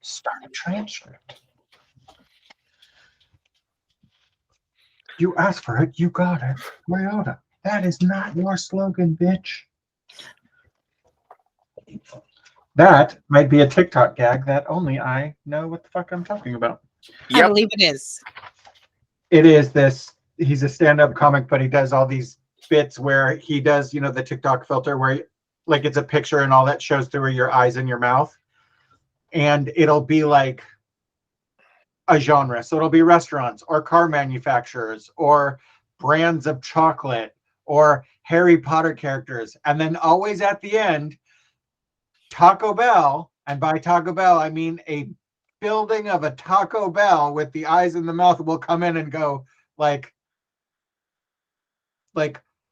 Start a transcript. You asked for it, you got it. Toyota. That is not your slogan, bitch. That might be a TikTok gag that only I know what the fuck I'm talking about. Yep. I believe it is. It is this. He's a stand-up comic, but he does all these bits where he does, the TikTok filter where, like, it's a picture and all that shows through your eyes and your mouth, and it'll be like a genre. So it'll be restaurants or car manufacturers or brands of chocolate or Harry Potter characters, and then always at the end, Taco Bell, and by Taco Bell I mean a building of a Taco Bell with the eyes and the mouth will come in and go like,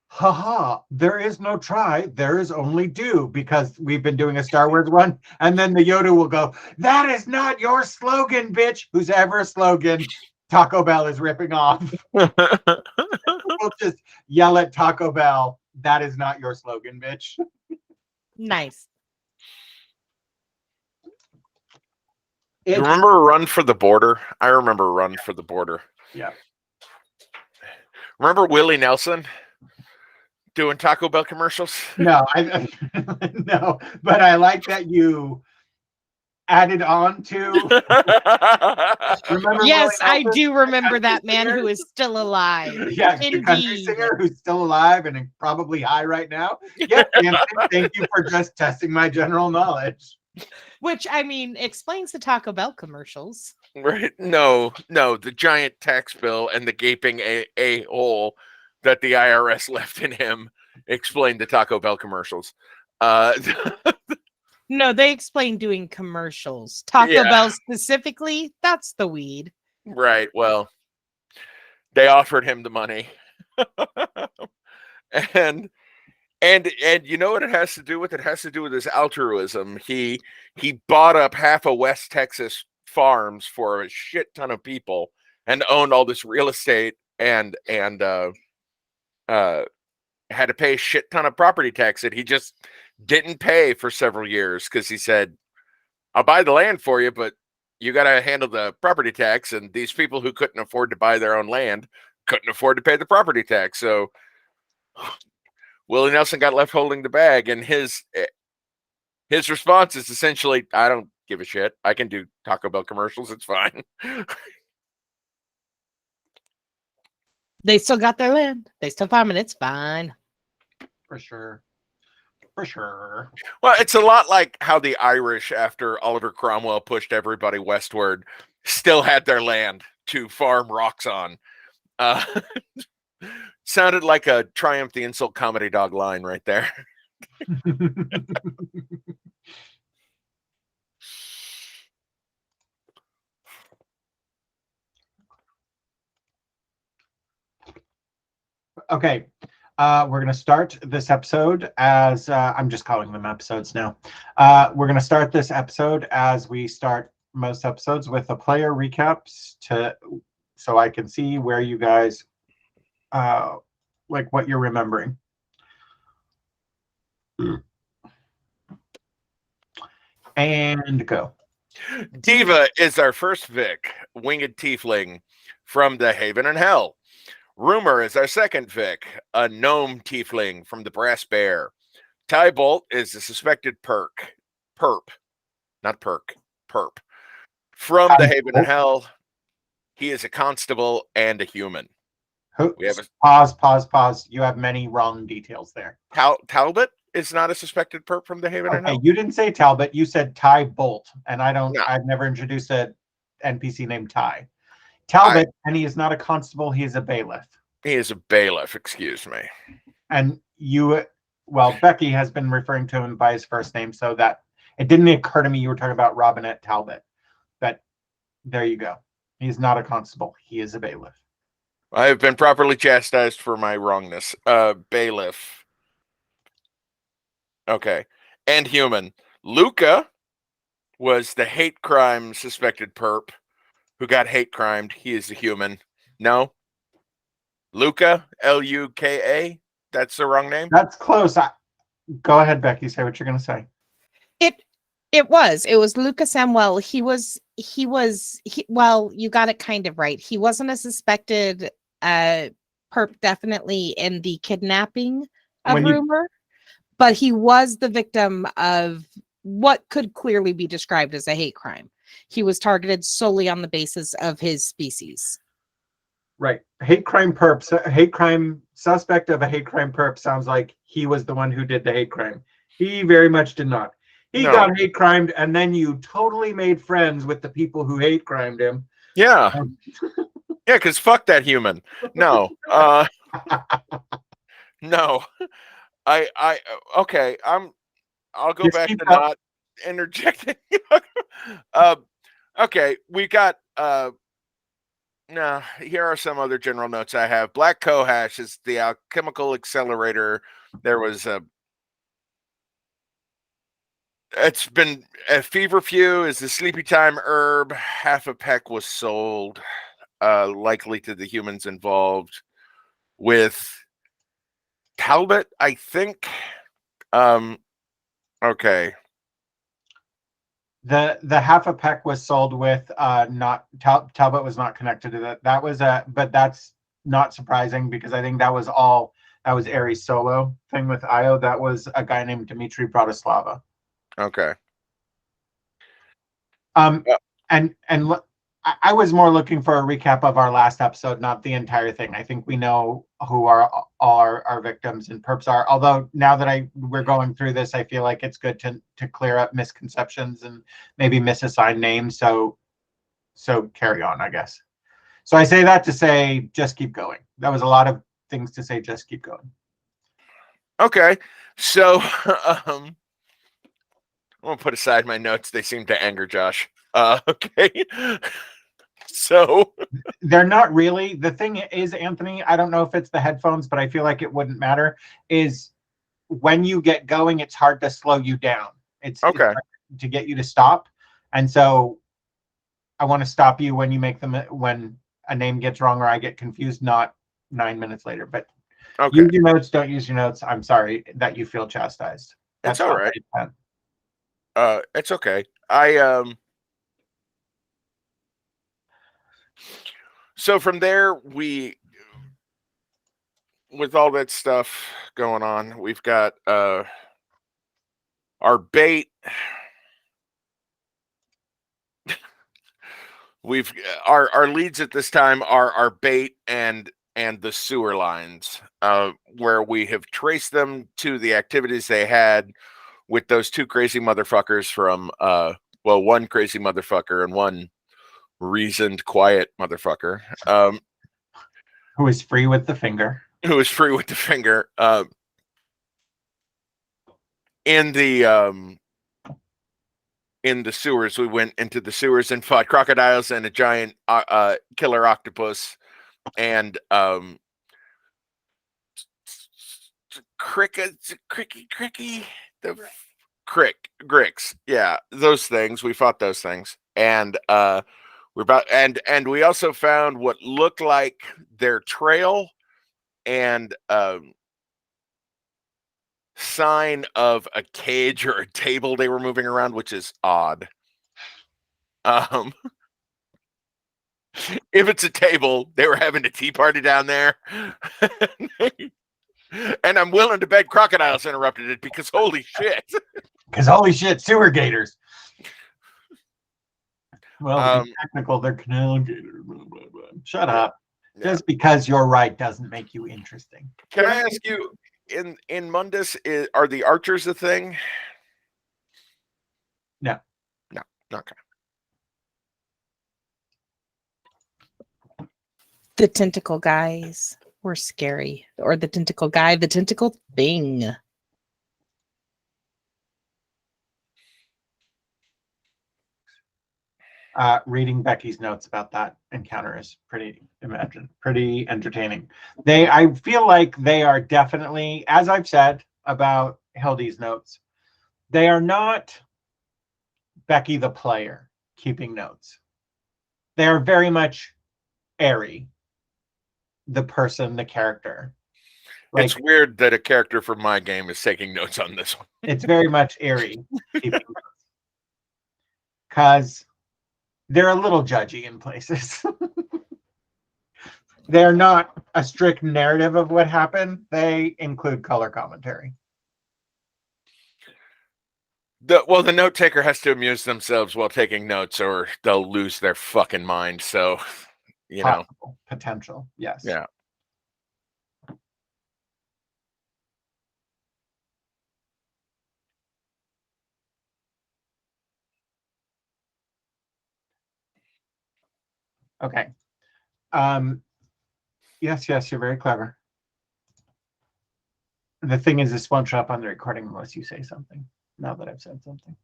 haha, there is no try, there is only do, because we've been doing a Star Wars one. And then the Yoda will go, that is not your slogan, bitch. Whose ever slogan Taco Bell is ripping off. We'll just yell at Taco Bell, that is not your slogan, bitch. Nice. You remember Run for the Border? I remember Run for the Border. Yeah. Remember Willie Nelson doing Taco Bell commercials? No, no, but I like that you added on to. Remember? Yes, I do remember that man who is still alive. Yeah, the country singer who's still alive and probably high right now. Yeah, thank you for just testing my general knowledge. Which, I mean, explains the Taco Bell commercials. Right? No, the giant tax bill and the gaping a hole that the IRS left in him explained the Taco Bell commercials. No, they explain doing commercials. Taco Bell specifically, that's the weed. Right. Well, they offered him the money. and you know what it has to do with? It has to do with his altruism. He bought up half of West Texas farms for a shit ton of people and owned all this real estate and had to pay a shit ton of property tax that he just didn't pay for several years because he said, I'll buy the land for you, but you got to handle the property tax. And these people who couldn't afford to buy their own land couldn't afford to pay the property tax. So Willie Nelson got left holding the bag, and his response is essentially, I don't give a shit. I can do Taco Bell commercials. It's fine. They still got their land. They still farming. It's fine. For sure. For sure. Well, it's a lot like how the Irish, after Oliver Cromwell pushed everybody westward, still had their land to farm rocks on. Sounded like a Triumph the Insult Comedy Dog line right there. Okay. We're going to start this episode as I'm just calling them episodes now. We're going to start this episode as we start most episodes with the player recaps so I can see where you guys like what you're remembering. And go. Diva is our first Vic, winged tiefling from the Haven and Hell. Rumor is our second Vic, a gnome tiefling from the Brass Bear. Tybolt is the suspected perp, not perk, perp. From the Haven and Hell, he is a constable and a human. We have pause. You have many wrong details there. Talbot is not a suspected perp from the Haven and Hell. You didn't say Talbot. You said Tybolt, and I've never introduced an NPC named Ty. Talbot, and he is not a constable. He is a bailiff. He is a bailiff. Excuse me. And Becky has been referring to him by his first name, so that it didn't occur to me you were talking about Robinette Talbot. But there you go. He's not a constable. He is a bailiff. I have been properly chastised for my wrongness. Bailiff. Okay. And human. Luca was the hate crime suspected perp who got hate crimed. He is a human. No? Luca, Luka. That's the wrong name? That's close. Go ahead, Becky. Say what you're going to say. It was Lucas Samuel. Well, you got it kind of right. He wasn't a suspected perp definitely in the kidnapping of Rumor, but he was the victim of what could clearly be described as a hate crime. He was targeted solely on the basis of his species. Right. Hate crime suspect of a hate crime perp sounds like he was the one who did the hate crime. He very much did not. He got hate crimed, and then you totally made friends with the people who hate crimed him. Yeah. Yeah, because fuck that human. No. No. Okay. I'll go back to not interjecting. Okay, we got now, here are some other general notes I have. Black cohash is the alchemical accelerator. There was it's been a feverfew is the sleepy time herb. Half a peck was sold, likely to the humans involved with Talbot, I think. Okay. The half a peck was sold with not Talbot was not connected to that. That was but that's not surprising because I think that was Aries' solo thing with Io. That was a guy named Dmitry Bratislava. Okay. And I was more looking for a recap of our last episode, not the entire thing. I think we know who all our victims and perps are. Although now that we're going through this, I feel like it's good to clear up misconceptions and maybe misassign names. So carry on, I guess. So I say that to say, just keep going. That was a lot of things to say. Just keep going. Okay. So I'm gonna put aside my notes. They seem to anger Josh. Okay. So they're not really. The thing is, Anthony, I don't know if it's the headphones, but I feel like it wouldn't matter. Is when you get going, it's hard to slow you down. It's okay. It's hard to get you to stop. And so I want to stop you when you make them, when a name gets wrong or I get confused, not 9 minutes later. But okay. Use your notes, don't use your notes. I'm sorry that you feel chastised. That's all right. It's okay. So from there, with all that stuff going on, we've got our bait. Our leads at this time are our bait and the sewer lines, where we have traced them to the activities they had with those two crazy motherfuckers from one crazy motherfucker and one reasoned, quiet motherfucker. Who is free with the finger. Who is free with the finger. In the sewers, we went into the sewers and fought crocodiles and a giant killer octopus and gricks. Yeah, those things. We fought those things. And we also found what looked like their trail and sign of a cage or a table they were moving around, which is odd. If it's a table, they were having a tea party down there. And I'm willing to bet crocodiles interrupted it because holy shit. Because holy shit, sewer gators. Well, to be technical, they're canal gators. Shut up. Yeah. Just because you're right doesn't make you interesting. Can I ask you, in Mundus, are the archers a thing? No. Okay. The tentacle guys were scary, or the tentacle guy, the tentacle thing. Reading Becky's notes about that encounter is pretty entertaining. I feel like they are definitely, as I've said about Hildy's notes, they are not Becky the player keeping notes. They are very much Ari, the person, the character. Like, it's weird that a character from my game is taking notes on this one. It's very much Ari keeping notes. because they're a little judgy in places. They're not a strict narrative of what happened. They include color commentary. The note taker has to amuse themselves while taking notes, or they'll lose their fucking mind. So, Possible, potential, yes. Yeah. Okay. Yes, you're very clever. The thing is, this won't show up on the recording unless you say something. Now that I've said something.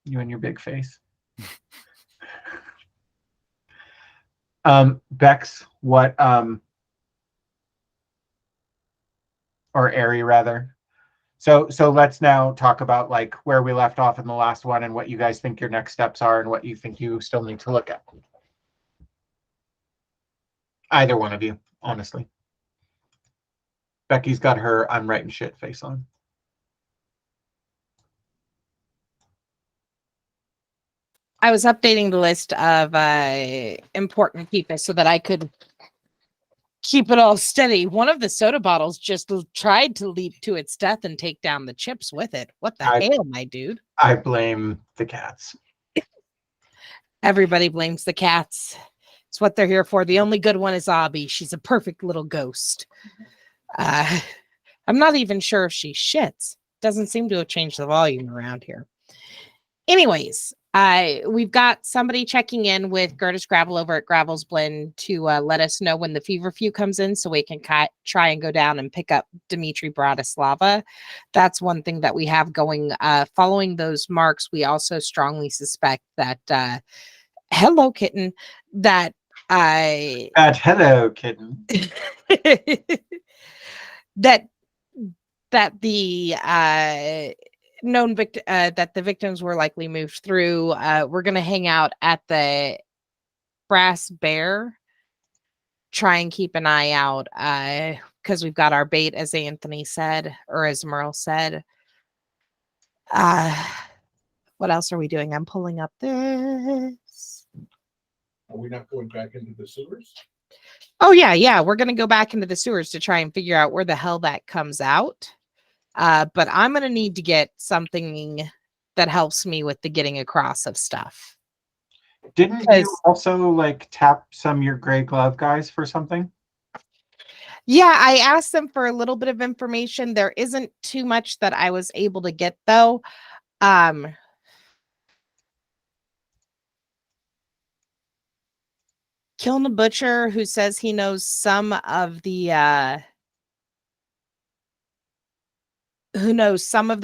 You and your big face. Bex, what or Ari rather. So let's now talk about like where we left off in the last one and what you guys think your next steps are and what you think you still need to look at. Either one of you, honestly. Becky's got her I'm writing shit face on. I was updating the list of important people so that I could keep it all steady. One of the soda bottles just tried to leap to its death and take down the chips with it. What the hell, my dude? I blame the cats. Everybody blames the cats. It's what they're here for. The only good one is Abby. She's a perfect little ghost. I'm not even sure if she shits. Doesn't seem to have changed the volume around here. Anyways, we've got somebody checking in with Gertis Gravel over at Gravel's Blend to let us know when the feverfew comes in so we can try and go down and pick up Dimitri Bratislava. That's one thing that we have going. Following those marks, we also strongly suspect that hello kitten, that hello kitten. that the known victim that the victims were likely moved through. We're gonna hang out at the Brass Bear, try and keep an eye out because we've got our bait, as Anthony said, or as Merle said. What else are we doing? I'm pulling up this. Are we not going back into the sewers? Oh yeah, we're gonna go back into the sewers to try and figure out where the hell that comes out. But I'm going to need to get something that helps me with the getting across of stuff. Didn't you also like tap some your gray glove guys for something? Yeah, I asked them for a little bit of information. There isn't too much that I was able to get though. Kiln a Butcher, who says he knows some of the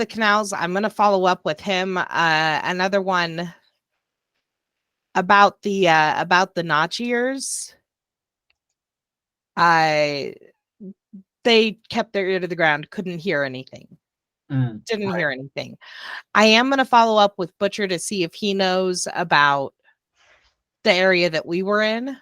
canals. I'm going to follow up with him. Another one about the Nachiers. They kept their ear to the ground, couldn't hear anything. Didn't hear anything. I am going to follow up with Butcher to see if he knows about the area that we were in.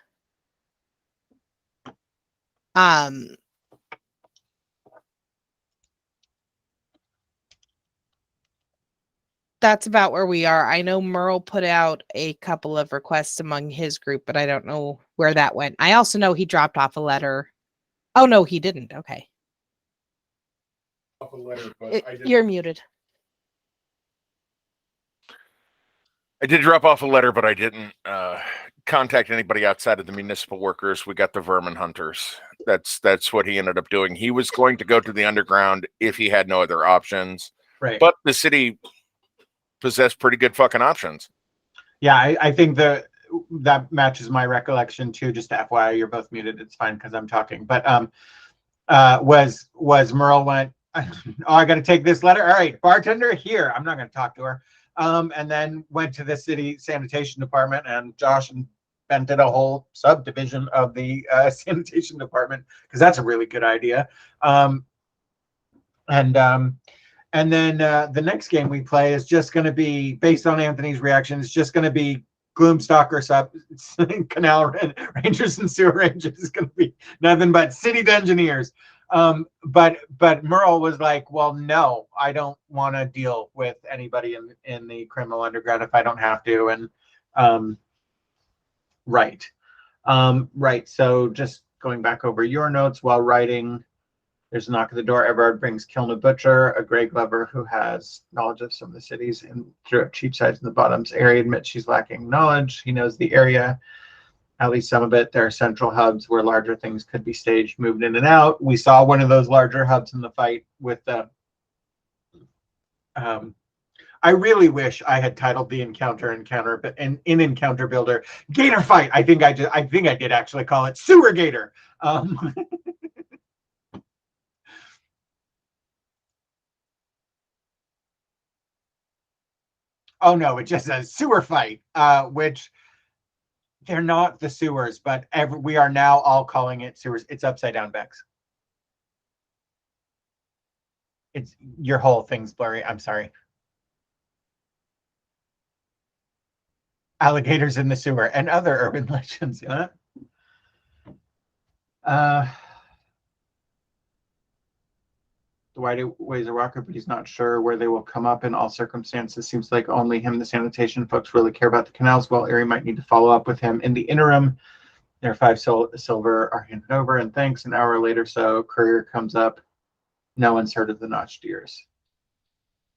That's about where we are. I know Merle put out a couple of requests among his group, but I don't know where that went. I also know he dropped off a letter. Oh, no, he didn't. Okay. You're muted. I did drop off a letter, but I didn't contact anybody outside of the municipal workers. We got the vermin hunters. That's what he ended up doing. He was going to go to the underground if he had no other options. Right. But the city possessed pretty good fucking options. Yeah, I think that matches my recollection too. Just FYI, you're both muted. It's fine because I'm talking. But was Merle went, oh, I got to take this letter. All right, bartender, here. I'm not going to talk to her. And then went to the city sanitation department, and Josh and Ben did a whole subdivision of the sanitation department because that's a really good idea. And then the next game we play is just going to be based on Anthony's reaction. It's just going to be Gloomstalker Canal Rangers and Sewer Rangers. It's going to be nothing but city engineers. But Merle was like, well, no, I don't want to deal with anybody in the criminal underground if I don't have to. And right. Right. So just going back over your notes while writing, there's a knock at the door. Everard brings Kilna Butcher, a gray glover who has knowledge of some of the cities and throughout Cheapsides and the Bottoms area. Admits she's lacking knowledge. He knows the area, at least some of it. There are central hubs where larger things could be staged, moved in and out. We saw one of those larger hubs in the fight with the. I really wish I had titled the encounter, but in Encounter Builder, Gator Fight. I think I did actually call it Sewer Gator. Oh no, it just says sewer fight, which they're not the sewers, but we are now all calling it sewers. It's upside down, Bex. It's your whole thing's blurry. I'm sorry. Alligators in the sewer and other urban legends. Yeah. Dwight weighs a rocker, but he's not sure where they will come up in all circumstances. Seems like only him, the sanitation folks, really care about the canals. Well, Erie might need to follow up with him. In the interim, their 5 silver are handed over, and thanks. An hour later, so courier comes up. No one's heard of the notched ears.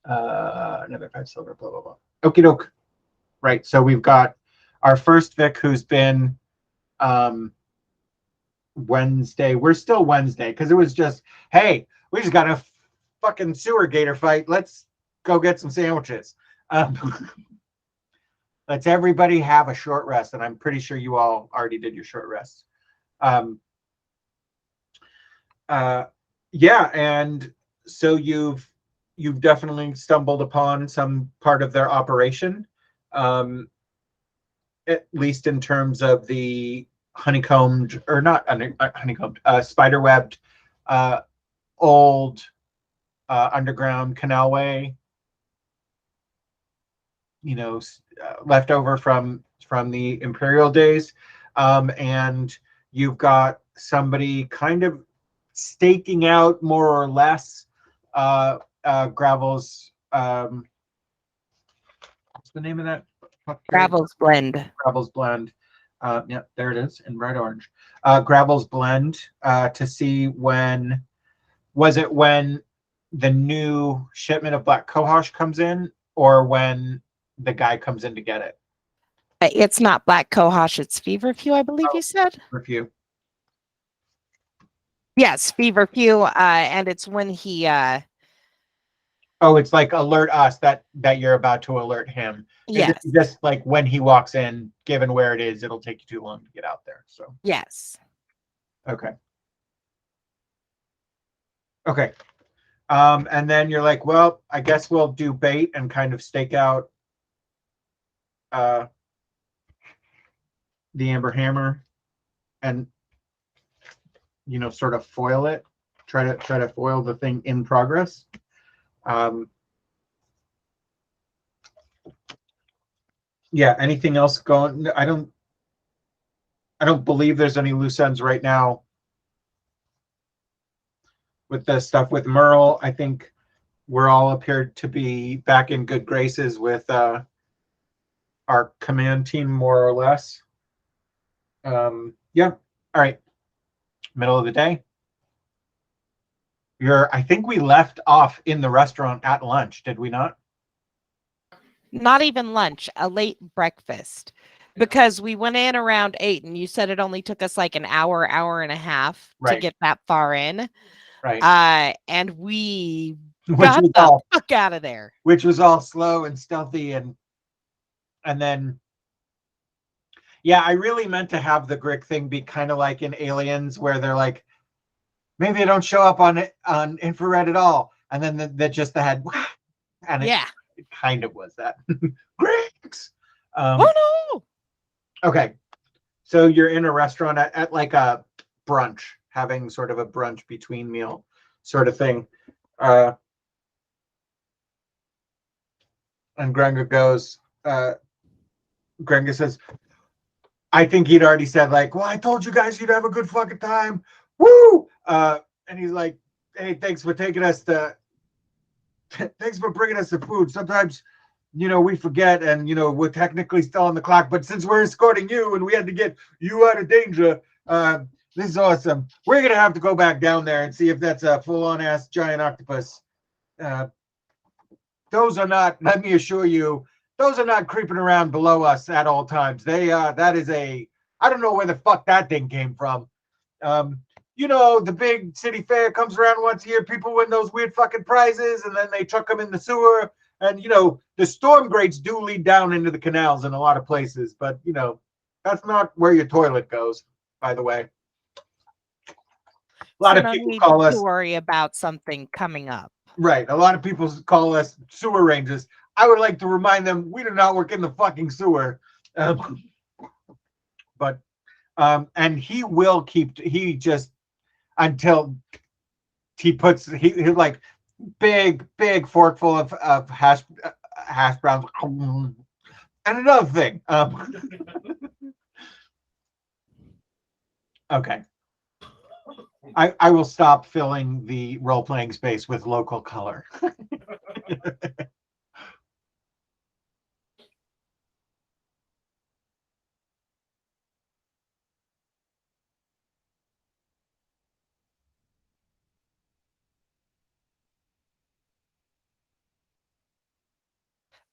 Another 5 silver, blah, blah, blah. Okie doke. Right, so we've got our first Vic who's been Wednesday. We're still Wednesday because it was just, hey, we just got a fucking sewer gator fight. Let's go get some sandwiches. Let's everybody have a short rest, and I'm pretty sure you all already did your short rest. Yeah, and so you've definitely stumbled upon some part of their operation, at least in terms of the honeycombed, or not honeycombed, spiderwebbed, old underground canalway, left over from the imperial days, and you've got somebody kind of staking out more or less Gravel's, what's the name of that? Gravel's Blend. Gravel's Blend. Yeah, there it is in bright orange. Gravel's Blend, to see when the new shipment of Black Cohosh comes in, or when the guy comes in to get it. It's not Black Cohosh, it's Feverfew, I believe you said. Feverfew. Yes, Feverfew, and it's when he it's like alert us that you're about to alert him. Yes. It's just like when he walks in, given where it is, it'll take you too long to get out there. So yes. Okay. And then you're like, well, I guess we'll do bait and kind of stake out the Amber Hammer and sort of foil it. Try to foil the thing in progress. Yeah, anything else going? I don't believe there's any loose ends right now with the stuff with Merle. I think we're all appeared to be back in good graces with our command team, more or less. Yeah. All right. Middle of the day. I think we left off in the restaurant at lunch, did we not? Not even lunch, a late breakfast. Because we went in around 8, and you said it only took us like an hour and a half to get that far in. Right. And we got the fuck out of there. Which was all slow and stealthy, and then yeah, I really meant to have the Grick thing be kind of like in Aliens, where they're like, maybe they don't show up on infrared at all, and then the head, and it kind of was that. Gricks. Oh no. Okay, so you're in a restaurant at like a brunch, having sort of a brunch between meal sort of thing. And Grenga goes, Grenga says, I think he'd already said like, well, I told you guys you'd have a good fucking time. Woo! and he's like, "Hey, thanks for taking us to. Thanks for bringing us the food. Sometimes, we forget, and we're technically still on the clock. But since we're escorting you, and we had to get you out of danger, this is awesome. We're gonna have to go back down there and see if that's a full-on ass giant octopus. Those are not. Let me assure you, those are not creeping around below us at all times. That is a. I don't know where the fuck that thing came from. The big city fair comes around once a year. People win those weird fucking prizes, and then they chuck them in the sewer. And the storm grates do lead down into the canals in a lot of places, but that's not where your toilet goes. By the way, a lot of people call us to worry about something coming up. Right. A lot of people call us sewer rangers. I would like to remind them we do not work in the fucking sewer. And he will keep. He just until he puts he like big forkful of hash browns. And another thing. Okay. I will stop filling the role-playing space with local color.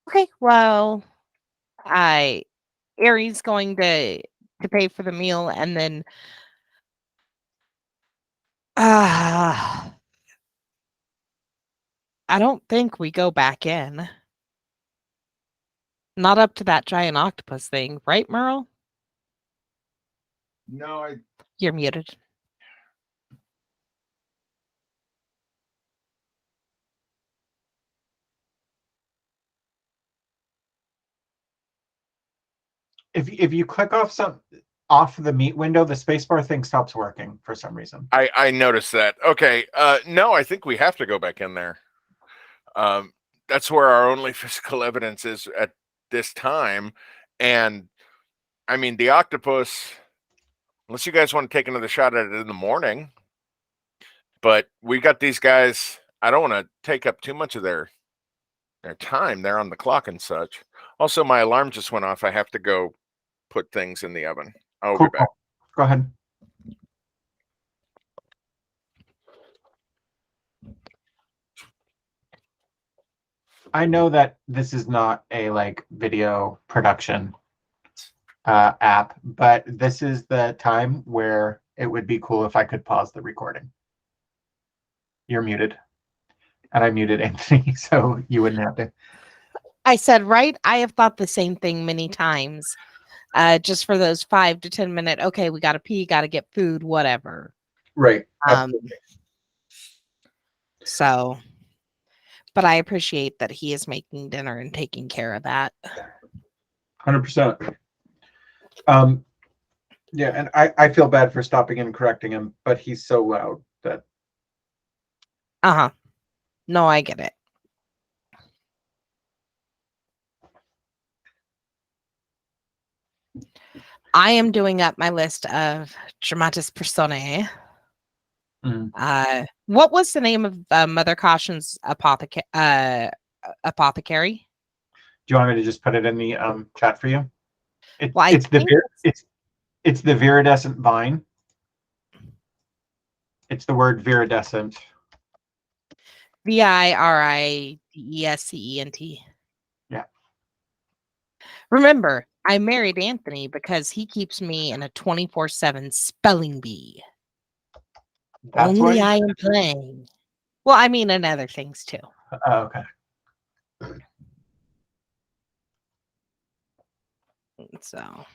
Okay, well, Aries going to pay for the meal, and then I don't think we go back in. Not up to that giant octopus thing, right, Merle? No, You're muted. If you click off the meat window, the spacebar thing stops working for some reason. I noticed that. Okay. No, I think we have to go back in there. That's where our only physical evidence is at this time. And I mean, the octopus, unless you guys want to take another shot at it in the morning, but we got these guys. I don't want to take up too much of their time. They're on the clock and such. Also, my alarm just went off. I have to go put things in the oven. I'll be back. Go ahead. I know that this is not a video production app, but this is the time where it would be cool if I could pause the recording. You're muted. And I muted Anthony, so you wouldn't have to. I said, right? I have thought the same thing many times. Just for those 5 to 10 minute, okay, we got to pee, got to get food, whatever. Right. So, but I appreciate that he is making dinner and taking care of that. 100%. Yeah, and I feel bad for stopping and correcting him, but he's so loud that. No, I get it. I am doing up my list of dramatis personae. What was the name of Mother Caution's apothecary? Do you want me to just put it in the chat for you? It's the viridescent vine. It's the word viridescent. VIRIDESCENT. Yeah. Remember, I married Anthony because he keeps me in a 24/7 spelling bee. That's Only why I am playing. Well, I mean, and other things too. Oh, okay. So.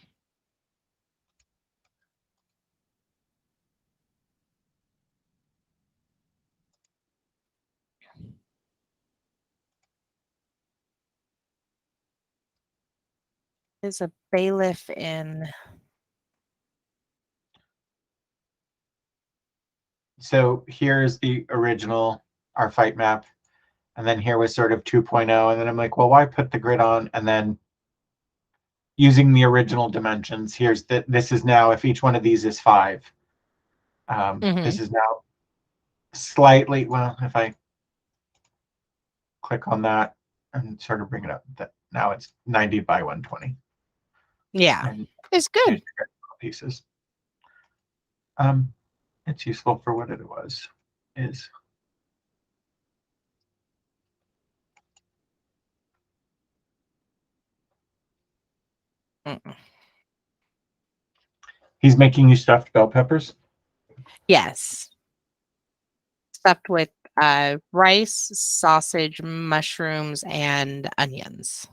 There's a bailiff in. So here's the original, our fight map. And then here was sort of 2.0. And then I'm like, well, why put the grid on? And then using the original dimensions, this is now, if each one of these is 5, this is now slightly, well, if I click on that and sort of bring it up, that now it's 90 by 120. Yeah, And it's good. pieces. It's useful for what it was. Is Mm-mm. He's making you stuffed bell peppers? Yes, stuffed with rice, sausage, mushrooms, and onions.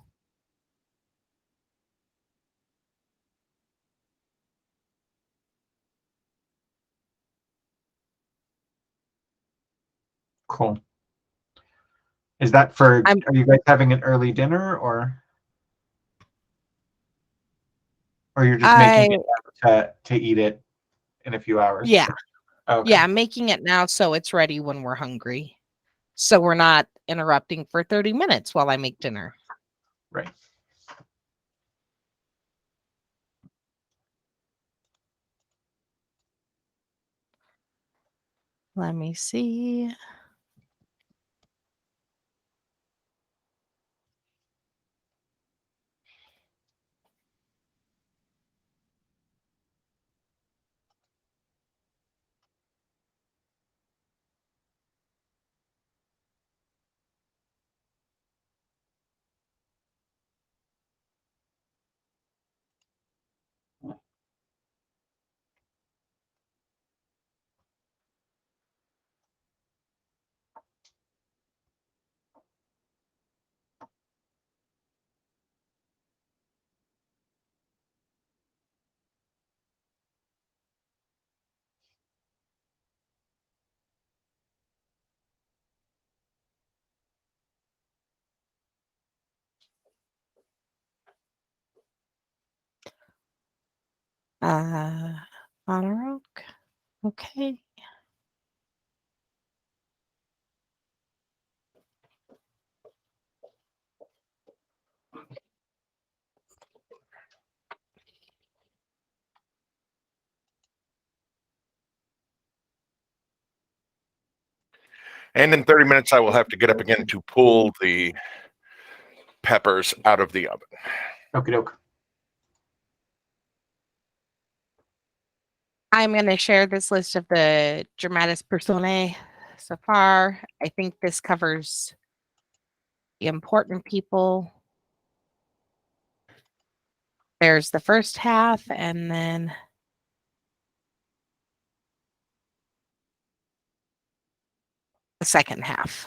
Cool. Is that for, I'm- are you guys having an early dinner or you're just making it to eat it in a few hours? Yeah. Okay. Yeah, I'm making it now so it's ready when we're hungry. So we're not interrupting for 30 minutes while I make dinner. Right. Let me see. Honor oak. Okay. And in 30 minutes, I will have to get up again to pull the peppers out of the oven. Okie doke. I'm going to share this list of the dramatis personae so far. I think this covers the important people. There's the first half and then the second half.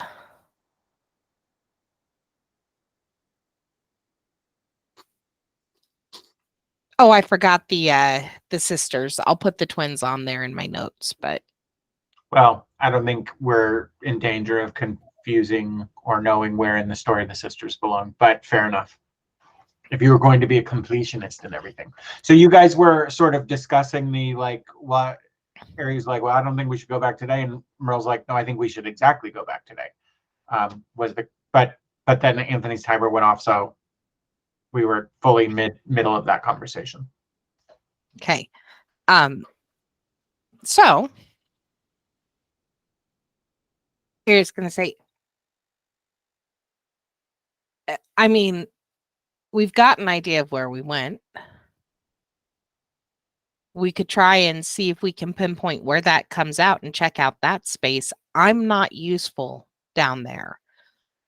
Oh, I forgot the sisters. I'll put the twins on there in my notes, but Well, I don't think we're in danger of confusing or knowing where in the story the sisters belong, but fair enough. If you were going to be a completionist and everything. So you guys were sort of discussing the like what Harry's like, well, I don't think we should go back today. And Merle's like, no, I think we should exactly go back today. But then Anthony's timer went off, so we were fully middle of that conversation. okay. So here's gonna say, I mean, we've got an idea of where we went. We could try and see if we can pinpoint where that comes out and check out that space. I'm not useful down there.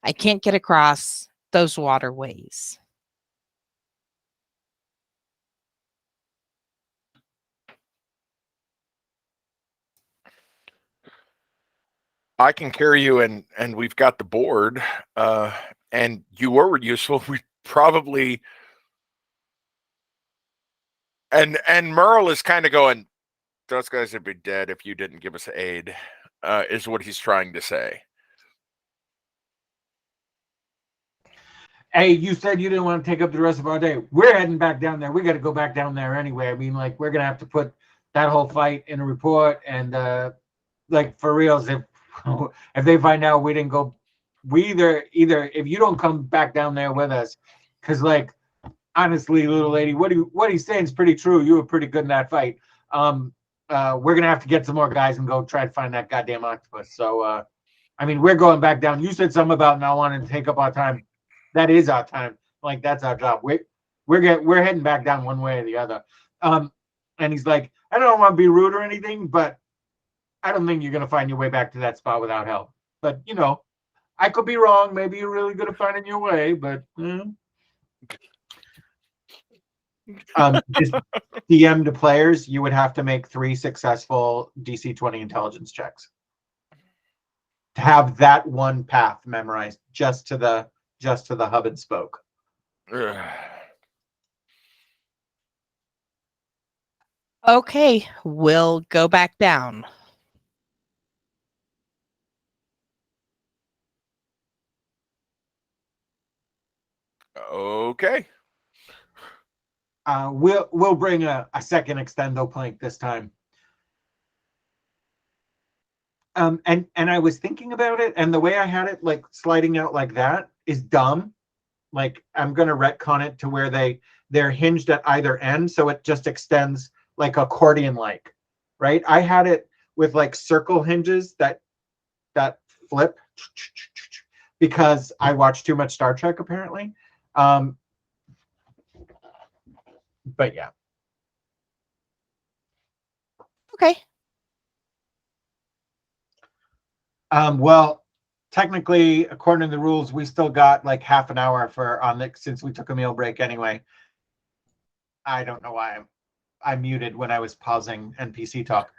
I can't get across those waterways. I can carry you, and we've got the board, and you were useful. We probably, and Merle is kind of going, those guys would be dead if you didn't give us aid, is what he's trying to say. Hey, you said you didn't want to take up the rest of our day. We're heading back down there. We got to go back down there anyway. I mean, like, we're gonna have to put that whole fight in a report, and like for reals, if they find out we didn't go, we either if you don't come back down there with us, because like honestly, little lady, what he's saying is pretty true. You were pretty good in that fight. we're gonna have to get some more guys and go try to find that goddamn octopus. So, I mean, we're going back down. You said something about not wanting to take up our time. That is our time. Like that's our job. We're heading back down one way or the other. And he's like, I don't want to be rude or anything, but I don't think you're gonna find your way back to that spot without help. But you know, I could be wrong. Maybe you're really good at finding your way, but just DM to players, you would have to make 3 successful DC-20 intelligence checks to have that one path memorized just to the hub and spoke. Okay, we'll go back down. Okay. We'll bring a second extendo plank this time. And I was thinking about it, and the way I had it like sliding out like that is dumb. Like I'm gonna retcon it to where they're hinged at either end, so it just extends like accordion like, right? I had it with like circle hinges that flip because I watch too much Star Trek apparently. But yeah. Okay. Well, technically, according to the rules, we still got like half an hour since we took a meal break anyway. I don't know why I muted when I was pausing NPC talk.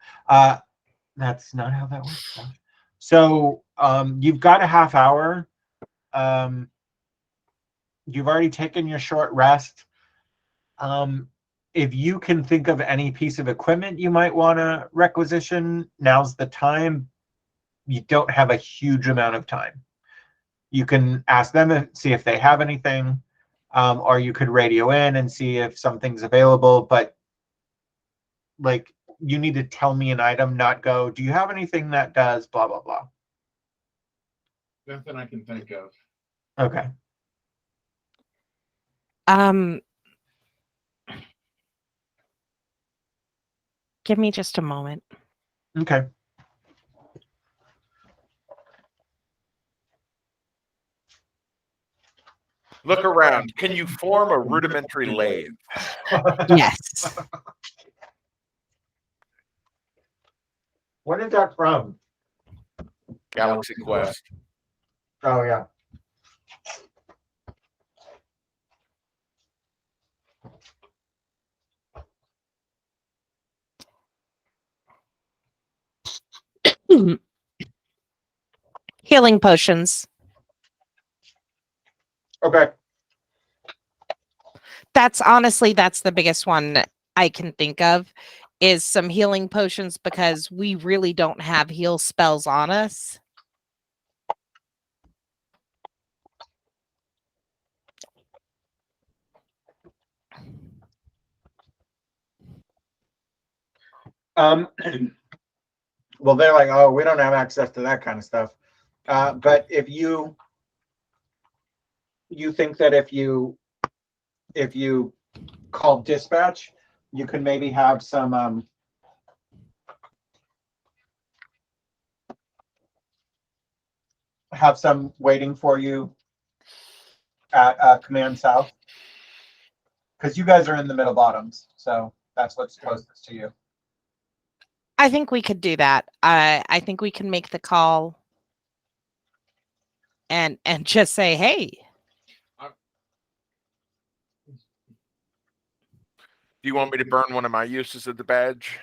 That's not how that works. So you've got a half hour. You've already taken your short rest. If you can think of any piece of equipment you might want to requisition, now's the time. You don't have a huge amount of time. You can ask them and see if they have anything, or you could radio in and see if something's available. But like, you need to tell me an item, not go, do you have anything that does blah, blah, blah? Nothing I can think of. Okay. Give me just a moment. Okay. Look around. Can you form a rudimentary lathe? Yes. What is that from? Galaxy Quest. Oh, yeah. Healing potions. Okay. That's the biggest one I can think of is some healing potions because we really don't have heal spells on us. Well, they're like, oh, we don't have access to that kind of stuff. But if you think that if you call dispatch, you can maybe have some waiting for you at Command South, because you guys are in the middle bottoms, so that's what's closest to you. I think we could do that. I think we can make the call and just say, hey. Do you want me to burn one of my uses of the badge?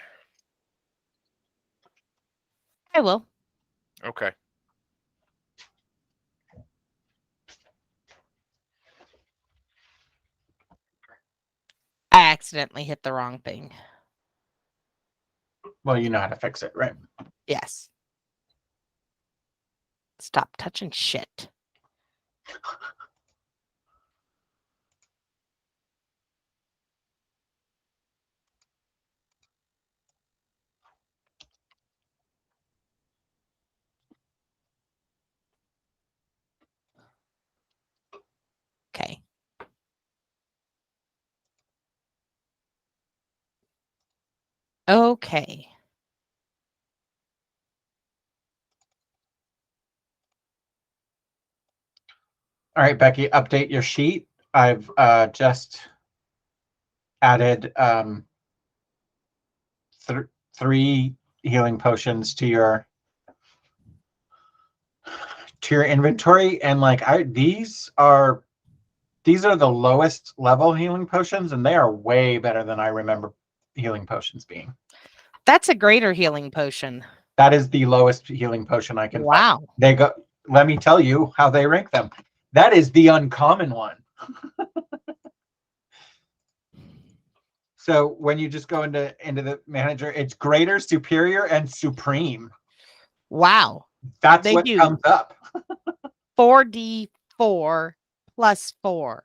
I will. Okay. I accidentally hit the wrong thing. Well, you know how to fix it, right? Yes. Stop touching shit. Okay. Okay. All right, Becky, update your sheet. I've just added 3 healing potions to your inventory, and like these are the lowest level healing potions, and they are way better than I remember healing potions being. That's a greater healing potion. That is the lowest healing potion I can find. Wow. They go. Let me tell you how they rank them. That is the uncommon one. So when you just go into the manager, it's greater, superior, and supreme. Wow. That's They what do. comes up, 4d4 plus 4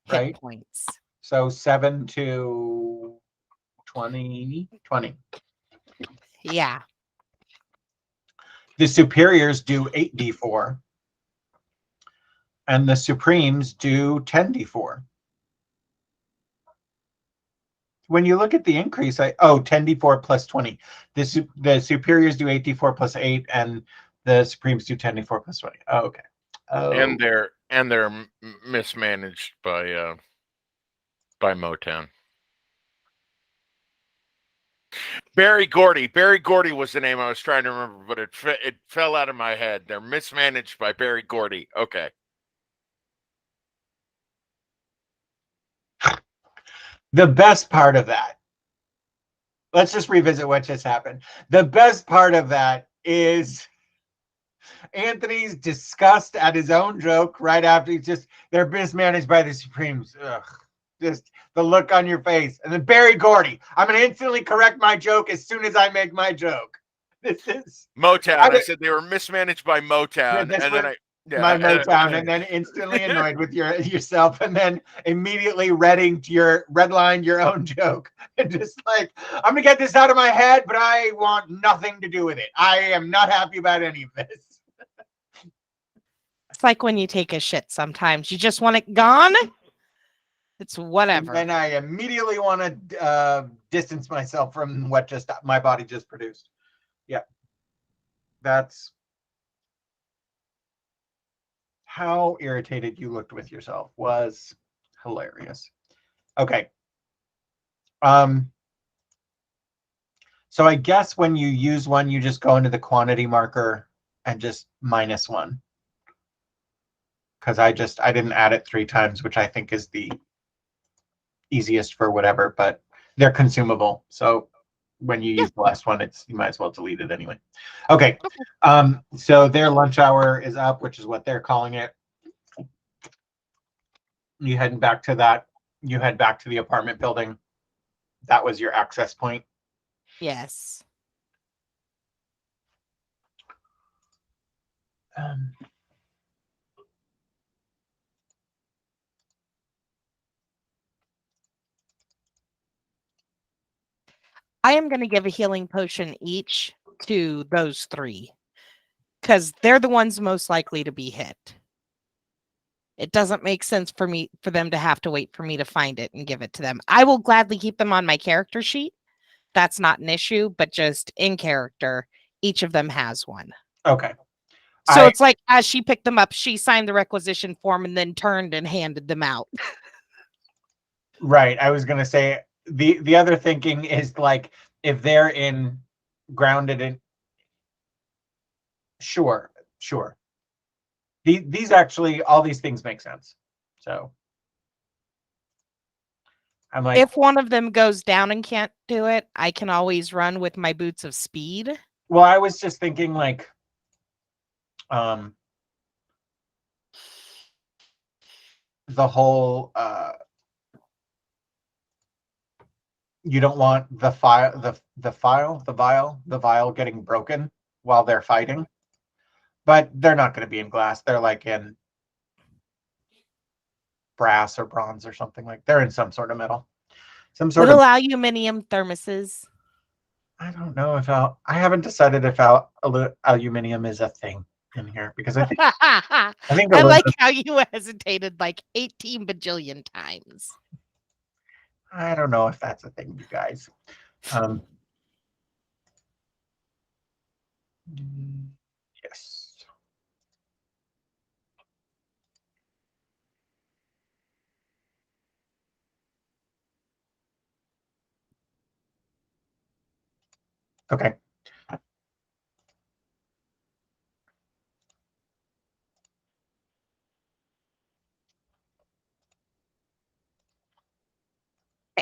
hit right? points. So 7 to 20. Yeah. The superiors do 8d4, and the supremes do 10d4. When you look at the increase, 10d4 plus 20. The superiors do 8d4 plus 8, and the supremes do 10d4 plus 20. Oh, okay. Oh. And they're mismanaged by Motown. Barry Gordy was the name I was trying to remember, but it fell out of my head. They're mismanaged by Barry Gordy. Okay. The best part of that, let's just revisit what just happened. The best part of that is Anthony's disgust at his own joke right after they're mismanaged by the Supremes. Ugh. Just the look on your face. And then Barry Gordy, I'm going to instantly correct my joke as soon as I make my joke. This is Motown. I said they were mismanaged by Motown, That's and then my Motown, and then instantly annoyed with yourself, and then immediately redline your own joke, and just like, I'm gonna get this out of my head, but I want nothing to do with it. I am not happy about any of this. It's like when you take a shit sometimes. You just want it gone. It's whatever. And I immediately want to distance myself from what my body just produced. Yeah. That's how irritated you looked with yourself was hilarious. Okay. So I guess when you use one, you just go into the quantity marker and just -1. Because I didn't add it 3 times, which I think is the easiest for whatever, but they're consumable. So when you use the last one, you might as well delete it anyway. Okay. So their lunch hour is up, which is what they're calling it. You head back to the apartment building. That was your access point. Yes. I am going to give a healing potion each to those 3 because they're the ones most likely to be hit. It doesn't make sense for them to have to wait for me to find it and give it to them. I will gladly keep them on my character sheet. That's not an issue, but just in character, each of them has one. Okay. So it's like as she picked them up, she signed the requisition form and then turned and handed them out. Right. I was going to say the other thinking is like if they're grounded in. Sure. These actually, all these things make sense. So I'm like, if one of them goes down and can't do it, I can always run with my boots of speed. Well, I was just thinking like, the whole, you don't want the vial getting broken while they're fighting, but they're not going to be in glass. They're like in brass or bronze or something they're in some sort of metal, some sort Little of aluminum thermoses. I don't know if I haven't decided if aluminum is a thing in here because I think I like how you hesitated like 18 bajillion times. I don't know if that's a thing, you guys. Yes. Okay.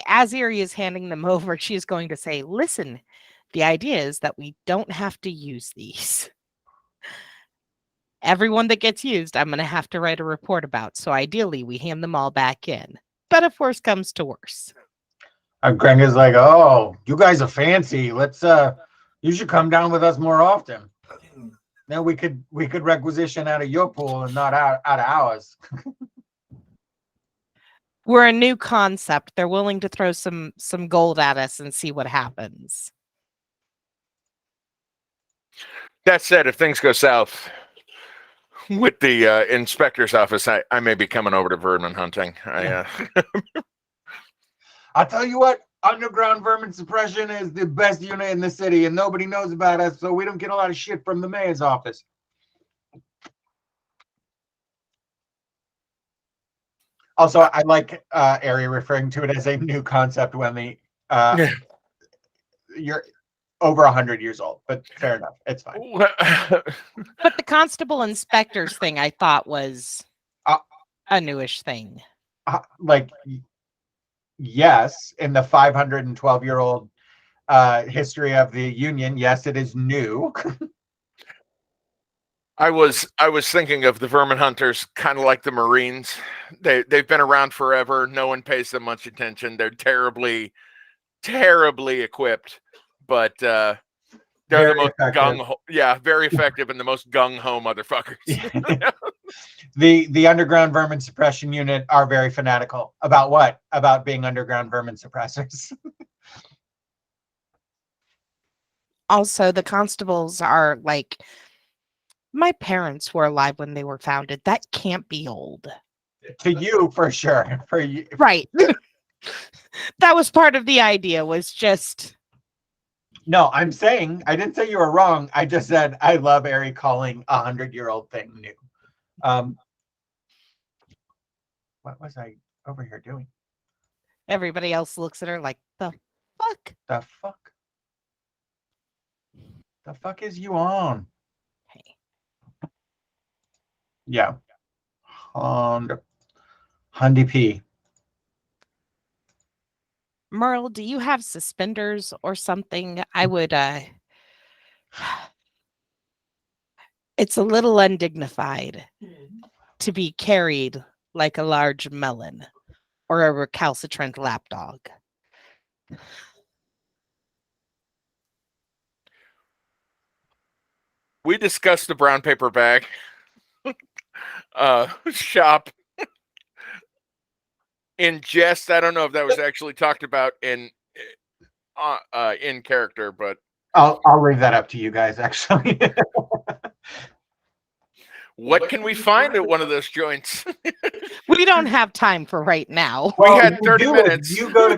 As Erie is handing them over, she's going to say, listen, the idea is that we don't have to use these. Everyone that gets used, I'm going to have to write a report about. So ideally, we hand them all back in. But if worse comes to worse. Greg is like, oh, you guys are fancy. Let's you should come down with us more often. Then we could requisition out of your pool and not out of ours. We're a new concept. They're willing to throw some gold at us and see what happens. That said, if things go south with the inspector's office, I may be coming over to vermin hunting. I'll tell you what, underground vermin suppression is the best unit in the city, and nobody knows about us, so we don't get a lot of shit from the mayor's office. Also, I like Ari referring to it as a new concept when you're over 100 years old, but fair enough. It's fine. But the constable inspectors thing I thought was a newish thing. Yes, in the 512-year-old history of the Union, yes, it is new. I was thinking of the vermin hunters kind of like the Marines. They've been around forever. No one pays them much attention. They're terribly equipped, but they're very the most gung-ho. Yeah, very effective and the most gung-ho motherfuckers. The underground vermin suppression unit are very fanatical. About what? About being underground vermin suppressors. Also, the constables are like, my parents were alive when they were founded. That can't be old. To you, for sure. For you. Right. That was part of the idea, was just... No, I'm saying, I didn't say you were wrong. I just said, I love Ari calling a 100-year-old thing new. What was I over here doing? Everybody else looks at her like, the fuck? The fuck? The fuck is you on? Hey. Yeah. Hundi P. Merle, do you have suspenders or something? I would, it's a little undignified to be carried like a large melon or a recalcitrant lapdog. We discussed the brown paper bag shop in jest. I don't know if that was actually talked about in character, but I'll leave that up to you guys, actually. What can we find at one of those joints? We don't have time for right now. We had 30 minutes. You go to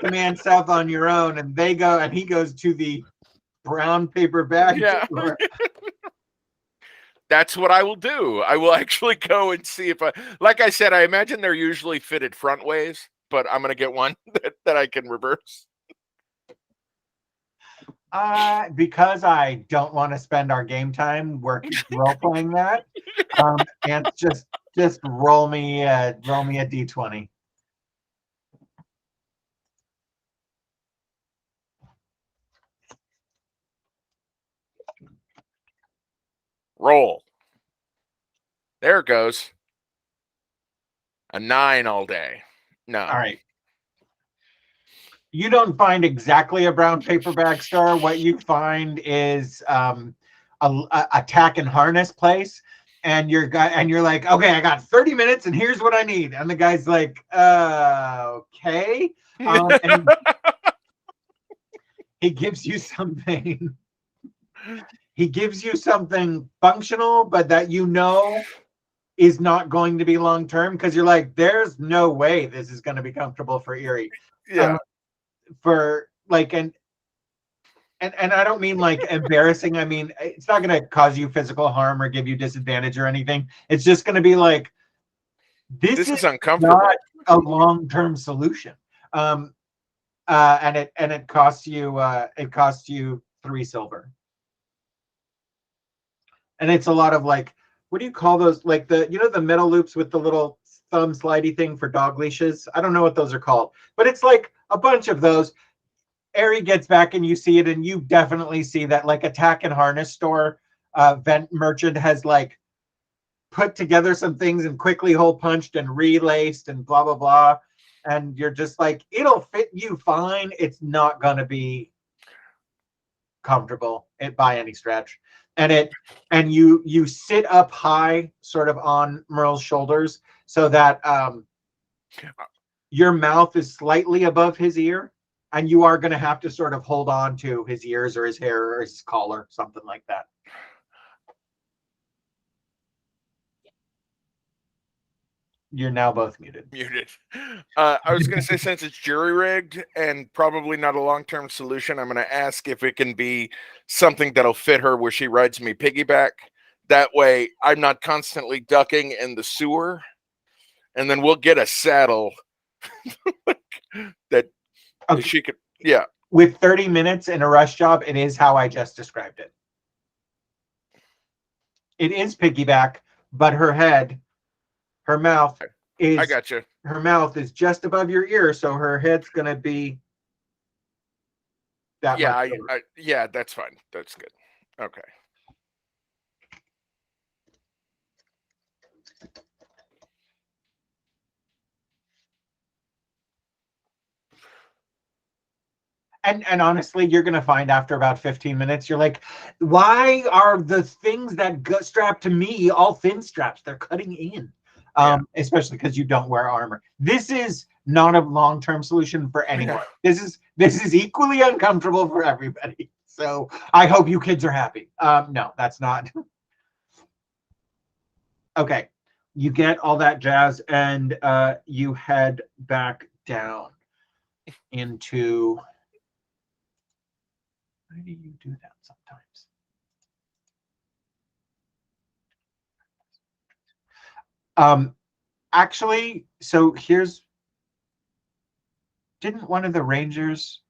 Command South on your own, and he goes to the brown paper bag. Yeah. That's what I will do. I will actually go and see if like I said, I imagine they're usually fitted front ways, but I'm going to get one that I can reverse. Because I don't want to spend our game time role playing that. And just roll me a d20. Roll. There it goes. A 9 all day. No. All right. You don't find exactly a brown paper bag store. What you find is a tack and harness place, and you're like, okay, I got 30 minutes, and here's what I need. And the guy's like, okay. And he gives you something. He gives you something functional, but that is not going to be long term, because you're like, there's no way this is going to be comfortable for Erie. Yeah. For like, and I don't mean like embarrassing. I mean, it's not going to cause you physical harm or give you disadvantage or anything. It's just going to be like, this is uncomfortable. Not a long-term solution. and it costs you 3 silver. And it's a lot of like, what do you call those? Like the metal loops with the little thumb slidey thing for dog leashes. I don't know what those are called, but it's like a bunch of those. Ari gets back and you see it, and you definitely see that like Attack and Harness store vent merchant has like put together some things and quickly hole punched and relaced and blah blah blah. And you're just like, it'll fit you fine. It's not gonna be comfortable by any stretch. And you sit up high sort of on Merle's shoulders so that your mouth is slightly above his ear, and you are going to have to sort of hold on to his ears or his hair or his collar, something like that. You're now both muted. I was going to say, since it's jury rigged and probably not a long-term solution, I'm going to ask if it can be something that'll fit her where she rides me piggyback. That way I'm not constantly ducking in the sewer, and then we'll get a saddle that she could, yeah. With 30 minutes in a rush job, it is how I just described it. It is piggyback, but her mouth is, I got you. Her mouth is just above your ear, so her head's gonna be that much. Yeah, that's fine. That's good. Okay. And honestly, you're gonna find after about 15 minutes, you're like, why are the things that strap to me all thin straps? They're cutting in. Especially because you don't wear armor. This is not a long-term solution for anyone. This is equally uncomfortable for everybody. So I hope you kids are happy. No, that's not. Okay, you get all that jazz, and you head back down into. Why do you do that sometimes? Actually, so didn't one of the Rangers,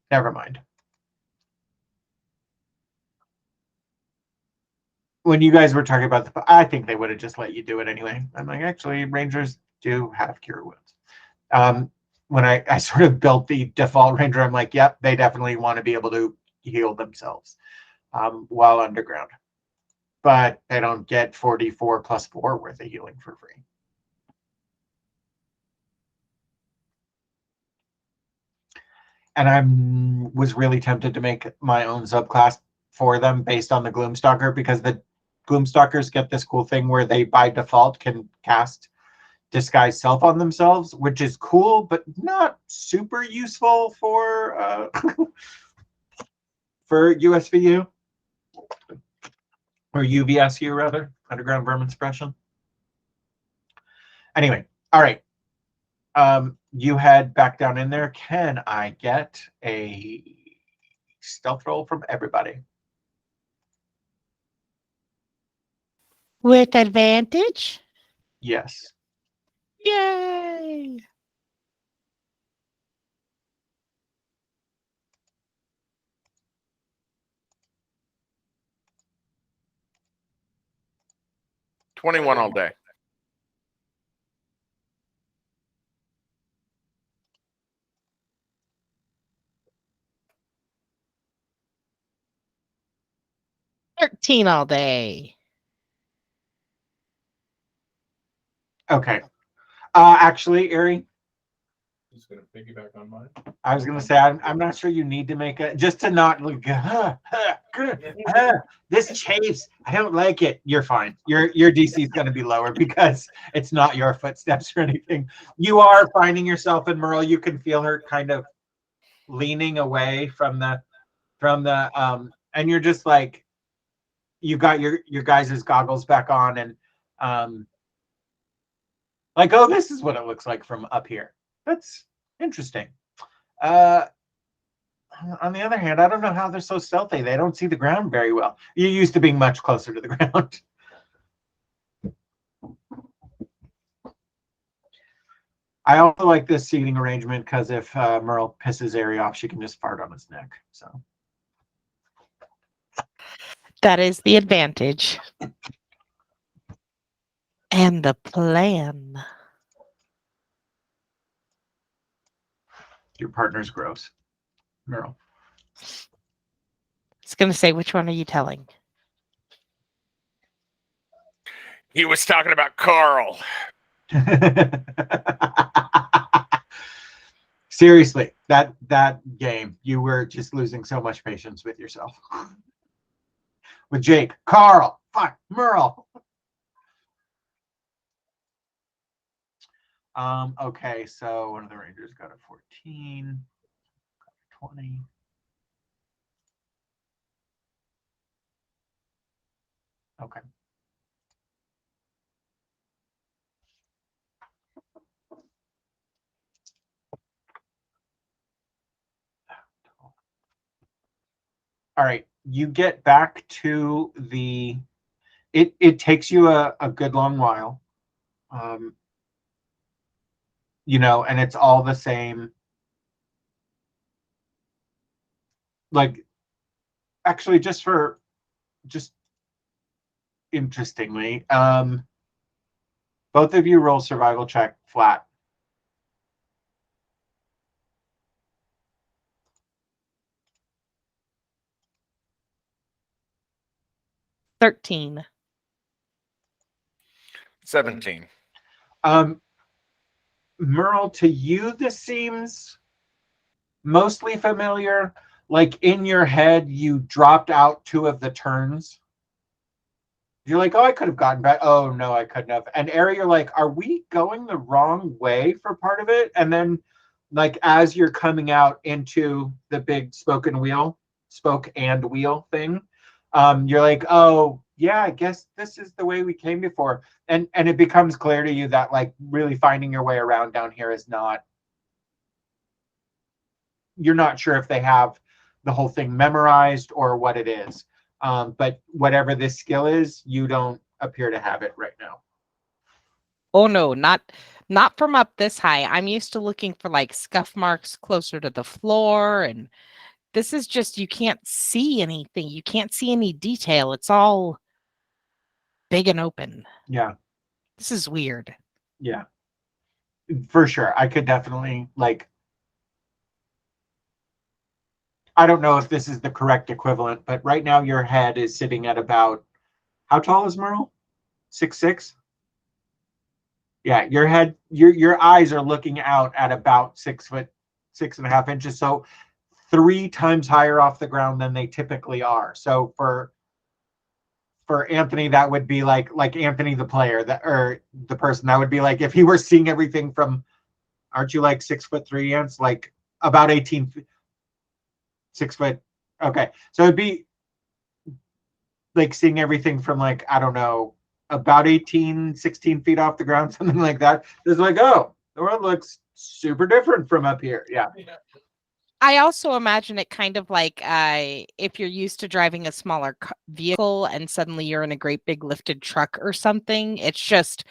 never mind. When you guys were talking about I think they would have just let you do it anyway. I'm like, actually, Rangers do have cure wounds. When I sort of built the default Ranger, I'm like, yep, they definitely want to be able to heal themselves while underground. But they don't get 44 plus 4 worth of healing for free. And I was really tempted to make my own subclass for them based on the Gloomstalker, because the Gloomstalkers get this cool thing where they by default can cast Disguise Self on themselves, which is cool, but not super useful for for USVU. Or UVSU, rather, Underground Vermin Suppression. Anyway, all right. You head back down in there. Can I get a stealth roll from everybody? With advantage? Yes. Yay! $21 all day. $13 all day. Okay. Actually, Ari, Just gonna piggyback on mine. I was going to say, I'm not sure you need to make it, just to not look, this chafes. I don't like it. You're fine. Your DC is going to be lower because it's not your footsteps or anything. You are finding yourself in Merle. You can feel her kind of leaning away from the, and you're just like, you got your guys' goggles back on, and like, oh, this is what it looks like from up here. That's interesting. On the other hand, I don't know how they're so stealthy. They don't see the ground very well. You're used to being much closer to the ground. I also like this seating arrangement because if Merle pisses Ari off, she can just fart on his neck. So That is the advantage. And the plan. your partner's gross, Merle. I was going to say, which one are you telling? He was talking about Carl. Seriously, that game, you were just losing so much patience with yourself. With Jake, Carl, fuck, Merle. Okay, so one of the Rangers got a 14, got a 20. Okay. All right, you get back to the. It takes you a good long while. You know, and it's all the same. Like, actually, just interestingly, both of you roll survival check flat. 13. 17. Merle, to you, this seems mostly familiar. Like in your head, you dropped out 2 of the turns. You're like, oh, I could have gotten back. Oh, no, I couldn't have. And Ari, you're like, are we going the wrong way for part of it? And then, like, as you're coming out into the big spoke and wheel thing, you're like, oh, yeah, I guess this is the way we came before. And it becomes clear to you that, like, really finding your way around down here is not, you're not sure if they have the whole thing memorized or what it is. But whatever this skill is, you don't appear to have it right now. Oh no, not from up this high. I'm used to looking for like scuff marks closer to the floor, and this is just you can't see anything. You can't see any detail. It's all big and open. Yeah. This is weird. Yeah. For sure. I could definitely, like, I don't know if this is the correct equivalent, but right now your head is sitting at about, how tall is Merle? 6'6"? Yeah, your head, your eyes are looking out at about 6 foot, 6.5 inches. So 3 times higher off the ground than they typically are. So for Anthony, that would be like Anthony the player, that, or the person, that would be like if he were seeing everything from, aren't you like 6'3" ants? Like about 18 6 foot. Okay. So it'd be like seeing everything from, like, I don't know, about 18, 16 feet off the ground, something like that. It's like, oh, the world looks super different from up here. Yeah. I also imagine it kind of like if you're used to driving a smaller vehicle and suddenly you're in a great big lifted truck or something. It's just,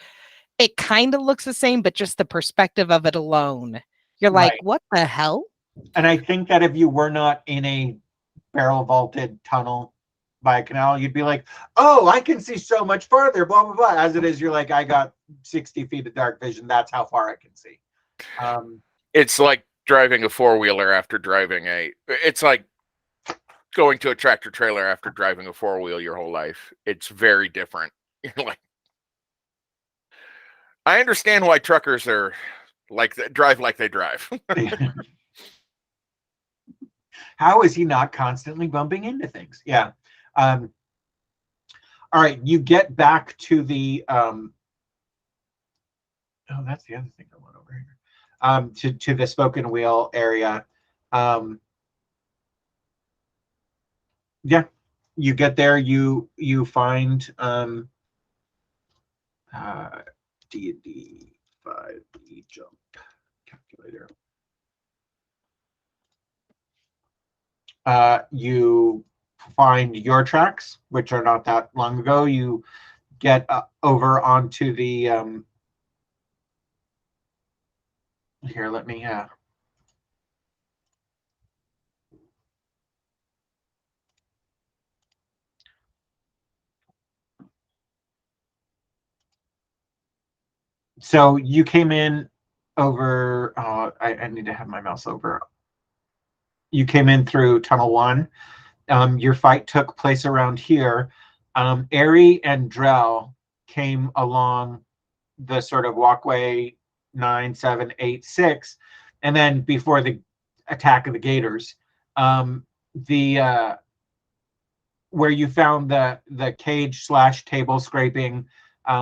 it kind of looks the same, but just the perspective of it alone. You're like, Right. what the hell? And I think that if you were not in a barrel vaulted tunnel by a canal, you'd be like, oh, I can see so much farther, blah, blah, blah. As it is, you're like, I got 60 feet of dark vision. That's how far I can see. It's like driving a 4-wheeler after driving it's like going to a tractor trailer after driving a 4-wheel your whole life. It's very different. You're like, I understand why truckers are like drive like they drive. How is he not constantly bumping into things? Yeah. All right, you get back to the oh, that's the other thing I want over here. To the spoken wheel area. Yeah, you get there, you find D&D 5e jump calculator. You find your tracks, which are not that long ago. You get over onto the Here, let me so you came in over I need to have my mouse over. You came in through tunnel 1. Your fight took place around here. Ari and Drell came along the sort of walkway 9, 7, 8, 6, and then before the attack of the Gators, the where you found the cage / table scraping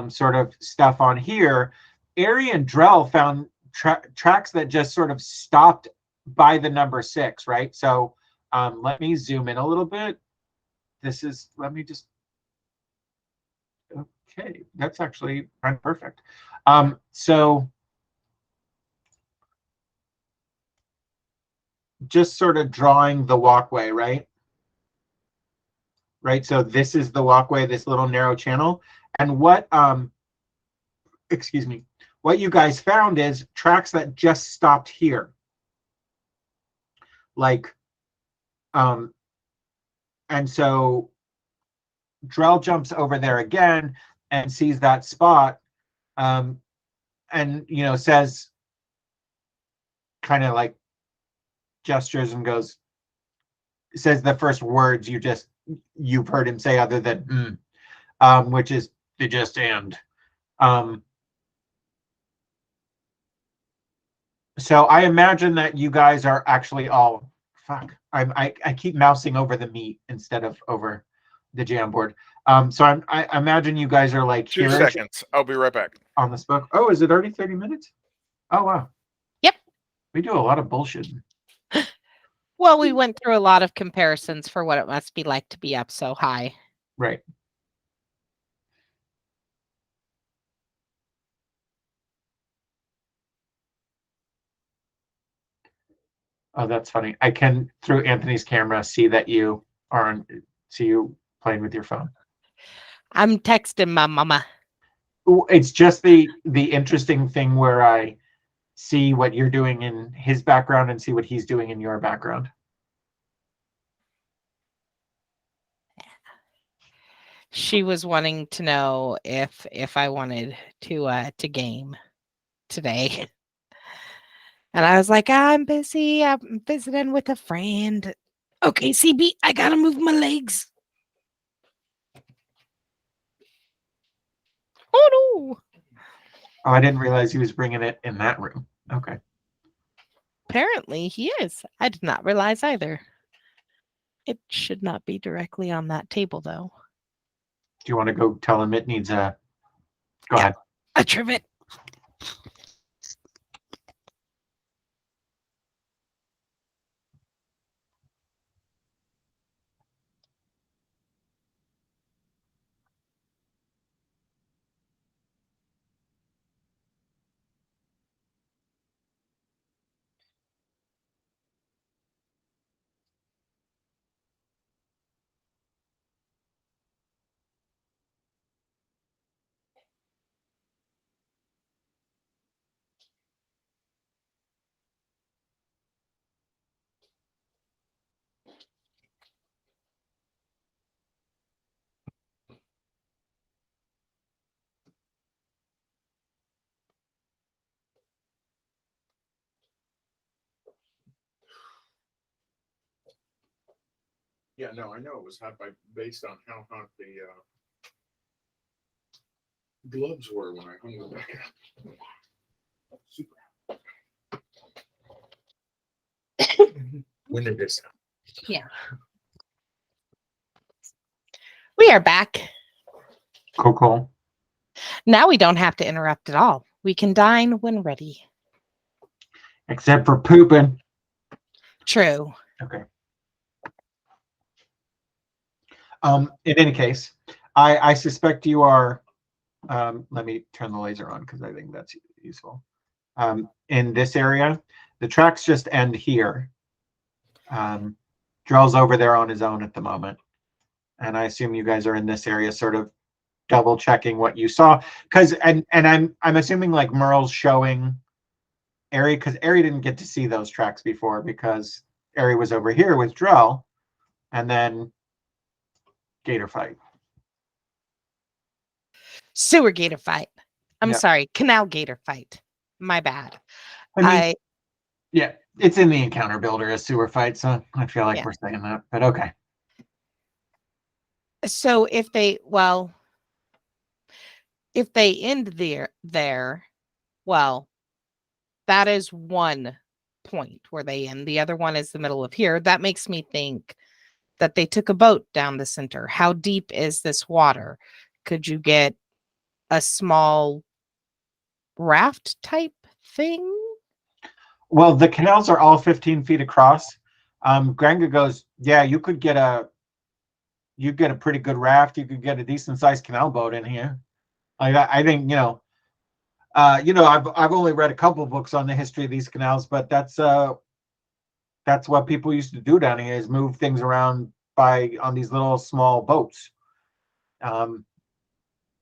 sort of stuff on here, Ari and Drell found tracks that just sort of stopped by the number 6, right? So let me zoom in a little bit. Let me just, okay, that's actually kind of perfect. So just sort of drawing the walkway, right? Right, so this is the walkway, this little narrow channel. And what, excuse me, what you guys found is tracks that just stopped here. Like, and so Drell jumps over there again and sees that spot, and, you know, says, kind of like gestures and goes, says the first words you've heard him say other than which is the just and. So I imagine that you guys are actually all, I keep mousing over the meat instead of over the Jamboard. So I imagine you guys are like 2 seconds. I'll be right back. On this book. Oh, is it already 30 minutes? Oh, wow. Yep. We do a lot of bullshit. Well, we went through a lot of comparisons for what it must be like to be up so high. Right. Oh, that's funny. I can, through Anthony's camera, see that you see you playing with your phone. I'm texting my mama. It's just the interesting thing where I see what you're doing in his background and see what he's doing in your background. She was wanting to know if I wanted to game today. And I was like, I'm busy. I'm visiting with a friend. Okay, CB, I gotta move my legs. Oh no. Oh, I didn't realize he was bringing it in that room. Okay. Apparently he is. I did not realize either. It should not be directly on that table, though. Do you want to go tell him it needs a... Go ahead. A trivet. Yeah, no, I know it was hot based on how hot the gloves were when I hung them back up. Super. When did this happen? Yeah. We are back. Cool. Now we don't have to interrupt at all. We can dine when ready. Except for pooping. True. Okay. In any case, I suspect you are, let me turn the laser on because I think that's useful. In this area, the tracks just end here. Drell's over there on his own at the moment. And I assume you guys are in this area sort of double checking what you saw. And I'm assuming like Merle's showing Aerie, because Aerie didn't get to see those tracks before because Aerie was over here with Drell, and then Gator fight. Sewer gator fight. I'm Yeah. sorry, canal gator fight. My bad. I mean, yeah, it's in the encounter builder as sewer fight, so I feel like Yeah. we're saying that, but okay. So if they end there, well, that is one point where they end. The other one is the middle of here. That makes me think that they took a boat down the center. How deep is this water? Could you get a small raft type thing? Well, the canals are all 15 feet across. Granga goes, yeah, you could get a pretty good raft. You could get a decent sized canal boat in here. I think, I've only read a couple books on the history of these canals, but that's what people used to do down here, is move things around on these little small boats.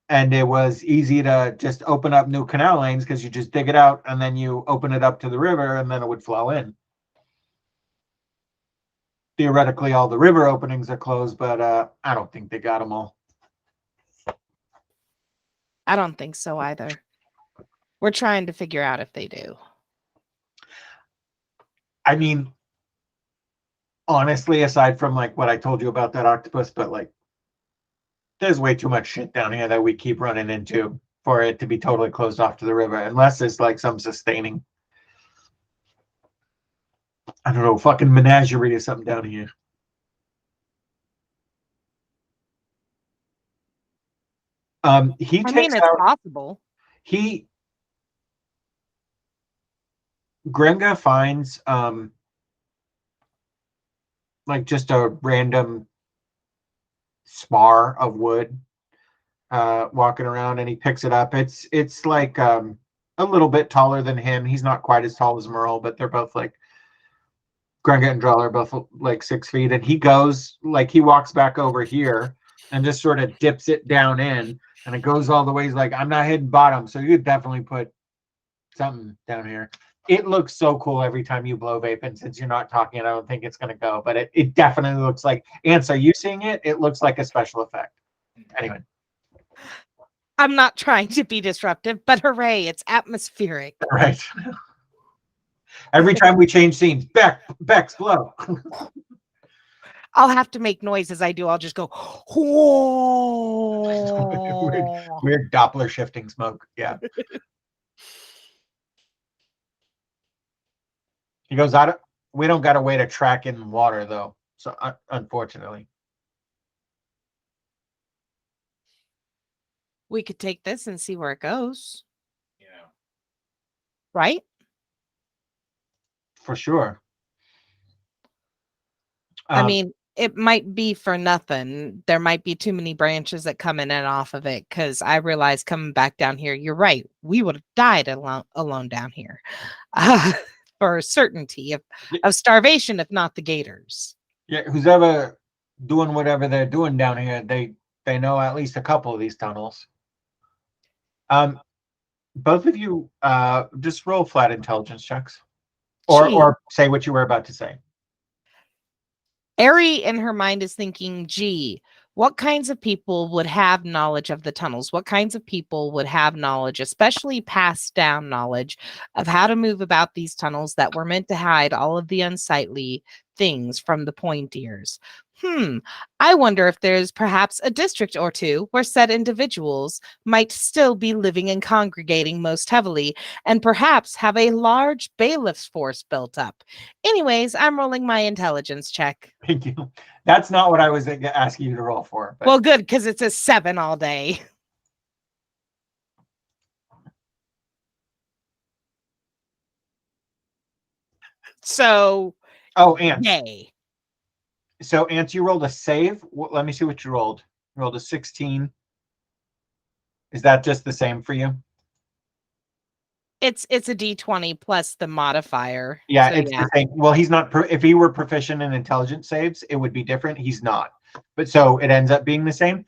And it was easy to just open up new canal lanes because you just dig it out and then you open it up to the river and then it would flow in. Theoretically, all the river openings are closed, but I don't think they got them all. I don't think so either. We're trying to figure out if they do. I mean, honestly, aside from like what I told you about that octopus, but like, there's way too much shit down here that we keep running into for it to be totally closed off to the river, unless it's like some sustaining, I don't know, fucking menagerie or something down here. He takes it's out, possible. Grenga finds like just a random spar of wood walking around, and he picks it up. It's like a little bit taller than him. He's not quite as tall as Merle, but they're both like, Grenga and Drell are both like 6 feet, and he walks back over here and just sort of dips it down in, and it goes all the way. He's like, I'm not hitting bottom, so you could definitely put something down here. It looks so cool every time you blow vape, and since you're not talking, I don't think it's going to go, but it definitely looks like, Ants, are you seeing it? It looks like a special effect. Anyway. I'm not trying to be disruptive, but hooray, it's atmospheric. Right. Every time we change scenes, Bex, blow. I'll have to make noise as I do. I'll just go, weird Doppler shifting smoke. Yeah. He goes, we don't got a way to track in water though. So unfortunately. We could take this and see where it goes. Yeah. Right? For sure. I mean, it might be for nothing. There might be too many branches that come in and off of it, because I realized coming back down here, you're right. We would have died alone down here for certainty of starvation, if not the gators. Yeah, who's ever doing whatever they're doing down here, they know at least a couple of these tunnels. Both of you just roll flat intelligence checks. Or say what you were about to say. Aerie in her mind is thinking, gee, what kinds of people would have knowledge of the tunnels? What kinds of people would have knowledge, especially passed down knowledge of how to move about these tunnels that were meant to hide all of the unsightly things from the pointiers? I wonder if there's perhaps a district or two where said individuals might still be living and congregating most heavily, and perhaps have a large bailiff's force built up. Anyways, I'm rolling my intelligence check. Thank you. That's not what I was asking you to roll for. But. Well, good, because it's a 7 all day. So, Ants. yay. So, Ants, you rolled a save. Let me see what you rolled. You rolled a 16. Is that just the same for you? It's a D20 plus the modifier. Yeah, so, it's the same. Well, he's not. If he were proficient in intelligence saves, it would be different. He's not. But so it ends up being the same.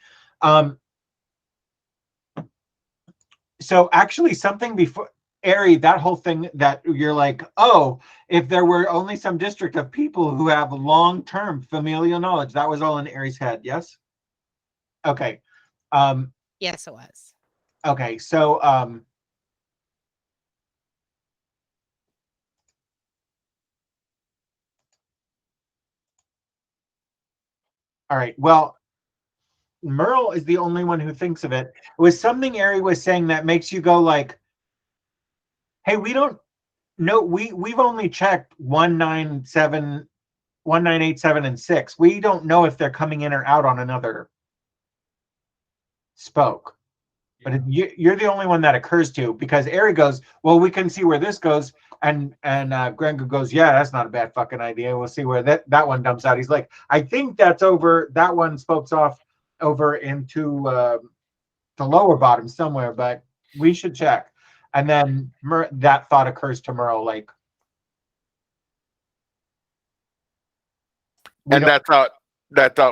So actually, something before Ari, that whole thing that you're like, oh, if there were only some district of people who have long-term familial knowledge, that was all in Ari's head, yes? Okay. Yes, it was. Okay, so all right, well, Merle is the only one who thinks of it. It was something Ari was saying that makes you go like, hey, we don't know, we've only checked 197, 1987, and 6. We don't know if they're coming in or out on another spoke. But you're the only one that occurs to, because Ari goes, well, we can see where this goes, and Grenga goes, yeah, that's not a bad fucking idea. We'll see where that one dumps out. He's like, I think that's over. That one spokes off over into the lower bottom somewhere, but we should check. And then that thought occurs to Merle, like, and that thought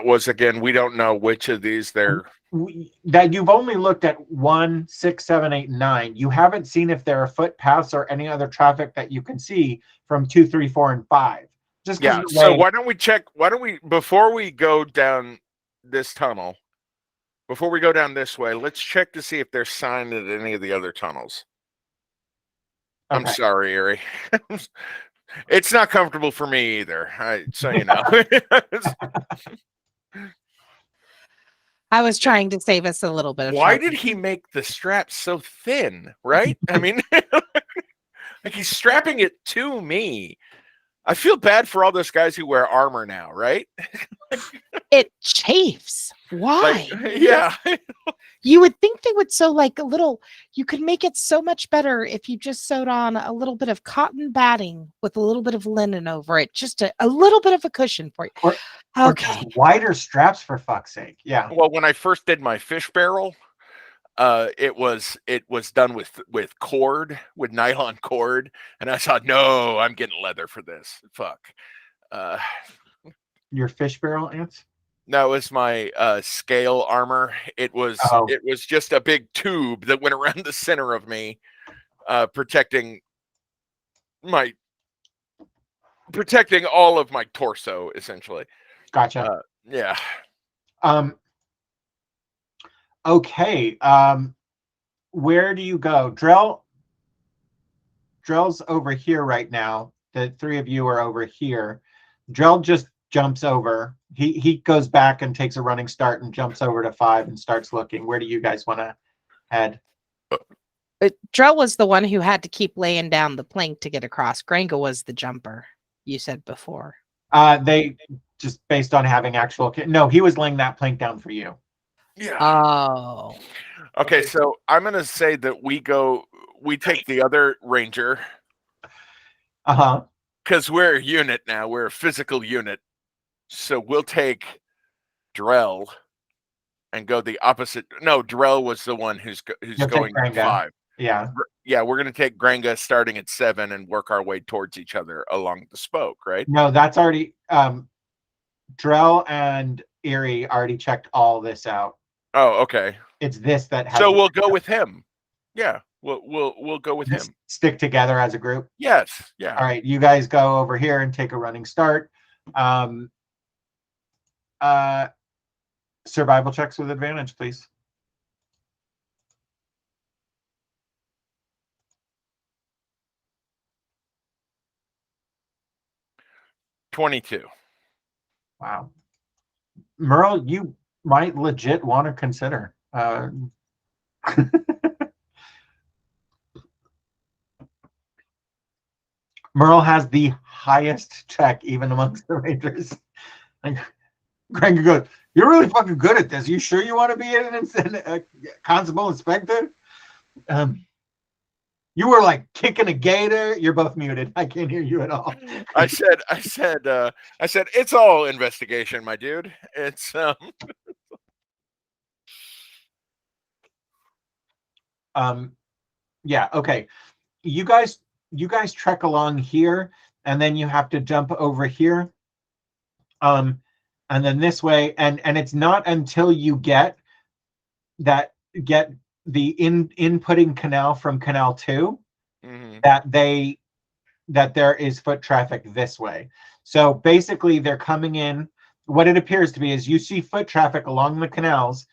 was, again, we don't know which of these they're that you've only looked at 1, 6, 7, 8, 9. You haven't seen if there are footpaths or any other traffic that you can see from 2, 3, 4, and 5. Just yeah. So why don't we check? Why don't we, before we go down this tunnel, before we go down this way, let's check to see if they're signed at any of the other tunnels. Okay. I'm sorry, Ari. It's not comfortable for me either. So you know. I was trying to save us a little bit of Why trouble. did he make the strap so thin, right? I mean, like he's strapping it to me. I feel bad for all those guys who wear armor now, right? It chafes. Why? Like, yeah. You would think they would sew like a little, you could make it so much better if you just sewed on a little bit of cotton batting with a little bit of linen over it. Just a little bit of a cushion for you. Okay. Or wider straps, for fuck's sake. Yeah. Well, when I first did my fish barrel, it was done with cord, with nylon cord, and I thought, no, I'm getting leather for this. Fuck. Your fish barrel, Ants? No, it was my scale armor. It was just a big tube that went around the center of me, protecting all of my torso, essentially. Gotcha. Yeah. Okay. Where do you go? Drell's over here right now. The three of you are over here. Drell just jumps over. He goes back and takes a running start and jumps over to 5 and starts looking. Where do you guys want to head? Drell was the one who had to keep laying down the plank to get across. Grenga was the jumper, you said before. They just based on having actual. No, he was laying that plank down for you. Yeah. Oh. Okay, so I'm gonna say that we take the other ranger. Because we're a unit now. We're a physical unit. So we'll take Drell and go the opposite. No, Drell was the one who's going 5. Yeah. Yeah, we're going to take Grenga starting at 7 and work our way towards each other along the spoke, right? No, that's already Drell and Erie already checked all this out. Oh, okay. It's this that has. So we'll go with him. Yeah, we'll go with him. Stick together as a group. Yes. Yeah. All right, you guys go over here and take a running start. Survival checks with advantage, please. $22. Wow. Merle, you might legit want to consider. Merle has the highest check even amongst the Rangers. And Greg goes, "You're really fucking good at this. You sure you want to be a constable inspector?" You were like kicking a gator. You're both muted. I can't hear you at all. I said, it's all investigation, my dude. It's yeah, okay. You guys trek along here, and then you have to jump over here. And then this way, and it's not until you get the inputting canal from canal 2 that there is foot traffic this way. So basically they're coming in. What it appears to be is you see foot traffic along the canals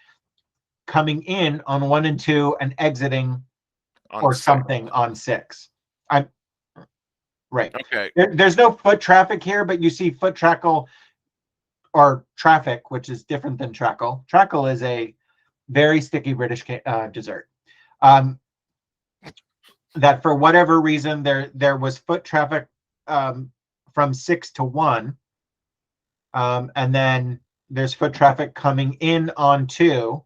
coming in on 1 and 2 and exiting On or 6. something on 6. I'm right. Okay. There's no foot traffic here, but you see foot trackle or traffic, which is different than trackle. Trackle is a very sticky British dessert. That for whatever reason there was foot traffic from 6 to 1, and then there's foot traffic coming in on 2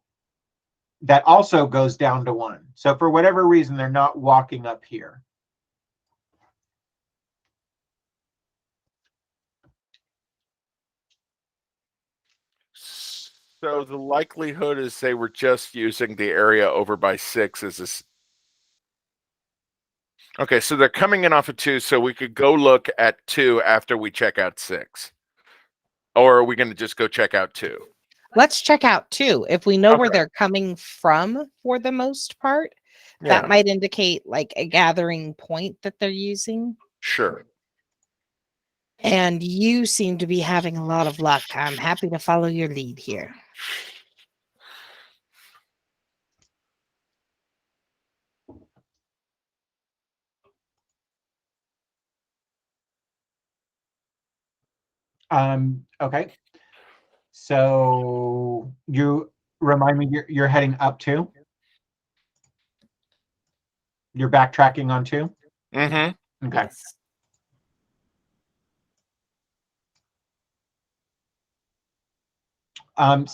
that also goes down to 1. So for whatever reason they're not walking up here. So the likelihood is they were just using the area over by 6 as this. Okay, so they're coming in off of 2, so we could go look at 2 after we check out 6. Or are we going to just go check out 2? Let's check out 2. If we know where Okay. they're coming from for the most part, Yeah, that might indicate like a gathering point that they're using. sure. And you seem to be having a lot of luck. I'm happy to follow your lead here. Okay. So you remind me, you're heading up 2? You're backtracking on 2? Mm-hmm. Okay. Yes.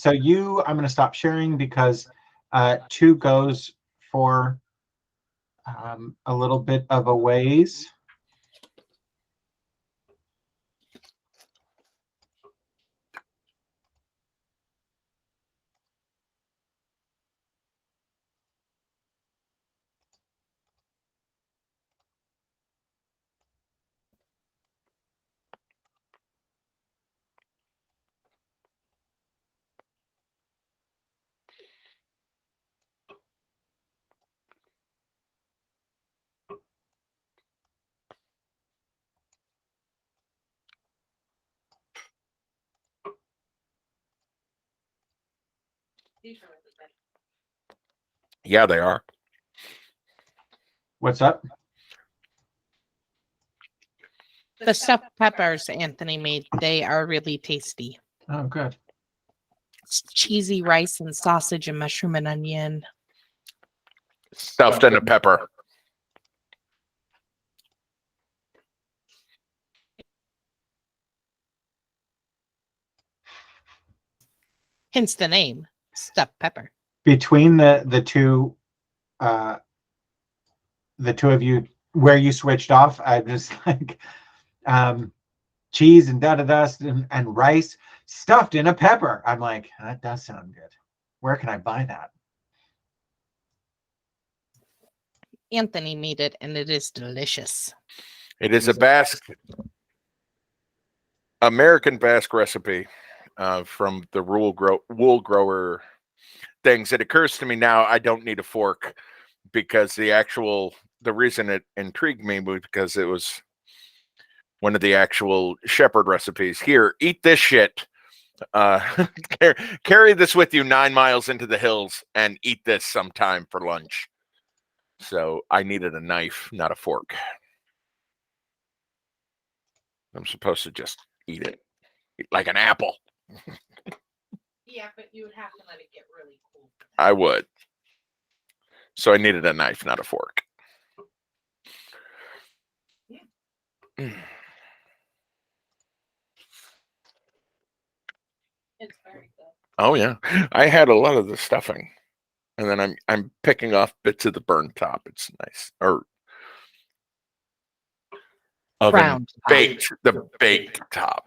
So I'm going to stop sharing because 2 goes for a little bit of a ways. Yeah, they are. What's up? The stuffed peppers Anthony made, they are really tasty. Oh, good. It's cheesy rice and sausage and mushroom and onion. Stuffed in a pepper. Hence the name, stuffed pepper. Between the two of you, where you switched off, I just like cheese and and rice stuffed in a pepper. I'm like, that does sound good. Where can I buy that? Anthony made it, and it is delicious. It is a Basque, American Basque recipe from the wool grower things. It occurs to me now I don't need a fork because the reason it intrigued me was because it was one of the actual shepherd recipes. Here, eat this shit. Carry this with you 9 miles into the hills and eat this sometime for lunch. So I needed a knife, not a fork. I'm supposed to just eat it like an apple. Yeah, but you would have to let it get really cool. I would. So I needed a knife, not a fork. It's very good. Oh yeah, I had a lot of the stuffing, and then I'm picking off bits of the burnt top. It's nice, or oven Browned top. baked, the baked top.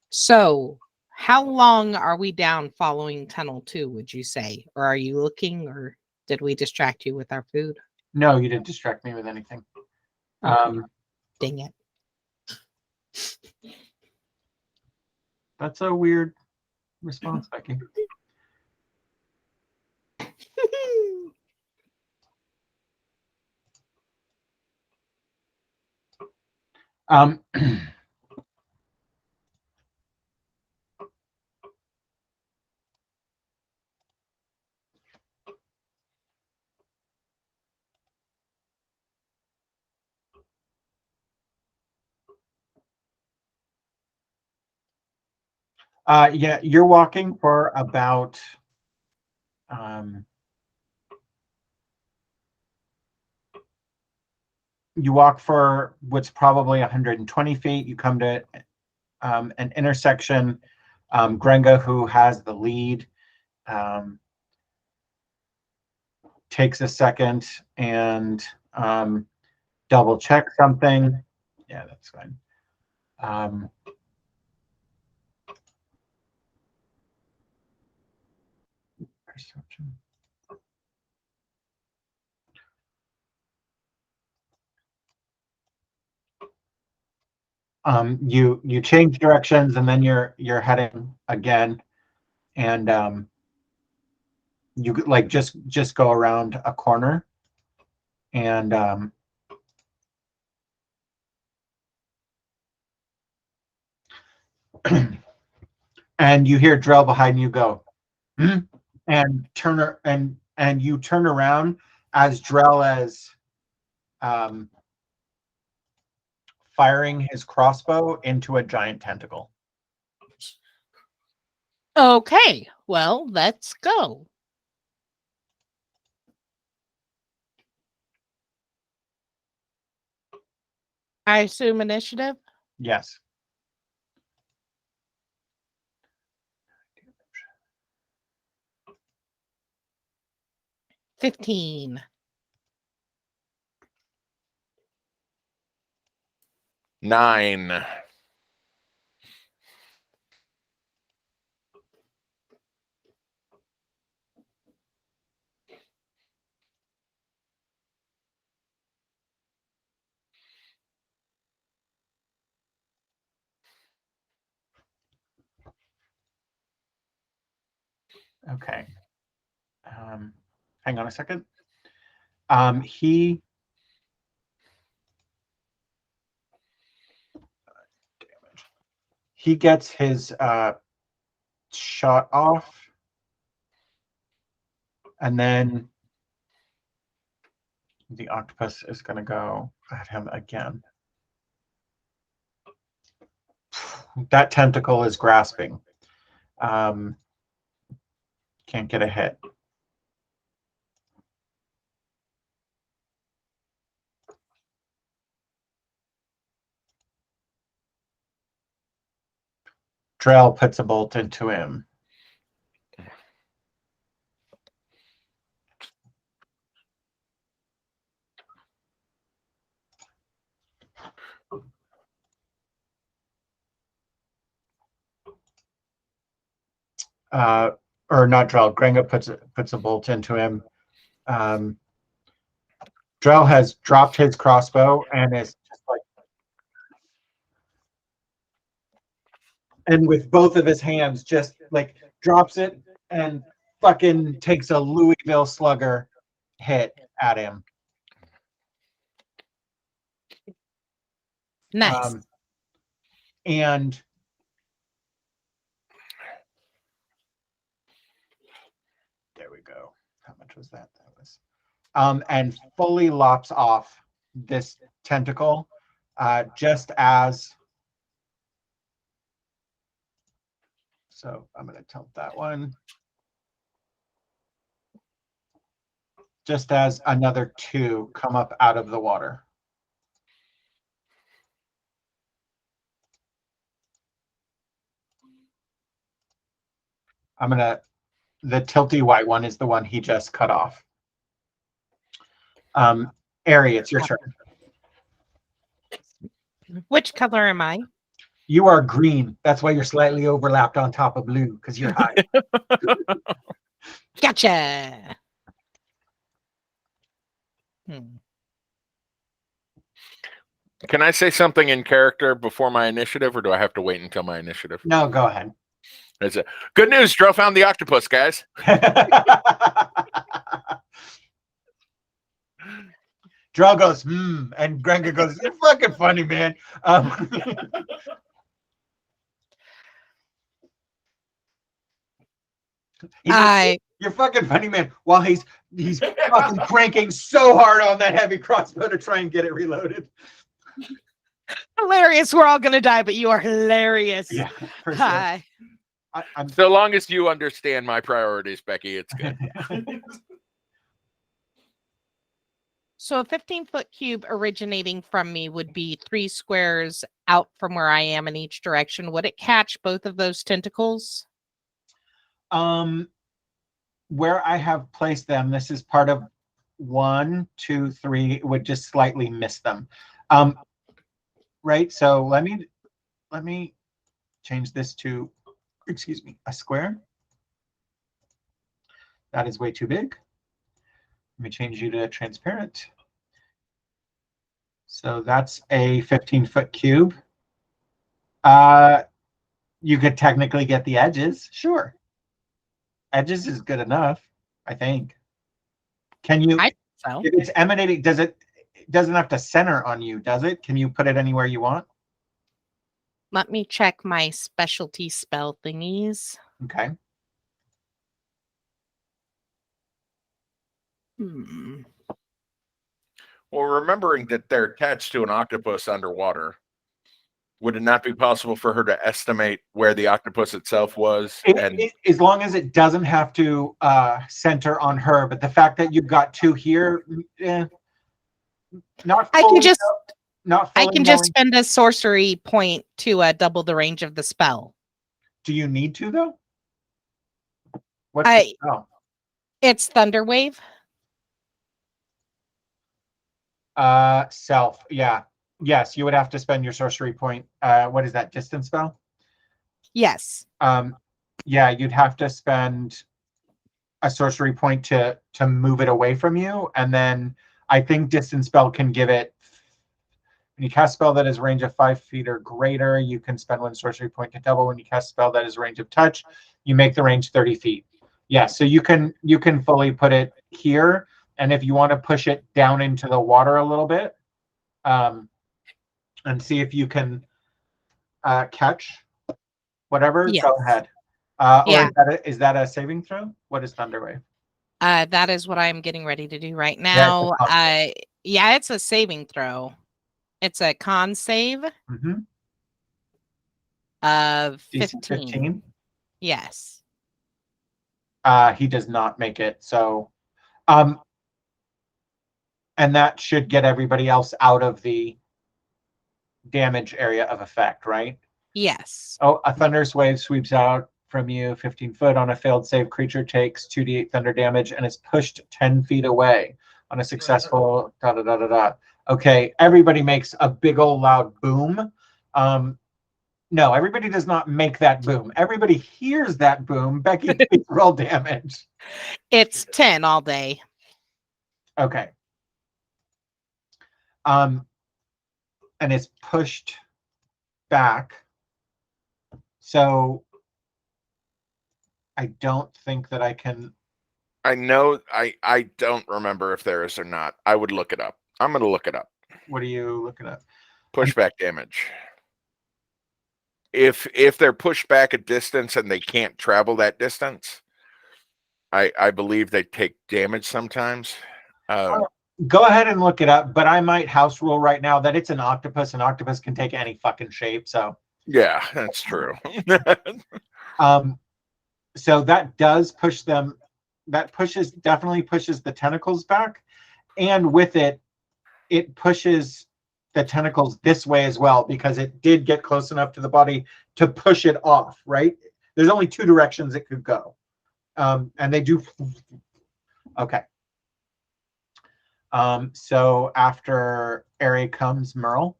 So, how long are we down following tunnel 2, would you say? Or are you looking, or did we distract you with our food? No, you didn't distract me with anything. Dang it. That's a weird response, Becky. Um, yeah, you're walking for about you walk for what's probably 120 feet. You come to an intersection. Grenga, who has the lead, takes a second and double check something. Yeah, that's fine. Perception. You change directions and then you're heading again, and you like just go around a corner, and and you hear Drell behind you go, "Hmm?" and and you turn around as Drell is firing his crossbow into a giant tentacle. Okay, well, let's go. I assume initiative. Yes. $15. 9. Okay. Hang on a second. He gets his shot off, and then the octopus is going to go at him again. That tentacle is grasping. Can't get a hit. Drell puts a bolt into him. Or not Drell. Grenga puts a bolt into him. Drell has dropped his crossbow and is just like, and with both of his hands, just like drops it and fucking takes a Louisville Slugger hit at him. Nice. And there we go. How much was that? That was and fully lops off this tentacle, just as. So I'm going to tilt that one. Just as another 2 come up out of the water. The tilty white one is the one he just cut off. Ari, it's your turn. Which color am I? You are green. That's why you're slightly overlapped on top of blue, because you're high. Gotcha. Can I say something in character before my initiative, or do I have to wait until my initiative? No, go ahead. That's it. Good news, Drell found the octopus, guys. Drell goes, and Grenga goes, you're fucking funny, man. He goes, you're fucking funny, man. While he's fucking cranking so hard on that heavy crossbow to try and get it reloaded. Hilarious. We're all gonna die, but you are hilarious. Yeah, for sure. Hi. I'm So long as you understand my priorities, Becky, it's good. So a 15-foot cube originating from me would be 3 squares out from where I am in each direction. Would it catch both of those tentacles? Where I have placed them, this is part of 1, 2, 3, would just slightly miss them. Right, so let me change this to, excuse me, a square. That is way too big. Let me change you to transparent. So that's a 15-foot cube. You could technically get the edges, sure. Edges is good enough, I think. Can you? I think so. If it's emanating, it doesn't have to center on you, does it? Can you put it anywhere you want? Let me check my specialty spell thingies. Okay. Well, remembering that they're attached to an octopus underwater, would it not be possible for her to estimate where the octopus itself was? As long as it doesn't have to center on her, but the fact that you've got 2 here, not fully, I can just spend a sorcery point to double the range of the spell. Do you need to though? What's the spell? It's Thunderwave. Self, yeah. Yes, you would have to spend your sorcery point. What is that, distance spell? Yes. Yeah, you'd have to spend a sorcery point to move it away from you, and then I think distance spell can give it. When you cast a spell that is range of 5 feet or greater, you can spend 1 sorcery point to double. When you cast a spell that is range of touch, you make the range 30 feet. Yeah, so you can fully put it here, and if you want to push it down into the water a little bit, and see if you can catch whatever, go ahead. Yeah. Or is that a saving throw? What is Thunderwave? That is what I'm getting ready to do right now. Yeah, it's a saving throw. It's a con save of 15. Yes. He does not make it. So, and that should get everybody else out of the damage area of effect, right? Yes. Oh, a thunderous wave sweeps out from you 15 foot. On a failed save, creature takes 2d8 thunder damage and is pushed 10 feet away. On a successful Okay, everybody makes a big old loud boom. No, everybody does not make that boom. Everybody hears that boom. Becky, please roll damage. It's 10 all day. Okay. And it's pushed back. So I don't think that I can. I know I don't remember if there is or not. I would look it up. I'm going to look it up. What are you looking at? Pushback damage. If they're pushed back a distance and they can't travel that distance, I believe they take damage sometimes. Go ahead and look it up, but I might house rule right now that it's an octopus. An octopus can take any fucking shape. So yeah, that's true. So that does push them. That definitely pushes the tentacles back, and with it, it pushes the tentacles this way as well because it did get close enough to the body to push it off. Right? There's only 2 directions it could go, and they do. Okay. So after Ari comes Merle.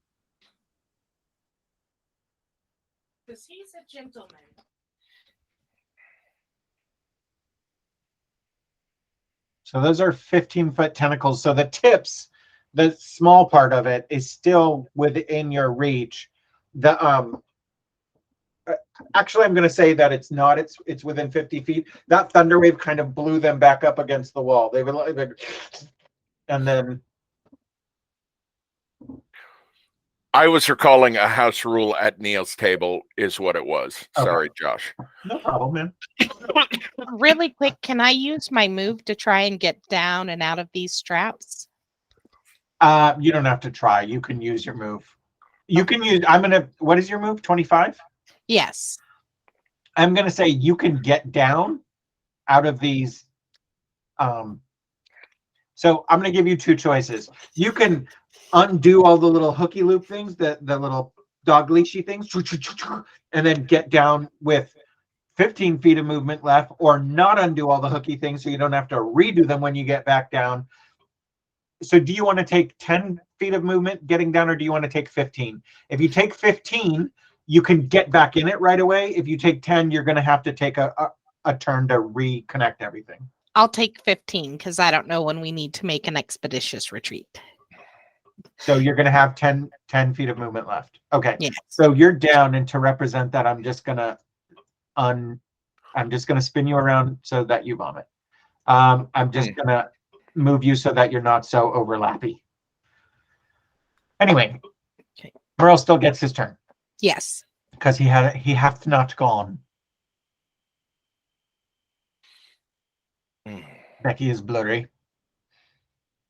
Because he's a gentleman. So those are 15-foot tentacles. So the tips, the small part of it, is still within your reach. The actually, I'm going to say that it's not. It's within 50 feet. That thunder wave kind of blew them back up against the wall. They would, and then I was recalling a house rule at Neil's table is what it was. Okay. Sorry, Josh. No problem, man. Really quick, can I use my move to try and get down and out of these traps? You don't have to try. You can use your move. You can use. What is your move? 25. Yes. I'm gonna say you can get down out of these. So I'm gonna give you two choices. You can undo all the little hooky loop things, the little dog leashy things, and then get down with 15 feet of movement left, or not undo all the hooky things so you don't have to redo them when you get back down. So do you want to take 10 feet of movement getting down, or do you want to take 15? If you take 15, you can get back in it right away. If you take 10, you're going to have to take a turn to reconnect everything. I'll take 15 because I don't know when we need to make an expeditious retreat. So you're going to have 10 feet of movement left. Okay. Yes. So you're down, and to represent that, I'm just going to spin you around so that you vomit. I'm just going to move you so that you're not so overlappy. Anyway, Okay. Merle still gets his turn Yes. because he hath not gone. Becky is blurry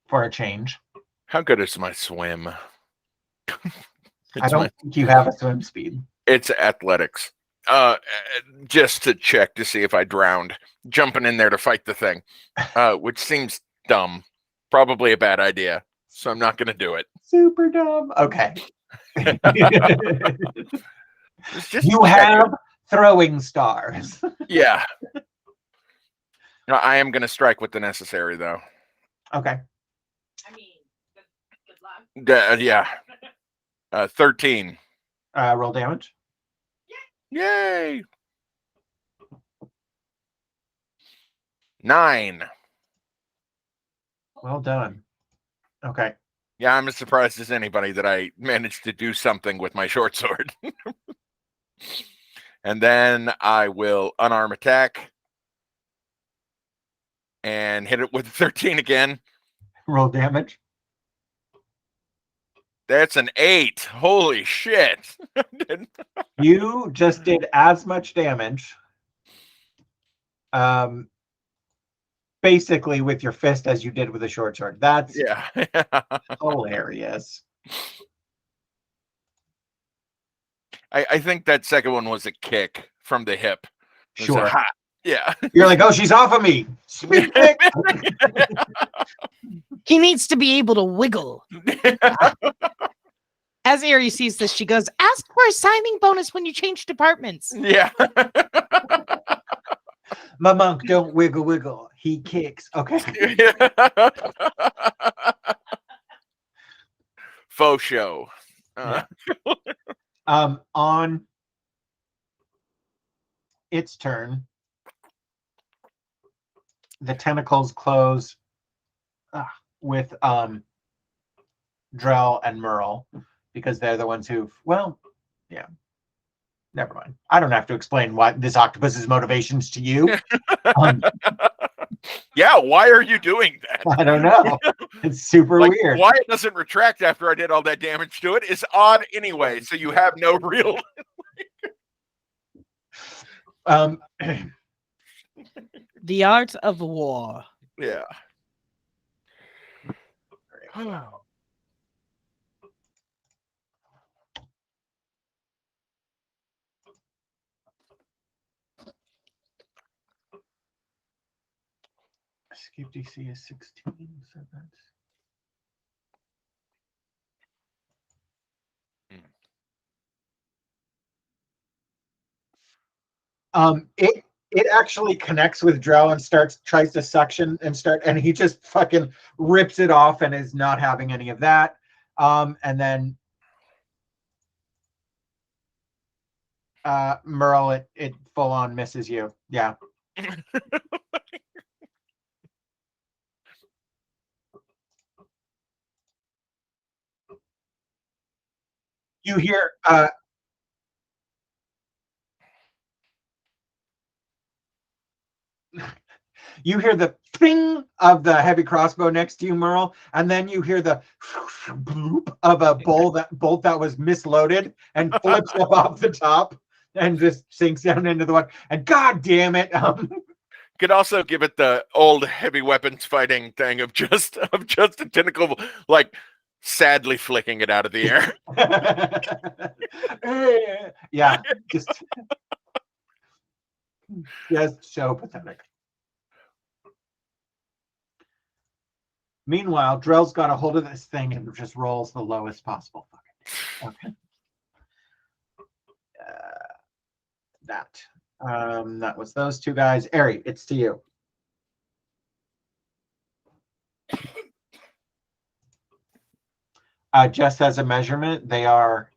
for a change. How good is my swim? I don't think you have a swim speed. It's athletics. Just to check to see if I drowned, jumping in there to fight the thing, which seems dumb. Probably a bad idea. So I'm not going to do it. Super dumb. Okay. Just You have throwing stars. Yeah. No, I am going to strike with the necessary, though. Okay. I mean, good luck. Yeah. 13. Roll damage. Yay. 9. Well done. Okay. Yeah, I'm as surprised as anybody that I managed to do something with my short sword. And then I will unarm attack and hit it with 13 again. Roll damage. That's an 8. Holy shit. You just did as much damage, basically with your fist as you did with a short sword. That's Yeah. hilarious. I think that second one was a kick from the hip. It was a Sure. ha. Yeah. You're like, oh, she's off of me. Sweet kick. He needs to be able to wiggle. As Aerie sees this, she goes, ask for a signing bonus when you change departments. Yeah. My monk don't wiggle wiggle. He kicks. Okay. Faux show. On its turn, the tentacles close with Drell and Merle, because they're the ones who've, well, yeah. Never mind. I don't have to explain what this octopus's motivations to you. Yeah, why are you doing that? I don't know. It's super weird. Why it doesn't retract after I did all that damage to it is odd anyway, so you have no real... The art of war. Yeah. Escape DC is 16, so that's... It actually connects with Drow and tries to suction and he just fucking rips it off and is not having any of that. And then Merle, it full on misses you. Yeah. You hear You hear the ping of the heavy crossbow next to you, Merle, and then you hear the bloop of a bolt that was misloaded and flips up off the top and just sinks down into the water. And god damn it, Could also give it the old heavy weapons fighting thing of just a tentacle, like sadly flicking it out of the air. yeah, just so pathetic. Meanwhile, Drell's got a hold of this thing and just rolls the lowest possible fucking. Okay. That was those two guys. Ari, it's to you. Just as a measurement, they are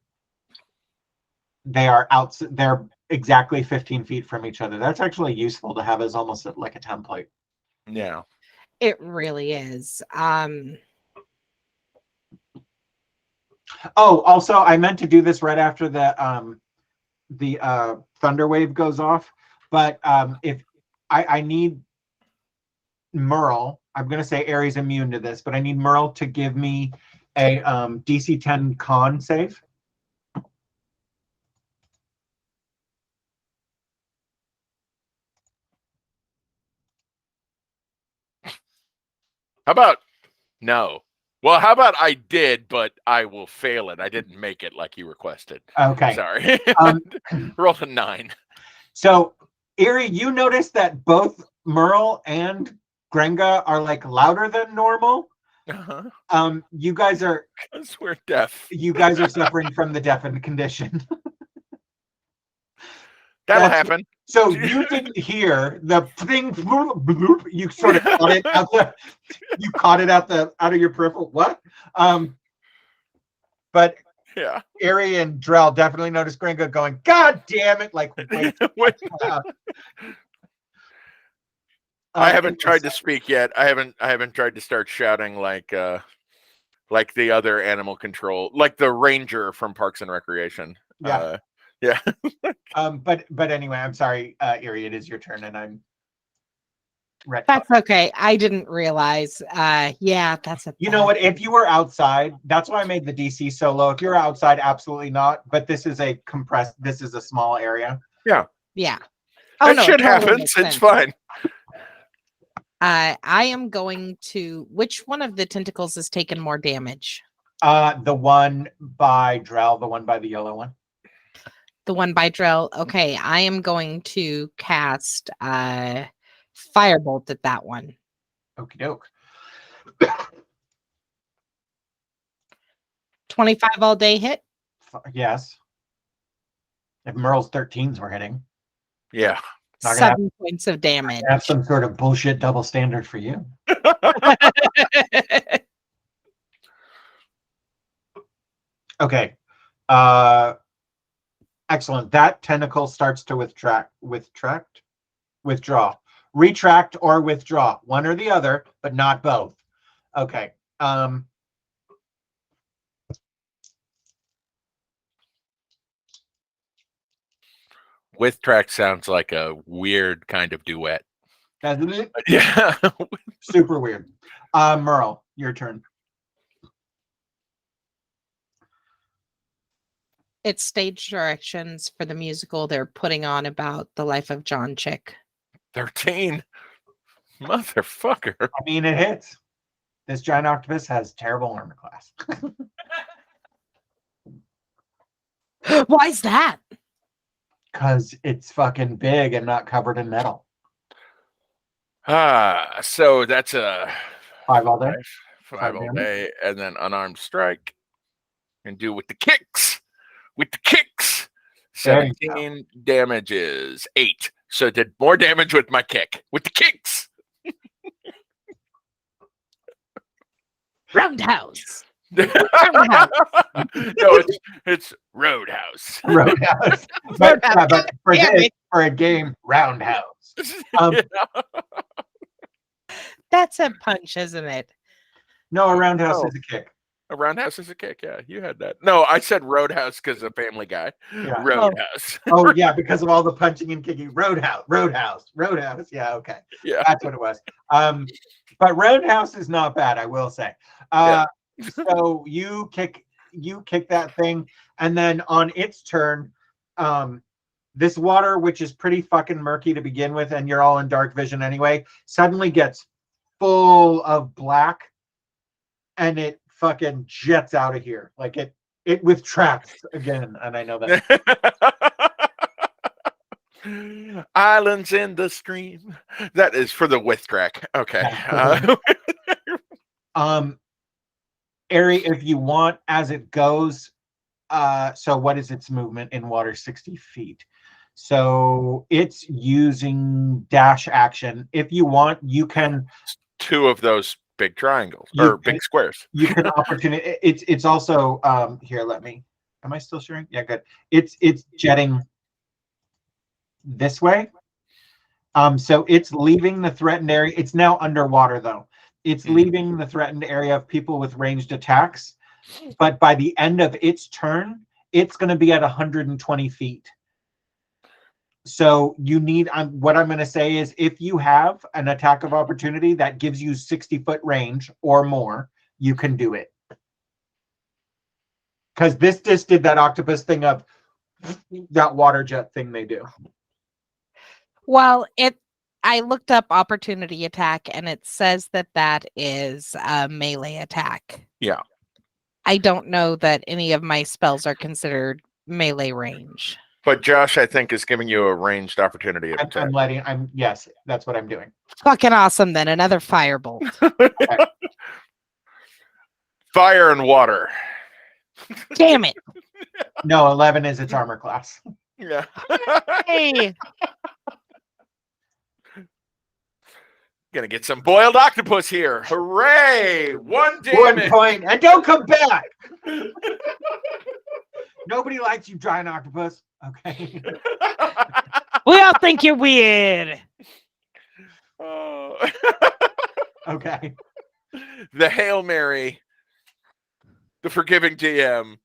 out. They're exactly 15 feet from each other. That's actually useful to have as almost like a template. Yeah. It really is. Oh, also, I meant to do this right after the thunder wave goes off, but if I need Merle, I'm going to say Aries immune to this, but I need Merle to give me a DC 10 con save. How about no? Well, how about I did, but I will fail it. I didn't make it like you requested. Okay. Sorry. Roll a 9. So, Erie, you notice that both Merle and Grenga are like louder than normal. Uh-huh. You guys are. Because we're deaf. You guys are suffering from the deafened condition. That'll happen. So you didn't hear the thing. Bloop, you sort of caught it out the. You caught it out of your peripheral. What? But yeah, Ari and Drell definitely noticed Gringo going, God damn it! Like, wait. I haven't tried to speak yet. I haven't tried to start shouting like the other animal control, like the ranger from Parks and Recreation. Yeah. Yeah. But anyway, I'm sorry, Erie, it is your turn, and I'm. That's okay. I didn't realize. Yeah, that's a. You know what? If you were outside, that's why I made the DC so low. If you're outside, absolutely not. But this is a compressed. This is a small area. Yeah. Yeah. That shit happens. It's fine. I am going to. Which one of the tentacles has taken more damage? The one by Drell, the one by the yellow one. The one by Drell. Okay, I am going to cast Firebolt at that one. Okie doke. 25 all day hit? Yes. If Merle's 13s were hitting. Yeah. 7 points of damage. Have some sort of bullshit double standard for you. Okay. Excellent. That tentacle starts to withdraw. Retract or withdraw. One or the other, but not both. Okay. Withtract sounds like a weird kind of duet. Doesn't it? Yeah. Super weird. Merle, your turn. It's stage directions for the musical they're putting on about the life of John Chick. 13. Motherfucker. I mean, it hits. This giant octopus has terrible armor class. Why is that? Because it's fucking big and not covered in metal. So that's a 5 all day. 5 all day, and then unarmed strike. And do with the kicks. With the kicks. 17 damage is 8. So it did more damage with my kick. With the kicks. Roundhouse. Roundhouse. No, it's Roadhouse. Roadhouse. But for a game, Roundhouse. That's a punch, isn't it? No, a roundhouse is a kick. A roundhouse is a kick. Yeah, you had that. No, I said roadhouse because of Family Guy. Yeah. Roadhouse. Oh yeah, because of all the punching and kicking. Roadhouse. Yeah, okay. Yeah. That's what it was. But Roadhouse is not bad, I will say. So you kick that thing, and then on its turn, this water, which is pretty fucking murky to begin with, and you're all in dark vision anyway, suddenly gets full of black, and it fucking jets out of here. Like it retracts again, and I know that. Islands in the stream. That is for the with track. Okay. Ari, if you want, as it goes, so what is its movement in water? 60 feet. So it's using dash action. If you want, you can 2 of those big triangles or big squares. You can opportunity. It's also here. Let me. Am I still sharing? Yeah, good. It's jetting this way. So it's leaving the threatened area. It's now underwater though. It's leaving the threatened area of people with ranged attacks. But by the end of its turn, it's going to be at 120 feet. So you need, what I'm going to say is if you have an attack of opportunity that gives you 60-foot range or more, you can do it. Because this just did that octopus thing of that water jet thing they do. Well, I looked up opportunity attack, and it says that is a melee attack. Yeah. I don't know that any of my spells are considered melee range. But Josh, I think, is giving you a ranged opportunity of attack. Yes, that's what I'm doing. Fucking awesome then. Another firebolt. Okay. Fire and water. Damn it. No, 11 is its armor class. Yeah. Hey. Gonna get some boiled octopus here. Hooray! 1 damage. 1 point, and don't come back. Nobody likes you, giant octopus. Okay. We all think you're weird. Oh. Okay. The Hail Mary. The forgiving DM.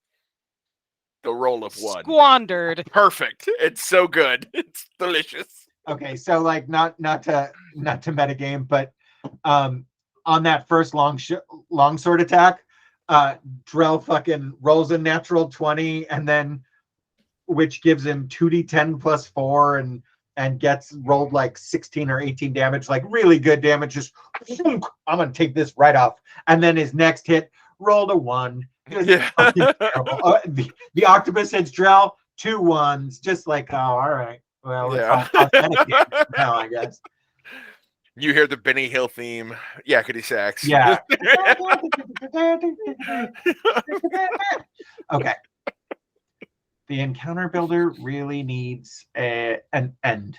The roll of 1. Squandered. Perfect. It's so good. It's delicious. Okay, so like not to metagame, but on that first longsword attack, Drell fucking rolls a natural 20, and then which gives him 2d10 plus 4 and gets rolled like 16 or 18 damage, like really good damage. Just I'm gonna take this right off. And then his next hit rolled a 1. Yeah. The octopus hits Drell 2 1s, just like, oh, all right. Well, yeah. It's now, I guess. You hear the Benny Hill theme, yakety sax. Yeah. Okay. The encounter builder really needs an end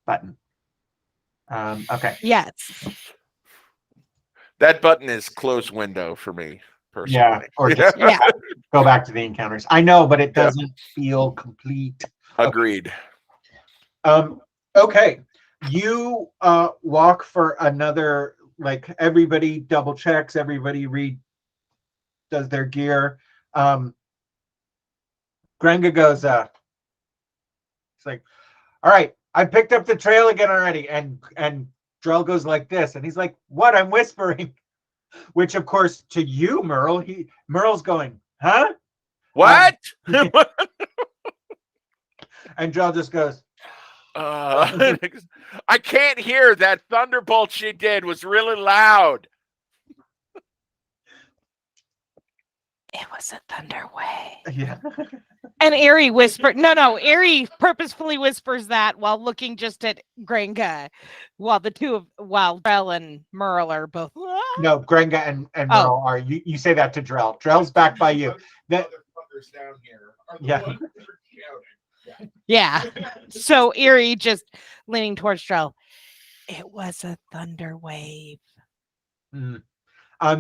button. Okay. Yes. That button is close window for me personally. Yeah. Or just Yeah. go back to the encounters. I know, but it doesn't feel complete. Agreed. Okay. You walk for another, like everybody double checks, everybody does their gear. Grenga goes, it's like, all right, I picked up the trail again already. And Drell goes like this, and he's like, what? I'm whispering. Which of course to you, Merle's going, huh? What? And Drell just goes, I can't hear. That thunderbolt she did was really loud. It was a thunder wave. yeah. And Ari whispered, no, Ari purposefully whispers that while looking just at Grenga, while Drell and Merle are both. No, Grenga and Merle are. You say that to Drell. Drell's back by you. That, Down here yeah. Yeah. So Ari just leaning towards Drell. It was a thunder wave. Mm.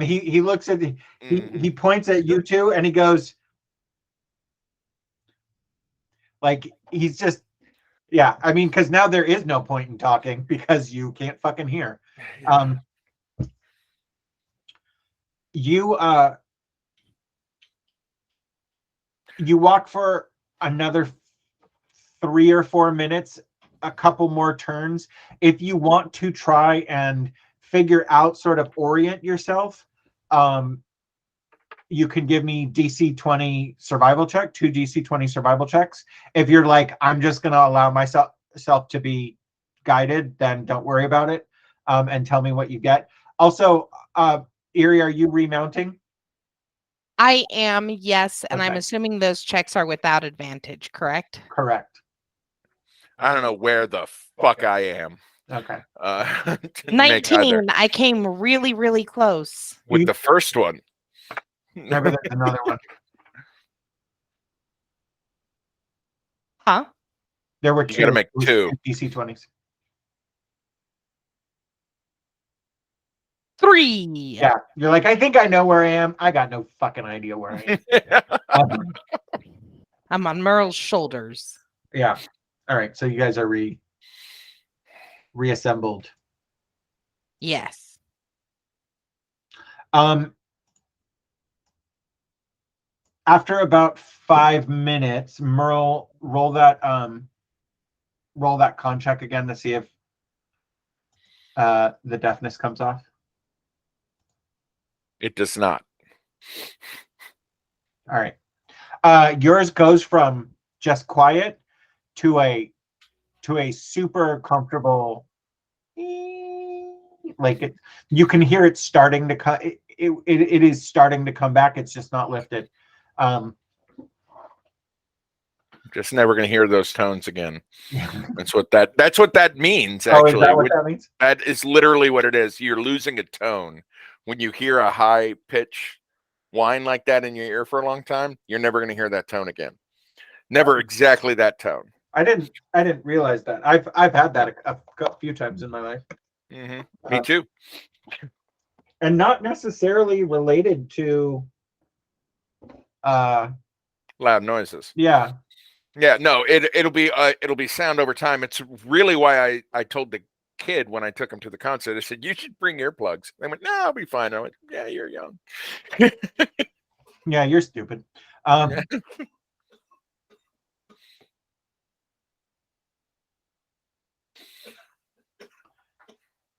He looks at he points at you two, and he goes, like, he's just, yeah. I mean, because now there is no point in talking because you can't fucking hear. You You walk for another 3 or 4 minutes, a couple more turns. If you want to try and figure out, sort of orient yourself, you can give me DC 20 survival check, 2 DC 20 survival checks. If you're like, I'm just going to allow myself to be guided, then don't worry about it, and tell me what you get. Also, Erie, are you remounting? I am, yes, and I'm Okay. assuming those checks are without advantage, correct? Correct. I don't know where the fuck I am. Okay. To make either. 19. I came really, really close. With the first one. Remember, there's another one. Huh? There were You gotta two. make It was 2. DC 20s. 3. Yeah. You're like, I think I know where I am. I got no fucking idea where I am. I'm on Merle's shoulders. Yeah. All right. So you guys are reassembled. Yes. After about 5 minutes, Merle, roll that con check again to see if the deafness comes off. It does not. All right. Yours goes from just quiet to a super comfortable, like it. You can hear it starting to cut. It is starting to come back. It's just not lifted. Just never gonna hear those tones again. That's what that means, Oh, is actually. that what that means? That is literally what it is. You're losing a tone. When you hear a high pitch whine like that in your ear for a long time, you're never gonna hear that tone again. Never exactly that tone. I didn't realize that. I've had that a few times in my life. Mm-hmm. Me too. And not necessarily related to Loud noises. Yeah. Yeah, no, it'll be sound over time. It's really why I told the kid when I took him to the concert, I said, you should bring earplugs. They went, no, I'll be fine. I went, yeah, you're young. Yeah, you're stupid.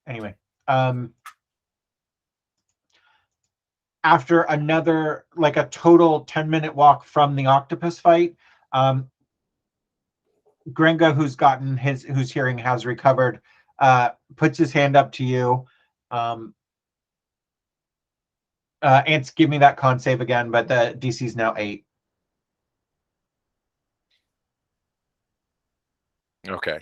Anyway, after another, like a total 10-minute walk from the octopus fight, Gringa, whose hearing has recovered, puts his hand up to you. Ants, give me that con save again, but the DC is now 8. Okay.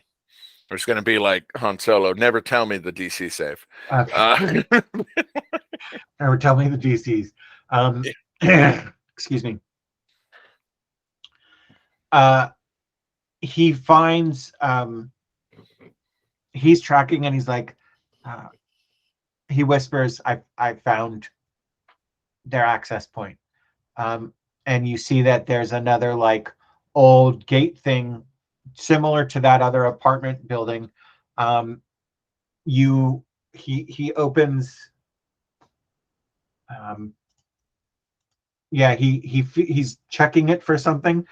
There's going to be like Han Solo. Never tell me the DC save. Okay. Never tell me the DCs. Excuse me. He finds, he's tracking, and he's like, he whispers, I found their access point. And you see that there's another like old gate thing similar to that other apartment building. He opens, he's checking it for something.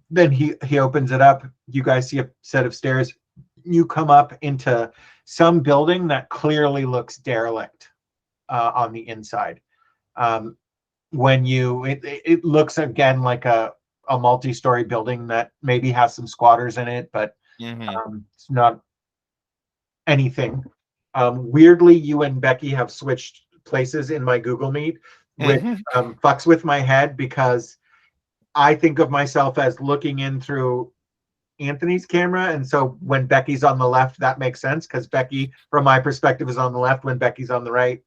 Then he opens it up. You guys see a set of stairs. You come up into some building that clearly looks derelict on the inside. It looks again like a multi-story building that maybe has some squatters in it, but it's not anything. Weirdly, you and Becky have switched places in my Google Meet, which fucks with my head, because I think of myself as looking in through Anthony's camera, and so when Becky's on the left, that makes sense, because Becky, from my perspective, is on the left when Becky's on the right.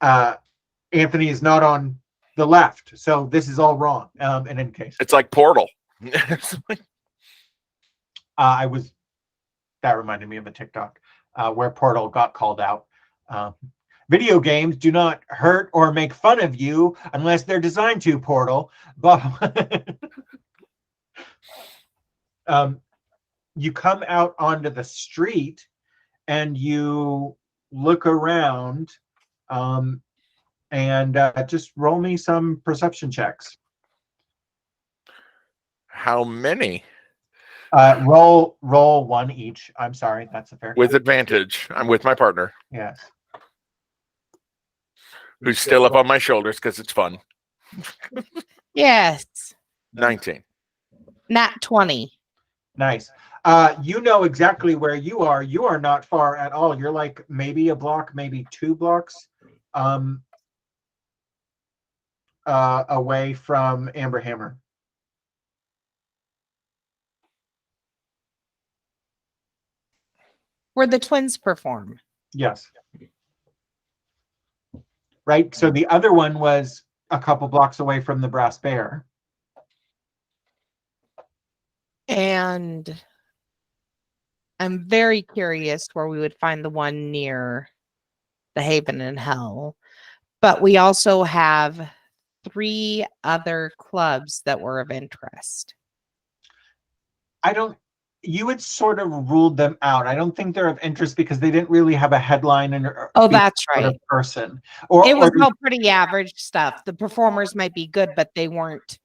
Anthony is not on the left, so this is all wrong. And in case it's like Portal. That reminded me of a TikTok where Portal got called out. Video games do not hurt or make fun of you unless they're designed to, Portal. But you come out onto the street and you look around, and just roll me some perception checks. How many? Roll one each. I'm sorry, that's a fair. With advantage. I'm with my partner, Yes. who's still up on my shoulders because it's fun. Yes. 19. Nat 20. Nice. You know exactly where you are. You are not far at all. You're like maybe a block, maybe 2 blocks away from Amber Hammer. Where the twins perform. Yes. Right. So the other one was a couple blocks away from the Brass Bear. And I'm very curious where we would find the one near the Haven in Hell. But we also have 3 other clubs that were of interest. You had sort of ruled them out. I don't think they're of interest because they didn't really have a headline and That's right. a person. It was all pretty average stuff. The performers might be good, but they weren't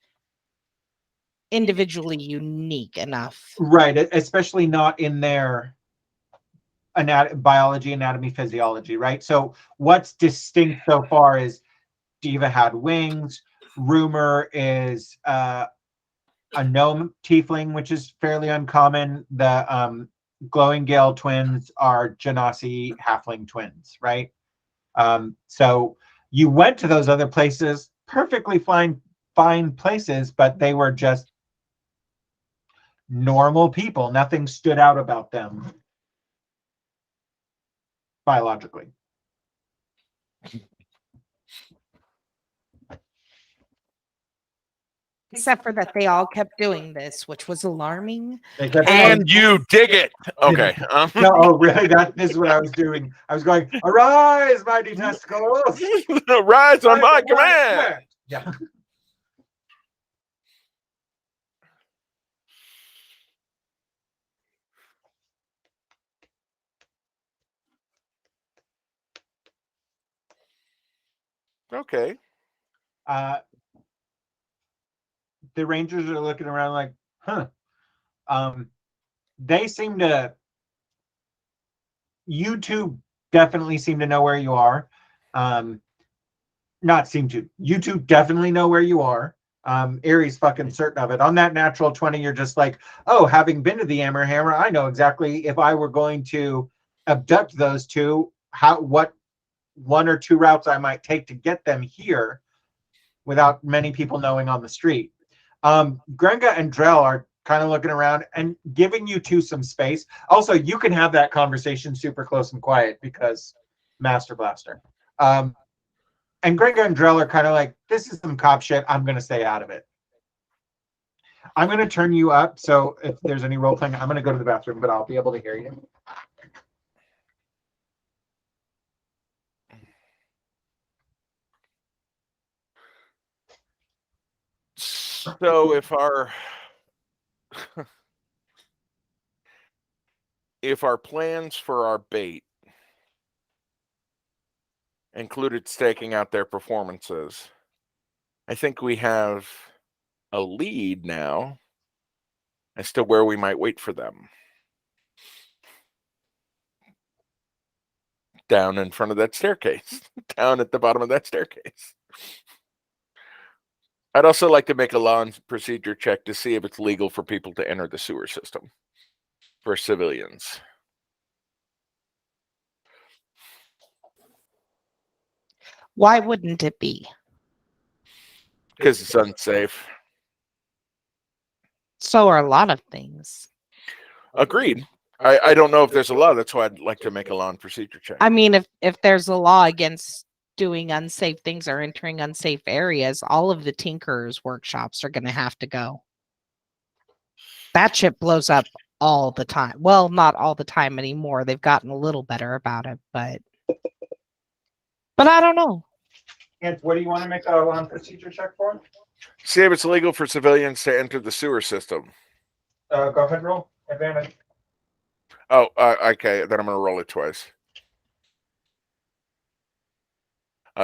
individually unique enough. Right, especially not in their biology, anatomy, physiology, right? So what's distinct so far is Diva had wings. Rumor is a gnome tiefling, which is fairly uncommon. The glowing gale twins are Genasi halfling twins, right? So you went to those other places, perfectly fine places, but they were just normal people. Nothing stood out about them biologically. Except for that they all kept doing this, which was alarming. And you dig it. Okay. No, really, that is what I was doing. I was going, arise, mighty testicles. Rise on my command. Yeah. Okay. The Rangers are looking around like, huh. They seem to. You two definitely seem to know where you are. Not seem to. You two definitely know where you are. Erie's fucking certain of it. On that natural 20, you're just like, oh, having been to the Amber Hammer, I know exactly if I were going to abduct those two, what 1 or 2 routes I might take to get them here without many people knowing on the street. Grenga and Drell are kind of looking around and giving you two some space. Also, you can have that conversation super close and quiet because Master Blaster. And Grenga and Drell are kind of like, this is some cop shit. I'm going to stay out of it. I'm going to turn you up. So if there's any role playing, I'm going to go to the bathroom, but I'll be able to hear you. So if our plans for our bait included staking out their performances, I think we have a lead now as to where we might wait for them. Down in front of that staircase. Down at the bottom of that staircase. I'd also like to make a law and procedure check to see if it's legal for people to enter the sewer system for civilians. Why wouldn't it be? Because it's unsafe. So are a lot of things. Agreed. I don't know if there's a law. That's why I'd like to make a law and procedure check. I mean, if there's a law against doing unsafe things or entering unsafe areas, all of the Tinker's workshops are going to have to go. That shit blows up all the time. Well, not all the time anymore. They've gotten a little better about it, but I don't know. And what do you want to make a law and procedure check for? See if it's legal for civilians to enter the sewer system. Go ahead, roll. Advantage. Oh, okay. Then I'm going to roll it twice.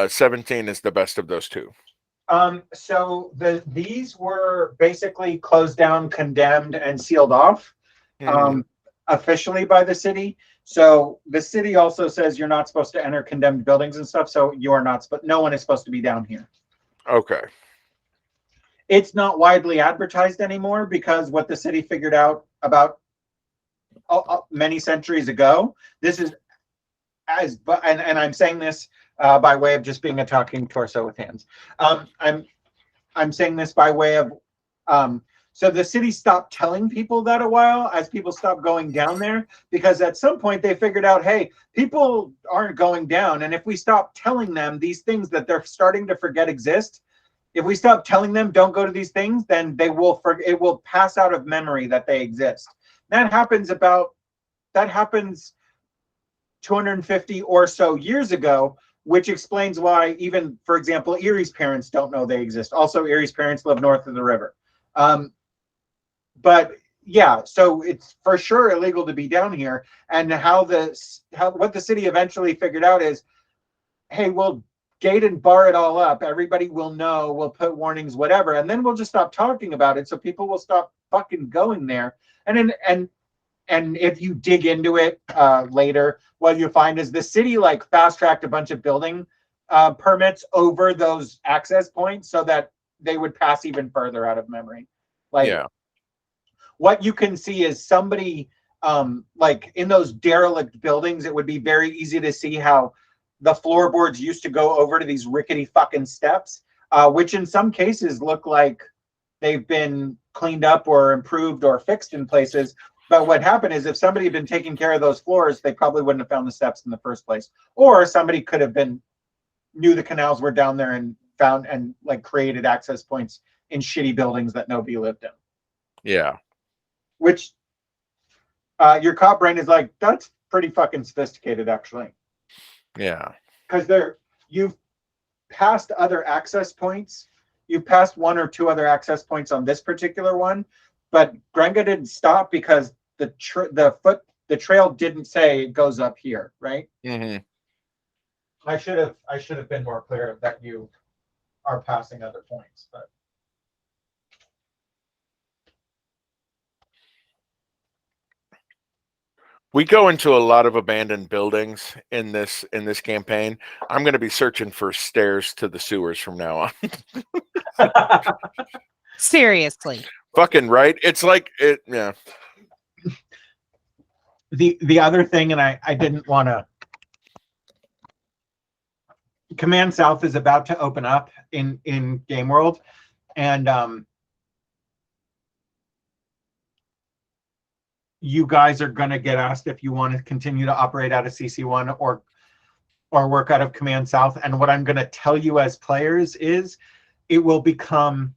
17 is the best of those two. So these were basically closed down, condemned, and sealed off officially by the city. So the city also says you're not supposed to enter condemned buildings and stuff. So you are not, but no one is supposed to be down here. Okay. It's not widely advertised anymore because what the city figured out about many centuries ago. This is and I'm saying this by way of just being a talking torso with hands. I'm saying this by way of so the city stopped telling people that a while as people stopped going down there, because at some point they figured out, hey, people aren't going down, and if we stop telling them these things that they're starting to forget exist, if we stop telling them don't go to these things, then it will pass out of memory that they exist. That happens 250 or so years ago, which explains why even, for example, Erie's parents don't know they exist. Also, Erie's parents live north of the river. But yeah, so it's for sure illegal to be down here. And what the city eventually figured out is, hey, we'll gate and bar it all up. Everybody will know. We'll put warnings, whatever, and then we'll just stop talking about it, so people will stop fucking going there. And if you dig into it later, what you find is the city like fast tracked a bunch of building permits over those access points so that they would pass even further out of memory. Like, yeah. What you can see is somebody like in those derelict buildings, it would be very easy to see how the floorboards used to go over to these rickety fucking steps, which in some cases look like they've been cleaned up or improved or fixed in places. But what happened is if somebody had been taking care of those floors, they probably wouldn't have found the steps in the first place. Or somebody could have knew the canals were down there and found and like created access points in shitty buildings that nobody lived in. Yeah. Which your cop brain is like, that's pretty fucking sophisticated, actually. Yeah. Because you've passed other access points. You've passed one or two other access points on this particular one, but Grenga didn't stop because the trail didn't say it goes up here, right? Mm-hmm. I should have been more clear that you are passing other points, but we go into a lot of abandoned buildings in this campaign. I'm going to be searching for stairs to the sewers from now on. Seriously. Fucking right. It's like it. Yeah. The other thing, and I didn't want to. Command South is about to open up in Game World, and you guys are going to get asked if you want to continue to operate out of CC1 or work out of Command South. And what I'm going to tell you as players is it will become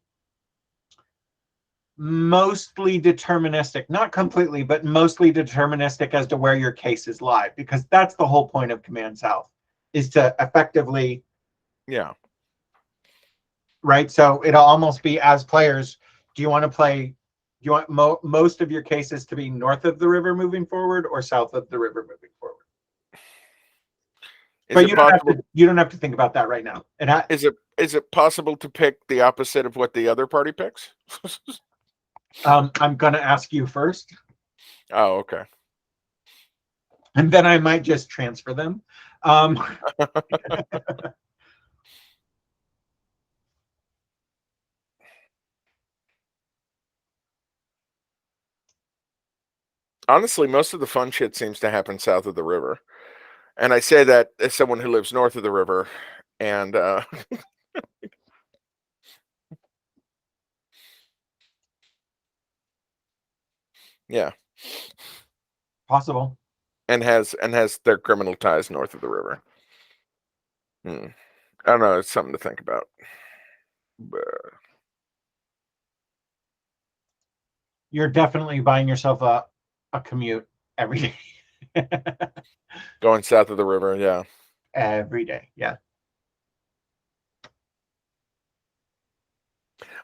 mostly deterministic, not completely, but mostly deterministic as to where your cases lie, because that's the whole point of Command South, is to effectively, yeah, right? So it'll almost be, as players, do you want most of your cases to be north of the river moving forward or south of the river moving forward? But you don't have to think about that right now. Is it possible to pick the opposite of what the other party picks? I'm going to ask you first. Oh, okay. And then I might just transfer them. Honestly, most of the fun shit seems to happen south of the river. And I say that as someone who lives north of the river. And yeah. Possible. And has their criminal ties north of the river. I don't know. It's something to think about. But you're definitely buying yourself a commute every day. Going south of the river, yeah. Every day, yeah.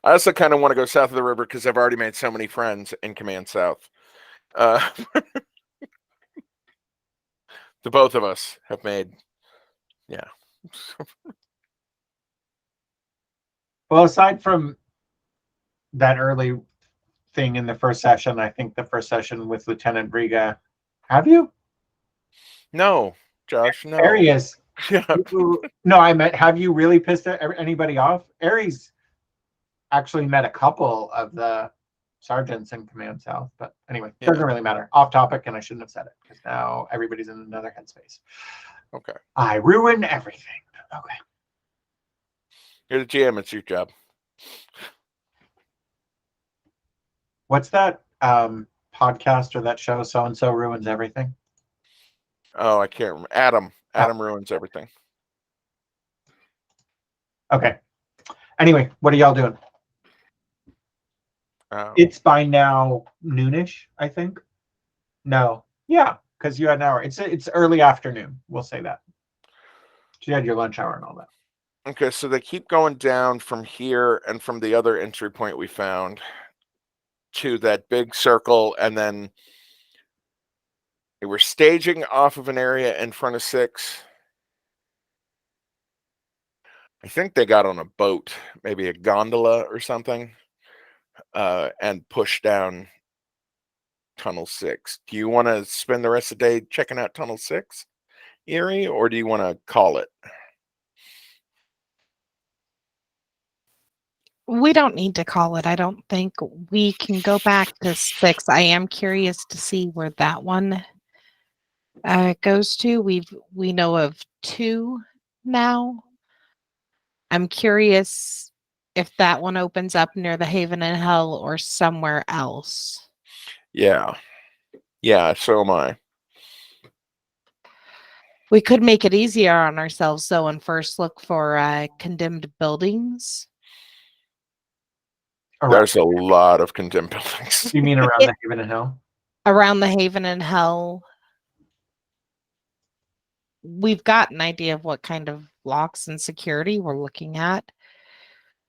I also kind of want to go south of the river because I've already made so many friends in Command South. The both of us have made, yeah. Well, aside from that early thing in the first session, I think the first session with Lieutenant Briga, have you? No, Josh, no. There he is. Yeah. No, I meant, have you really pissed anybody off? Aries actually met a couple of the sergeants in Command South, but anyway, doesn't really matter. Off topic, and I shouldn't have said it because now everybody's in another headspace. Okay. I ruin everything. Okay. You're the GM. It's your job. What's that podcast or that show? So and so ruins everything. Oh, I can't remember. Adam ruins everything. Okay. Anyway, what are y'all doing? It's by now noonish, I think. No. Yeah, because you had an hour. It's early afternoon. We'll say that. You had your lunch hour and all that. Okay, so they keep going down from here and from the other entry point we found to that big circle, and then they were staging off of an area in front of 6. I think they got on a boat, maybe a gondola or something, and pushed down Tunnel 6. Do you want to spend the rest of the day checking out Tunnel 6, Erie, or do you want to call it? We don't need to call it. I don't think we can go back to 6. I am curious to see where that one goes to. We know of 2 now. I'm curious if that one opens up near the Haven and Hell or somewhere else. Yeah, so am I. We could make it easier on ourselves, though, and first look for condemned buildings. There's a lot of condemned buildings. You mean around the Haven and Hell? Around the Haven and Hell. We've got an idea of what kind of locks and security we're looking at.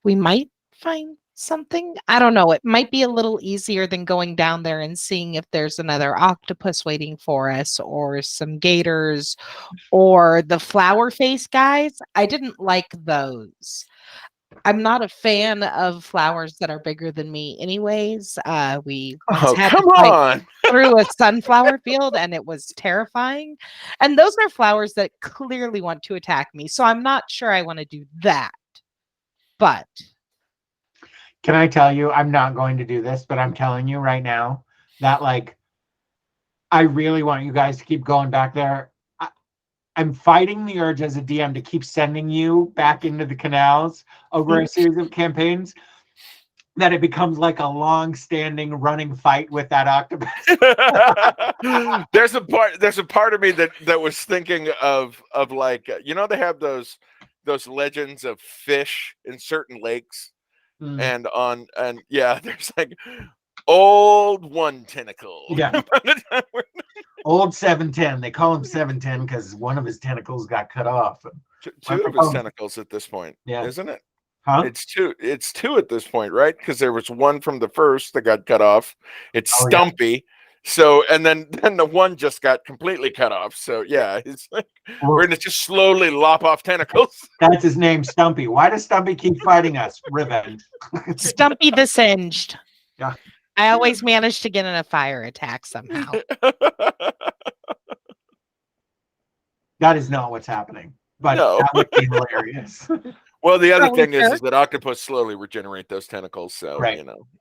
We might find something. I don't know. It might be a little easier than going down there and seeing if there's another octopus waiting for us or some gators or the flower face guys. I didn't like those. I'm not a fan of flowers that are bigger than me anyways. We once had to fight through a sunflower field and it was terrifying. And those are flowers that clearly want to attack me. So I'm not sure I want to do that. But can I tell you, I'm not going to do this, but I'm telling you right now that I really want you guys to keep going back there. I'm fighting the urge as a DM to keep sending you back into the canals over a series of campaigns, that it becomes like a long-standing running fight with that octopus. There's a part of me that was thinking of like, they have those legends of fish in certain lakes, and there's like old one tentacle. Yeah. Old 710. They call him 710 because one of his tentacles got cut off. Two of his tentacles at this point, isn't it? Huh? It's two at this point, right? Because there was one from the first that got cut off. It's Stumpy. Yeah. So, and then the one just got completely cut off. So yeah, it's like we're gonna just slowly lop off tentacles. That's his name, Stumpy. Why does Stumpy keep fighting us? Revenge. Stumpy the Singed. Yeah. I always manage to get in a fire attack somehow. That is not what's happening, but that would be hilarious. Well, the other thing is that octopus slowly regenerate those tentacles. So,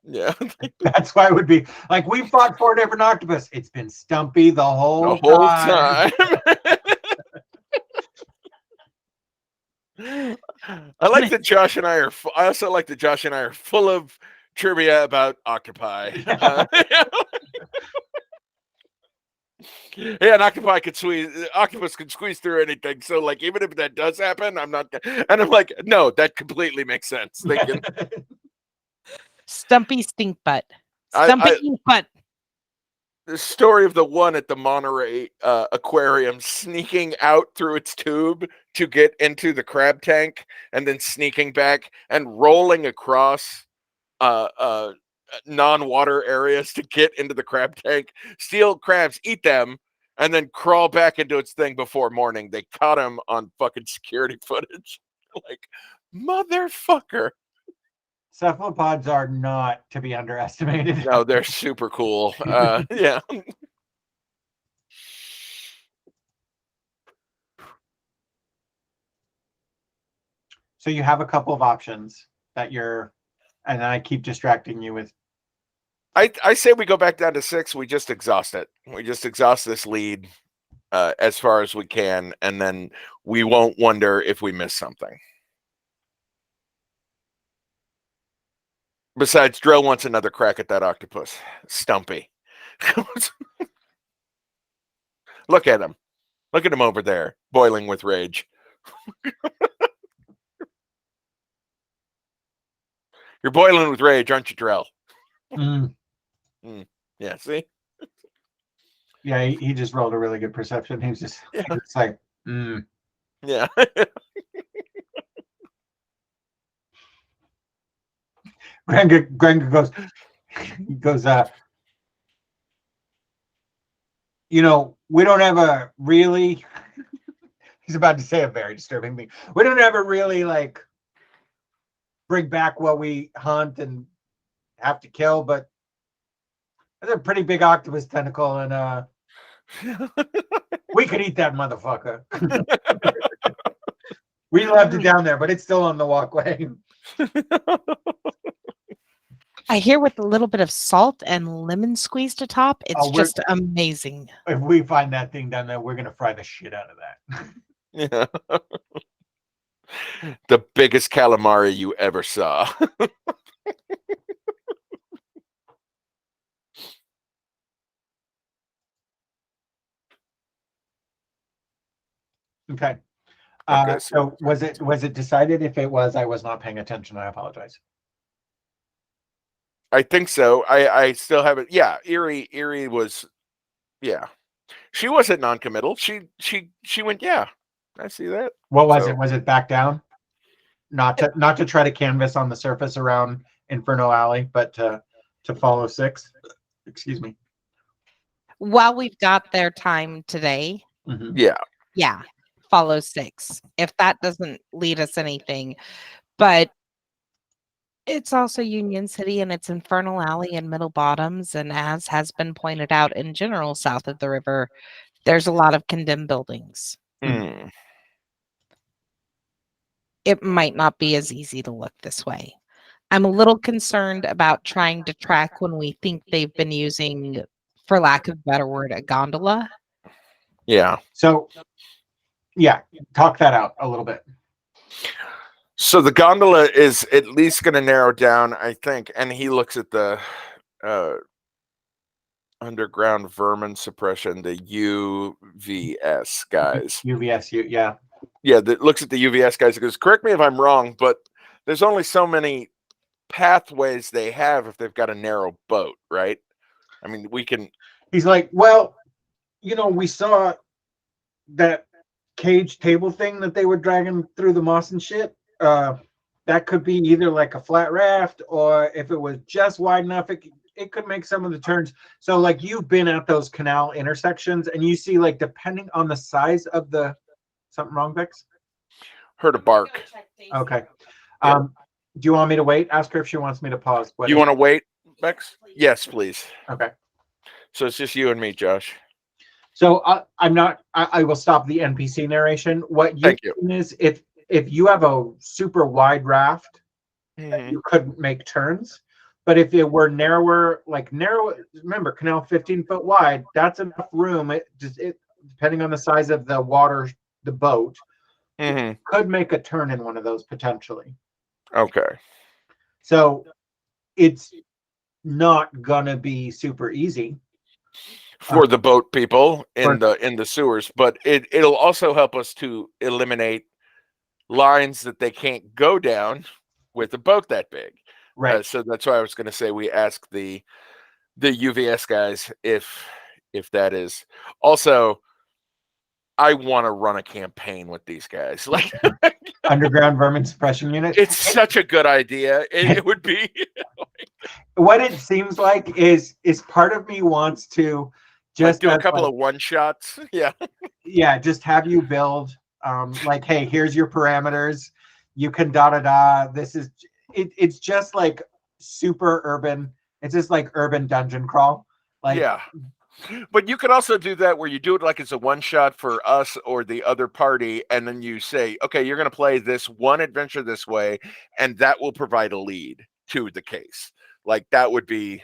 yeah. That's why it would be like, we fought 4 different octopus. It's been Stumpy the whole time. I like that Josh and I are. I also like that Josh and I are full of trivia about octopi. Yeah, an octopus can squeeze through anything. So, like, even if that does happen, I'm not. And I'm like, no, that completely makes sense. They can. Stumpy stink butt. Stumpy butt. The story of the one at the Monterey aquarium sneaking out through its tube to get into the crab tank, and then sneaking back and rolling across non-water areas to get into the crab tank, steal crabs, eat them, and then crawl back into its thing before morning. They caught him on fucking security footage. Like, motherfucker. Cephalopods are not to be underestimated. No, they're super cool. Yeah. So you have a couple of options that you're, and I keep distracting you with. I say we go back down to 6. We just exhaust it. We just exhaust this lead as far as we can, and then we won't wonder if we miss something. Besides, Drill wants another crack at that octopus. Stumpy. Look at him. Look at him over there, boiling with rage. You're boiling with rage, aren't you, Drill? Yeah, see? Yeah, he just rolled a really good perception. He was just, it's like, Yeah. Grenga goes, we don't ever really, he's about to say a very disturbing thing. We don't ever really like bring back what we hunt and have to kill, but there's a pretty big octopus tentacle, and we could eat that motherfucker. We left it down there, but it's still on the walkway. I hear with a little bit of salt and lemon squeezed atop, it's just amazing. If we find that thing down there, we're gonna fry the shit out of that. Yeah. The biggest calamari you ever saw. Okay. Okay, So was it decided? If it was, I was not paying attention. I apologize. I think so. I still have it. Yeah, Erie was. Yeah, she wasn't non-committal. She went. Yeah, I see that. What was it? Was it back down? Not to try to canvas on the surface around Inferno Alley, but to follow 6. Excuse me. While we've got their time today, Yeah. follow 6. If that doesn't lead us anything, but it's also Union City and it's Infernal Alley and Middle Bottoms, and as has been pointed out in general south of the river, there's a lot of condemned buildings. It might not be as easy to look this way. I'm a little concerned about trying to track when we think they've been using, for lack of a better word, a gondola. Yeah. So, yeah, talk that out a little bit. So the gondola is at least going to narrow down, I think. And he looks at the underground vermin suppression, the UVS guys. UVS, yeah. Yeah, that looks at the UVS guys and goes, correct me if I'm wrong, but there's only so many pathways they have if they've got a narrow boat, right? I mean, we can. He's like, well, we saw that cage table thing that they were dragging through the moss and shit. That could be either like a flat raft, or if it was just wide enough, it could make some of the turns. So like, you've been at those canal intersections and you see, like, depending on the size of the, something wrong, Bex? Heard a bark. Okay. Do you want me to wait? Ask her if she wants me to pause. You want to wait, Bex? Yes, please. Okay. So it's just you and me, Josh. So I will stop the NPC narration. What you mean is, if you have a super wide raft, you couldn't make turns. But if it were narrower, remember, canal 15-foot wide, that's enough room. It depending on the size of the water, the boat, could make a turn in one of those potentially. Okay. So it's not gonna be super easy for the boat people in the sewers, but it'll also help us to eliminate lines that they can't go down with a boat that big. Right. So that's why I was going to say we ask the UVS guys if that is. Also, I want to run a campaign with these guys. Like underground vermin suppression unit. It's such a good idea. It would be. What it seems like is part of me wants to just do a couple of one shots. Yeah. Yeah. Just have you build, hey, here's your parameters. You can This is, it's just like super urban. It's just like urban dungeon crawl. Like, yeah. But you could also do that where you do it like it's a one shot for us or the other party, and then you say, okay, you're going to play this one adventure this way, and that will provide a lead to the case. Like that would be,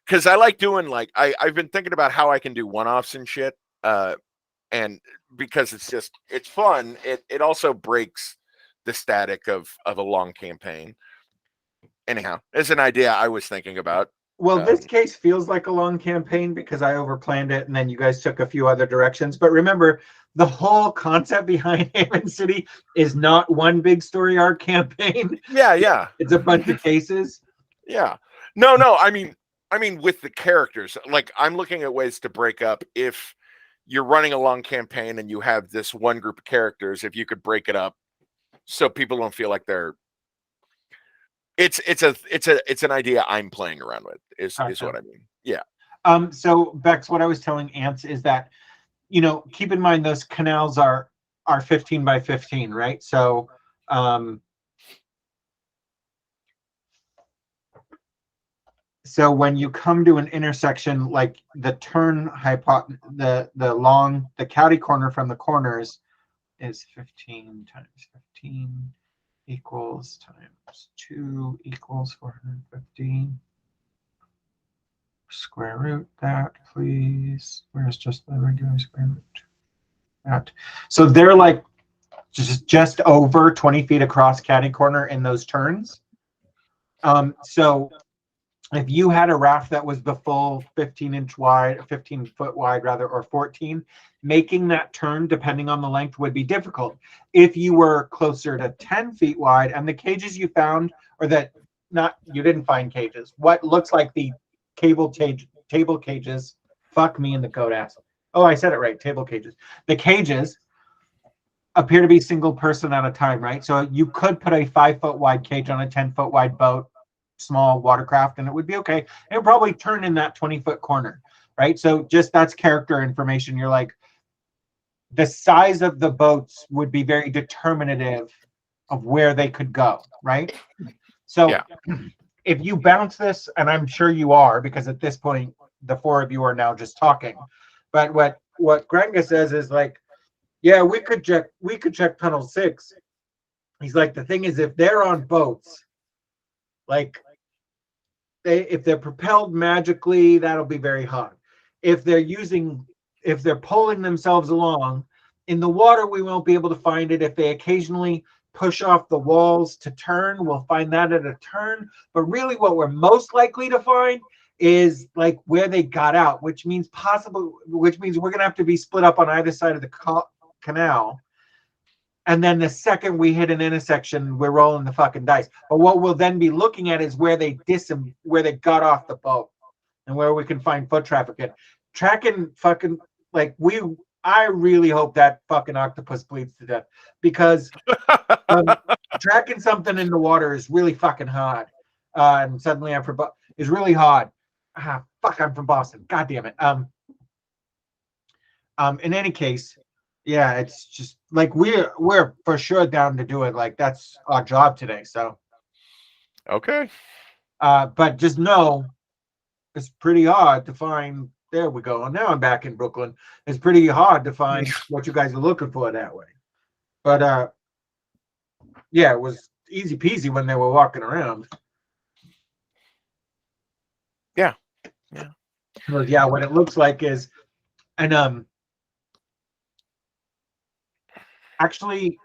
because I like doing like I've been thinking about how I can do one offs and shit, and because it's fun. It also breaks the static of a long campaign. Anyhow, it's an idea I was thinking about. well, this case feels like a long campaign because I overplanned it and then you guys took a few other directions. But remember, the whole concept behind Haven City is not one big story arc campaign. Yeah. It's a bunch of cases. Yeah. No. I mean, with the characters, like I'm looking at ways to break up. If you're running a long campaign and you have this one group of characters, if you could break it up so people don't feel like they're. It's an idea I'm playing around with. Is what I mean. Yeah. So Bex, what I was telling Ants is that, keep in mind those canals are 15 by 15, right? So so when you come to an intersection, like the turn the catty corner from the corners is 15 times 15 equals times 2 equals 450. Square root that, please. Where's just the regular square root? That. So they're like just over 20 feet across catty corner in those turns. So if you had a raft that was the full 15 foot wide rather, or 14, making that turn depending on the length would be difficult. If you were closer to 10 feet wide and the cages you found, or you didn't find cages, what looks like the table cages, fuck me in the code ass. Oh, I said it right, table cages. The cages appear to be single person at a time, right? So you could put a 5 foot wide cage on a 10 foot wide boat, small watercraft, and it would be okay. It would probably turn in that 20 foot corner, right? So just that's character information. You're like, the size of the boats would be very determinative of where they could go, right? So Yeah. If you bounce this, and I'm sure you are, because at this point the four of you are now just talking, but what Grenga says is like, yeah, we could check tunnel 6. He's like, the thing is, if they're on boats, like if they're propelled magically, that'll be very hard. If they're pulling themselves along in the water, we won't be able to find it. If they occasionally push off the walls to turn, we'll find that at a turn. But really what we're most likely to find is like where they got out, which means we're going to have to be split up on either side of the canal. And then the second we hit an intersection, we're rolling the fucking dice. But what we'll then be looking at is where they got off the boat and where we can find foot traffic in. Tracking fucking, I really hope that fucking octopus bleeds to death, because tracking something in the water is really fucking hard. And suddenly I'm from is really hard. Fuck, I'm from Boston. God damn it. In any case, yeah, it's just like we're for sure down to do it. Like that's our job today. So Okay. but just know it's pretty hard to find. There we go. And now I'm back in Brooklyn. It's pretty hard to find what you guys are looking for that way. But yeah, it was easy peasy when they were walking around. Yeah. Well, yeah, what it looks like is, and actually,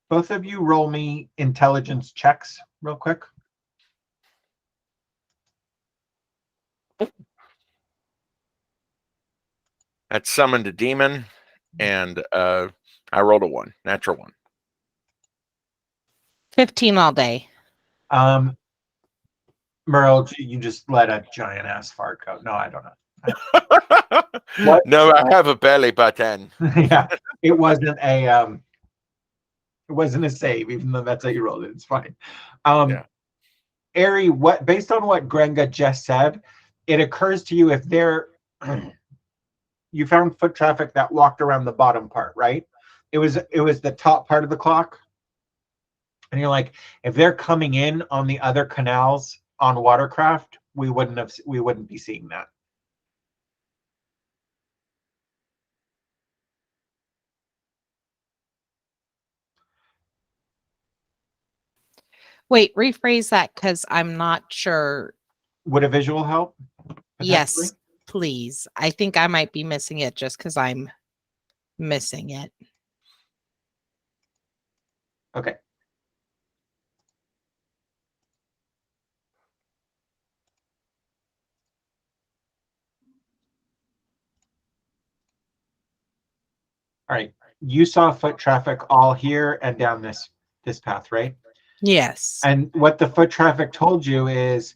both of you roll me intelligence checks real quick. That summoned a demon, and I rolled a 1, natural 1. 15 all day. Merle, you just let a giant ass fart go. No, I don't know. What? No, I have a belly button. Yeah, it wasn't a save, even though that's how you rolled it. It's fine. Yeah. Ari, based on what Grenga just said, it occurs to you if you found foot traffic that walked around the bottom part, right? It was the top part of the clock. And you're like, if they're coming in on the other canals on watercraft, we wouldn't be seeing that. Wait, rephrase that because I'm not sure. Would a visual help? Yes, please. I think I might be missing it just because I'm missing it. Okay. All right. You saw foot traffic all here and down this path, right? Yes. And what the foot traffic told you is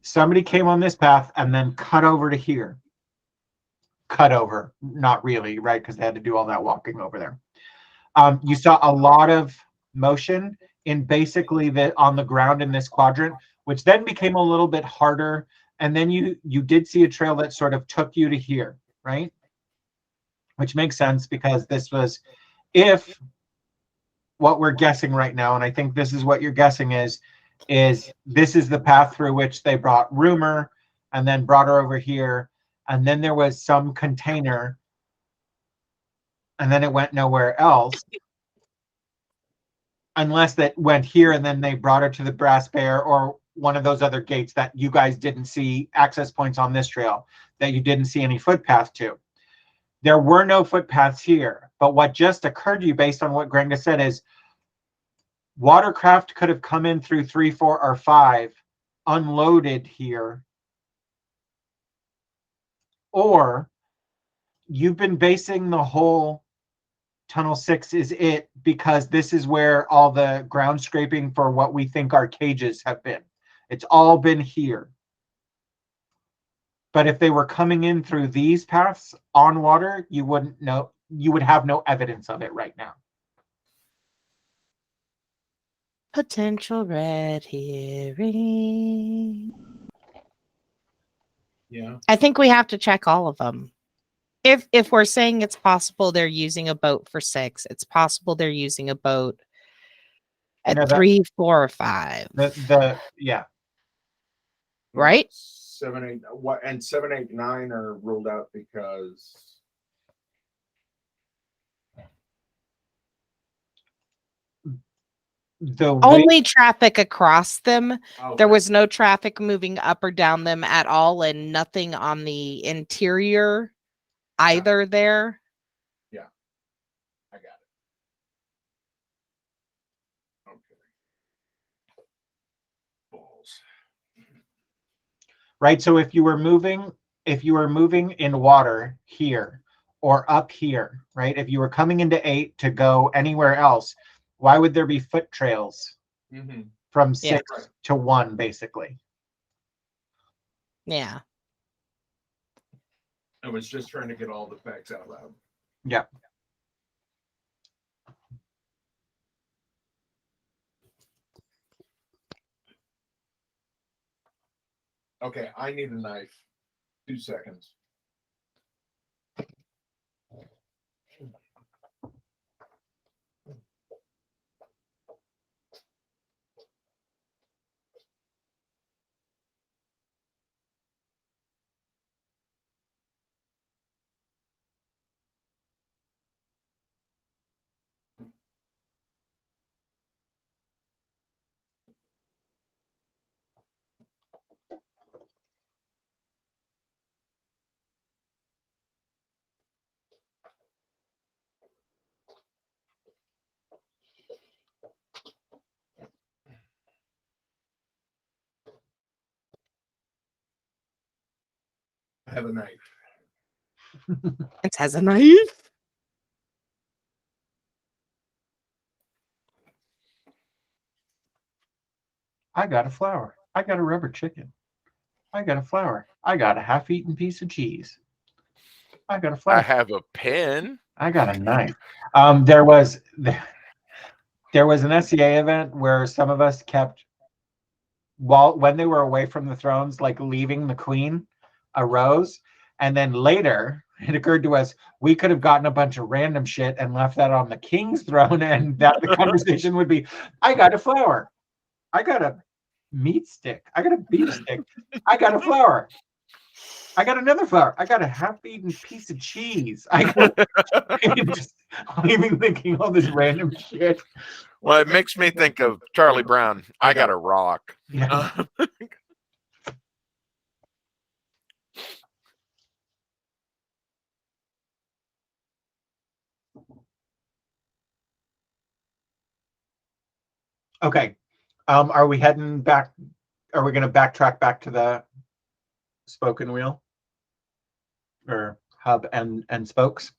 somebody came on this path and then cut over to here. Cut over, not really, right? Because they had to do all that walking over there. You saw a lot of motion in basically on the ground in this quadrant, which then became a little bit harder. And then you did see a trail that sort of took you to here, right? Which makes sense because this was, if what we're guessing right now, and I think this is what you're guessing is this is the path through which they brought Rumor and then brought her over here. And then there was some container and then it went nowhere else. Unless that went here and then they brought her to the Brass Bear or one of those other gates that you guys didn't see, access points on this trail that you didn't see any footpath to. There were no footpaths here, but what just occurred to you based on what Granga said is watercraft could have come in through 3, 4, or 5, unloaded here, or you've been basing the whole Tunnel 6 is it because this is where all the ground scraping for what we think our cages have been. It's all been here. But if they were coming in through these paths on water, you wouldn't know. You would have no evidence of it right now. Potential red herring. Yeah. I think we have to check all of them. If we're saying it's possible they're using a boat for 6, it's possible they're using a boat at No, 3, 4, or 5. Yeah. Right? 7, 8, what, and 7, 8, 9 are ruled out because Only traffic across them. okay. There was no traffic moving up or down them at all, and nothing on the interior either there. Yeah, I got it. Okay. Balls. Right. So if you were moving in water here or up here, right? If you were coming into 8 to go anywhere else, why would there be foot trails from 6 to 1, basically? Yeah. I was just trying to get all the facts out loud. Yeah. Okay, I need a knife. 2 seconds. I have a knife. It has a knife. I got a flower. I got a rubber chicken. I got a flower. I got a half-eaten piece of cheese. I got a flower. I have a pen. I got a knife. There was an SEA event where some of us kept, when they were away from the thrones, like leaving the queen a rose, and then later it occurred to us we could have gotten a bunch of random shit and left that on the king's throne, and that the conversation would be, I got a flower. I got a meat stick. I got a beef stick. I got a flower. I got another flower. I got a half-eaten piece of cheese. I'm even thinking all this random shit. Well, it makes me think of Charlie Brown. I got a rock. Yeah. Okay. Are we heading back? Are we going to backtrack back to the spoken wheel or hub and spokes?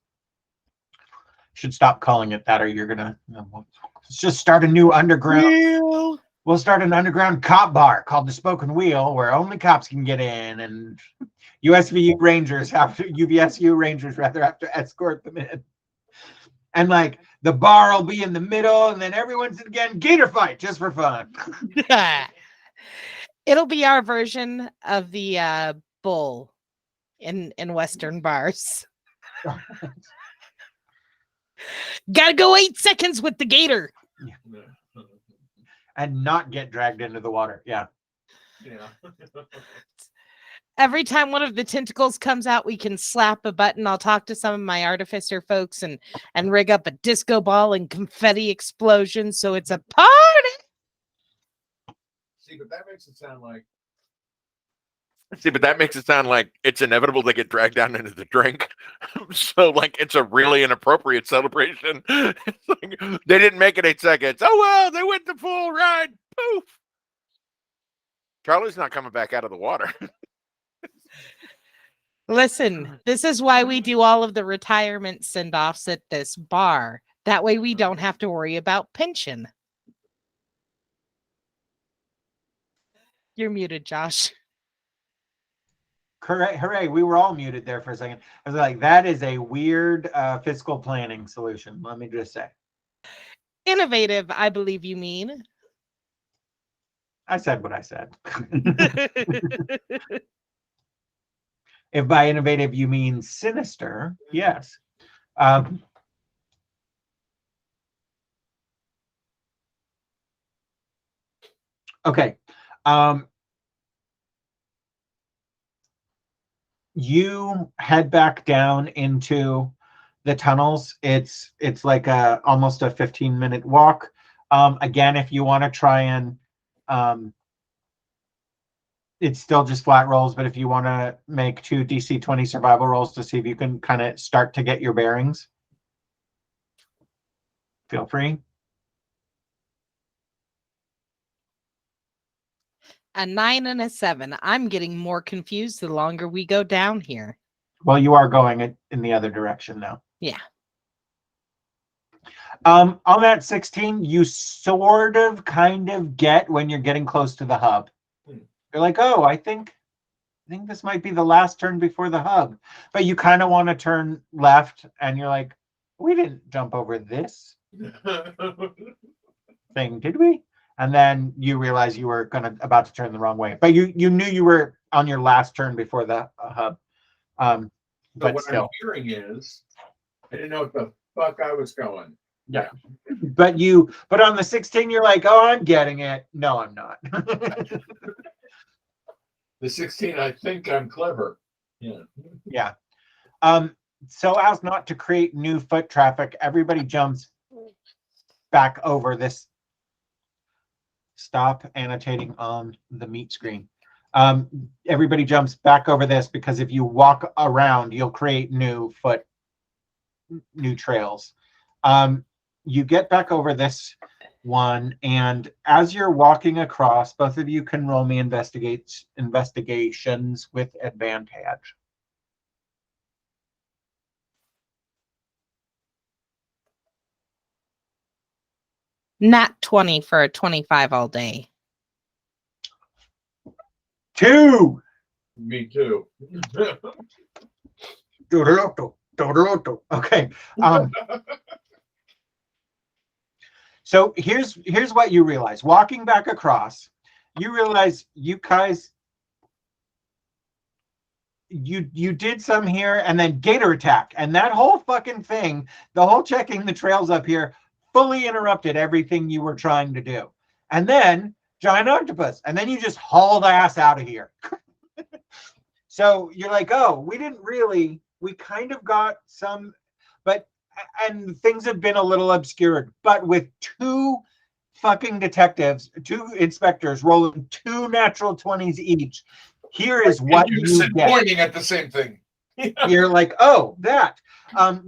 Should stop calling it that, or you're gonna. Let's just start a new underground. Wheel. We'll start an underground cop bar called the Spoken Wheel, where only cops can get in, and USVU Rangers have to UVSU Rangers rather have to escort them in. And like the bar will be in the middle, and then everyone's again gator fight just for fun. It'll be our version of the bull in Western bars. Gotta go 8 seconds with the gator. Yeah. And not get dragged into the water. Yeah. Every time one of the tentacles comes out, we can slap a button. I'll talk to some of my artificer folks and rig up a disco ball and confetti explosion, so it's a party. See, but that makes it sound like it's inevitable they get dragged down into the drink. So, like, it's a really inappropriate celebration. It's like, they didn't make it 8 seconds. Oh, well, they went the full ride. Poof. Charlie's not coming back out of the water. Listen, this is why we do all of the retirement send-offs at this bar. That way we don't have to worry about pension. You're muted, Josh. Hooray, hooray. We were all muted there for a second. I was like, that is a weird fiscal planning solution. Let me just say. Innovative, I believe you mean. I said what I said. If by innovative you mean sinister, yes. Okay. You head back down into the tunnels. It's like almost a 15-minute walk. Again, if you want to try and it's still just flat rolls, but if you want to make 2 DC 20 survival rolls to see if you can kind of start to get your bearings, feel free. A 9 and a 7. I'm getting more confused the longer we go down here. Well, you are going in the other direction now. Yeah. On that 16, you sort of kind of get when you're getting close to the hub. You're like, oh, I think this might be the last turn before the hub. But you kind of want to turn left, and you're like, we didn't jump over this thing, did we? And then you realize you were about to turn the wrong way. But you knew you were on your last turn before the hub. But what still. I'm hearing is, I didn't know what the fuck I was going. Yeah. But on the 16, you're like, oh, I'm getting it. No, I'm not. The 16, I think I'm clever. Yeah. Yeah. So as not to create new foot traffic, everybody jumps back over this. Stop annotating on the meat screen. Everybody jumps back over this, because if you walk around, you'll create new trails. You get back over this one, and as you're walking across, both of you can roll me investigations with advantage. Not 20 for a 25 all day. 2. Me too. Okay. So here's what you realize. Walking back across, you realize you guys you did some here, and then gator attack, and that whole fucking thing, the whole checking the trails up here, fully interrupted everything you were trying to do. And then giant octopus, and then you just hauled ass out of here. So you're like, oh, we kind of got some, but and things have been a little obscured, but with two fucking detectives, two inspectors rolling two natural 20s each, here is what you get. Pointing at the same thing. You're like, oh, that.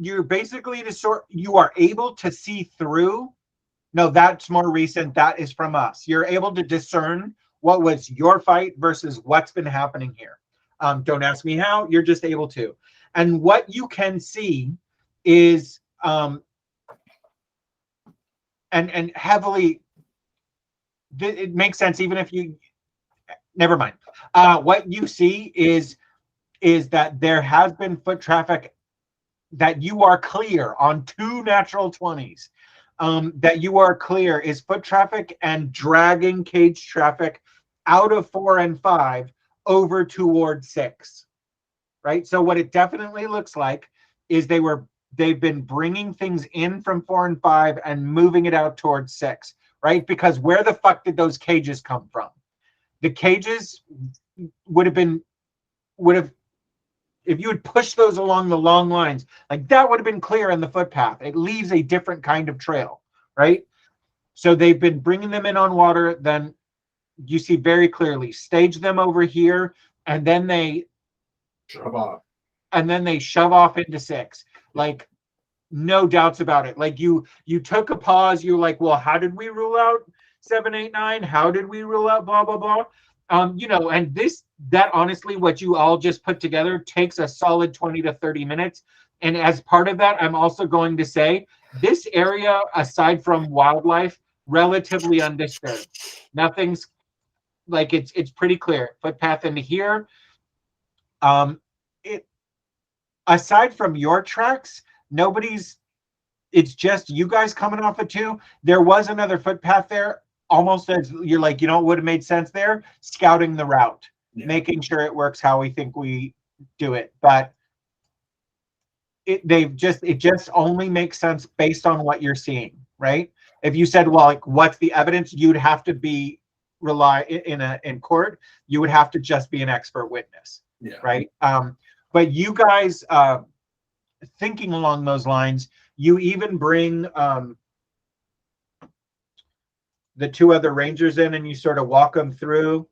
You're basically you are able to see through. No, that's more recent. That is from us. You're able to discern what was your fight versus what's been happening here. Don't ask me how. You're just able to. And what you can see is and heavily, it makes sense even if you never mind. What you see is that there has been foot traffic, that you are clear on two natural 20s. That you are clear is foot traffic and dragging cage traffic out of 4 and 5 over toward 6, right? So what it definitely looks like is they've been bringing things in from 4 and 5 and moving it out towards 6, right? Because where the fuck did those cages come from? The cages would have, if you had pushed those along the long lines, like that would have been clear in the footpath. It leaves a different kind of trail, right? So they've been bringing them in on water. Then you see very clearly, stage them over here, and then they Shove off. And then they shove off into 6. Like, no doubts about it. Like you took a pause. You're like, well, how did we rule out 7, 8, 9? How did we rule out blah blah blah? And that honestly, what you all just put together takes a solid 20 to 30 minutes. And as part of that, I'm also going to say this area, aside from wildlife, relatively undisturbed. Nothing's like it's pretty clear. Footpath into here. Aside from your tracks, it's just you guys coming off of 2. There was another footpath there, almost as you're like, what would have made sense there? Scouting the route, making sure it works how we think we do it. But it just only makes sense based on what you're seeing, right? If you said, well, like, what's the evidence? You'd have to rely in court. You would have to just be an expert witness, right? But you guys, thinking along those lines, you even bring the 2 other rangers in, and you sort of walk them through.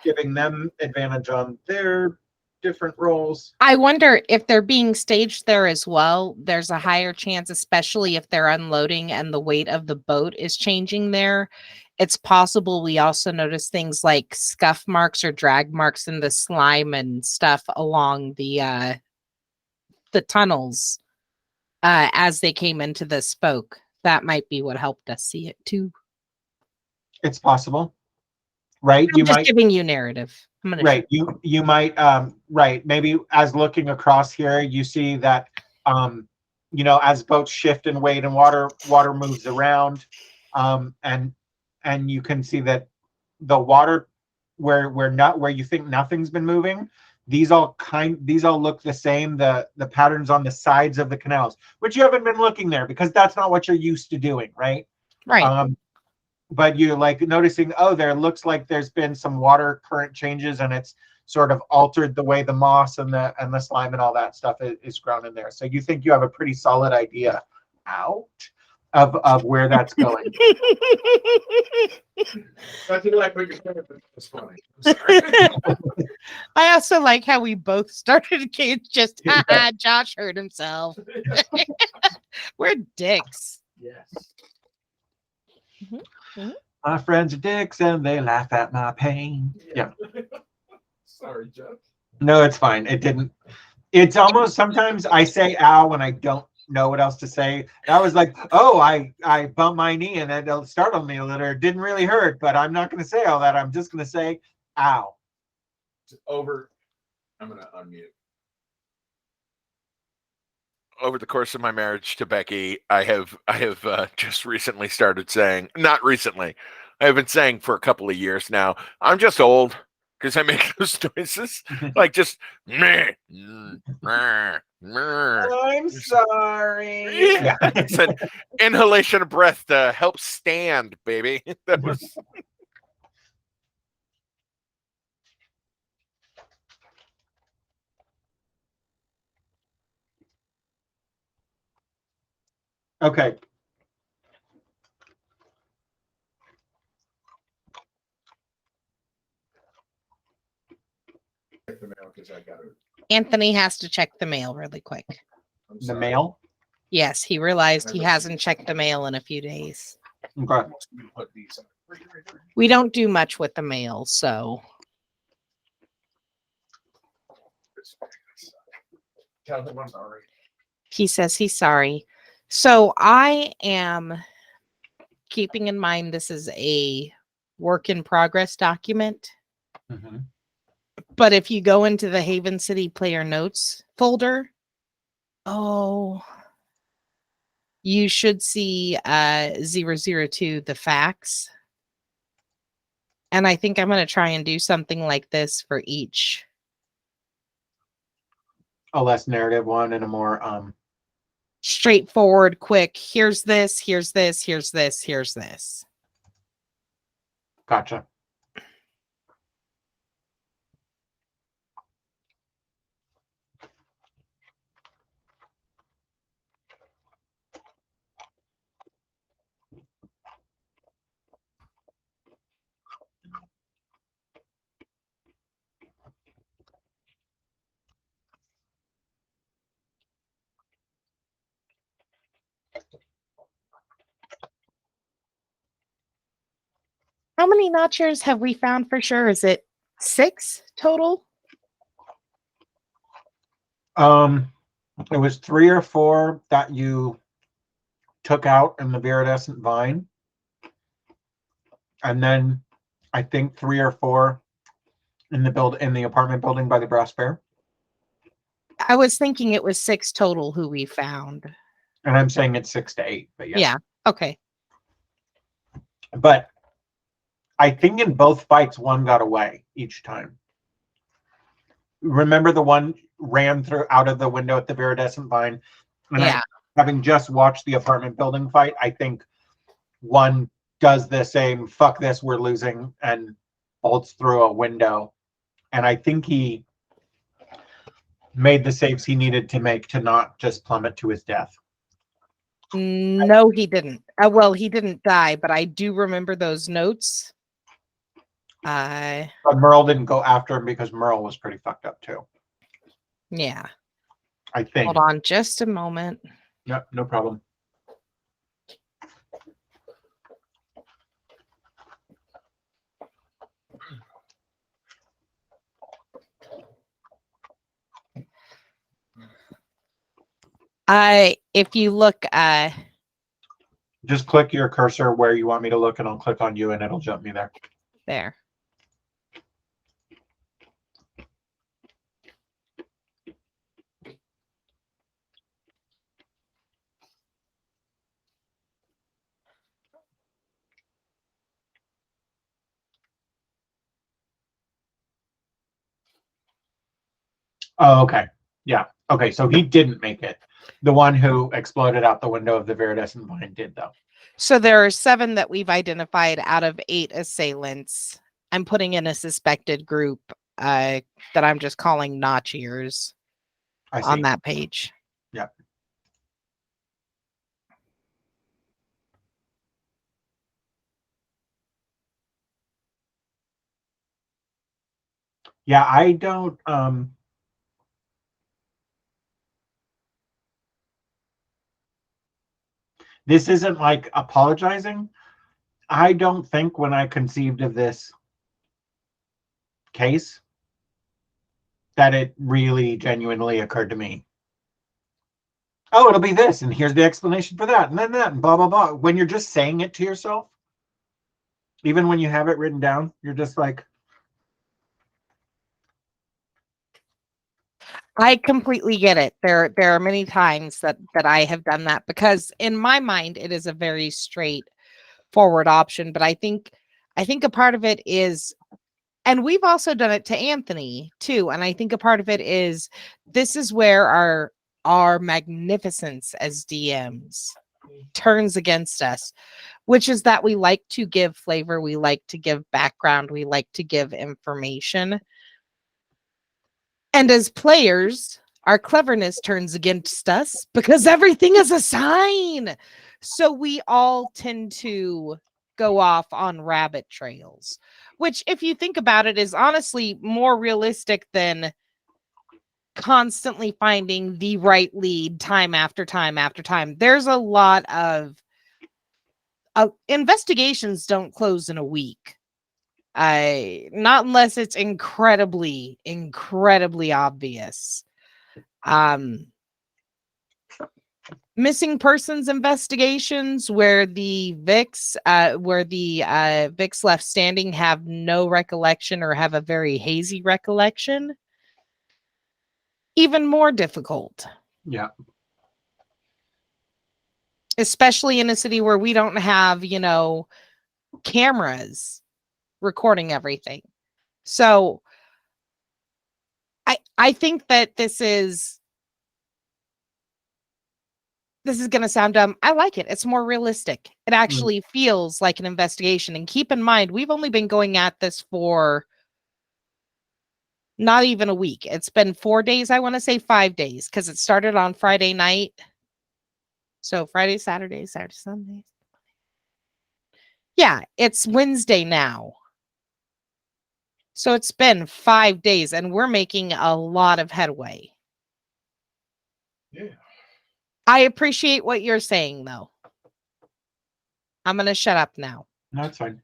Giving them advantage on their different roles. I wonder if they're being staged there as well. There's a higher chance, especially if they're unloading and the weight of the boat is changing there. It's possible we also notice things like scuff marks or drag marks in the slime and stuff along the tunnels as they came into the spoke. That might be what helped us see it too. It's possible, right? I'm just giving you narrative. Right. You might right. Maybe as looking across here, you see that as boats shift in weight and water moves around, and you can see that the water where you think nothing's been moving, these all look the same. The patterns on the sides of the canals, which you haven't been looking there because that's not what you're used to doing, right? Right. But you're like noticing, there looks like there's been some water current changes, and it's sort of altered the way the moss and the slime and all that stuff is grown in there. So you think you have a pretty solid idea of where that's going. I feel like what you're saying is funny. I'm sorry. I also like how we both started just Josh hurt himself. We're dicks. Yes. Mm-hmm. My friends are dicks and they laugh at my pain. Yeah. Sorry, Jeff. No, it's fine. It didn't. It's almost sometimes I say ow when I don't know what else to say. I was like, I bumped my knee and it startled me a little. It didn't really hurt, but I'm not going to say all that. I'm just going to say ow. It's over. I'm going to unmute. Over the course of my marriage to Becky, I have just recently started saying, not recently, I've been saying for a couple of years now. I'm just old because I make those noises, like just meh, meh, meh. I'm sorry. Yeah, it's an inhalation of breath to help stand, baby. That was Okay. Check the mail because I got it. Anthony has to check the mail really quick. I'm The sorry. mail. Yes, he realized he hasn't checked the mail in a few days. Okay. We put these in the refrigerator. We don't do much with the mail, so Tell them I'm sorry. he says he's sorry. So I am keeping in mind this is a work in progress document. Mhm. But if you go into the Haven City Player Notes folder, you should see 002, the facts. And I think I'm going to try and do something like this for each. A less narrative one and a more Straightforward, quick. Here's this, here's this, here's this, here's this. gotcha. How many notchers have we found for sure? Is it 6 total? It was 3 or 4 that you took out in the viridescent vine, and then I think 3 or 4 in the apartment building by the Brass Bear. I was thinking it was 6 total who we found. And I'm saying it's 6 to 8, but Yeah. Okay. But I think in both fights, one got away each time. Remember the one ran through out of the window at the viridescent vine? And Yeah. Having just watched the apartment building fight, I think one does the same, fuck this, we're losing, and bolts through a window. And I think he made the saves he needed to make to not just plummet to his death. No, he didn't. Well, he didn't die, but I do remember those notes. But Merle didn't go after him because Merle was pretty fucked up too. Yeah. I think. Hold on just a moment. Yep, no problem. If you look, Just click your cursor where you want me to look, and I'll click on you, and it'll jump me there. there. Oh, okay. Yeah. Okay, so he didn't make it. The one who exploded out the window of the viridescent vine did, though. So there are 7 that we've identified out of 8 assailants. I'm putting in a suspected group that I'm just calling notch ears I see. on that page. Yeah. Yeah, I don't this isn't like apologizing. I don't think when I conceived of this case that it really genuinely occurred to me. Oh, it'll be this, and here's the explanation for that, and then that, and blah, blah, blah. When you're just saying it to yourself, even when you have it written down, you're just like, I completely get it. There are many times that I have done that because in my mind it is a very straightforward option, but I think I think a part of it is, and we've also done it to Anthony too. And I think a part of it is this is where our magnificence as DMs turns against us, which is that we like to give flavor, we like to give background, we like to give information. And as players, our cleverness turns against us because everything is a sign. So we all tend to go off on rabbit trails, which, if you think about it, is honestly more realistic than constantly finding the right lead time after time after time. There's a lot of investigations don't close in a week. Not unless it's incredibly obvious. Missing persons investigations where the Vicks left standing have no recollection or have a very hazy recollection. Even more difficult. Yeah. Especially in a city where we don't have, cameras recording everything. So I think that this is going to sound dumb. I like it. It's more realistic. It actually feels like an investigation. And keep in mind, we've only been going at this for not even a week. It's been 4 days. I want to say 5 days because it started on Friday night. So Friday, Saturday, Sunday. Yeah, it's Wednesday now. So it's been 5 days and we're making a lot of headway. Yeah. I appreciate what you're saying, though. I'm going to shut up now. No, it's fine.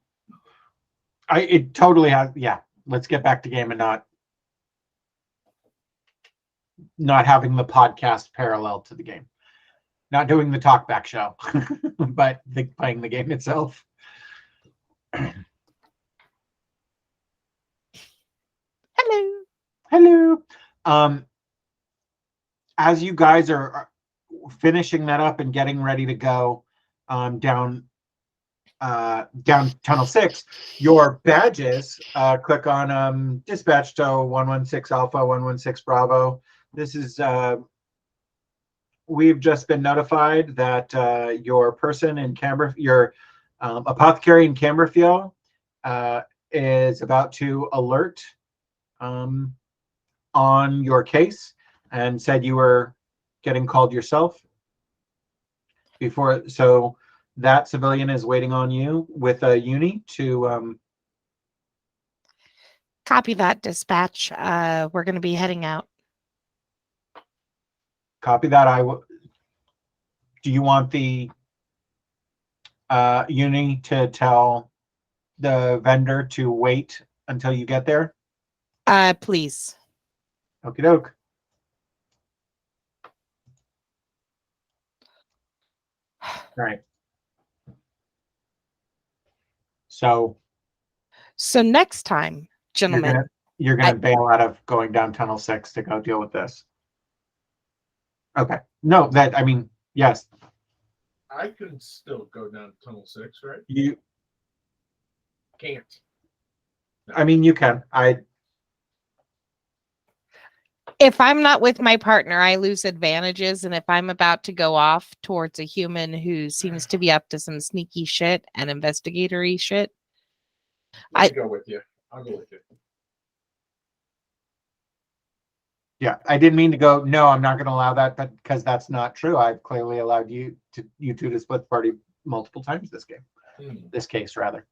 It totally has. Yeah. Let's get back to game and not having the podcast parallel to the game. Not doing the talkback show, but playing the game itself. Hello. Hello. As you guys are finishing that up and getting ready to go down Tunnel 6, your badges click on dispatch to 116 Alpha, 116 Bravo. This is we've just been notified that your person in your apothecary in Camberfield is about to alert on your case and said you were getting called yourself before. So that civilian is waiting on you with a uni to copy that, dispatch. We're going to be heading out. Copy that. Do you want the uni to tell the vendor to wait until you get there? Please. Okie doke. All right. So next time, gentlemen, you're gonna bail out of going down Tunnel 6 to go deal with this. Okay. No, yes. I can still go down Tunnel 6, right? You can't. You can. if I'm not with my partner, I lose advantages. And if I'm about to go off towards a human who seems to be up to some sneaky shit and investigatory shit, I go with you. I'll go with you. Yeah, I didn't mean to go, no, I'm not going to allow that, but because that's not true. I've clearly allowed you two to split party multiple times this game. This case, rather.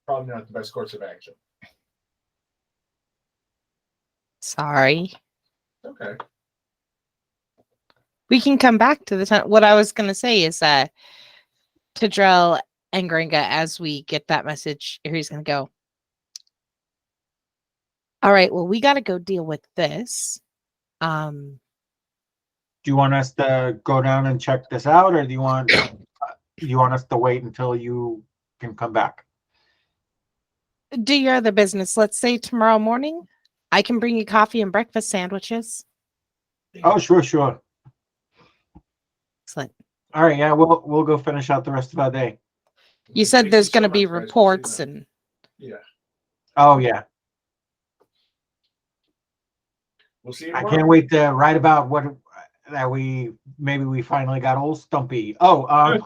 Probably not the best course of action. sorry. Okay. We can come back to the time. What I was going to say is to Drell and Gringa, as we get that message, he's going to go, all right, well, we got to go deal with this. Do you want us to go down and check this out, or do you want us to wait until you can come back? Do your other business. Let's say tomorrow morning, I can bring you coffee and breakfast sandwiches. Oh, sure. Excellent. All right, yeah, we'll go finish out the rest of our day. You said Thank there's you so going to be much, guys. We'll see you reports then. and Yeah. Oh yeah, We'll see you I tomorrow. can't wait to write about what that we finally got old Stumpy. Oh,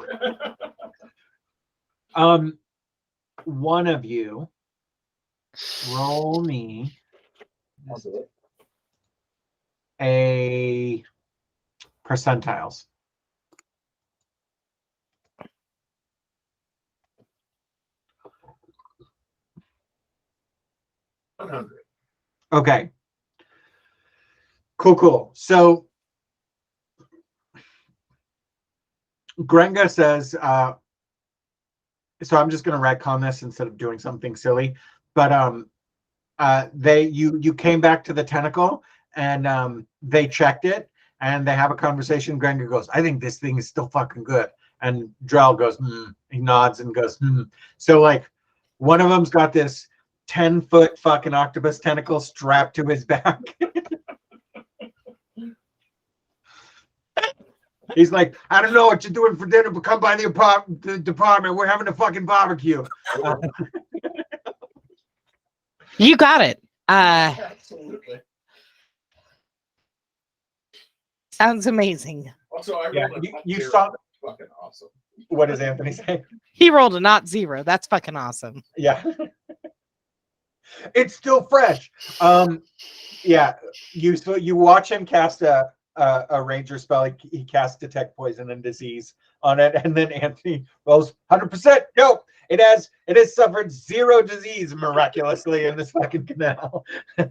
one of you roll me I'll do it. a percentiles. $100. Okay. Cool. So Grenga says, so I'm just going to retcon this instead of doing something silly, but you came back to the tentacle and they checked it and they have a conversation. Grenga goes, I think this thing is still fucking good. And Drell goes, he nods and goes, So like one of them's got this 10-foot fucking octopus tentacle strapped to his back. He's like, I don't know what you're doing for dinner, but come by the department. We're having a fucking barbecue. you got it. Absolutely. Sounds amazing. Also, I Yeah, rolled a you zero. saw. That's fucking awesome. What does Anthony say? He rolled a not zero. That's fucking awesome. Yeah. It's still fresh. Yeah, you watch him cast a ranger spell. He casts detect poison and disease on it, and then Anthony rolls 100%. No, it has suffered 0 disease miraculously in this fucking canal. Well,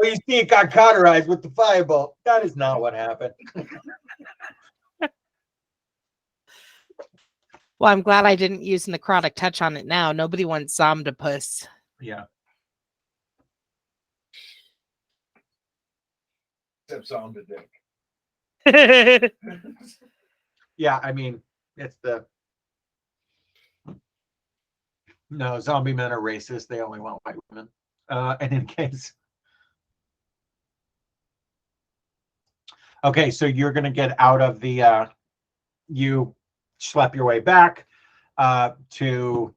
you see, it got cauterized with the firebolt. That is not what happened. Well, I'm glad I didn't use necrotic touch on it now. Nobody wants Zomdipus. Yeah. Except zombie dick. Yeah, I mean, it's the no, zombie men are racist. They only want white women. And in case. Okay, so you're gonna get out of the you schlep your way back to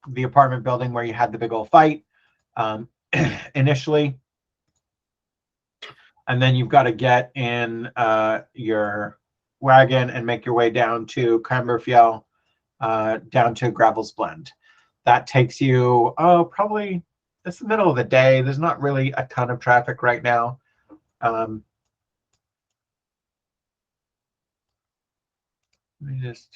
the apartment building where you had the big old fight initially. And then you've got to get in your wagon and make your way down to Camberfiel, down to Gravel's Blend. That takes you, probably, it's the middle of the day. There's not really a ton of traffic right now. Let me just...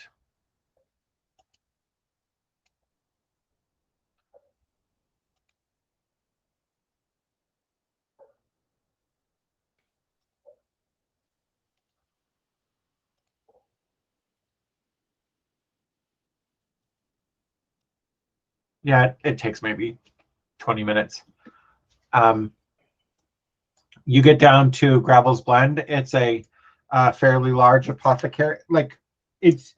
Yeah, it takes maybe 20 minutes. You get down to Gravel's Blend. It's a fairly large apothecary. Like, it's,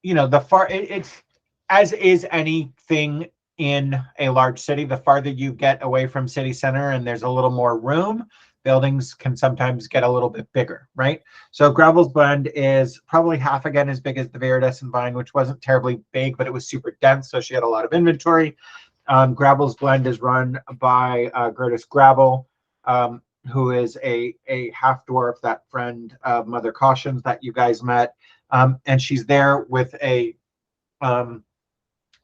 it's as is anything in a large city. The farther you get away from city center and there's a little more room, buildings can sometimes get a little bit bigger, right? So Gravel's Blend is probably half again as big as the Viridescent Vine, which wasn't terribly big, but it was super dense, so she had a lot of inventory. Gravel's Blend is run by Gertis Gravel, who is a half dwarf, that friend of Mother Cautions that you guys met, and she's there with a.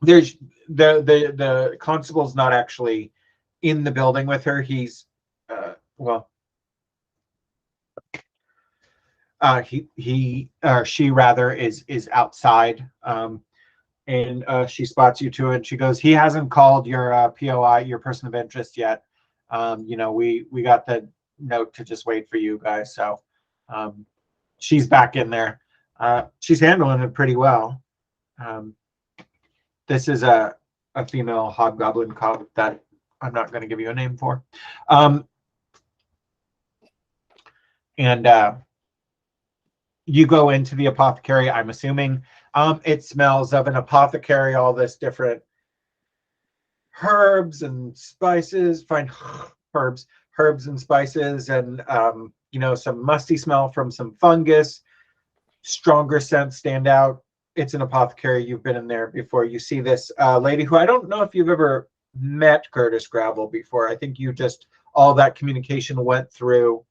There's the constable's not actually in the building with her. He's she rather is outside, and she spots you too, and she goes, he hasn't called your POI, your person of interest yet. We got the note to just wait for you guys, so she's back in there. She's handling it pretty well. This is a female hobgoblin cop that I'm not going to give you a name for. And you go into the apothecary, I'm assuming. It smells of an apothecary, all this different herbs and spices, fine herbs and spices, and some musty smell from some fungus. stronger scents stand out. It's an apothecary. You've been in there before. You see this lady who I don't know if you've ever met Curtis Gravel before. I think you just all that communication went through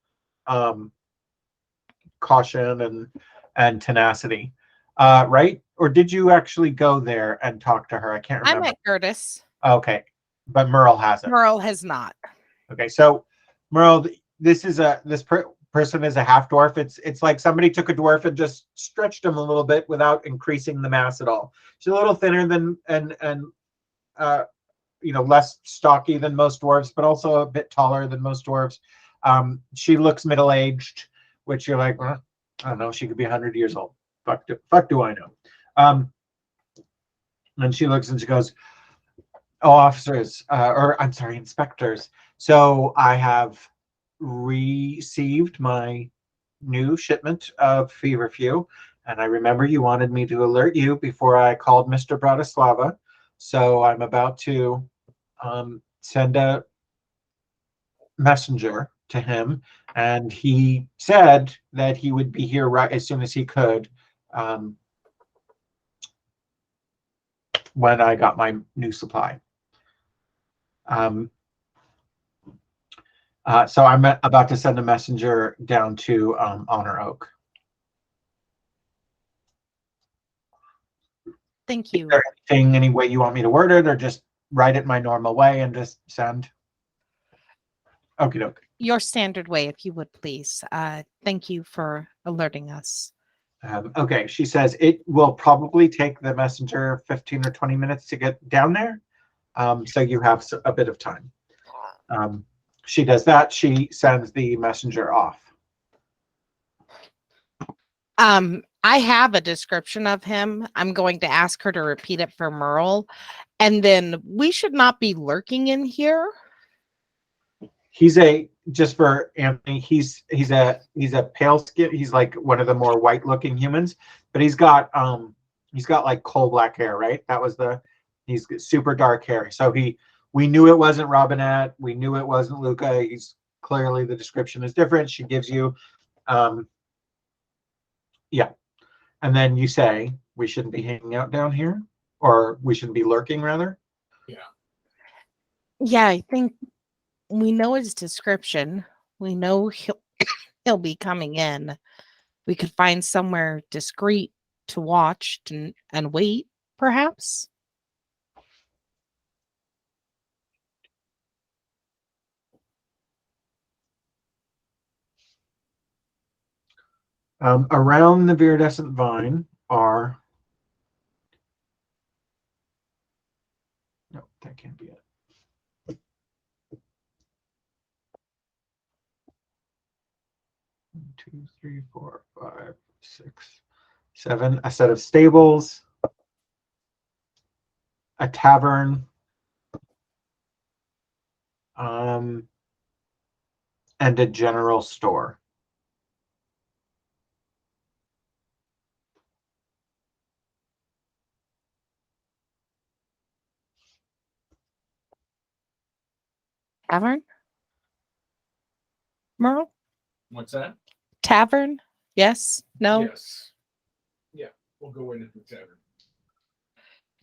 caution and tenacity, right? Or did you actually go there and talk to her? I can't I remember. met Curtis. Okay, but Merle hasn't. Merle has not. Okay, so Merle, this is person is a half dwarf. It's like somebody took a dwarf and just stretched him a little bit without increasing the mass at all. She's a little thinner than and less stocky than most dwarves, but also a bit taller than most dwarves. She looks middle aged, which you're like, well, I don't know. She could be 100 years old. Fuck do I know? And she looks and she goes, "Oh, officers, or I'm sorry, inspectors. So I have received my new shipment of feverfew, and I remember you wanted me to alert you before I called Mr. Bratislava. So I'm about to send a messenger to him, and he said that he would be here right as soon as he could when I got my new supply. So I'm about to send a messenger down to Honor Oak. Thank you. Is there anything, any way you want me to word it, or just write it my normal way and just send? Okie doke. Your standard way, if you would please. Thank you for alerting us. Okay, she says it will probably take the messenger 15 or 20 minutes to get down there. So you have a bit of time. She does that. She sends the messenger off. I have a description of him. I'm going to ask her to repeat it for Merle. And then we should not be lurking in here. Just for Anthony, he's a pale skin. He's like one of the more white looking humans, but he's got like coal black hair, right? He's super dark hair. So we knew it wasn't Robinette. We knew it wasn't Luca. He's clearly, the description is different. She gives you, yeah. And then you say, we shouldn't be hanging out down here, or we shouldn't be lurking rather. Yeah. Yeah, I think we know his description. We know he'll be coming in. We could find somewhere discreet to watch and wait, perhaps. Around the viridescent vine are, no, that can't be it. 1, 2, 3, 4, 5, 6, 7. A set of stables, a tavern, and a general store. Tavern? Merle? What's that? Tavern? Yes? No? Yes. Yeah, we'll go into the tavern.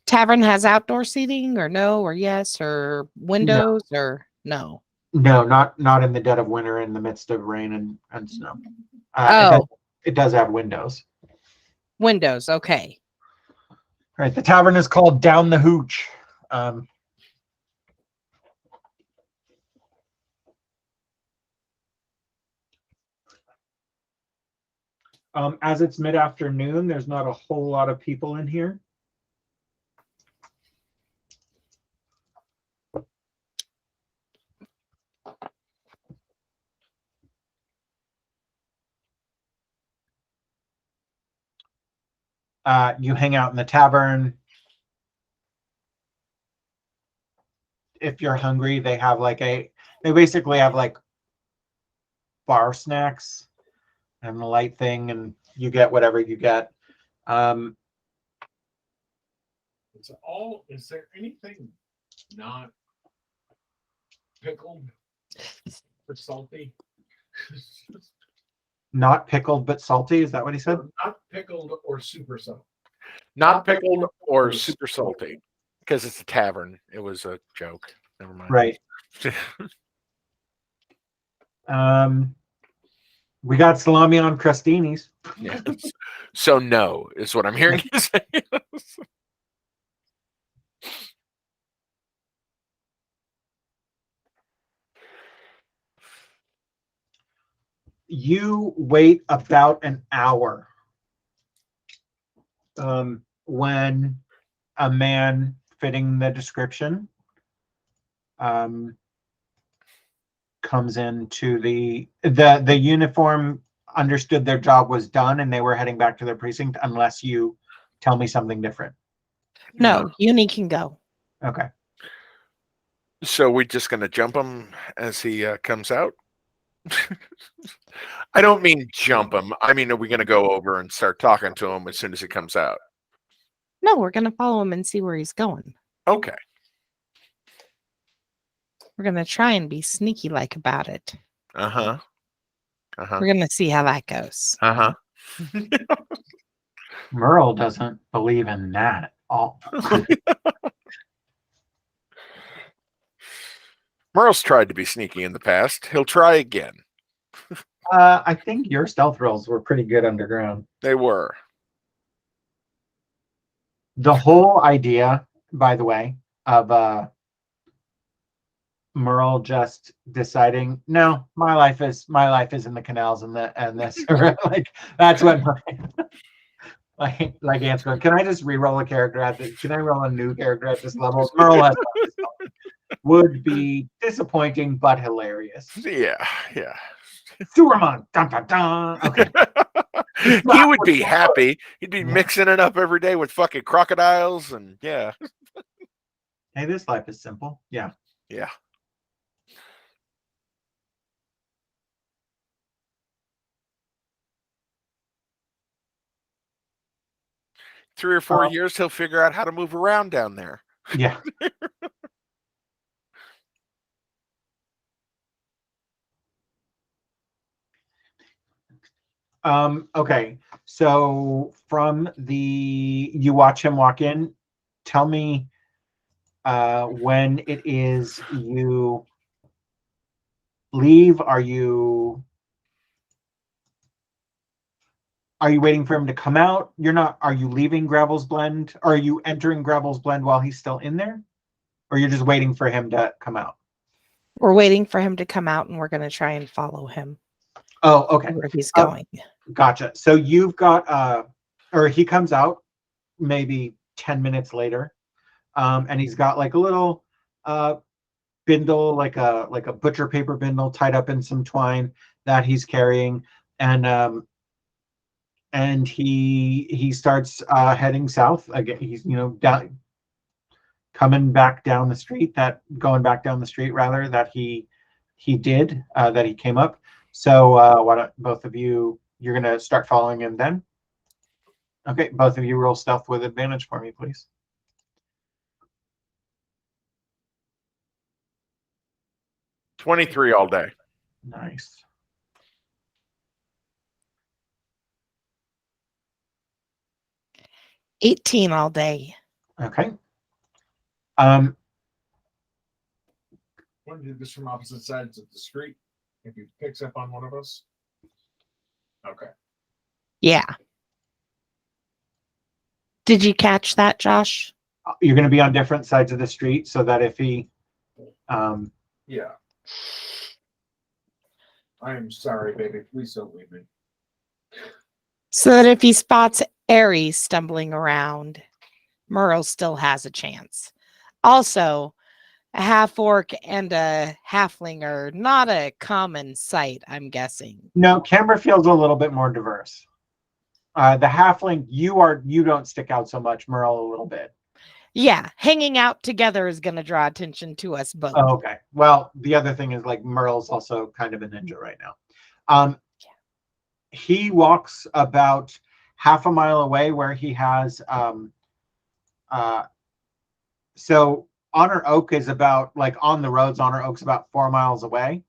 Tavern has outdoor seating, or no, or yes, or windows, or no? No, not in the dead of winter in the midst of rain and snow. It does have windows. Windows, okay. Right. The tavern is called Down the Hooch. As it's mid-afternoon, there's not a whole lot of people in here. You hang out in the tavern. If you're hungry, they basically have like bar snacks and a light thing, and you get whatever you get. Is there anything not pickled or salty? Not pickled, but salty. Is that what he said? Not or super salty? Not pickled or super salty, because it's a tavern. It was a joke. Never mind. Right. We got salami on crostinis. Yes. So no is what I'm hearing you say. You wait about an hour when a man fitting the description comes into the uniform, understood their job was done and they were heading back to their precinct, unless you tell me something different. No, Uni can go. Okay. So we're just going to jump him as he comes out? I don't mean jump him. I mean, are we going to go over and start talking to him as soon as he comes out? No, we're going to follow him and see where he's going. Okay. We're going to try and be sneaky like about it. Uh-huh. Uh-huh. We're going to see how that goes. Uh-huh. Merle doesn't believe in that at all. Merle's tried to be sneaky in the past. He'll try again. I think your stealth rolls were pretty good underground. They were. The whole idea, by the way, of Merle just deciding, no, my life is in the canals and this like that's what like Ant's going, can I just re-roll a character can I roll a new character at this level? Merle has would be disappointing but hilarious. Yeah. Sewermon, dun, dun, dun. Okay. He would be happy. He'd be mixing it up every day with fucking crocodiles and yeah. Hey, this life is simple. Yeah. Yeah. Three or 4 years, he'll figure out how to move around down there. Yeah. Okay. So from you watch him walk in, tell me when it is you leave. Are you waiting for him to come out? You're not. Are you leaving Gravel's Blend? Are you entering Gravel's Blend while he's still in there? Or you're just waiting for him to come out? We're waiting for him to come out and we're going to try and follow him. Oh, okay. Where he's going. Gotcha. So you've got or he comes out maybe 10 minutes later. And he's got like a little bindle, like a butcher paper bindle tied up in some twine that he's carrying. And he starts heading south again. He's going back down the street that he did that he came up. So why don't both of you? You're gonna start following him then. Okay, both of you roll stealth with advantage for me, please. $23 all day. Nice. $18 all day. Okay. Want to do this from opposite sides of the street? If he picks up on one of us. Okay. Yeah. Did you catch that, Josh? You're going to be on different sides of the street so that if he Yeah. I am sorry, baby. Please don't leave me. So that if he spots Aries stumbling around, Merle still has a chance. Also, a half-orc and a halfling are not a common sight, I'm guessing. No, Camberfield's a little bit more diverse. The halfling, you don't stick out so much, Merle a little bit. Yeah, hanging out together is going to draw attention to us both. Oh, okay. Well, the other thing is like Merle's also kind of a ninja right now. He walks about half a mile away where he has so Honor Oak is about like on the roads. Honor Oak's about 4 miles away.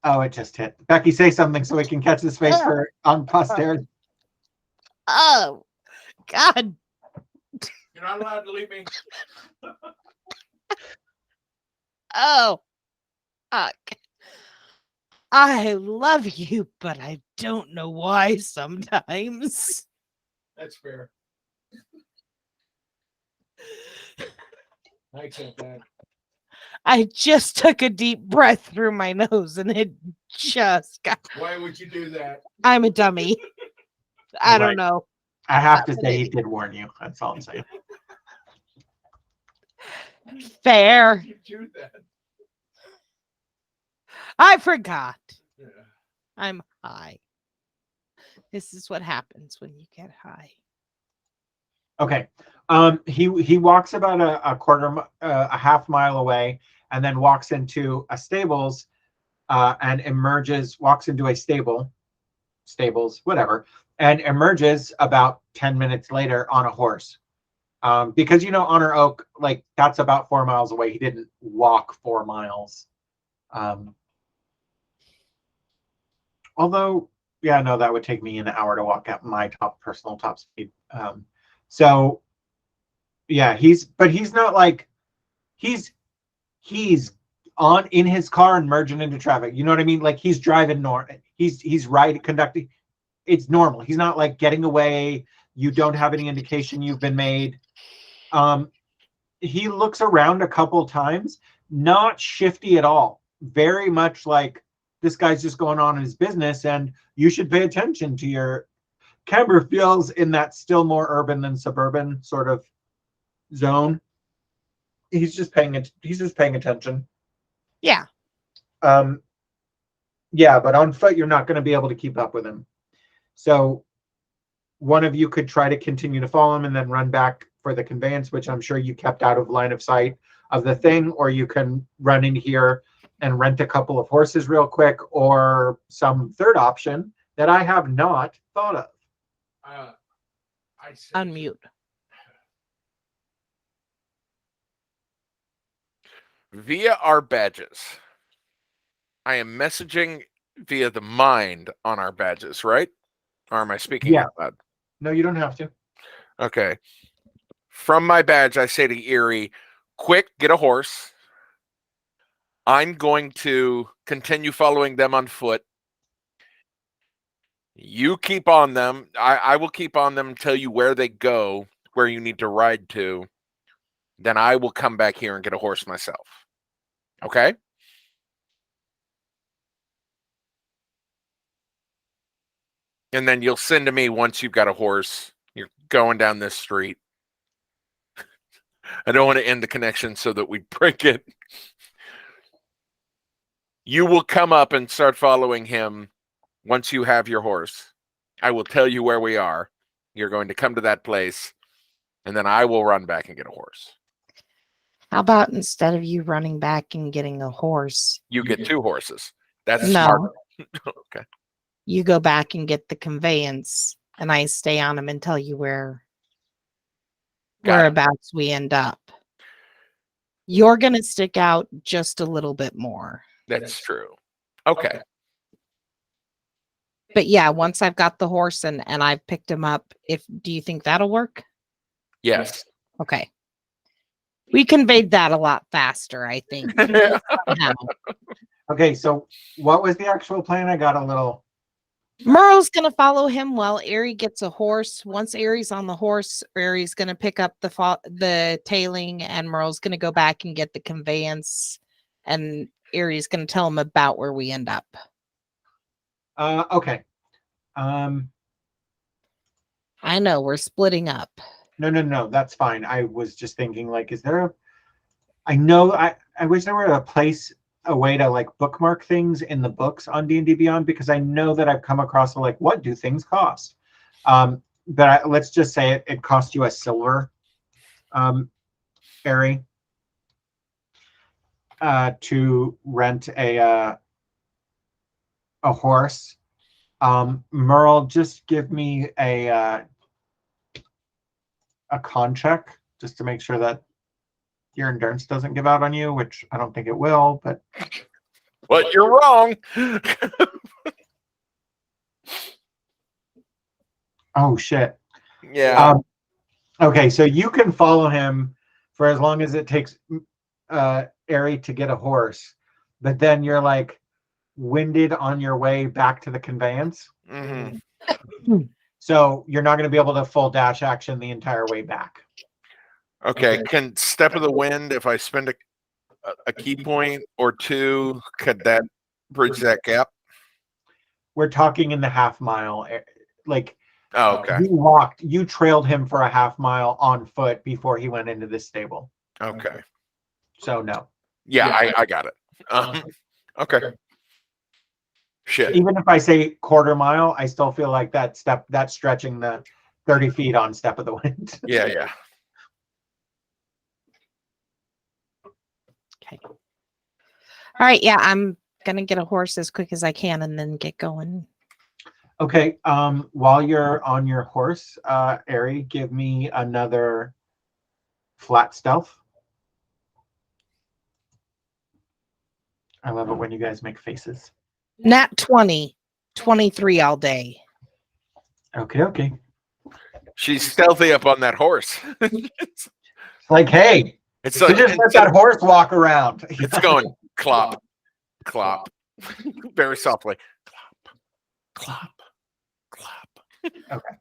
Oh, it just hit. Becky, say something so we can catch his face for on posterity. Oh, God. You're not allowed to leave me. Oh, fuck. I love you, but I don't know why sometimes. That's fair. I accept that. I just took a deep breath through my nose and it just got. Why would you do that? I'm a dummy. I don't know. I have to say he did warn you. That's all I'm saying. Fair. You do that. I forgot. Yeah. I'm high. This is what happens when you get high. Okay. He walks about a half mile away, and then walks into a stables, and walks into a stables, whatever, and emerges about 10 minutes later on a horse. Because Honor Oak, like, that's about 4 miles away. He didn't walk 4 miles. Although, yeah, no, that would take me an hour to walk at my personal top speed. So yeah, he's not like he's in his car and merging into traffic. You know what I mean? Like, he's driving he's conducting. It's normal. He's not like getting away. You don't have any indication you've been made. He looks around a couple times, not shifty at all. Very much like, this guy's just going on in his business, and you should pay attention to your. Camber feels in that still more urban than suburban sort of zone. He's just paying attention. Yeah. Yeah, but on foot, you're not going to be able to keep up with him. So one of you could try to continue to follow him and then run back for the conveyance, which I'm sure you kept out of line of sight of the thing, or you can run in here and rent a couple of horses real quick, or some third option that I have not thought of. Unmute. Via our badges, I am messaging via the mind on our badges, right? Or am I speaking out loud? No, you don't have to. Okay. From my badge, I say to Erie, quick, get a horse. I'm going to continue following them on foot. You keep on them. I will keep on them and tell you where they go, where you need to ride to. Then I will come back here and get a horse myself. Okay? And then you'll send to me once you've got a horse. You're going down this street. I don't want to end the connection so that we break it. You will come up and start following him once you have your horse. I will tell you where we are. You're going to come to that place, and then I will run back and get a horse. How about instead of you running back and getting a horse, You get 2 horses. That's No. smart. Okay. you go back and get the conveyance, and I stay on him and tell you whereabouts we end up. You're going to stick out just a little bit more. That's true. Okay. But yeah, once I've got the horse and I've picked him up, do you think that'll work? Yes. Okay. We conveyed that a lot faster, I think. Somehow. Okay, so what was the actual plan? I got a little. Merle's going to follow him while Aerie gets a horse. Once Aerie's on the horse, Aerie's going to pick up the tailing, and Merle's going to go back and get the conveyance, and Aerie's going to tell him about where we end up. Okay. I know, we're splitting up. No, that's fine. I was just thinking, like, is there I wish there were a way to like bookmark things in the books on D&D Beyond, because I know that I've come across like, what do things cost? But let's just say it cost you a silver, Aerie, to rent a horse. Merle, just give me a con check just to make sure that your endurance doesn't give out on you, which I don't think it will, but But you're wrong. Oh shit. Yeah. Okay, so you can follow him for as long as it takes Ari to get a horse, but then you're like winded on your way back to the conveyance. Mm-hmm. So you're not going to be able to full dash action the entire way back. Okay. Can Step of the Wind, if I spend a key point or two, could that bridge that gap? We're talking in the half mile. Like Oh, okay. you trailed him for a half mile on foot before he went into this stable. Okay. So no. Yeah, I got it. Okay. Shit. Even if I say quarter mile, I still feel like that's stretching the 30 feet on Step of the Wind. Yeah. Okay. All right. Yeah, I'm gonna get a horse as quick as I can and then get going. Okay. While you're on your horse, Ari, give me another flat stealth. I love it when you guys make faces. Nat 20, 23 all day. Okay. She's stealthy up on that horse. It's like, hey, It's you just let that horse walk around. It's going clop, clop, very softly. Clop, clop, clop. Okay.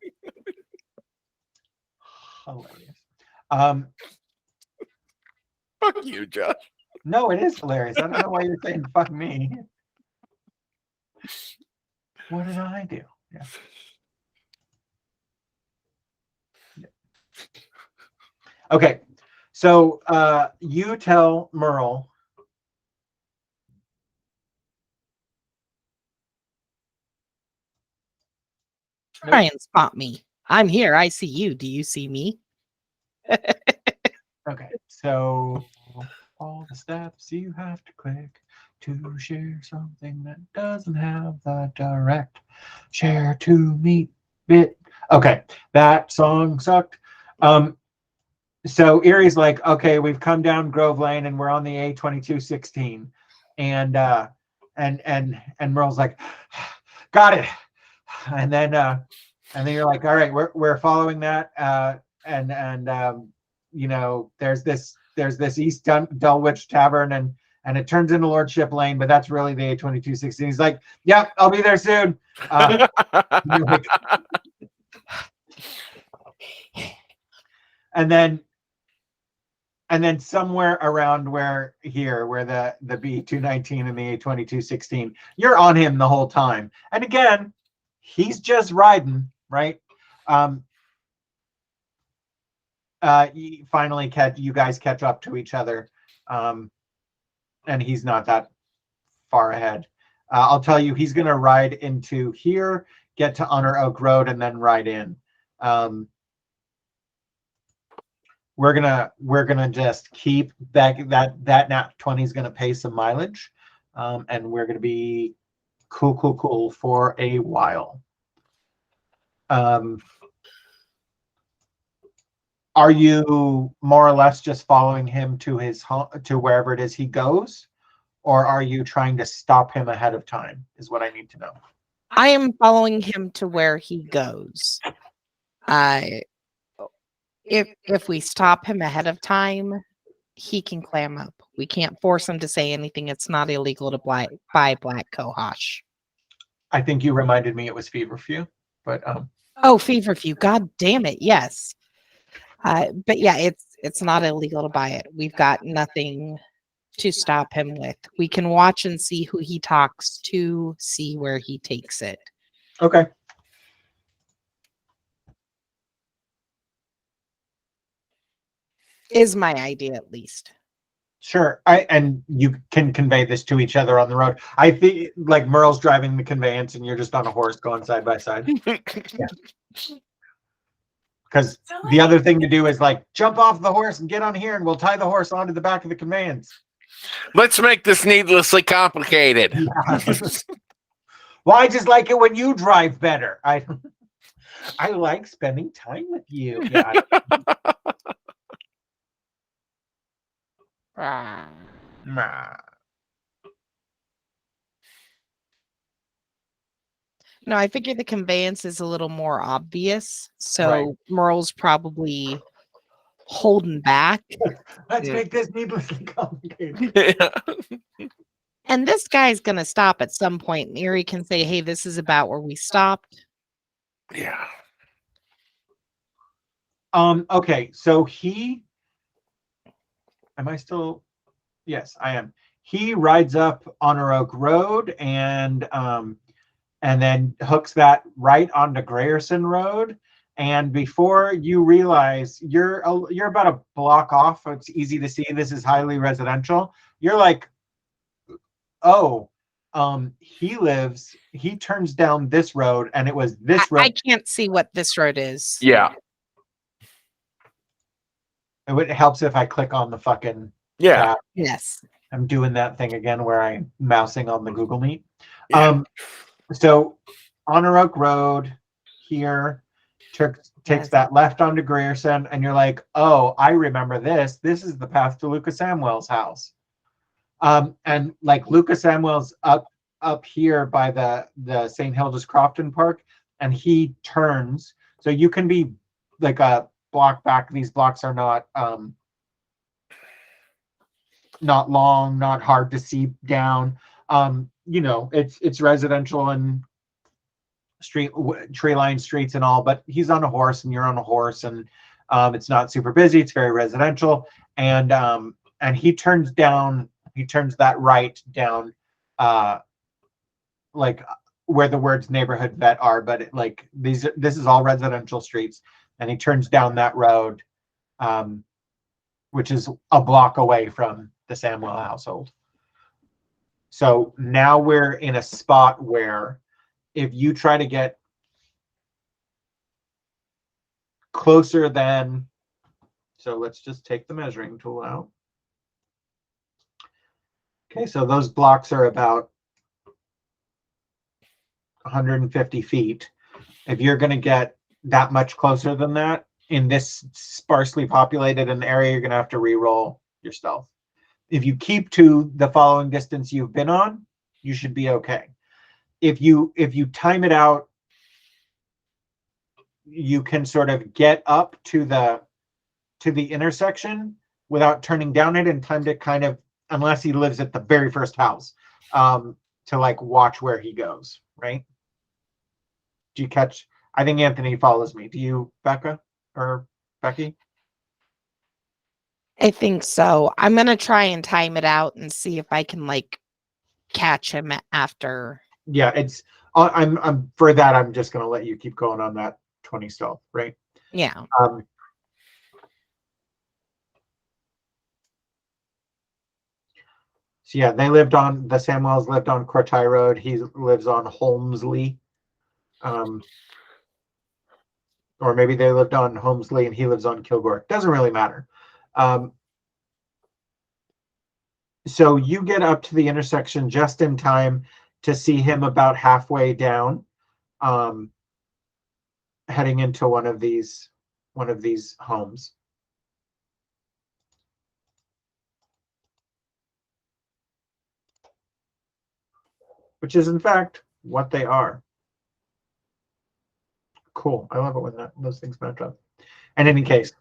Hilarious. Fuck you, Josh. No, it is hilarious. I don't know why you're saying fuck me. What did I do? Yeah. Okay. So you tell Merle. Try and spot me. I'm here. I see you. Do you see me? Okay. So all the steps you have to click to share something that doesn't have the direct share to meet bit. Okay. That song sucked. So Erie's like, okay, we've come down Grove Lane and we're on the A2216. And Merle's like, got it. And then you're like, all right, we're following that. You know, there's this East Dulwich Tavern and it turns into Lordship Lane, but that's really the A2216. He's like, yep, I'll be there soon. And then somewhere around where the B219 and the A2216, you're on him the whole time. And again, he's just riding, right? Finally you guys catch up to each other. And he's not that far ahead. I'll tell you, he's going to ride into here, get to Honor Oak Road, and then ride in. We're gonna just keep that nat 20 is gonna pay some mileage, and we're gonna be cool for a while. Are you more or less just following him to his home, to wherever it is he goes, or are you trying to stop him ahead of time? Is what I need to know. I am following him to where he goes. If we stop him ahead of time, he can clam up. We can't force him to say anything. It's not illegal to buy black cohosh. I think you reminded me it was feverfew, but oh, feverfew. God damn it, yes. But yeah, it's not illegal to buy it. We've got nothing to stop him with. We can watch and see who he talks to, see where he takes it. Okay. Is my idea, at least. Sure. And you can convey this to each other on the road. I think like Merle's driving the conveyance and you're just on a horse going side by side. Yeah. Because the other thing to do is like jump off the horse and get on here and we'll tie the horse onto the back of the conveyance. Let's make this needlessly complicated. Yeah. Well, I just like it when you drive better. I like spending time with you. Yeah. No, I figure the conveyance is a little more obvious. So Merle's probably holding back. Let's Yeah. make this needlessly complicated. Yeah. And this guy's going to stop at some point. And Erie can say, hey, this is about where we stopped. Yeah. Okay, so am I still? Yes, I am. He rides up Honor Oak Road and then hooks that right onto Grayson Road. And before you realize you're about a block off, it's easy to see this is highly residential. You're like, oh, he turns down this road, and it was this road. I can't see what this road is. Yeah. It helps if I click on the fucking Yeah. tab. Yes. I'm doing that thing again where I'm mousing on the Google Meet. Yeah. So Honor Oak Road here takes Yes. that left onto Grierson, and you're like, oh, I remember this. This is the path to Lucas Samwell's house. And like Lucas Samwell's up here by the St. Hilda's Crofton Park, and he turns. So you can be like a block back. These blocks are not long, not hard to see down. It's residential and tree line streets and all, but he's on a horse and you're on a horse, and it's not super busy. It's very residential, and he turns that right down, like where the words neighborhood vet are, but this is all residential streets, and he turns down that road, which is a block away from the Samwell household. So now we're in a spot where if you try to get closer than, so let's just take the measuring tool out. Okay, so those blocks are about 150 feet. If you're going to get that much closer than that in this sparsely populated an area, you're going to have to re-roll your stealth. If you keep to the following distance you've been on, you should be okay. If you time it out, you can sort of get up to the intersection without turning down it, and time to kind of, unless he lives at the very first house, to like watch where he goes, right? Do you catch? I think Anthony follows me. Do you, Becca or Becky? I think so. I'm going to try and time it out and see if I can like catch him after. Yeah, it's I'm for that. I'm just going to let you keep going on that 20 stealth, right? Yeah. So yeah, the Samwells lived on Cortai Road. He lives on Holmesley. Or maybe they lived on Holmesley and he lives on Kilgore. Doesn't really matter. So you get up to the intersection just in time to see him about halfway down, heading into one of these homes. Which is in fact what they are. Cool. I love it when those things match up. In any case,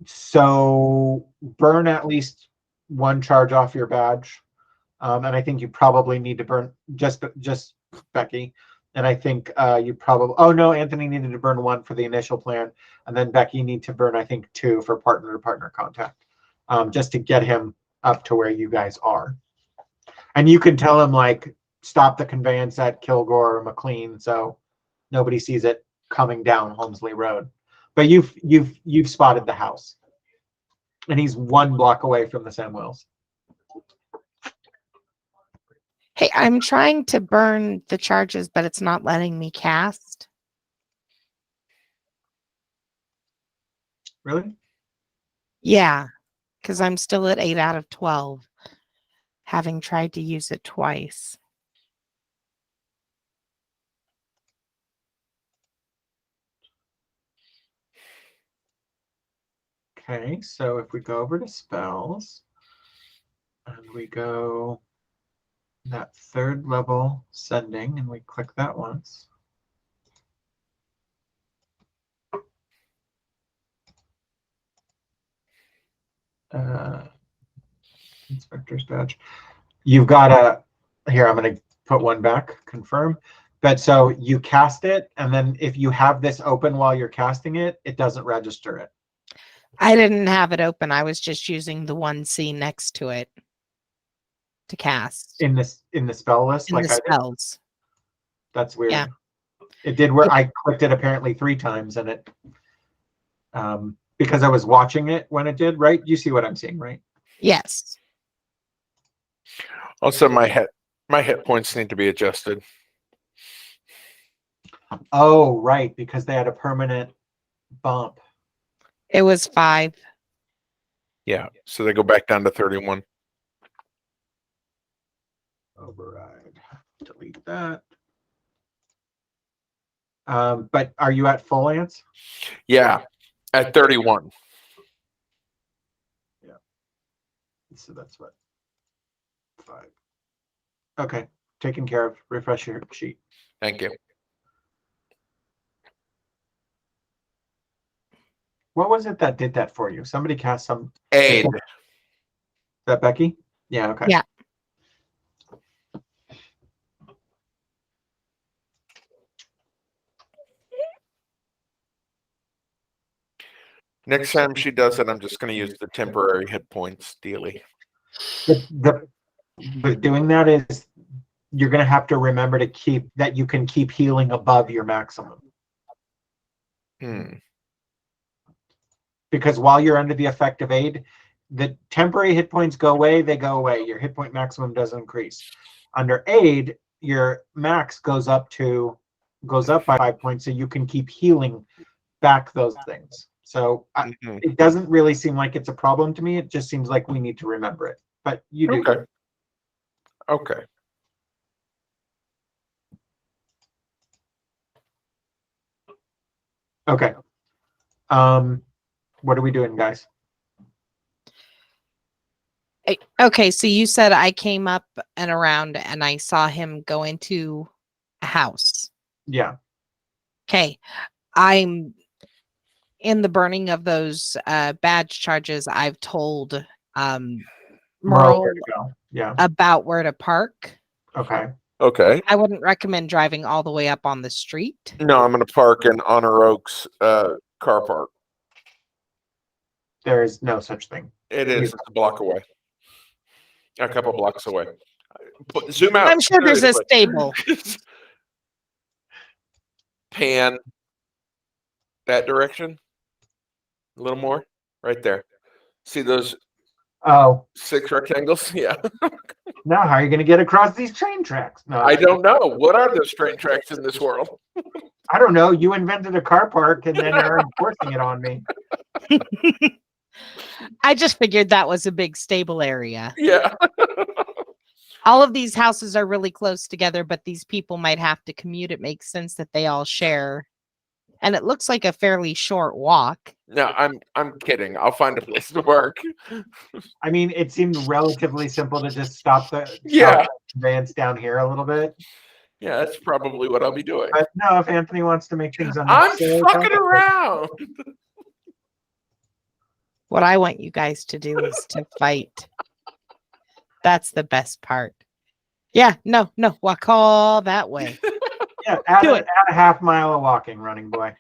so burn at least one charge off your badge, and I think you probably need to burn just Becky. And I think you probably, oh no, Anthony needed to burn one for the initial plan, and then Becky need to burn, I think, 2 for partner to partner contact, just to get him up to where you guys are. And you can tell him like, stop the conveyance at Kilgore or McLean, so nobody sees it coming down Holmesley Road. But you've spotted the house, and he's 1 block away from the Samwells. Hey, I'm trying to burn the charges, but it's not letting me cast. Really? Yeah, because I'm still at 8 out of 12, having tried to use it twice. Okay, so if we go over to spells and we go that third level sending and we click that once. Inspector's badge. You've got here, I'm going to put one back, confirm. But so you cast it, and then if you have this open while you're casting it, it doesn't register it. I didn't have it open. I was just using the 1C next to it to cast In the spell list, in like the I did. spells. That's weird. Yeah. It did where I clicked it apparently 3 times, and it because I was watching it when it did, right? You see what I'm seeing, right? Yes. Also, my hit points need to be adjusted. Oh, right, because they had a permanent bump. It was 5. Yeah, so they go back down to 31. Override. Delete that. But are you at full, Lance? Yeah, at 31. Yeah. So that's what 5. Okay, taken care of. Refresh your sheet. Thank you. What was it that did that for you? Somebody cast some. Aid. Is that Becky? Yeah. Okay. Yeah. Next time she does it, I'm just going to use the temporary hit points daily. With doing that is you're going to have to remember to keep that you can keep healing above your maximum. Because while you're under the effect of aid, the temporary hit points go away, they go away. Your hit point maximum does increase. Under aid, your max goes up by 5 points, so you can keep healing back those things. So it doesn't really seem like it's a problem to me. It just seems like we need to remember it. But you do. Okay. Okay. Okay. What are we doing, guys? Okay, so you said I came up and around and I saw him go into a house. Yeah. Okay. I'm in the burning of those badge charges. I've told Merle where to go. Yeah. about where to park. Okay. Okay. I wouldn't recommend driving all the way up on the street. No, I'm going to park in Honor Oaks car park. There is no such thing. It is. It's a block away. A couple blocks away. But zoom out. I'm sure there's a stable. Pan that direction. A little more. Right there. See those Oh. 6 rectangles? Yeah. Now, how are you going to get across these train tracks? No, I don't know. What are those train tracks in this world? I don't know. You invented a car park and then are enforcing it on me. I just figured that was a big stable area. Yeah. All of these houses are really close together, but these people might have to commute. It makes sense that they all share. And it looks like a fairly short walk. No, I'm kidding. I'll find a place to work. I mean, it seemed relatively simple to just stop the advance down here a little bit. Yeah, that's probably what I'll be doing. But no, if Anthony wants to make things I'm unnecessary, fucking around. What I want you guys to do is to fight. That's the best part. Yeah, no, walk all that way. Yeah, add a half mile of walking, running boy.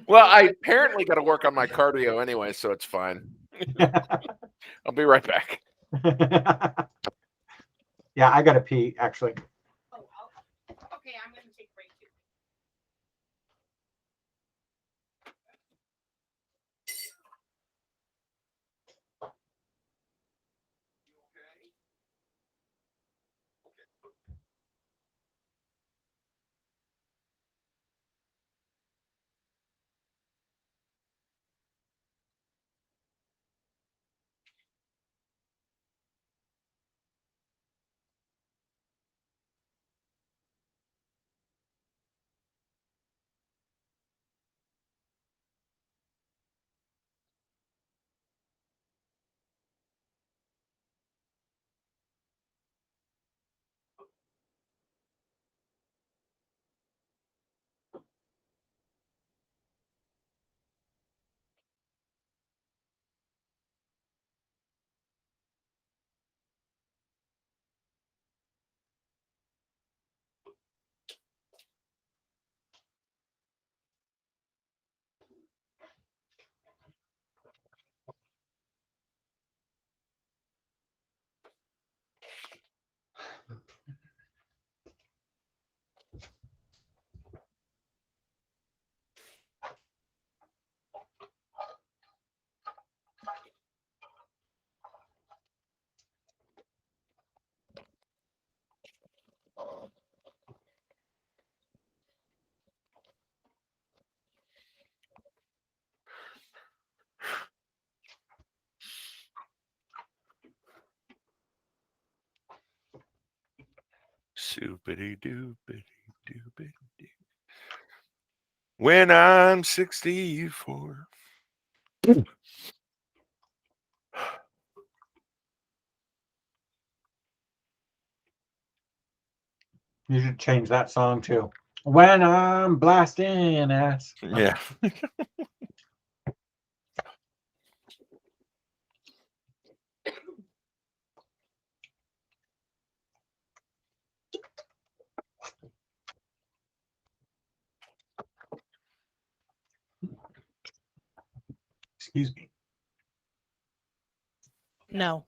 Well, I apparently got to work on my cardio anyway, so it's fine. I'll be right back. Yeah, I got to pee, actually. Okay, I'm gonna take a break too. Doopity doopity doopity doo. When I'm 64. You should change that song too. When I'm blasting ass. Yeah. Excuse me. No.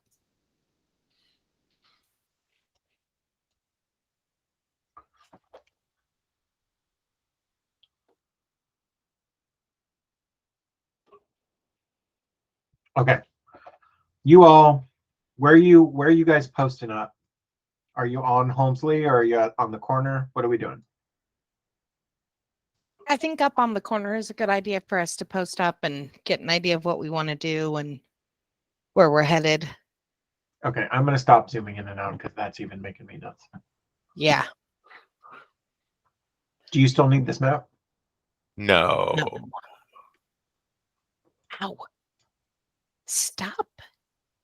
Okay. You all, where are you guys posting up? Are you on Holmesley or are you on the corner? What are we doing? I think up on the corner is a good idea for us to post up and get an idea of what we want to do and where we're headed. Okay, I'm gonna stop zooming in and out because that's even making me nuts. Yeah. Do you still need this map? No. No. Ow. Stop.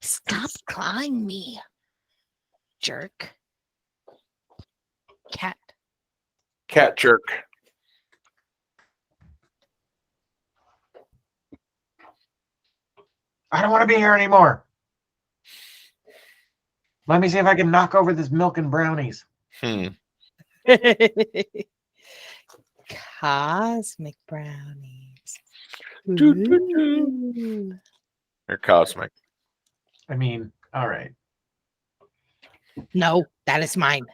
Stop clawing me. Jerk. Cat. Cat jerk. I don't want to be here anymore. Let me see if I can knock over this milk and brownies. Cosmic brownies. Doo, doo, doo. Ooh. They're cosmic. I mean, all right. No, that is mine.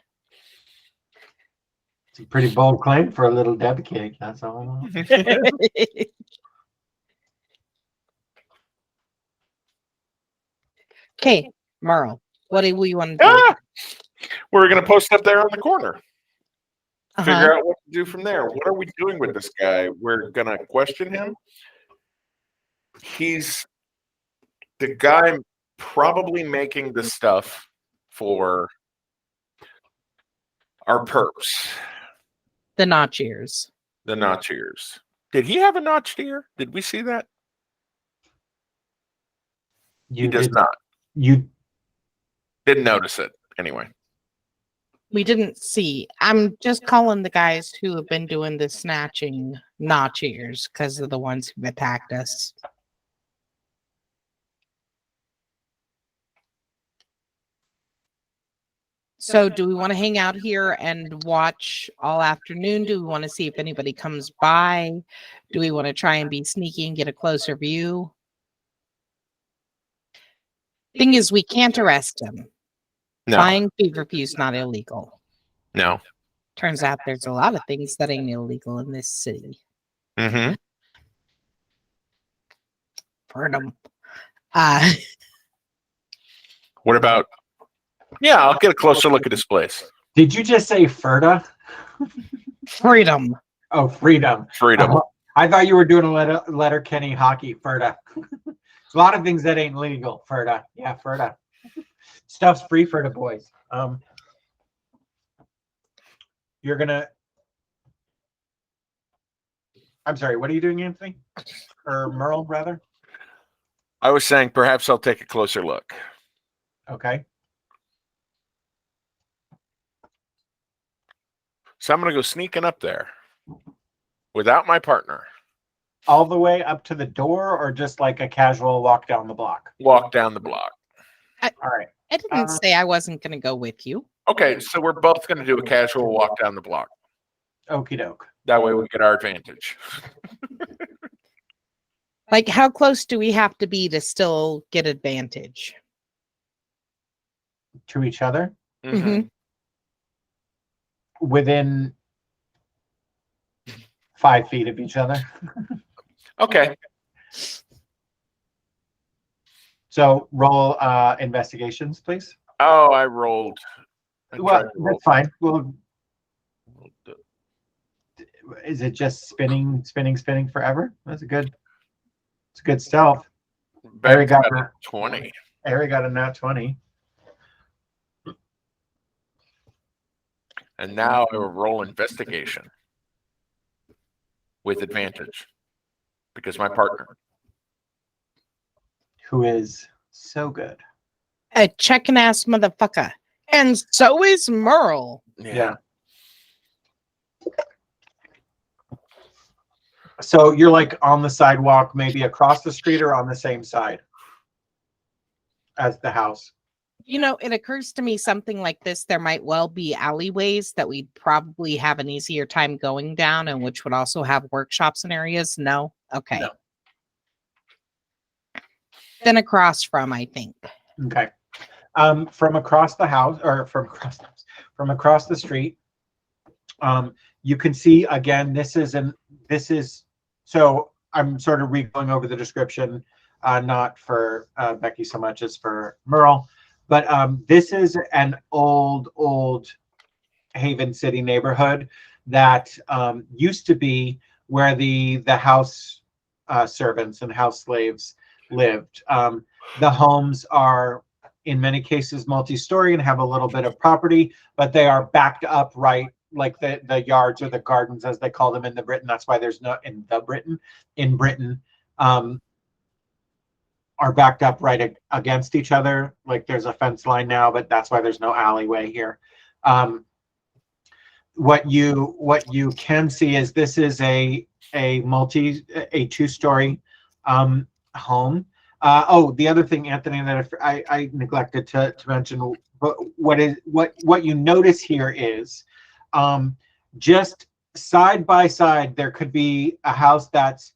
It's a pretty bold claim for a little Debbie cake. That's all. Okay, Merle, what do we want to do? Ah! We're going to post up there on the corner. Figure Uh-huh. out what to do from there. What are we doing with this guy? We're going to question him. He's the guy probably making the stuff for our perps, The notch ears. the notch ears. Did he have a notched ear? Did we see that? He does not. You Didn't notice it. Anyway. We didn't see. I'm just calling the guys who have been doing the snatching notch ears because they're the ones who've attacked us. So do we want to hang out here and watch all afternoon? Do we want to see if anybody comes by? Do we want to try and be sneaky and get a closer view? Thing is, we can't arrest him. No. Buying feverfew is not illegal. No. Turns out there's a lot of things that ain't illegal in this city. Mm-hmm. Freedom. What about? Yeah, I'll get a closer look at his place. did you just say Ferda? Freedom. Oh, freedom. Freedom. I thought you were doing a letter Kenny hockey. Ferda. It's a lot of things that ain't legal. Ferda. Yeah, Ferda. Stuff's free for the boys. You're gonna. I'm sorry. What are you doing, Anthony? Or Merle, rather? I was saying perhaps I'll take a closer look. Okay. So I'm going to go sneaking up there without my partner. All the way up to the door, or just like a casual walk down the block? Walk down the block. All right. I didn't say I wasn't going to go with you. Okay, so we're both going to do a casual walk down the block. Okie doke. That way we get our advantage. Like, how close do we have to be to still get advantage? To each other? Mhm. Within 5 feet of each other. Okay. So roll investigations, please. Oh, I rolled. I Well, tried to roll. that's fine. Well, is it just spinning forever? It's a good stealth. Harry got a 20. Harry got a nat 20. And now I will roll investigation with advantage because my partner. Who is so good. A checking ass motherfucker. And so is Merle. Yeah. So you're like on the sidewalk, maybe across the street or on the same side as the house. You know, it occurs to me something like this. There might well be alleyways that we'd probably have an easier time going down and which would also have workshops and areas. No? Okay. No. Then across from, I think. Okay. From across the house or from across the street, you can see again, this is so I'm sort of re-going over the description, not for Becky so much as for Merle, but this is an old Haven City neighborhood that used to be where the house servants and house slaves lived. The homes are in many cases multi-story and have a little bit of property, but they are backed up right, like the yards or the gardens as they call them in the Britain. That's why there's no in Britain are backed up right against each other. Like there's a fence line now, but that's why there's no alleyway here. What you can see is this is a two-story home. The other thing, Anthony, that I neglected to mention, but what you notice here is just side by side, there could be a house that's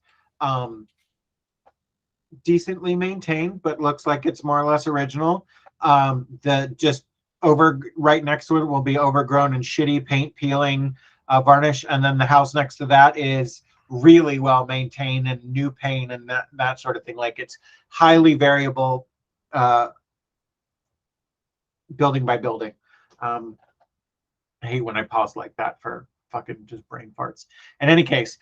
decently maintained, but looks like it's more or less original. The just over right next to it will be overgrown and shitty paint peeling, varnish, and then the house next to that is really well maintained and new paint and that sort of thing. Like it's highly variable, building by building. I hate when I pause like that for fucking just brain farts. In any case,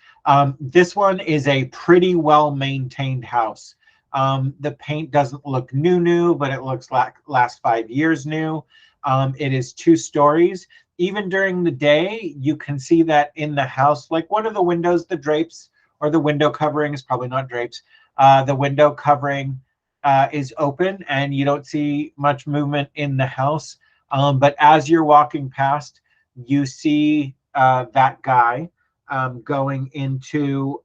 this one is a pretty well maintained house. The paint doesn't look new, but it looks like last 5 years new. It is 2 stories. Even during the day, you can see that in the house, like one of the windows, the drapes or the window covering is probably not drapes. The window covering is open and you don't see much movement in the house. But as you're walking past, you see that guy going into,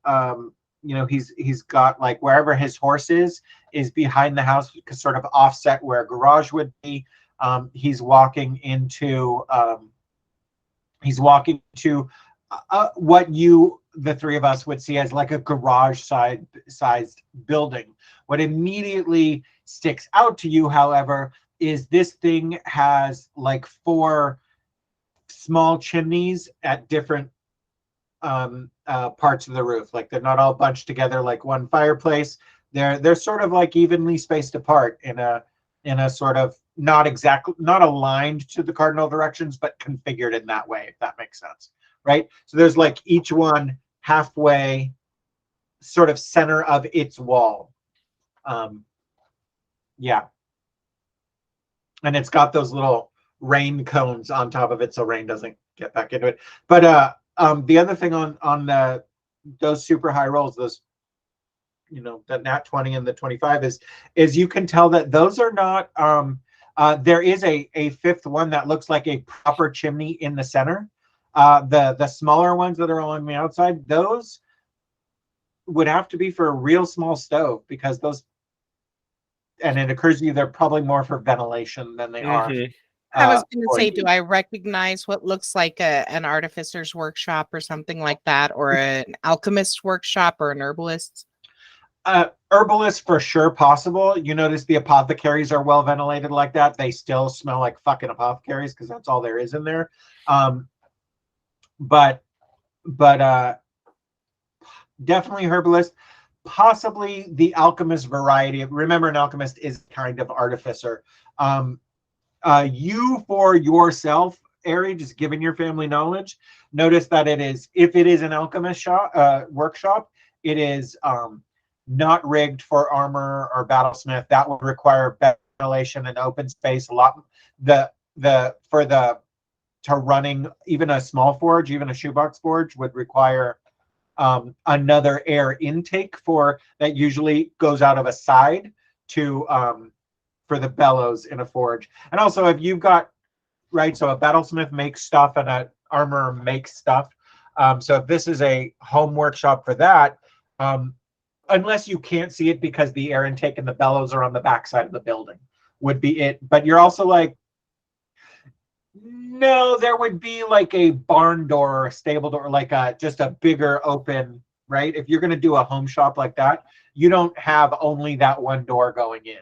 he's got like wherever his horse is behind the house, sort of offset where a garage would be. He's walking into what the three of us would see as like a garage sized building. What immediately sticks out to you, however, is this thing has like 4 small chimneys at different parts of the roof. Like they're not all bunched together like one fireplace. They're sort of like evenly spaced apart in a sort of not aligned to the cardinal directions, but configured in that way, if that makes sense, right? So there's like each one halfway sort of center of its wall. Yeah. And it's got those little rain cones on top of it so rain doesn't get back into it. But the other thing on those super high rolls, those, the nat 20 and the 25 is you can tell that those are not, there is a 5th one that looks like a proper chimney in the center. The smaller ones that are along the outside, those would have to be for a real small stove because those, and it occurs to you they're probably more for ventilation than they are. I was going to say, do I recognize what looks like an artificer's workshop or something like that, or an alchemist's workshop or an herbalist's? Herbalist for sure possible. You notice the apothecaries are well ventilated like that. They still smell like fucking apothecaries because that's all there is in there. But definitely herbalist, possibly the alchemist variety. Remember, an alchemist is kind of artificer. You for yourself, Ari, just given your family knowledge, notice that if it is an alchemist workshop, it is not rigged for armor or battlesmith. That would require ventilation and open space. A lot. For the to running even a small forge, even a shoebox forge would require another air intake for that usually goes out of a side to for the bellows in a forge. And also if you've got, right, so a battlesmith makes stuff and an armorer makes stuff. So if this is a home workshop for that, unless you can't see it because the air intake and the bellows are on the backside of the building, would be it. But you're also like, no, there would be like a barn door or a stable door, like just a bigger open, right? If you're going to do a home shop like that, you don't have only that one door going in.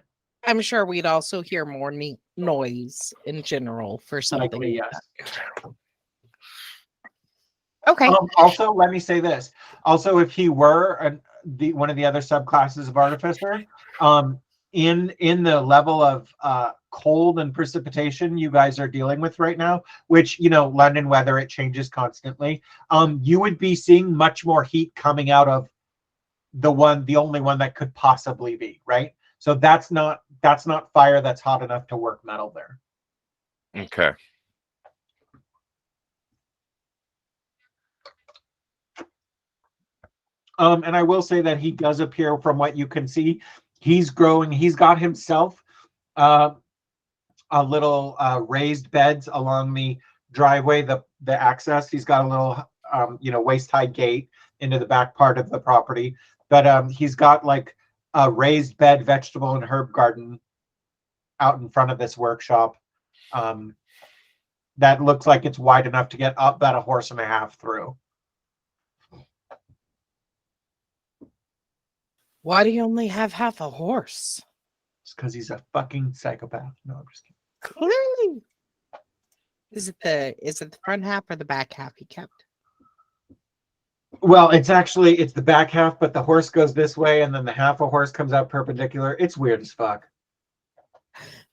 I'm sure we'd also hear more noise in general for something. Likely, like yes. that. Okay. Also, let me say this. Also, if he were one of the other subclasses of artificer, in the level of cold and precipitation you guys are dealing with right now, which, you know, London weather, it changes constantly. You would be seeing much more heat coming out of the only one that could possibly be, right? So that's not fire that's hot enough to work metal there. Okay. And I will say that he does appear, from what you can see, he's growing. He's got himself a little raised beds along the driveway, the access. He's got a little, waist-high gate into the back part of the property. But he's got like a raised bed, vegetable and herb garden out in front of this workshop. That looks like it's wide enough to get up about a horse and a half through. Why do you only have half a horse? It's because he's a fucking psychopath. No, I'm just kidding. Clearly. Is it the front half or the back half he kept? Well, it's the back half, but the horse goes this way, and then the half a horse comes out perpendicular. It's weird as fuck.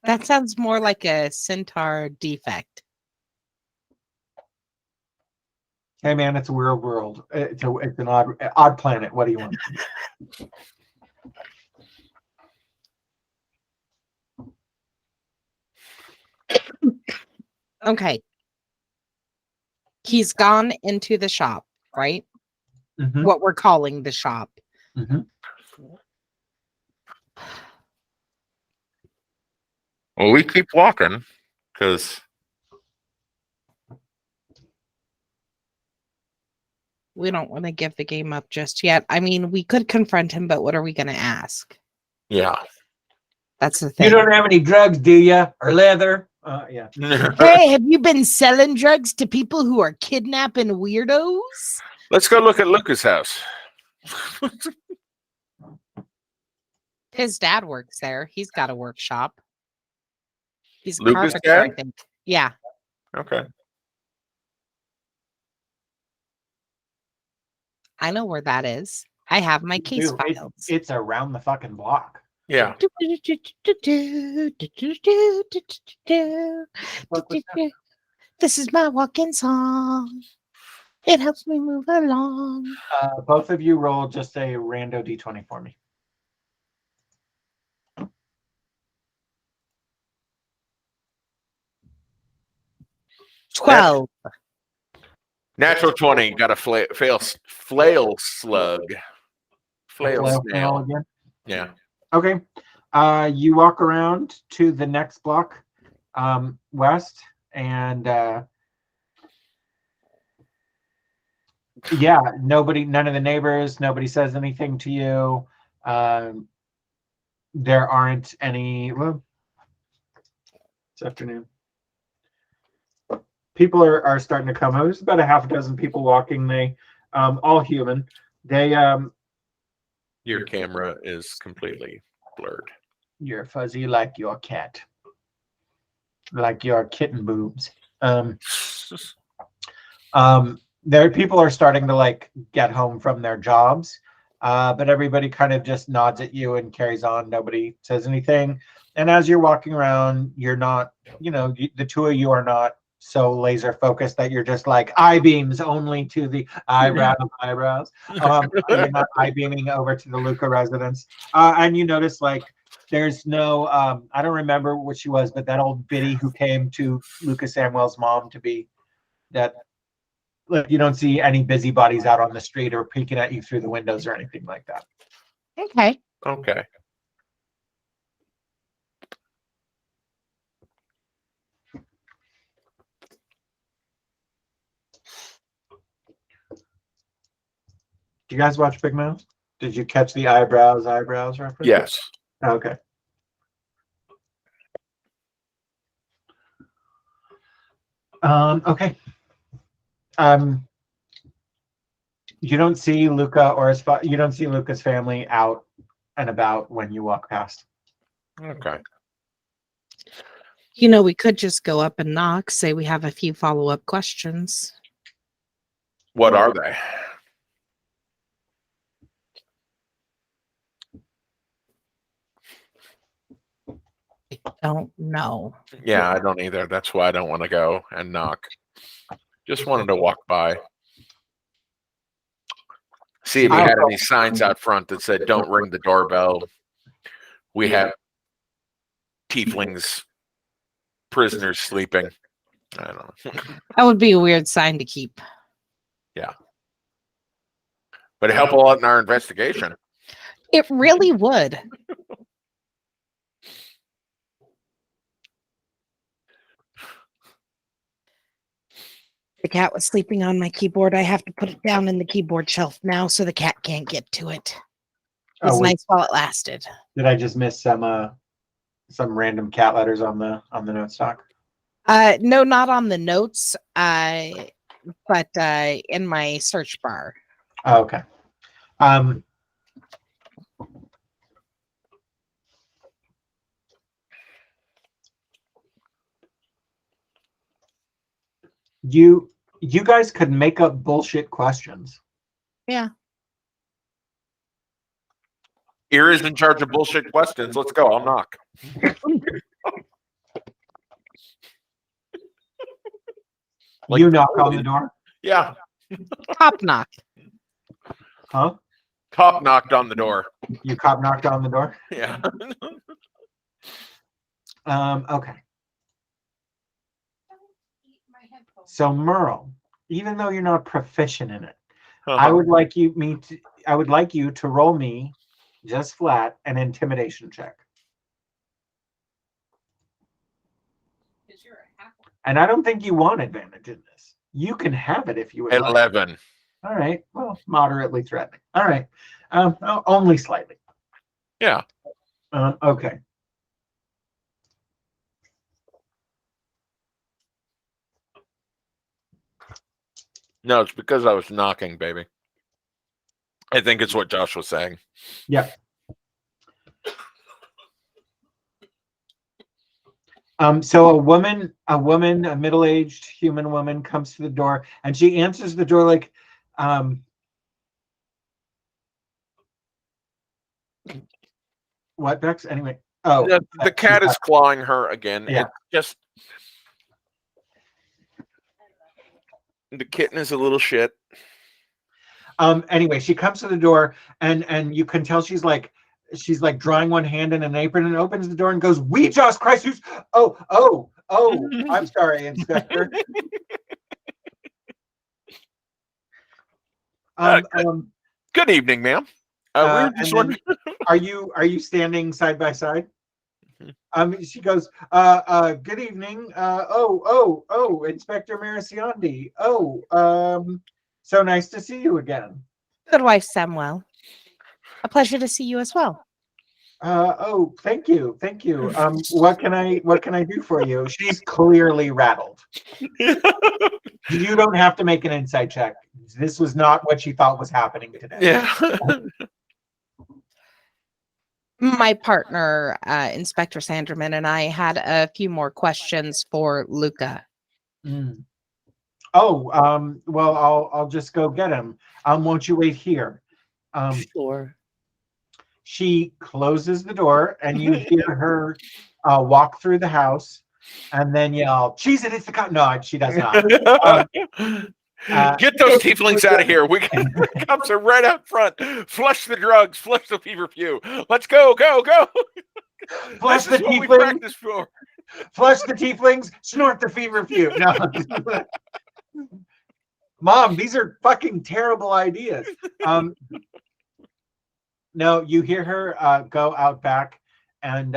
That sounds more like a centaur defect. Hey man, it's a weird world. It's an odd planet. What do you want? Okay. He's gone into the shop, right? Mm-hmm. What we're calling the shop. Mm-hmm. Well, we keep walking because We don't want to give the game up just yet. I mean, we could confront him, but what are we going to ask? yeah. That's the thing. You don't have any drugs, do you? Or leather? Yeah. Hey, have you been selling drugs to people who are kidnapping weirdos? Let's go look at Lucas' house. His dad works there. He's got a workshop. He's a Lucas' carpenter, I dad? think. Yeah. Okay. I know where that is. I have my case Dude, files. it's around the fucking block. Yeah. This is my walking song. It helps me move along. Both of you roll just a rando d20 for me. $12. Natural 20. Got a flail slug. Flail Flail snail. again. Yeah. Okay. You walk around to the next block west, and yeah, none of the neighbors, nobody says anything to you. There aren't any. Well, it's afternoon. People are starting to come. There's about a half a dozen people walking. They all human. They Your camera is completely blurred. You're fuzzy like your cat, like your kitten boobs. There, people are starting to like get home from their jobs, but everybody kind of just nods at you and carries on. Nobody says anything. And as you're walking around, you're not, the two of you are not so laser focused that you're just like eye beams only to the eyebrows. You're not eye beaming over to the Luca residence, and you notice like there's no I don't remember what she was, but that old biddy who came to Luca Samuel's mom to be That like you don't see any busybodies out on the street or peeking at you through the windows or anything like that. Okay. Okay. Do you guys watch Big Mouth? Did you catch the eyebrows reference? Yes. Okay. Okay. You don't see Luca or you don't see Luca's family out and about when you walk past. Okay. You know, we could just go up and knock, say we have a few follow-up questions. What are they? I don't know. Yeah, I don't either. That's why I don't want to go and knock. Just wanted to walk by. See if he had any signs out front that said, "Don't ring the doorbell. We have tieflings, prisoners sleeping." I don't know. That would be a weird sign to keep. But it helped a lot in our investigation. It really would. The cat was sleeping on my keyboard. I have to put it down in the keyboard shelf now so the cat can't get to it. It was nice while it lasted. Did I just miss some random cat letters on the note stock? No, not on the notes, but in my search bar. Oh, okay. You guys could make up bullshit questions. Yeah. Ear is in charge of bullshit questions. Let's go. I'll knock. Like- You knock on the door? Yeah. Top knock. Huh? Cop knocked on the door. You cop knocked on the door? Yeah. Okay. So Merle, even though you're not proficient in it, I would like you to roll me just flat an intimidation check. And I don't think you want advantage in this. You can have it if you would like. 11. All right. Well, moderately threatening. All right. Only slightly. Yeah. Okay. No, it's because I was knocking, baby. I think it's what Josh was saying. Yeah. So a middle-aged human woman comes to the door and she answers the door like, what, Bex? Anyway. Oh, the cat is clawing her again. Yeah. It's just the kitten is a little shit. Anyway, she comes to the door and you can tell she's like drawing one hand in an apron and opens the door and goes, "We just Christ, who's oh, I'm sorry, Inspector." Good evening, ma'am. Are you standing side by side? She goes, good evening. Inspector Mariciondi. So nice to see you again. Good wife, Samuel. A pleasure to see you as well. Thank you. What can I do for you? She's clearly rattled. You don't have to make an insight check. This was not what she thought was happening today. Yeah. My partner, Inspector Sanderman, and I had a few more questions for Luca. Mm. Oh, well, I'll just go get him. Won't you wait here? Sure. She closes the door, and you hear her walk through the house, and then yell, "Cheese it! It's the cop!" No, she does not. Get those tieflings out of here. Cops are right out front. Flush the drugs. Flush the feverfew. Let's go. Flush the tieflings. Flush the tieflings. Snort the feverfew. No. Mom, these are fucking terrible ideas. No, you hear her go out back, and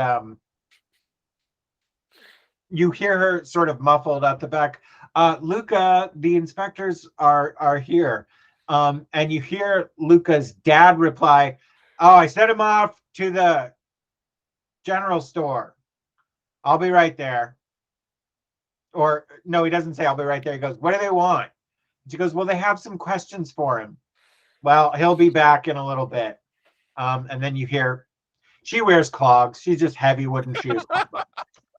you hear her sort of muffled at the back. Luca, the inspectors are here. And you hear Luca's dad reply, "Oh, I sent him off to the general store. I'll be right there." Or no, he doesn't say I'll be right there. He goes, "What do they want?" She goes, "Well, they have some questions for him." "Well, he'll be back in a little bit." And then you hear, she wears clogs. She's just heavy wooden shoes.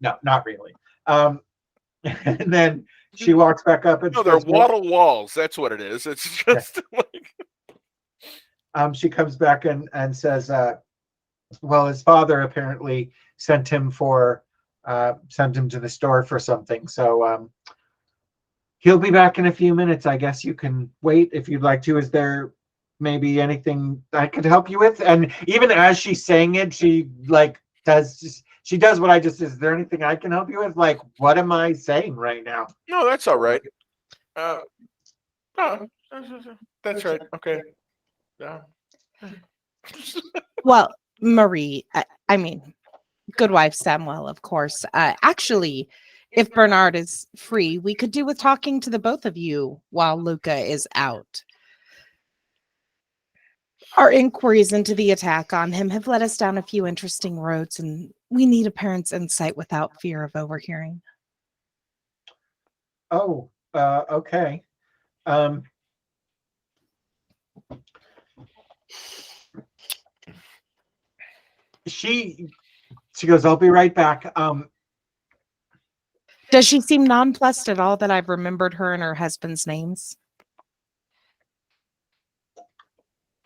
No, not really. And then she walks back up and No, she they're goes, wattle walls. That's what it is. It's just like she comes back and says, well, his father apparently sent him to the store for something. So he'll be back in a few minutes. I guess you can wait if you'd like to. Is there maybe anything I could help you with? And even as she's saying it, she does what I just, is there anything I can help you with? Like, what am I saying right now? no, that's all right. No, that's right. Okay. Yeah. Well, Marie, I mean, good wife Samuel, of course. Actually, if Bernard is free, we could do with talking to the both of you while Luca is out. Our inquiries into the attack on him have led us down a few interesting roads, and we need a parent's insight without fear of overhearing. Oh, okay. She goes, "I'll be right back." Does she seem nonplussed at all that I've remembered her and her husband's names?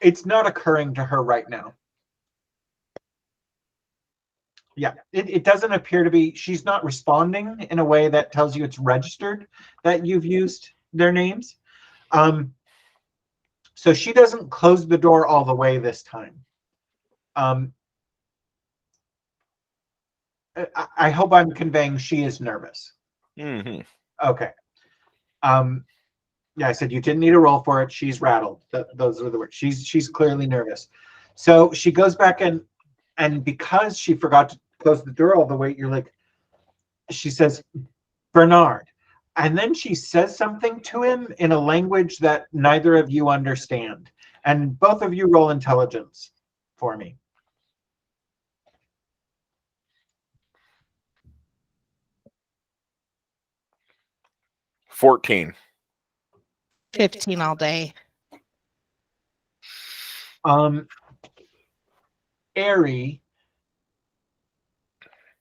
It's not occurring to her right now. Yeah, it doesn't appear to be. She's not responding in a way that tells you it's registered that you've used their names. So she doesn't close the door all the way this time. I hope I'm conveying she is nervous. Mm-hmm. Okay. Yeah, I said you didn't need a roll for it. She's rattled. Those are the words. She's clearly nervous. So she goes back and because she forgot to close the door all the way, she says, "Bernard." And then she says something to him in a language that neither of you understand. And both of you roll intelligence for me. 14. 15 all day. Airy,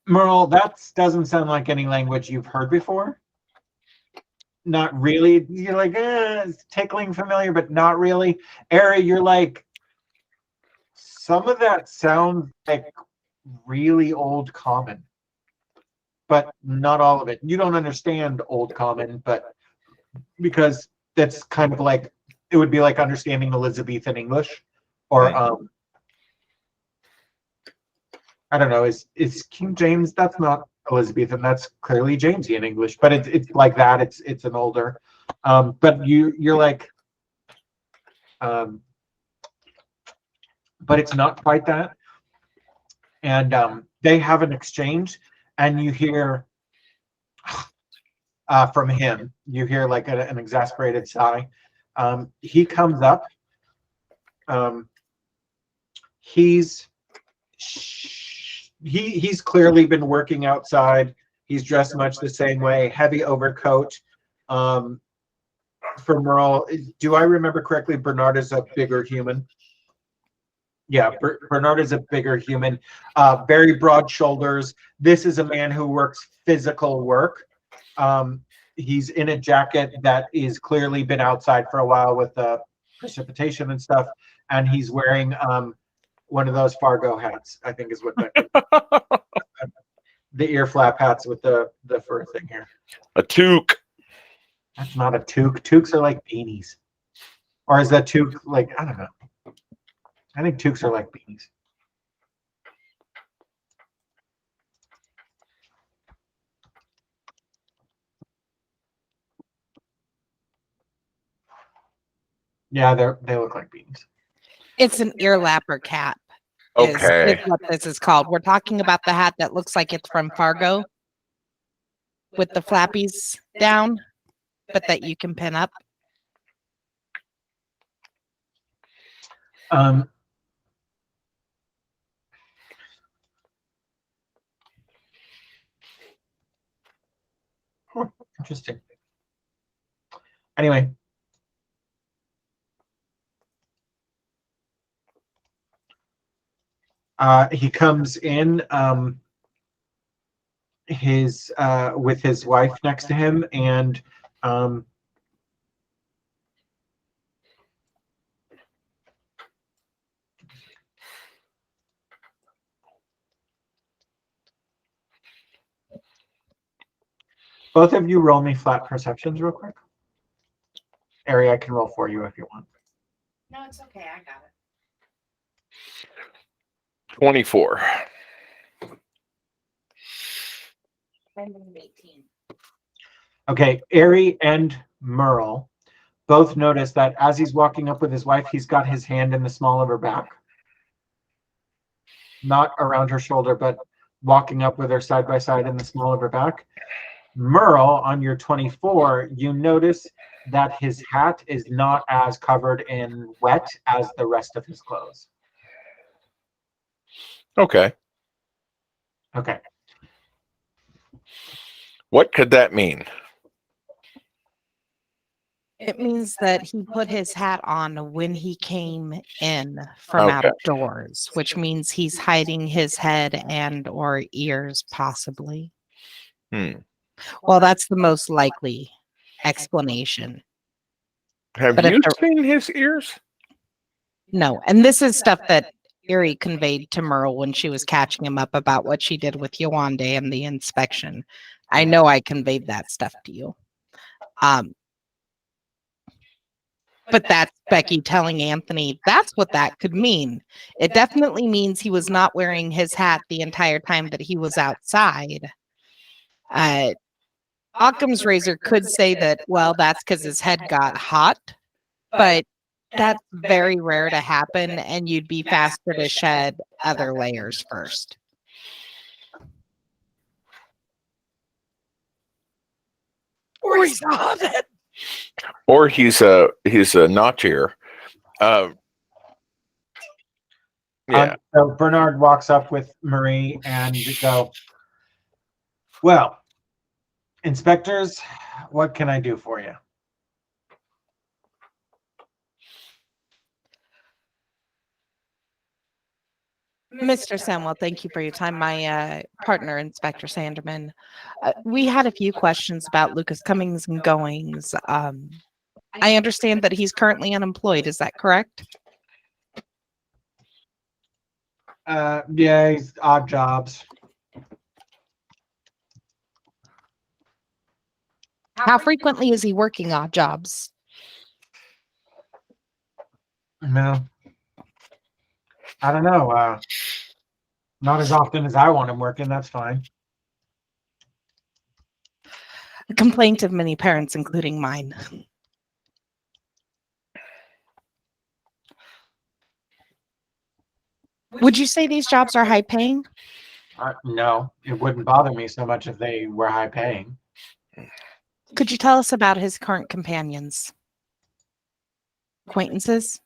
Merle, that doesn't sound like any language you've heard before. Not really. You're like, it's tickling familiar, but not really. Airy, you're like, some of that sounds like really old common, but not all of it. You don't understand old common, but because that's kind of like, it would be like understanding Elizabethan English, or I don't know, is King James? That's not Elizabethan. That's clearly Jamesian English, but it's like that. It's an older, but you're like, but it's not quite that. And they have an exchange, and you hear from him. You hear like an exasperated sigh. He comes up. He's clearly been working outside. He's dressed much the same way, heavy overcoat. For Merle, do I remember correctly? Bernard is a bigger human. Yeah, Bernard is a bigger human, very broad shoulders. This is a man who works physical work. He's in a jacket that is clearly been outside for a while with precipitation and stuff, and he's wearing one of those Fargo hats, I think is what the ear flap hats with the fur thing here. A toque. That's not a toque. Toques are like beanies. Or is that toque like, I don't know. I think toques are like beanies. Yeah, they look like beanies. It's an ear lapper cap. Okay. Is what this is called. We're talking about the hat that looks like it's from Fargo with the flappies down, but that you can pin up. Interesting. Anyway. He comes in with his wife next to him, and both of you roll me flat perceptions real quick. Ari, I can roll for you if you want. No, it's okay. I got it. 24. 18. Okay, Ari and Merle both notice that as he's walking up with his wife, he's got his hand in the small of her back. Not around her shoulder, but walking up with her side by side in the small of her back. Merle, on your 24, you notice that his hat is not as covered in wet as the rest of his clothes. Okay. Okay. What could that mean? It means that he put his hat on when he came in from outdoors, which means he's hiding his head and or ears, possibly. Well, that's the most likely explanation. Have But if you the- seen his ears? No, and this is stuff that Erie conveyed to Merle when she was catching him up about what she did with Yawande and the inspection. I know I conveyed that stuff to you. But that's Becky telling Anthony that's what that could mean. It definitely means he was not wearing his hat the entire time that he was outside. Occam's razor could say that, well, that's because his head got hot, but that's very rare to happen, and you'd be faster to shed other layers first. Or he's a hobbit. Or he's a notchier. Yeah. So Bernard walks up with Marie and go, well, inspectors, what can I do for you? Mr. Samwell, thank you for your time. My partner, Inspector Sanderman. We had a few questions about Lucas comings and goings. I understand that he's currently unemployed. Is that correct? Yeah, he's odd jobs. How frequently is he working odd jobs? No. I don't know. Not as often as I want him working. That's fine. A complaint of many parents, including mine. Would you say these jobs are high paying? No, it wouldn't bother me so much if they were high paying. Could you tell us about his current companions? Acquaintances?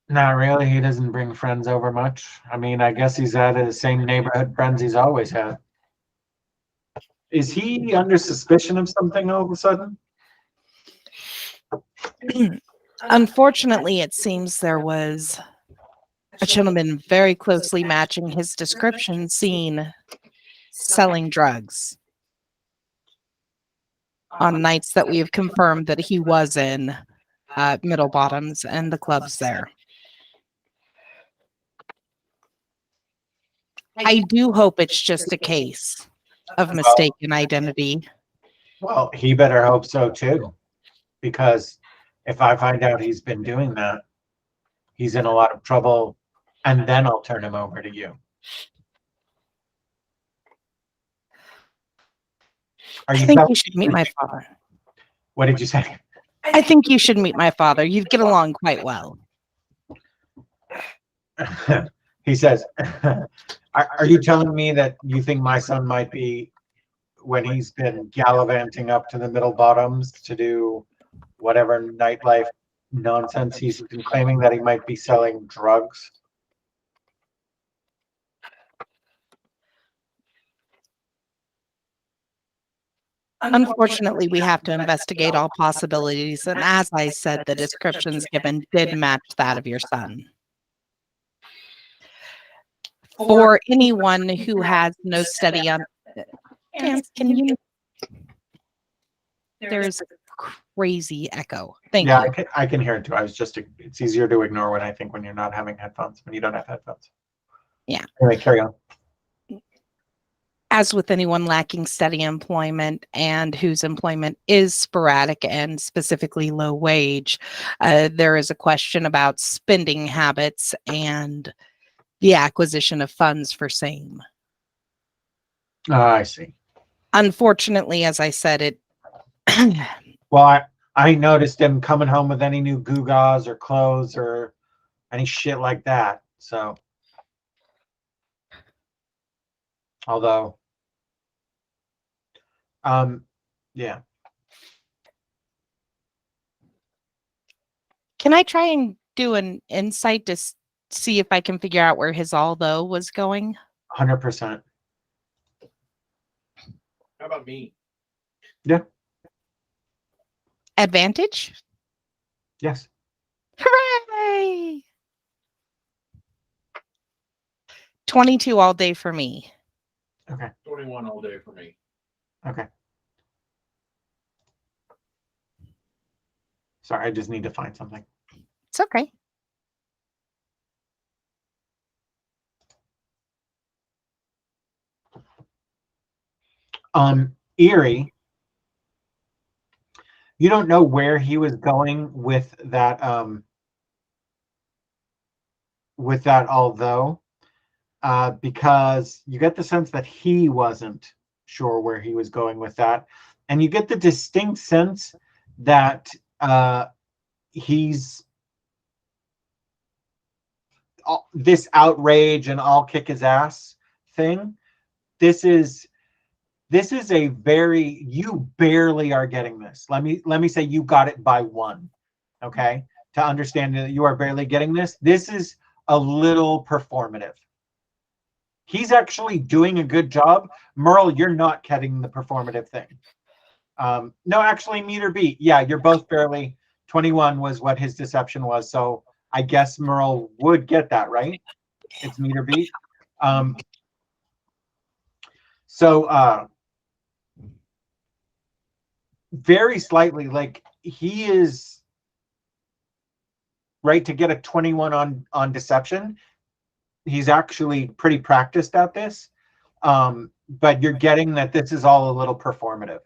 Not really. He doesn't bring friends over much. I mean, I guess he's had the same neighborhood friends he's always had. Is he under suspicion of something all of a sudden? Unfortunately, it seems there was a gentleman very closely matching his description seen selling drugs on nights that we have confirmed that he was in Middle Bottoms and the clubs there. I do hope it's just a case of mistaken identity. Well, he better hope so too, because if I find out he's been doing that, he's in a lot of trouble, and then I'll turn him over to you. I think you should meet my father. What did you say? I think you should meet my father. You'd get along quite well. He says, are you telling me that you think my son might be, when he's been gallivanting up to the middle bottoms to do whatever nightlife nonsense he's been claiming, that he might be selling drugs? Unfortunately, we have to investigate all possibilities. And as I said, the descriptions given did match that of your son. For anyone who has no study on, Dan, can you? There's a crazy echo. Thank Yeah, you. I can hear it too. It's easier to ignore when I think when you're not having headphones, when you don't have headphones. Yeah. Anyway, carry on. As with anyone lacking steady employment and whose employment is sporadic and specifically low wage, there is a question about spending habits and the acquisition of funds for same. I see. Unfortunately, as I said, it Well, I noticed him coming home with any new gewgaws or clothes or any shit like that. So, although, yeah. can I try and do an insight to see if I can figure out where his although was going? 100%. How about me? Yeah. Advantage? Yes. Hooray! 22 all day for me. Okay. 21 all day for me. Okay. Sorry, I just need to find something. It's okay. Erie, you don't know where he was going with that although, because you get the sense that he wasn't sure where he was going with that, and you get the distinct sense that he's this outrage and I'll kick his ass thing. This is a very, you barely are getting this. Let me say you got it by one. Okay, to understand that you are barely getting this. This is a little performative. He's actually doing a good job. Merle, you're not getting the performative thing. No, actually, meter beat. Yeah, you're both barely. 21 was what his deception was. So I guess Merle would get that, right? It's meter beat. So very slightly, like he is right to get a 21 on deception. He's actually pretty practiced at this. But you're getting that this is all a little performative.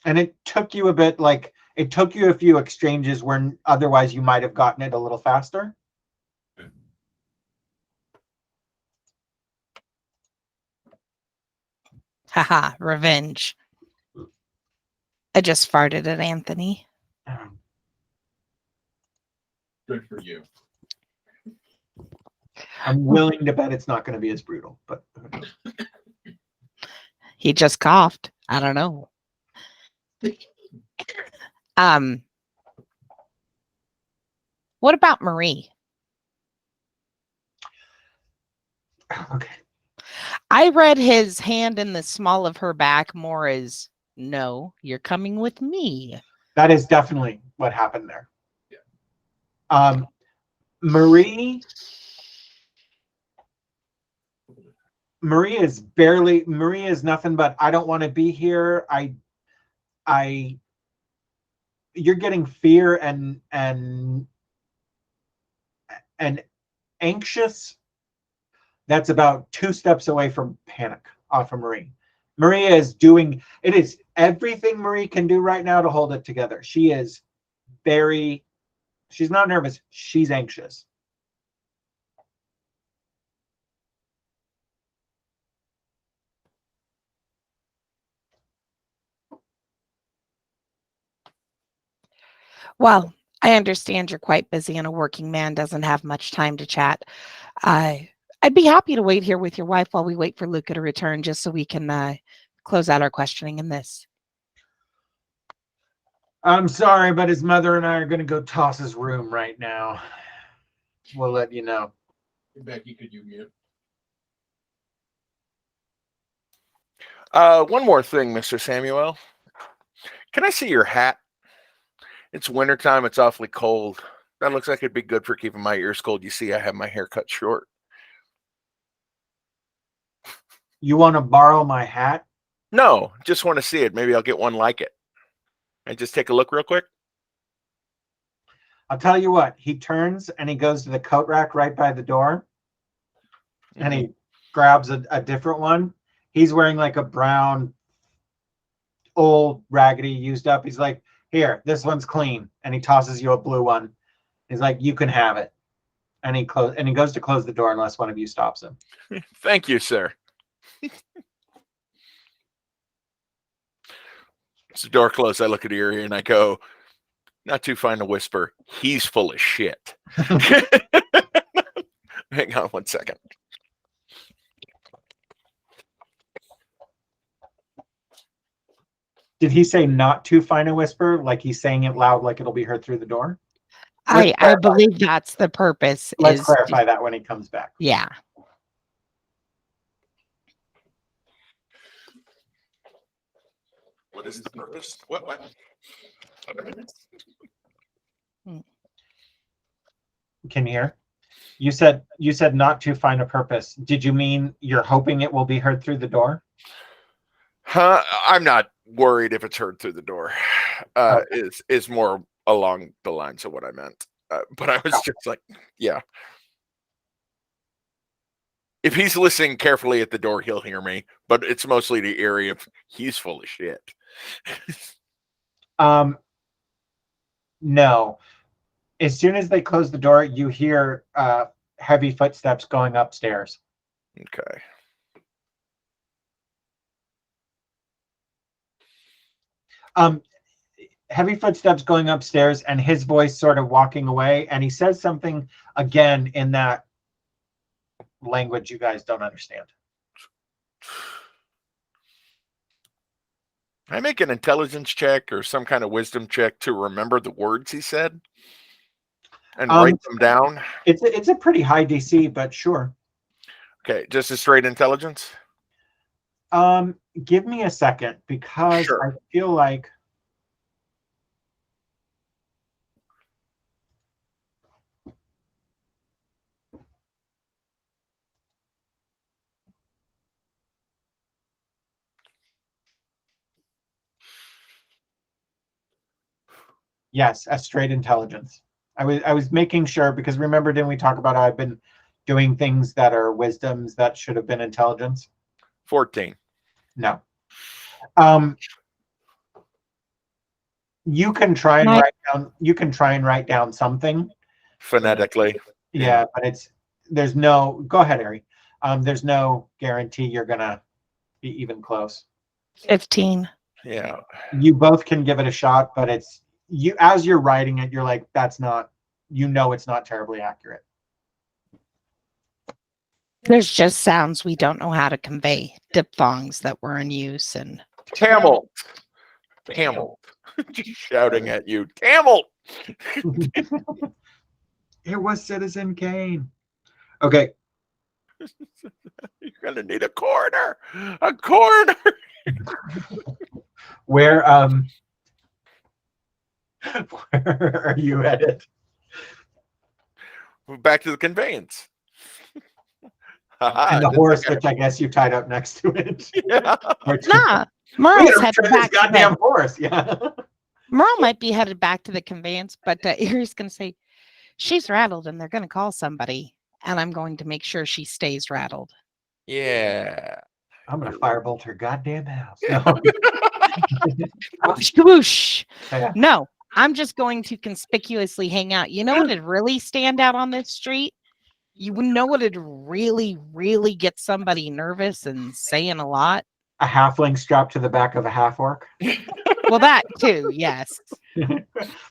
And it took you a bit, like it took you a few exchanges where otherwise you might have gotten it a little faster. Haha, revenge. I just farted at Anthony. Good for you. I'm willing to bet it's not going to be as brutal, but He just coughed. I don't know. What about Marie? okay. I read his hand in the small of her back more as, no, you're coming with me. That is definitely what happened there. Yeah. Marie is nothing but, I don't want to be here. You're getting fear and anxious. That's about 2 steps away from panic off of Marie. Maria is doing, it is everything Marie can do right now to hold it together. She is she's not nervous. She's anxious. Well, I understand you're quite busy and a working man doesn't have much time to chat. I'd be happy to wait here with your wife while we wait for Luca to return, just so we can close out our questioning in this. I'm sorry, but his mother and I are going to go toss his room right now. We'll let you know. Becky, could you mute? One more thing, Mr. Samuel. Can I see your hat? It's wintertime. It's awfully cold. That looks like it'd be good for keeping my ears cold. You see, I have my hair cut short. You want to borrow my hat? No, just want to see it. Maybe I'll get one like it. And just take a look real quick. I'll tell you what. He turns and he goes to the coat rack right by the door. And he grabs a different one. He's wearing like a brown, old, raggedy, used up. He's like, here, this one's clean. And he tosses you a blue one. He's like, you can have it. And he goes to close the door unless one of you stops him. Thank you, sir. It's the door closed. I look at Erie and I go, not too fine to whisper. He's full of shit. Hang on 1 second. Did he say not too fine a whisper? Like he's saying it loud, like it'll be heard through the door? I believe that's the purpose. Let's is clarify that when he comes back. Yeah. What is the purpose? What? Can you hear? You said not too fine a purpose. Did you mean you're hoping it will be heard through the door? I'm not worried if it's heard through the door. Is more along the lines of what I meant. But I was just like, yeah. If he's listening carefully at the door, he'll hear me. But it's mostly the area of he's full of shit. No. As soon as they close the door, you hear heavy footsteps going upstairs. Okay. Heavy footsteps going upstairs and his voice sort of walking away. And he says something again in that language you guys don't understand. I make an intelligence check or some kind of wisdom check to remember the words he said and write them down. It's a pretty high DC, but sure. Okay, just a straight intelligence? Give me a second because Sure. I feel like yes, a straight intelligence. I was making sure because remember, didn't we talk about how I've been doing things that are wisdoms that should have been intelligence? 14. No. You can try and write down something Phonetically. Yeah, but there's no, go ahead, Ari. There's no guarantee you're gonna be even close. 15. Yeah. You both can give it a shot, but as you're writing it, you're like, that's not, it's not terribly accurate. There's just sounds we don't know how to convey. Diphthongs that were in use and Tamil. Just shouting at you. Tamil. It was Citizen Kane. Okay. You're gonna need a coroner. A coroner. Where are you headed? Back to the conveyance. And the horse, which I guess you tied up next to it. Yeah. nah. We Merle's gotta headed return back this to goddamn the, horse. Yeah. Merle might be headed back to the conveyance, but Erie's gonna say she's rattled and they're gonna call somebody, and I'm going to make sure she stays rattled. Yeah. I'm gonna firebolt her goddamn house. Whoosh, whoosh. Yeah. No, I'm just going to conspicuously hang out. You know what would really stand out on this street? You know what would really, really get somebody nervous and saying a lot? A halfling strapped to the back of a half orc. Well, that too, yes.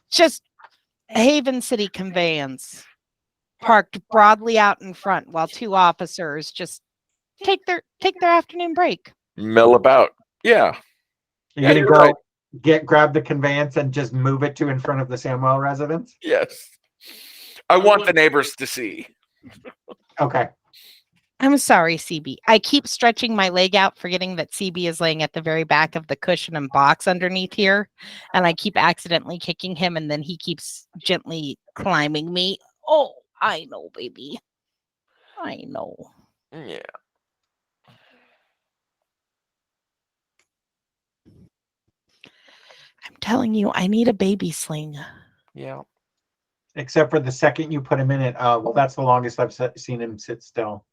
Just Haven City conveyance parked broadly out in front while two officers just take their afternoon break. Mill about. Yeah. You're gonna go grab the conveyance and just move it to in front of the Samwell residence? Yes. I want the neighbors to see. Okay. I'm sorry, CB. I keep stretching my leg out, forgetting that CB is laying at the very back of the cushion and box underneath here. And I keep accidentally kicking him, and then he keeps gently climbing me. Oh, I know, baby. I know. Yeah. I'm telling you, I need a baby sling. Yeah. Except for the second you put him in it. Well, that's the longest I've seen him sit still.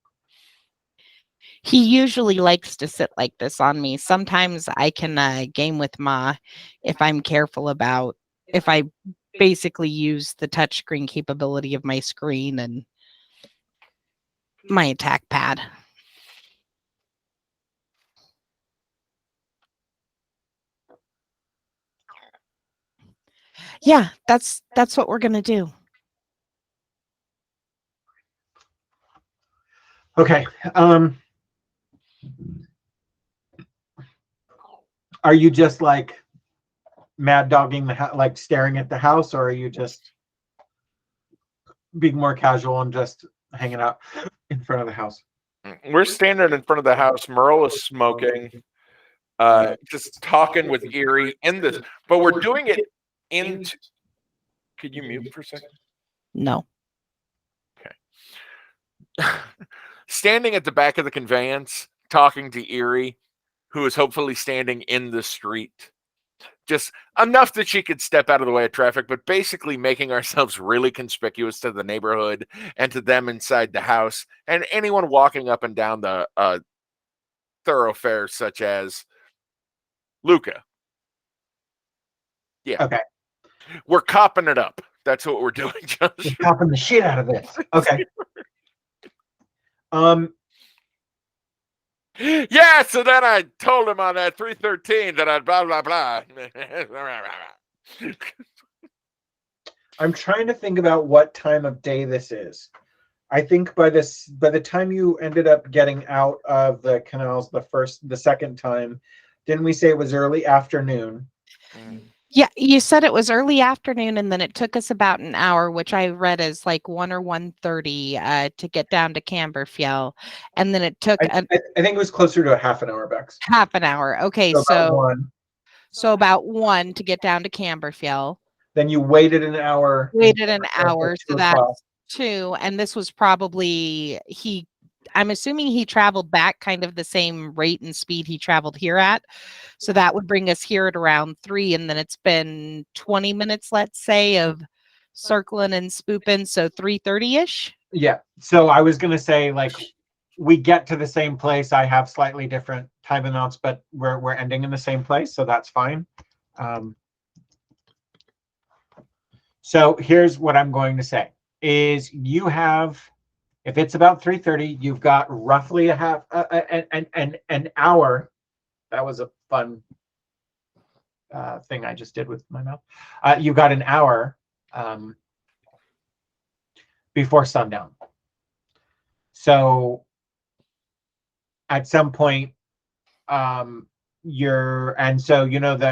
He usually likes to sit like this on me. Sometimes I can game with Ma if I'm careful about, if I basically use the touchscreen capability of my screen and my attack pad. Yeah, that's what we're gonna do. Okay. Are you just like mad dogging the house, like staring at the house, or are you just being more casual and just hanging out in front of the house? We're standing in front of the house. Merle is smoking, just talking with Erie in this, but we're doing it into. Could you mute for a second? No. Okay. Standing at the back of the conveyance, talking to Erie, who is hopefully standing in the street. Just enough that she could step out of the way of traffic, but basically making ourselves really conspicuous to the neighborhood and to them inside the house and anyone walking up and down the thoroughfares such as Luca. Yeah. Okay. We're copping it up. That's what we're doing, Josh. We're copping the shit out of this. Okay. Yeah, so then I told him on that 313 that I'd blah, blah, blah. I'm trying to think about what time of day this is. I think by the time you ended up getting out of the canals the second time, didn't we say it was early afternoon? Yeah, you said it was early afternoon, and then it took us about an hour, which I read as like 1 or 1:30 to get down to Camberfield, and then it took I think it was closer to a half an hour, Bex. half an hour. Okay, so about 1 to get down to Camberfield. Then you waited an hour. Waited an hour, so that's o'clock. 2, and this was probably I'm assuming he traveled back kind of the same rate and speed he traveled here at. So that would bring us here at around 3. And then it's been 20 minutes, let's say, of circling and spooping. So 3:30-ish. Yeah. So I was going to say, like, we get to the same place. I have slightly different time amounts, but we're ending in the same place. So that's fine. So here's what I'm going to say is you have, if it's about 3:30, you've got roughly an hour. That was a fun thing I just did with my mouth. You've got an hour before sundown. So at some point, the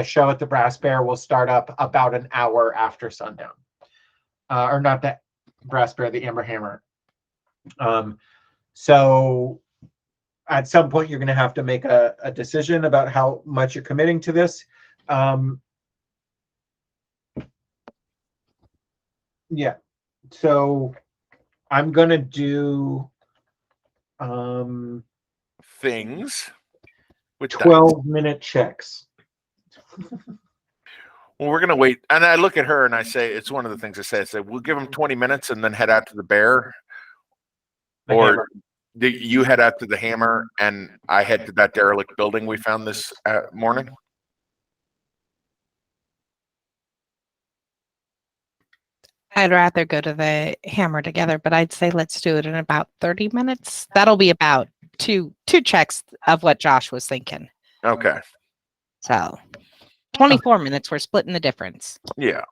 show at the Brass Bear will start up about an hour after sundown. Or not the Brass Bear, the Amber Hammer. So at some point you're going to have to make a decision about how much you're committing to this. Yeah. So I'm going to do things with 12-minute checks. Well, we're going to wait. And I look at her and I say, it's one of the things I say, we'll give him 20 minutes and then head out to the bear. Or you head out to the hammer and I head to that derelict building we found this morning. I'd rather go to the hammer together, but I'd say let's do it in about 30 minutes. That'll be about two checks of what Josh was thinking. Okay. So 24 minutes, we're splitting the difference. Yeah.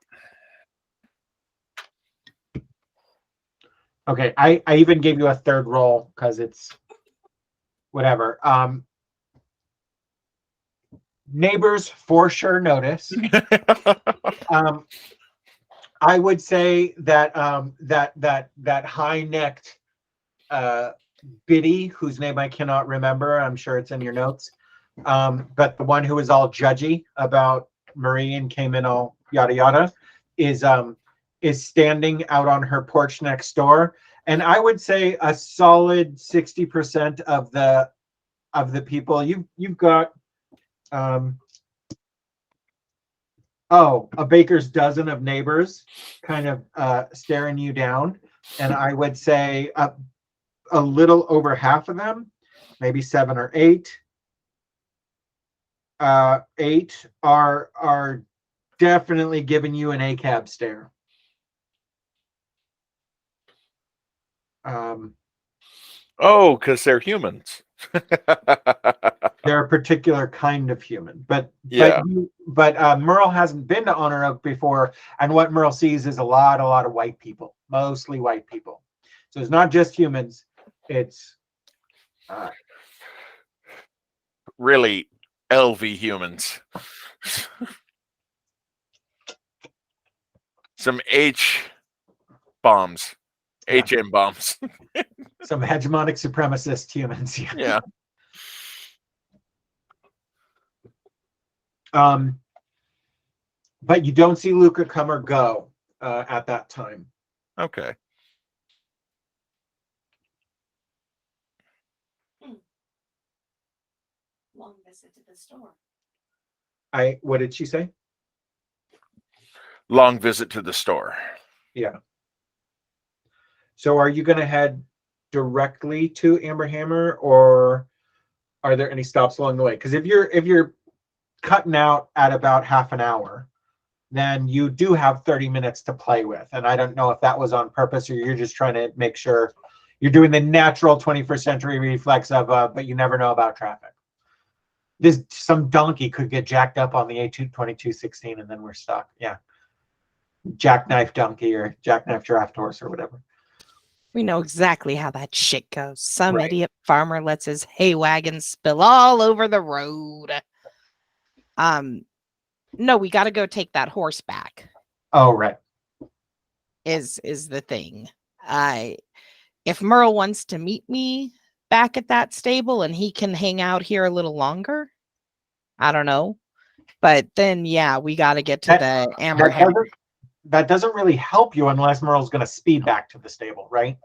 Okay, I even gave you a third roll because it's whatever. Neighbors for sure notice. I would say that that high-necked biddy, whose name I cannot remember, I'm sure it's in your notes. But the one who was all judgy about Marie and came in all yada yada is standing out on her porch next door. And I would say a solid 60% of the people you've got a baker's dozen of neighbors kind of staring you down. And I would say a little over half of them, maybe 7 or 8, 8 are definitely giving you an ACAB stare. Oh, because they're humans. They're a particular kind of human, but Yeah. Merle hasn't been to Honor Oak before, and what Merle sees is a lot of white people, mostly white people. So it's not just humans; it's Really LV humans. Some H bombs. Yeah. HM bombs. some hegemonic supremacist humans. Yeah. But you don't see Luca come or go at that time. Okay. Long visit to the store. What did she say? Long visit to the store. Yeah. So are you going to head directly to Amber Hammer, or are there any stops along the way? Because if you're cutting out at about half an hour, then you do have 30 minutes to play with. And I don't know if that was on purpose or you're just trying to make sure you're doing the natural 21st century reflex of but you never know about traffic. Some donkey could get jacked up on the A22216 and then we're stuck. Yeah. Jackknife donkey or jackknife draft horse or whatever. We know exactly how that shit goes. Some Right. idiot farmer lets his hay wagon spill all over the road. No, we got to go take that horse back. Oh, right. Is the thing. If Merle wants to meet me back at that stable and he can hang out here a little longer, I don't know. But then, yeah, we got to get to the Amber Hammer. That doesn't really help you unless Merle's going to speed back to the stable, right?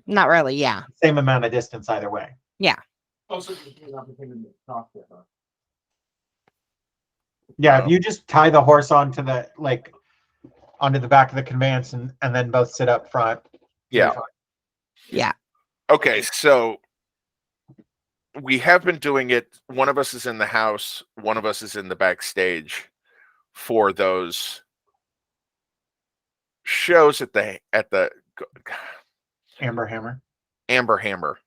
Not really, yeah. Same amount of distance either way. Yeah. Also, gives you an opportunity to talk to her. Yeah, Oh. if you just tie the horse onto the back of the conveyance and then both sit up front. Yeah. Yeah. Okay, so we have been doing it. One of us is in the house, one of us is in the backstage for those shows at the Amber Hammer. Amber Hammer.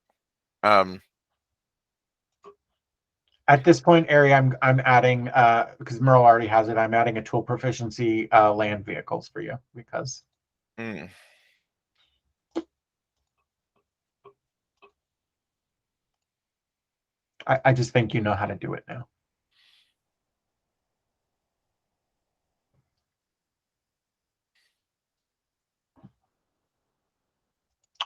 At this point, Ari, I'm adding because Merle already has it. I'm adding a tool proficiency land vehicles for you because I just think you know how to do it now.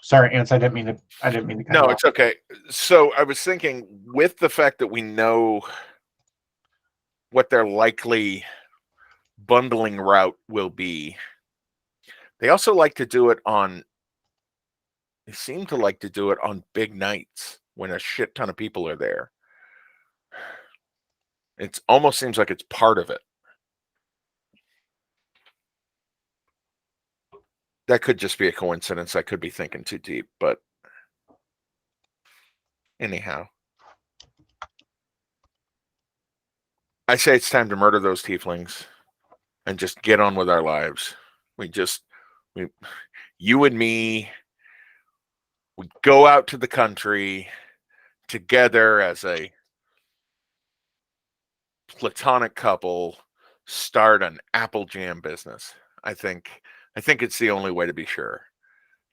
Sorry, Ants. I didn't mean to cut no, you off. it's okay. So I was thinking, with the fact that we know what their likely bundling route will be, they also like to do it on. They seem to like to do it on big nights when a shit ton of people are there. It almost seems like it's part of it. That could just be a coincidence. I could be thinking too deep, but anyhow. I say it's time to murder those tieflings and just get on with our lives. You and me, we go out to the country together as a platonic couple, start an apple jam business. I think it's the only way to be sure.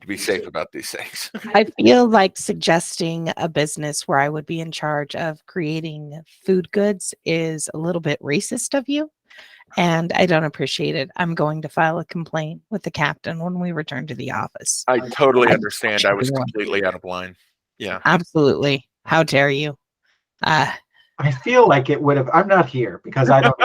to be safe about these things. I feel like suggesting a business where I would be in charge of creating food goods is a little bit racist of you, and I don't appreciate it. I'm going to file a complaint with the captain when we return to the office. I totally I- understand. I was completely out of line. Yeah. Absolutely. How dare you? I feel like it would have. I'm not here because I don't.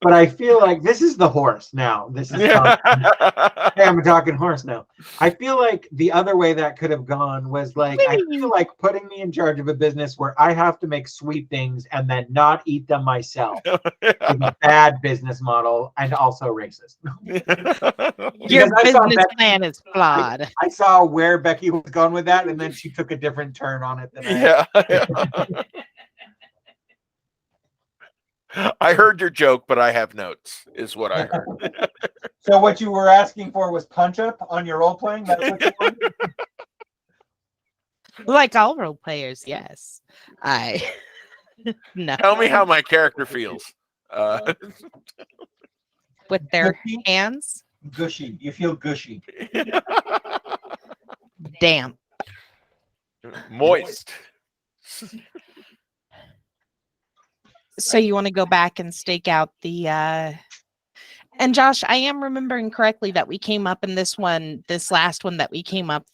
But I feel like this is the horse now. This is. Hey, I'm talking horse now. I feel like the other way that could have gone was like I feel like putting me in charge of a business where I have to make sweet things and then not eat them myself. Is a bad business model and also racist. Your Because I saw business Becky- plan is flawed. I saw where Becky was going with that, and then she took a different turn on it than I. Yeah. I heard your joke, but I have notes, is what I heard. So what you were asking for was punch up on your role playing? That's what you wanted? Like all role players, yes. No. Tell me how my character feels. With their Gushy? hands, Gushy. You feel gushy. damn. Moist. So you want to go back and stake out the and Josh, I am remembering correctly that we came up in this last one that we came up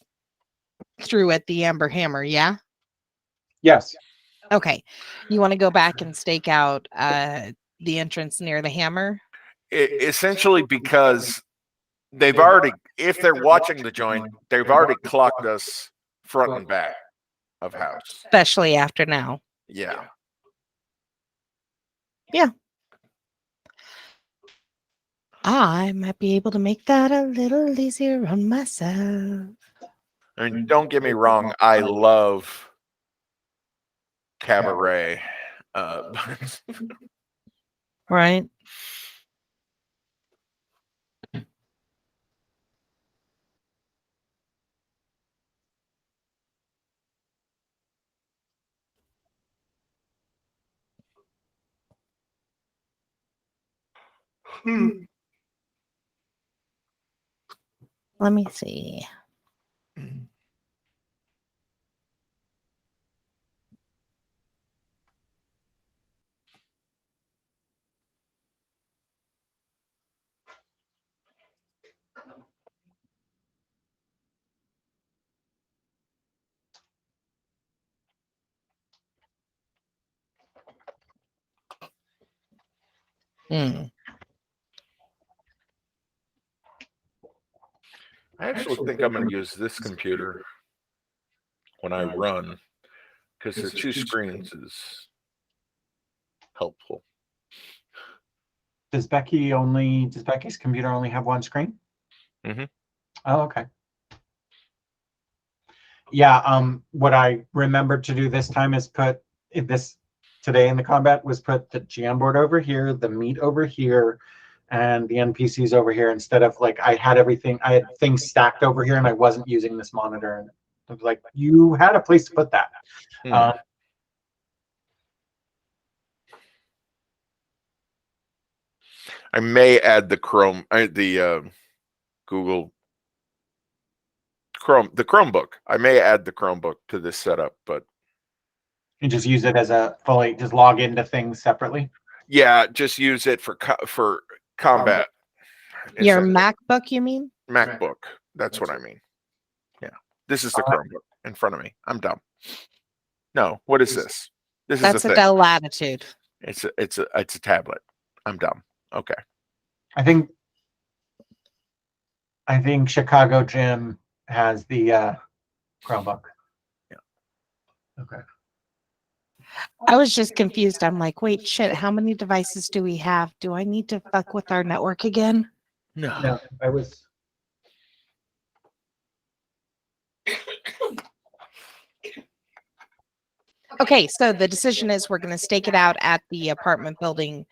through at the Amber Hammer, yeah? Yes. Okay. You want to go back and stake out the entrance near the hammer? Essentially because they've already, if they're watching the joint, they've already clocked us front and back of house. Especially after now. Yeah. I might be able to make that a little easier on myself. I mean, don't get me wrong, I love cabaret. Right? Let me see. Hmm. I actually think I'm going to use this computer when I run because the two screens is helpful. Does Becky's computer only have one screen? Mhm. Oh, okay. Yeah, what I remembered to do this time is put this today in the combat was put the Jamboard over here, the meat over here, and the NPCs over here instead of like I had things stacked over here and I wasn't using this monitor. And I was like, you had a place to put that. Hmm. I may add the Google Chrome, the Chromebook. I may add the Chromebook to this setup, but You just use it as just log into things separately. yeah, just use it for combat. Your Essentially. MacBook, you mean? MacBook. That's what I mean. Yeah, this is the Chromebook in front of me. I'm dumb. No, what is this? This That's is a a thing. Dell Latitude. It's a tablet. I'm dumb. Okay. I think Chicago Jim has the Chromebook. Yeah. Okay. I was just confused. I'm like, wait, shit, how many devices do we have? Do I need to fuck with our network again? No, I was. Okay, so the decision is we're going to stake it out at the apartment building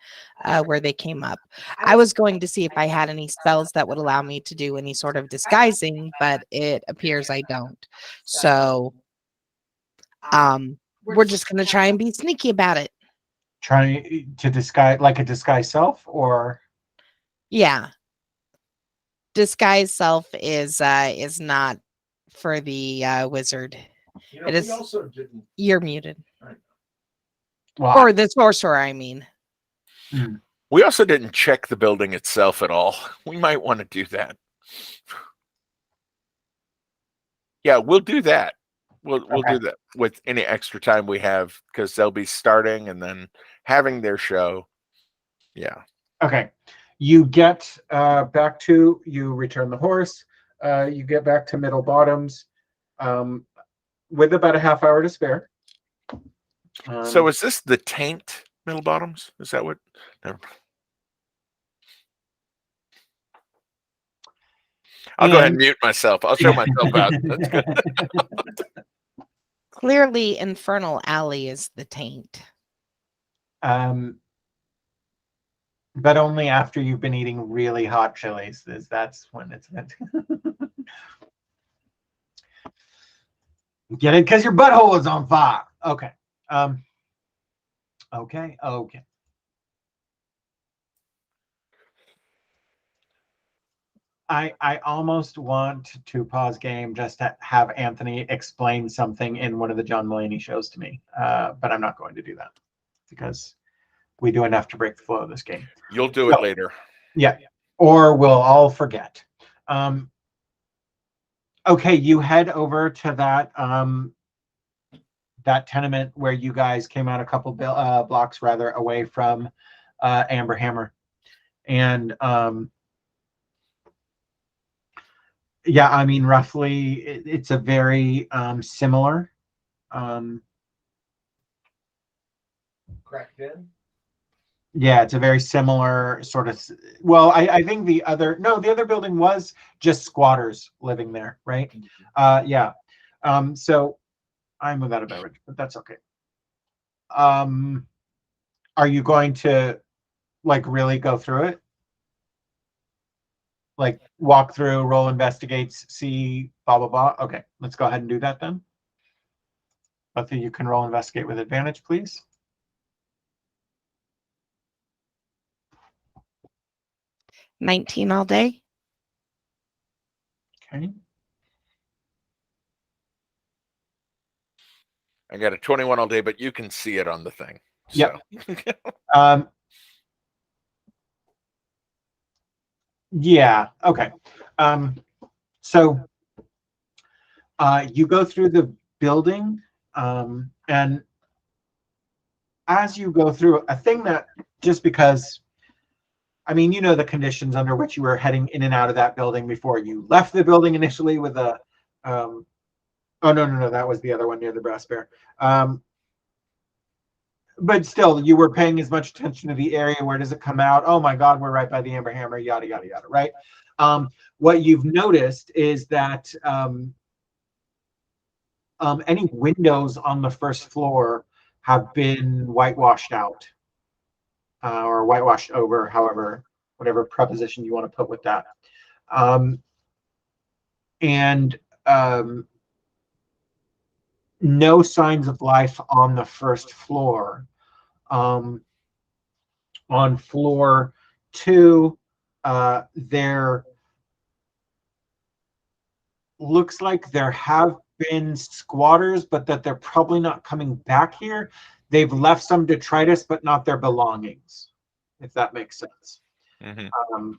where they came up. I was going to see if I had any spells that would allow me to do any sort of disguising, but it appears I don't. So we're just going to try and be sneaky about it. Trying to disguise like a disguise self or Yeah. disguise self is not for the wizard. You know, It we is- also didn't. You're muted. Well, Or the sorcerer, I mean. We also didn't check the building itself at all. We might want to do that. Yeah, we'll do that. We'll Okay. do that with any extra time we have, because they'll be starting and then having their show. Yeah. okay. You get back to, you return the horse. You get back to Middle Bottoms with about a half hour to spare. So is this the taint Middle Bottoms? Is that what? Never mind. I'll go ahead and mute myself. I'll show myself out. That's good. Clearly, Infernal Alley is the taint. But only after you've been eating really hot chilies. That's when it's meant. Get it? Because your butthole is on fire. Okay. Okay. I almost want to pause game just to have Anthony explain something in one of the John Mulaney shows to me. But I'm not going to do that because we do enough to break the flow of this game. You'll do it later. Yeah. Or we'll all forget. Okay, you head over to that that tenement where you guys came out a couple blocks rather away from Amber Hammer. And yeah, I mean, roughly, it's a very similar. Cracked in. Yeah, it's a very similar sort of. Well, I think the other building was just squatters living there, right? Yeah. So I'm without a beverage, but that's okay. Are you going to like really go through it? Like walk through, roll investigates, see, blah, blah, blah. Okay, let's go ahead and do that then. Both of you can roll investigate with advantage, please. $19 all day. Okay. I got a 21 all day, but you can see it on the thing. Yep. So. Yeah, okay. So you go through the building, and as you go through, a thing that, just because, I mean, you know the conditions under which you were heading in and out of that building before you left the building initially with a, oh, no, that was the other one near the Brass Bear. But still, you were paying as much attention to the area. Where does it come out? Oh my God, we're right by the Amber Hammer, yada, yada, yada, right? What you've noticed is that any windows on the first floor have been whitewashed out or whitewashed over, however, whatever preposition you want to put with that. And no signs of life on the first floor. On floor 2, there looks like there have been squatters, but that they're probably not coming back here. They've left some detritus, but not their belongings, if that makes sense. Mm-hmm.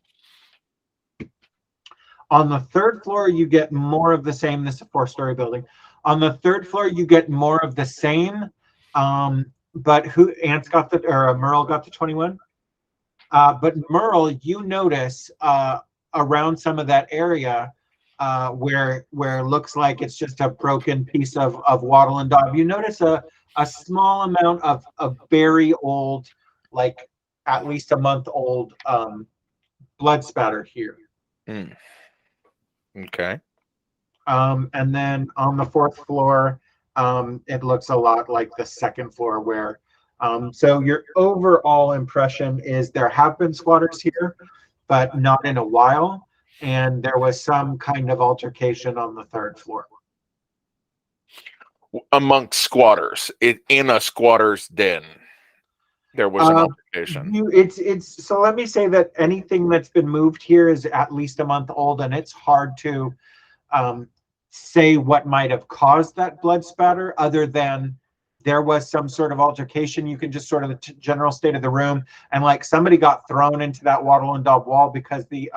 On the third floor, you get more of the same. This is a 4-story building. On the third floor, you get more of the same. But Merle got the 21. But Merle, you notice around some of that area where it looks like it's just a broken piece of wattle and daub, you notice a small amount of very old, like at least a month old blood spatter here. Mm. Okay. And then on the 4th floor, it looks a lot like the 2nd floor where, so your overall impression is there have been squatters here, but not in a while. And there was some kind of altercation on the 3rd floor. Amongst squatters, in a squatter's den. There was an altercation. It's so let me say that anything that's been moved here is at least a month old, and it's hard to say what might have caused that blood spatter other than there was some sort of altercation. You can just sort of the general state of the room, and like somebody got thrown into that wattle and daub wall because the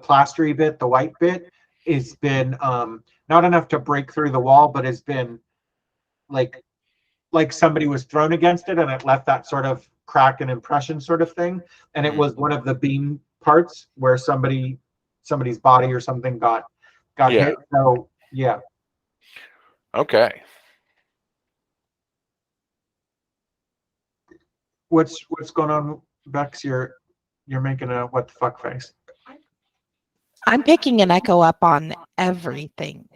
plastery bit, the white bit, has been not enough to break through the wall, but has been like somebody was thrown against it and it left that sort of crack and impression sort of thing. And it was one of the beam parts where somebody's body or something got hit. So yeah. Okay. What's going on, Bex? You're making a what the fuck face. I'm picking an echo up on everything.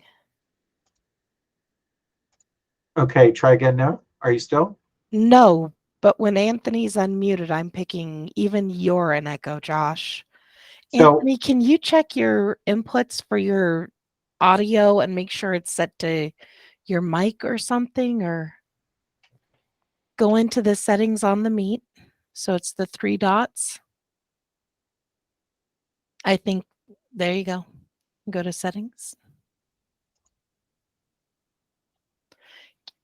Okay, try again now. Are you still? No, but when Anthony's unmuted, I'm picking even you're an echo, Josh. So Anthony, can you check your inputs for your audio and make sure it's set to your mic or something, or go into the settings on the Meet. So it's the 3 dots. I think there you go. Go to settings.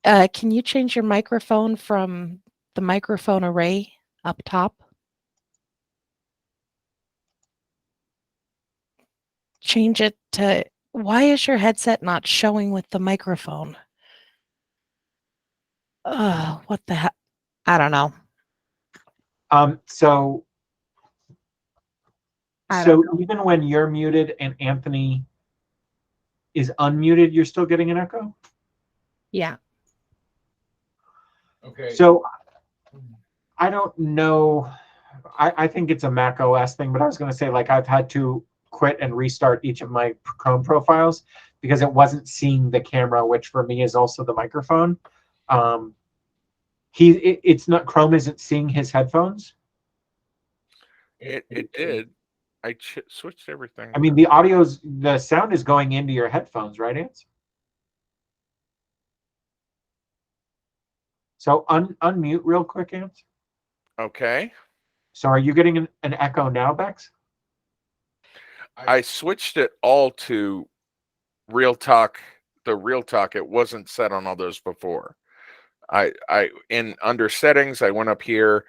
Can you change your microphone from the microphone array up top? Change it to, why is your headset not showing with the microphone? What the heck? I don't know. So I don't know. even when you're muted and Anthony is unmuted, you're still getting an echo? Yeah. Okay. So I don't know. I think it's a Mac OS thing, but I was going to say, like, I've had to quit and restart each of my Chrome profiles because it wasn't seeing the camera, which for me is also the microphone. It's not, Chrome isn't seeing his headphones. It did. I switched everything. I mean, the sound is going into your headphones, right, Ants? So unmute real quick, Ants. Okay. So are you getting an echo now, Bex? I switched it all to Real Talk. The Real Talk, it wasn't set on all those before. I in under settings, I went up here.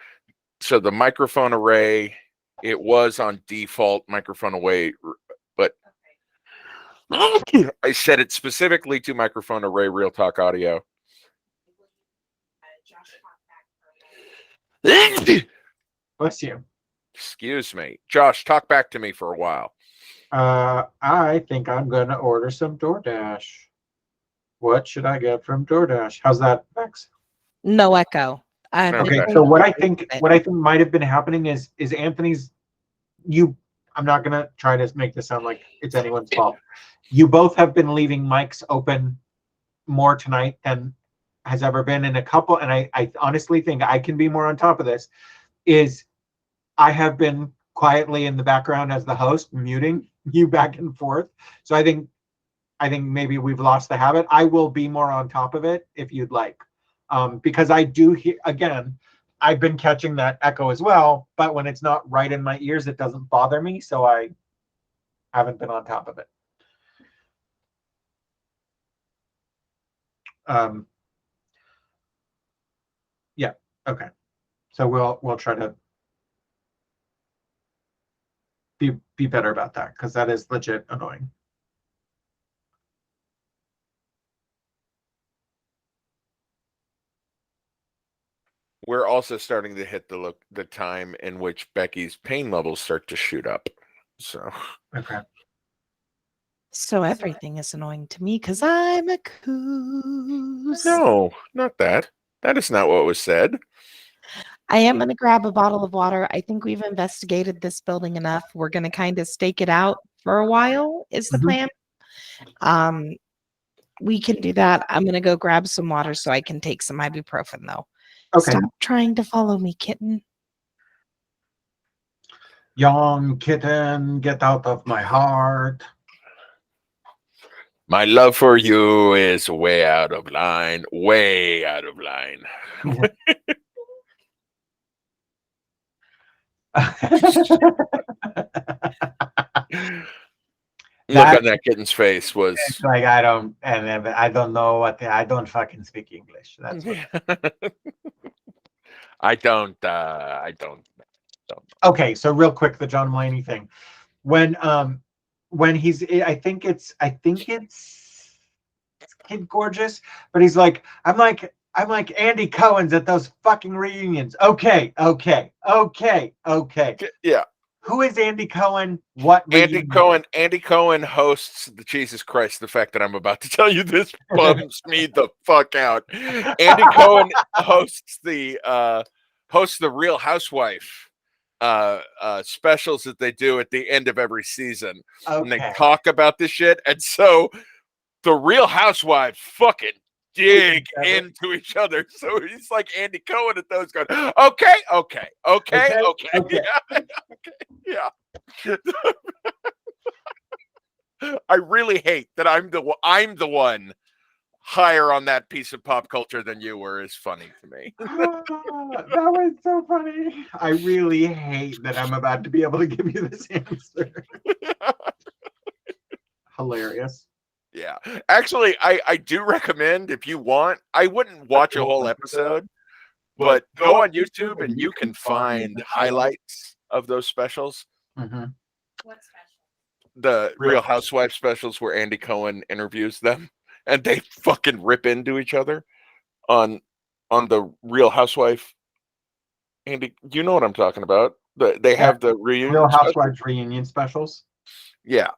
So the microphone array, it was on default microphone away, but I set it specifically to microphone array Real Talk audio. Bless you. Excuse me. Josh, talk back to me for a while. I think I'm going to order some DoorDash. What should I get from DoorDash? How's that, Bex? No echo. Okay, so what I think might have been happening is Anthony's, I'm not going to try to make this sound like it's anyone's fault. You both have been leaving mics open more tonight than has ever been in a couple, and I honestly think I can be more on top of this, is I have been quietly in the background as the host, muting you back and forth. So I think maybe we've lost the habit. I will be more on top of it if you'd like. Because I do hear, again, I've been catching that echo as well, but when it's not right in my ears, it doesn't bother me. So I haven't been on top of it. Yeah. Okay. So we'll try to be better about that, because that is legit annoying. We're also starting to hit the time in which Becky's pain levels start to shoot up. So okay. So everything is annoying to me because I'm a coos. No, not that. That is not what was said. I am going to grab a bottle of water. I think we've investigated this building enough. We're going to kind of stake it out for a while is the plan. We can do that. I'm going to go grab some water so I can take some ibuprofen, though. Okay. Stop trying to follow me, kitten. Young kitten, get out of my heart. My love for you is way out of line. Way out of line. Look on that kitten's face was It's like I don't, and I don't know what I don't fucking speak English. That's what. I don't. Okay, so real quick, the John Mulaney thing. When he's, I think it's Kid Gorgeous, but he's like, I'm like Andy Cohen's at those fucking reunions. Okay. Yeah. Who is Andy Cohen? What Andy reunion? Cohen hosts the Jesus Christ. The fact that I'm about to tell you this bums me the fuck out. Andy Cohen hosts the Real Housewife specials that they do at the end of every season. And they Okay. talk about this shit. And so the Real Housewives fucking dig into each other. So he's like Andy Cohen at those going, okay. Yeah. I really hate that I'm the one higher on that piece of pop culture than you were. Is funny to me. That was so funny. I really hate that I'm about to be able to give you this answer. Hilarious. Yeah. Actually, I do recommend, if you want, I wouldn't watch a whole episode, but go on YouTube and you can find highlights of those specials. Mm-hmm. What special? The Real Housewives specials where Andy Cohen interviews them and they fucking rip into each other on the Real Housewife. Andy, you know what I'm talking about. They have the reunion. Real Housewives reunion specials. Yeah.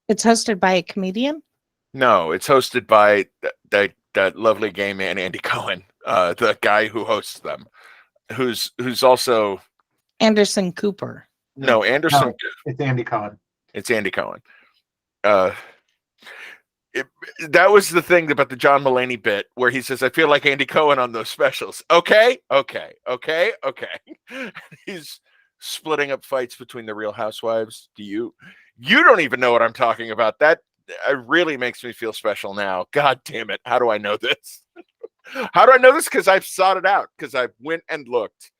It's hosted by a comedian. No, it's hosted by that lovely gay man Andy Cohen, the guy who hosts them, who's also Anderson Cooper. no Anderson. No, it's Andy Cohen. It's Andy Cohen. That was the thing about the John Mulaney bit where he says, "I feel like Andy Cohen on those specials." Okay. He's splitting up fights between the Real Housewives. You don't even know what I'm talking about. That really makes me feel special now. God damn it! How do I know this? How do I know this? Because I've sought it out. Because I went and looked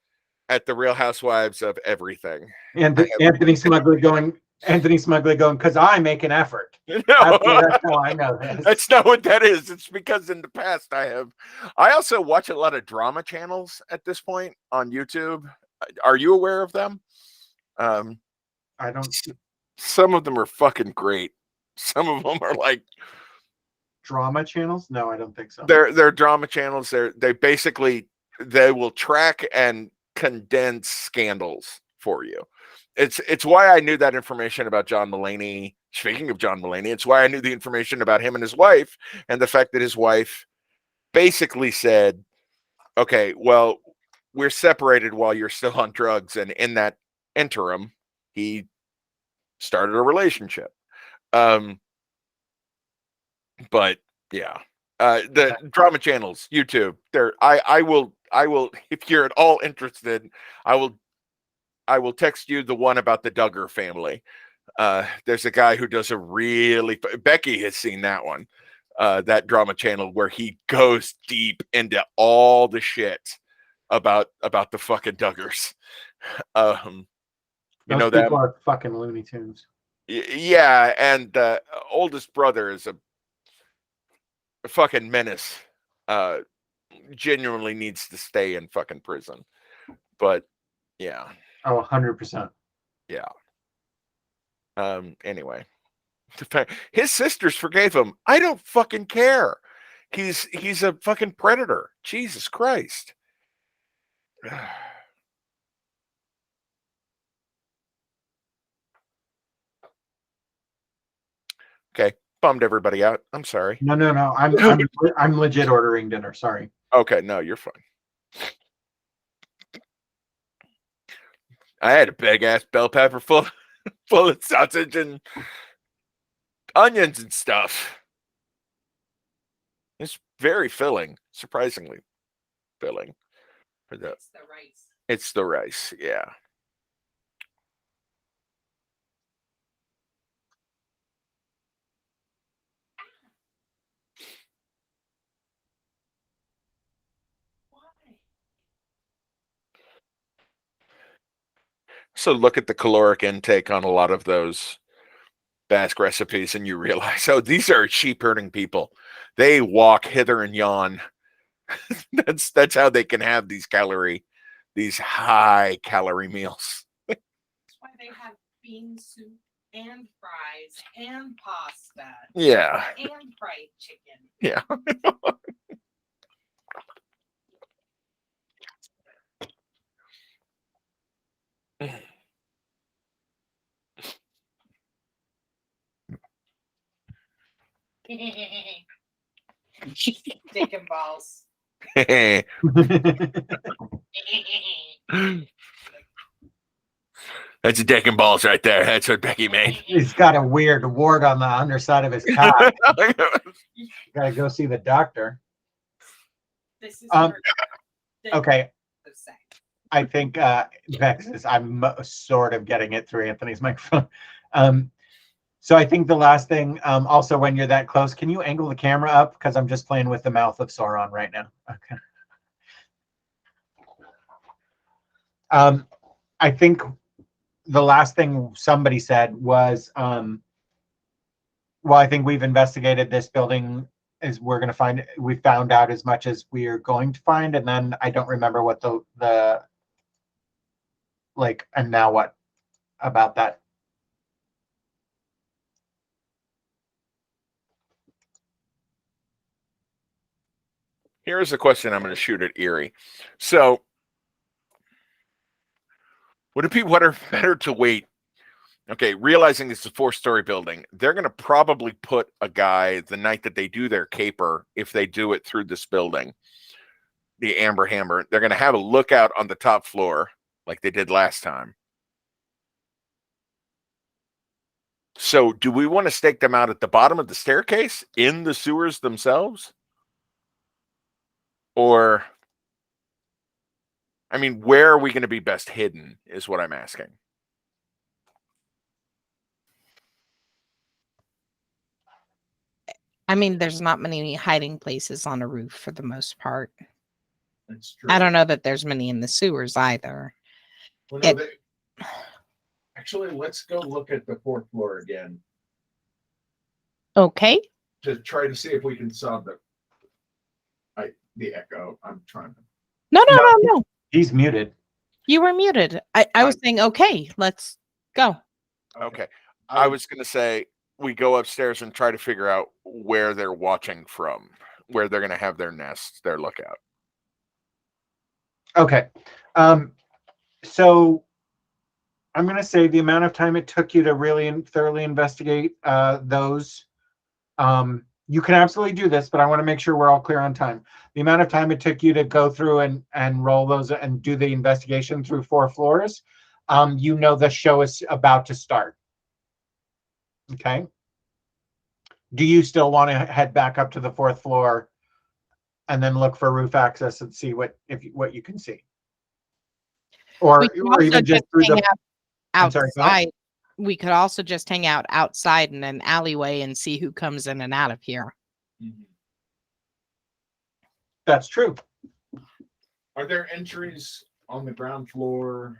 at the Real Housewives of everything. And Anthony Smugly going, because I make an effort. No, That's how I know this. that's not what that is. It's because in the past I also watch a lot of drama channels at this point on YouTube. Are you aware of them? I don't. Some of them are fucking great. Some of them are like Drama channels? No, I don't think so. they're drama channels. They will track and condense scandals for you. It's why I knew that information about John Mulaney. Speaking of John Mulaney, it's why I knew the information about him and his wife, and the fact that his wife basically said, okay, well, we're separated while you're still on drugs. And in that interim, he started a relationship. But yeah, the drama channels, YouTube, I will, if you're at all interested, I will text you the one about the Duggar family. There's a guy who does a really, Becky has seen that one, that drama channel where he goes deep into all the shit about the fucking Duggars. Those know people them? are fucking Looney Tunes. Yeah, and the oldest brother is a fucking menace. Genuinely needs to stay in fucking prison. But yeah. Oh, 100%. Yeah. Anyway. His sisters forgave him. I don't fucking care. He's a fucking predator. Jesus Christ. Okay, bummed everybody out. I'm sorry. No. I'm legit ordering dinner. Sorry. Okay, no, you're fine. I had a big ass bell pepper full of sausage and onions and stuff. It's very filling, surprisingly filling. It's the rice. It's the rice, yeah. So look at the caloric intake on a lot of those Basque recipes, and you realize, oh, these are sheep herding people. They walk hither and yon. That's how they can have these high calorie meals. That's why they have bean soup and fries and pasta Yeah. and fried chicken. Yeah. Dick and balls. That's a dick and balls right there. That's what Becky made. He's got a weird wart on the underside of his cock. Gotta go see the doctor. This is Okay. I think Vex is, I'm sort of getting it through Anthony's microphone. So I think the last thing, also when you're that close, can you angle the camera up? Because I'm just playing with the mouth of Sauron right now. Okay. I think the last thing somebody said was, well, I think we've investigated this building, is we're going to find, we found out as much as we are going to find, and then I don't remember what the like, and now what about that? Here's a question I'm going to shoot at Erie. So, would it be better to wait? Okay, realizing it's a 4-story building, they're going to probably put a guy the night that they do their caper, if they do it through this building, the Amber Hammer, they're going to have a lookout on the top floor like they did last time. So do we want to stake them out at the bottom of the staircase in the sewers themselves? Or, I mean, where are we going to be best hidden is what I'm asking. I mean, there's not many hiding places on a roof for the most part. That's true. I don't know that there's many in the sewers either. Well, no, actually, let's go look at the 4th floor again Okay. to try to see if we can solve the echo. I'm trying to. No. He's muted. You were muted. I was saying, okay, let's go. Okay. I was going to say we go upstairs and try to figure out where they're watching from, where they're going to have their nests, their lookout. Okay. So I'm going to say the amount of time it took you to really thoroughly investigate those, you can absolutely do this, but I want to make sure we're all clear on time. The amount of time it took you to go through and roll those and do the investigation through 4 floors, you know the show is about to start. Okay. Do you still want to head back up to the 4th floor and then look for roof access and see what you can see? Or even just through the outside. We could also just hang out outside in an alleyway and see who comes in and out of here. Mm-hmm. That's true. Are there entries on the ground floor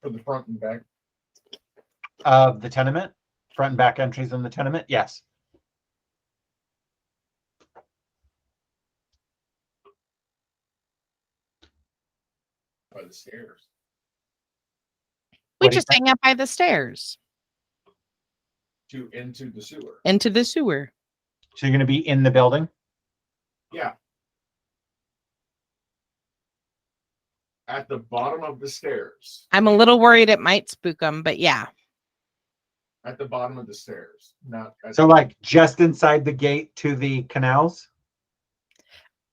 for the front and back? Of the tenement? Front and back entries in the tenement? Yes. By the stairs. We What do you just hang out by the stairs Into the sewer. into the sewer. So you're going to be in the building? Yeah. At the bottom of the stairs. I'm a little worried it might spook them, but yeah. At the bottom of the stairs. Not So like just inside the gate to the canals?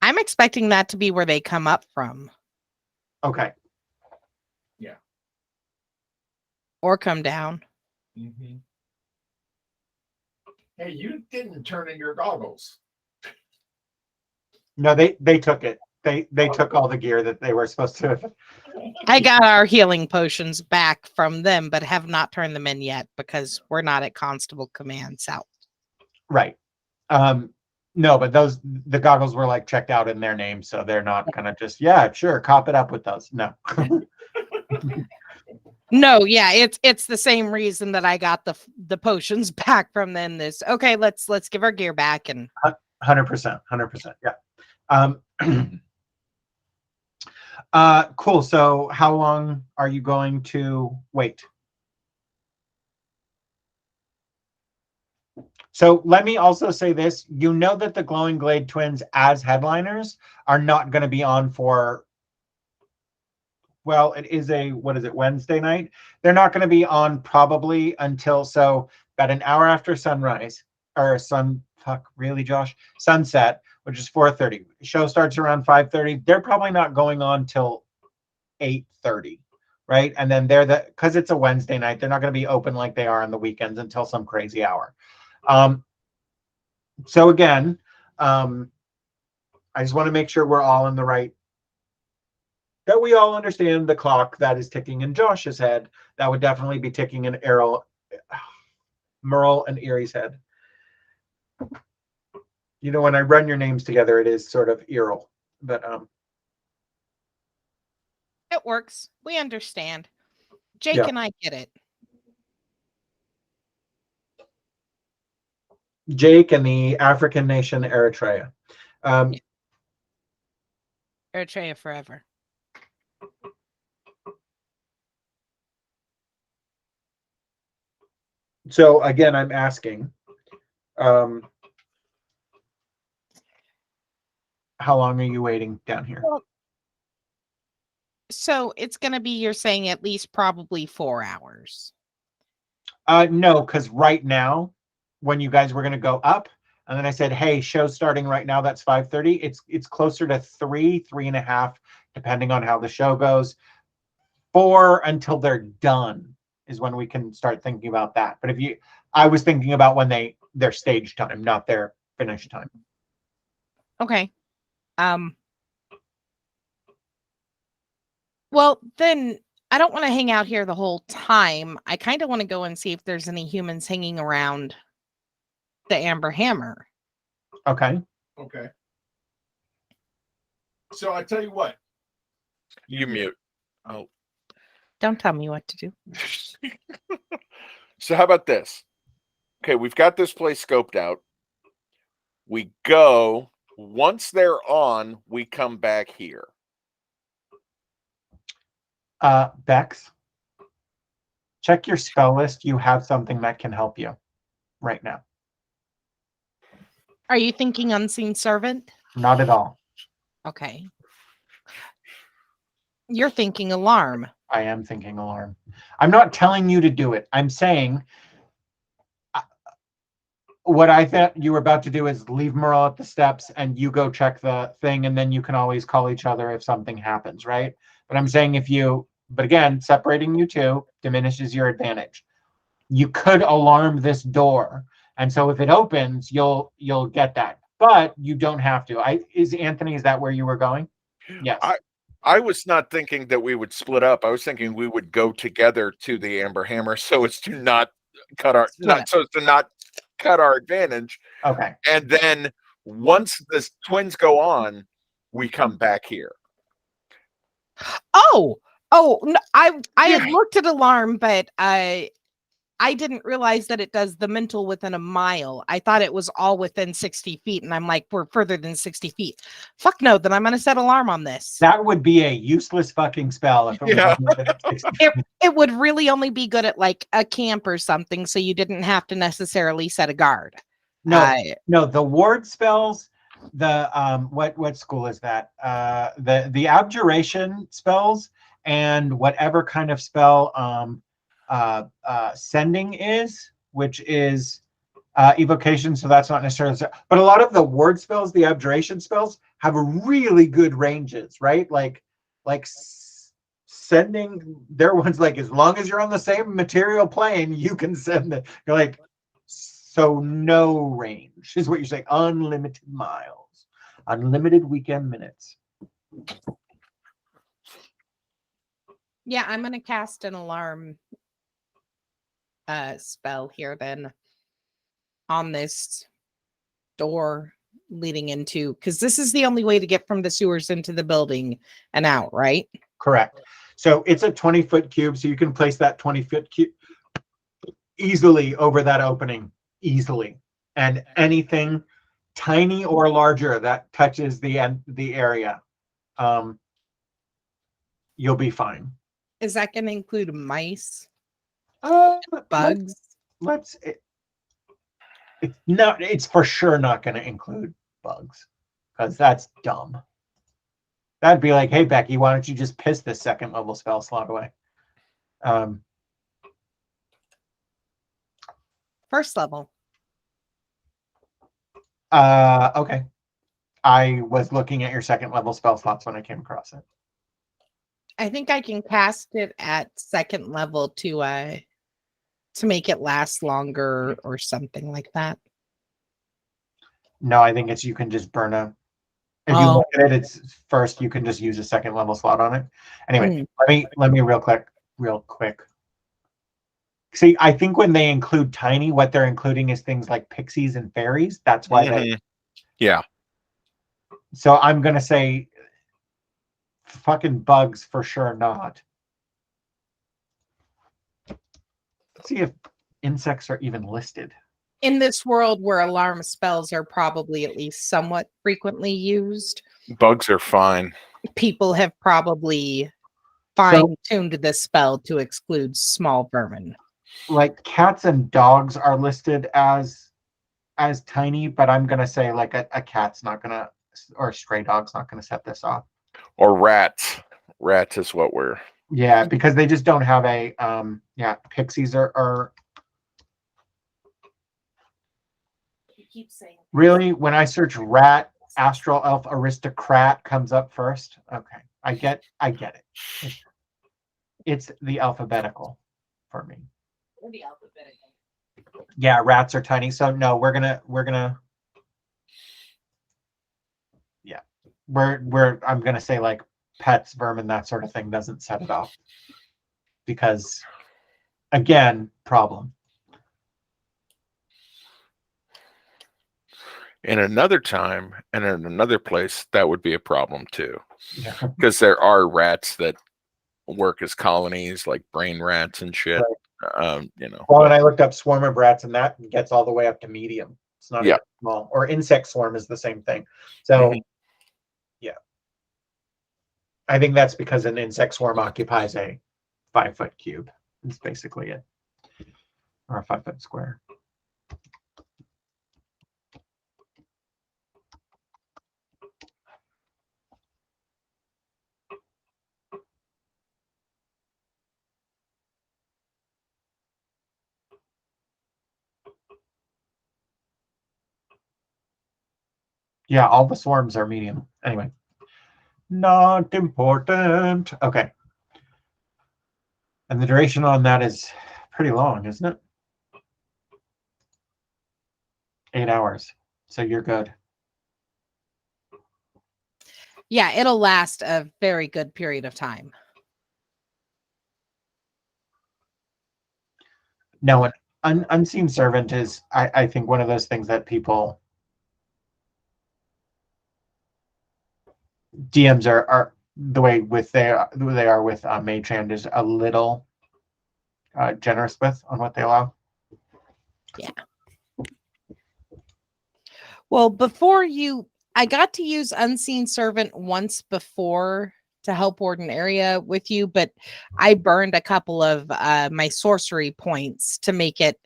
I'm expecting that to be where they come up from. Okay. Yeah. Or come down. Mm-hmm. Hey, you didn't turn in your goggles. No, they took it. They took all the gear that they were supposed to. I got our healing potions back from them, but have not turned them in yet because we're not at Constable Command South. Right. No, but the goggles were like checked out in their name, so they're not gonna just, yeah, sure, cop it up with those. No. No, yeah, it's the same reason that I got the potions back from then. This okay, let's give our gear back and 100%. Yeah. Cool. So how long are you going to wait? So let me also say this. You know that the Glowing Glade Twins as headliners are not going to be on for, well, it is a, what is it, Wednesday night? They're not going to be on probably until, so about an hour after sunrise, or really, Josh? Sunset, which is 4:30. The show starts around 5:30. They're probably not going on till 8:30, right? And then because it's a Wednesday night, they're not going to be open like they are on the weekends until some crazy hour. So again, I just want to make sure we're all in the right, that we all understand the clock that is ticking in Josh's head. That would definitely be ticking in Merle and Erie's head. You know, when I run your names together, it is sort of Errol, but it works. We understand. Jake Yeah. and I get it. Jake and the African nation Eritrea. Eritrea forever. So again, I'm asking, how long are you waiting down here? Well, so it's going to be, you're saying at least probably 4 hours. No, because right now, when you guys were going to go up, and then I said, "Hey, show's starting right now. That's 5:30." It's closer to 3.5, depending on how the show goes. 4 until they're done is when we can start thinking about that. But I was thinking about when their stage time, not their finish time. Okay. Well, then I don't want to hang out here the whole time. I kind of want to go and see if there's any humans hanging around the Amber Hammer. Okay. Okay. So I tell you what. You mute. Oh. Don't tell me what to do. So how about this? Okay, we've got this place scoped out. We go, once they're on, we come back here. Bex, check your spell list. You have something that can help you right now. Are you thinking Unseen Servant? Not at all. Okay. You're thinking Alarm. I am thinking Alarm. I'm not telling you to do it. I'm saying what I thought you were about to do is leave Merle at the steps and you go check the thing, and then you can always call each other if something happens, right? But I'm saying but again, separating you two diminishes your advantage. You could alarm this door, and so if it opens, you'll get that. But you don't have to. Is that where you were going? Yes. I was not thinking that we would split up. I was thinking we would go together to the Amber Hammer so as to not cut our advantage. Okay. And then once the twins go on, we come back here. Oh, no, I had looked at Alarm, but I didn't realize that it does the mental within a mile. I thought it was all within 60 feet. And I'm like, we're further than 60 feet. Fuck no, then I'm going to set Alarm on this. That would be a useless fucking spell if it was only within 60 feet. It would really only be good at like a camp or something. So you didn't have to necessarily set a guard. No, the ward spells, the what school is that? The abjuration spells and whatever kind of spell sending is, which is evocation, so that's not necessarily, but a lot of the word spells, the abjuration spells, have really good ranges, right? Like sending, their ones, like as long as you're on the same material plane, you can send it. You're like, so no range is what you're saying. Unlimited miles, unlimited weekend minutes. Yeah, I'm going to cast an Alarm spell here then on this door leading into, because this is the only way to get from the sewers into the building and out, right? Correct. So it's a 20-foot cube, so you can place that 20-foot cube easily over that opening, easily. And anything tiny or larger that touches the area, you'll be fine. Is that going to include mice, Uh, bugs? It's for sure not going to include bugs, because that's dumb. That'd be like, hey Becky, why don't you just piss this second level spell slot away? First level. Okay. I was looking at your second level spell slots when I came across it. I think I can cast it at second level to make it last longer or something like that. No, I think it's you can just burn a. If you look at it, it's first you can just use a second level slot on it. Anyway, let me real quick. See, I think when they include tiny, what they're including is things like pixies and fairies. That's why they. Yeah. So I'm gonna say, fucking bugs for sure not. Let's see if insects are even listed. In this world where alarm spells are probably at least somewhat frequently used, Bugs are fine. people have probably fine-tuned this spell to exclude small vermin. Like cats and dogs are listed as tiny, but I'm gonna say like a cat's not gonna, or a stray dog's not gonna set this off. Or rats. Rats is what we're. Yeah, because they just don't have a pixies are Keep saying really, when I search rat, astral elf aristocrat comes up first. Okay. I get it. It's the alphabetical for me. the alphabetical. Yeah, rats are tiny. So no, we're gonna I'm gonna say like pets, vermin, that sort of thing doesn't set it off. Because again, problem. In another time and in another place, that would be a problem too. Yeah. Because there are rats that work as colonies, like brain rats and shit. Right. Well, and I looked up swarm of rats, and that gets all the way up to medium. It's not even small. Or insect swarm is the same thing. So, yeah, I think that's because an insect swarm occupies a 5-foot cube. That's basically it, or a 5-foot square. Yeah, all the swarms are medium. Anyway, not important. Okay. And the duration on that is pretty long, isn't it? 8 hours. So you're good. Yeah, it'll last a very good period of time. No, an unseen servant is, I think, one of those things that people DMs are the way they are with Mage Hand is a little generous with on what they allow. Yeah. Well, I got to use Unseen Servant once before to help ward an area with you, but I burned a couple of my sorcery points to make it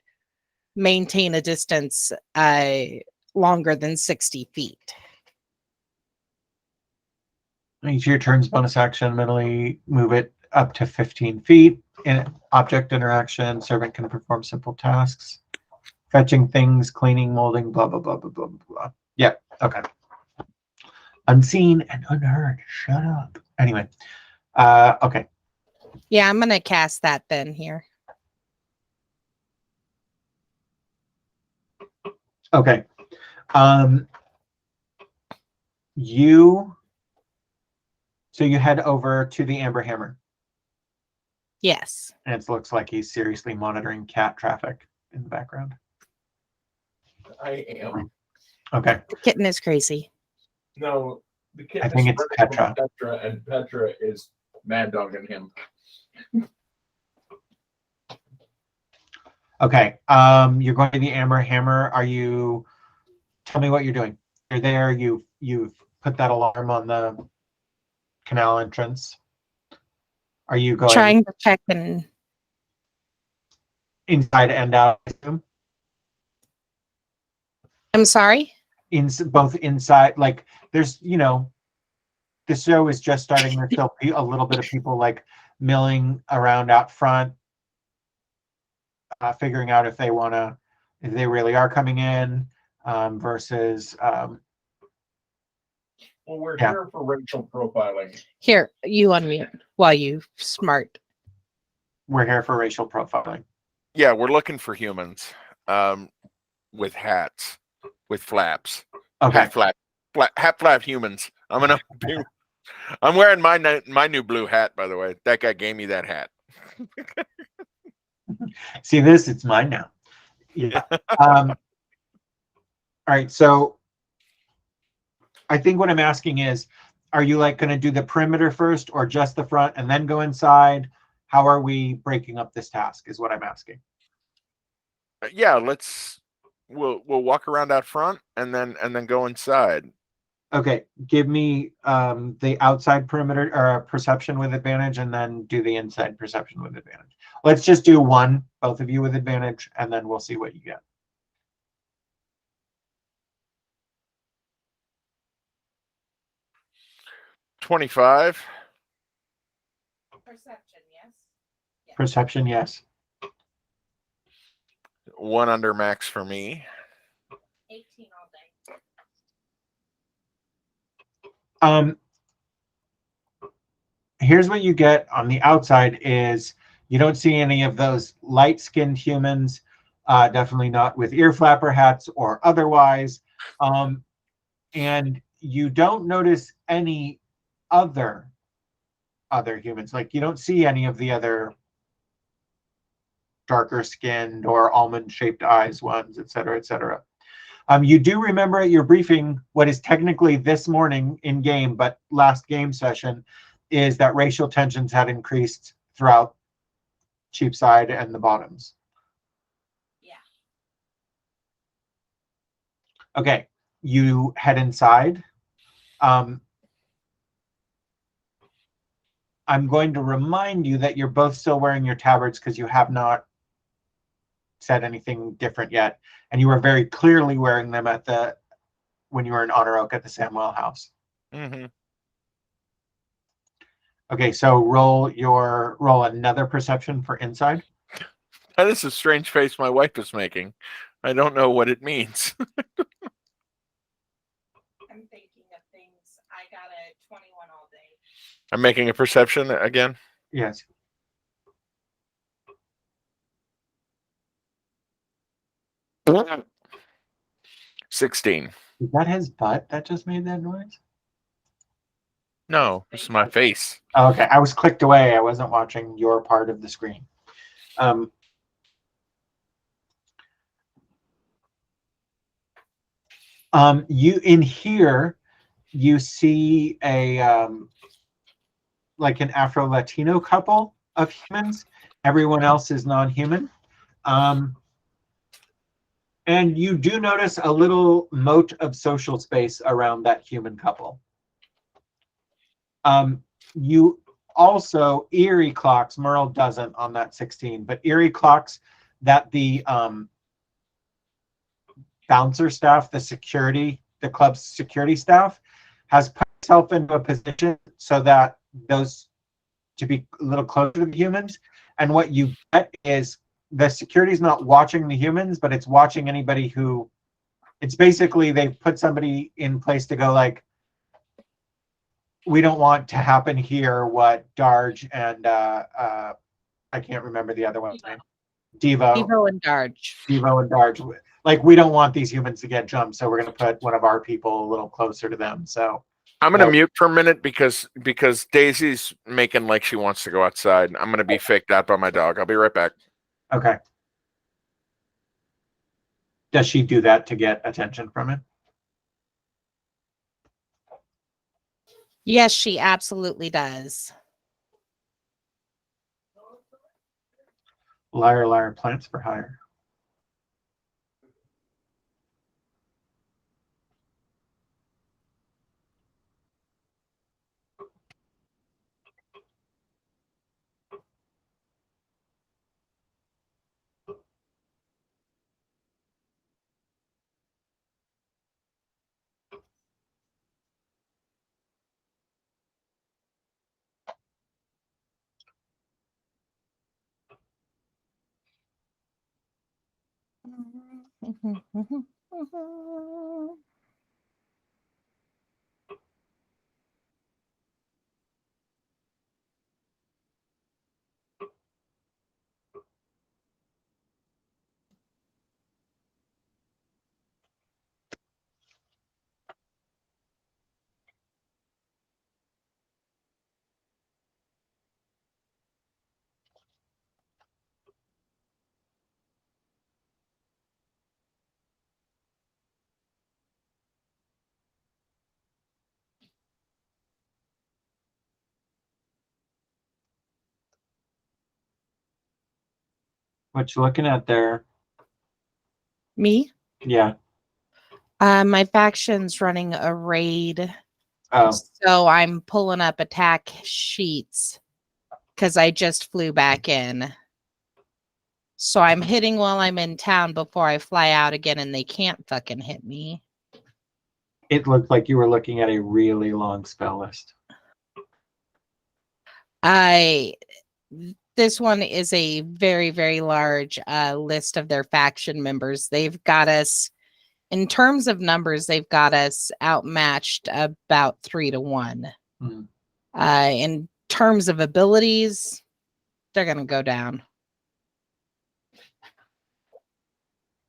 maintain a distance longer than 60 feet. Each of your turn's bonus action, mentally move it up to 15 feet. In object interaction, servant can perform simple tasks, fetching things, cleaning, molding, blah, blah, blah, blah, blah, blah. Yeah, okay. Unseen and unheard. Shut up. Anyway, okay. Yeah, I'm going to cast that then here. Okay. So you head over to the Amber Hammer. Yes. And it looks like he's seriously monitoring cat traffic in the background. I am. Okay. The kitten is crazy. No, the kitten I think is it's running from Petra. Petra, and Petra is mad dogging him. Okay. You're going to the Amber Hammer. Are you? Tell me what you're doing. You're there. You've put that alarm on the canal entrance. Are you going Trying to check and inside and out? I assume? I'm sorry. Both inside, like there's, the show is just starting. There's still a little bit of people like milling around out front, figuring out if they really are coming in, versus. Well, we're Yeah. here for racial profiling. Here, you unmute while you smart. We're here for racial profiling. Yeah, we're looking for humans, with hats, with flaps. Okay. Hat flap humans. I'm wearing my new blue hat, by the way. That guy gave me that hat. See this? It's mine now. Yeah. All right. So I think what I'm asking is, are you like going to do the perimeter first or just the front and then go inside? How are we breaking up this task is what I'm asking. Yeah, we'll walk around out front and then go inside. Okay. Give me the outside perimeter or perception with advantage and then do the inside perception with advantage. Let's just do one, both of you with advantage, and then we'll see what you get. $25. Perception, yes. Perception, yes. 1 under max for me. 18 all day. Here's what you get on the outside is you don't see any of those light-skinned humans, definitely not with ear flapper hats or otherwise. And you don't notice any other humans. Like you don't see any of the other darker skinned or almond-shaped eyes ones, et cetera, et cetera. You do remember at your briefing what is technically this morning in game, but last game session, is that racial tensions had increased throughout Cheapside and the Bottoms. Yeah. Okay, you head inside. I'm going to remind you that you're both still wearing your tabards because you have not said anything different yet, and you were very clearly wearing them when you were in Honor Oak at the Samwell house. Mm-hmm. Okay, so roll another perception for inside. That is a strange face my wife is making. I don't know what it means. I'm thinking of things. I got a 21 all day. I'm making a perception again. Yes. Mm-hmm. 16. Is that his butt that just made that noise? No, this is my face. Oh, okay, I was clicked away. I wasn't watching your part of the screen. You in here, you see a like an Afro-Latino couple of humans. Everyone else is non-human. And you do notice a little moat of social space around that human couple. You also, eerie clocks, Merle doesn't on that 16, but eerie clocks that the bouncer staff, the club's security staff, has put itself into a position so that those to be a little closer to the humans. And what you get is the security is not watching the humans, but it's watching anybody who, it's basically they've put somebody in place to go like, we don't want to happen here what Darge and I can't remember the other one's name. Devo and Darge. Devo and Darge. Like, we don't want these humans to get jumped, so we're going to put one of our people a little closer to them. So I'm going to mute for a minute because Daisy's making like she wants to go outside. I'm going to be faked out by my dog. I'll be right back. Okay. Does she do that to get attention from him? Yes, she absolutely does. Liar, liar, plants for hire. What you looking at there? Me? Yeah. My faction's running a raid. Oh, So I'm pulling up attack sheets because I just flew back in. So I'm hitting while I'm in town before I fly out again, and they can't fucking hit me. it looked like you were looking at a really long spell list. This one is a very, very large list of their faction members. They've got us, in terms of numbers, they've got us outmatched about 3-1. Mhm. In terms of abilities, they're going to go down.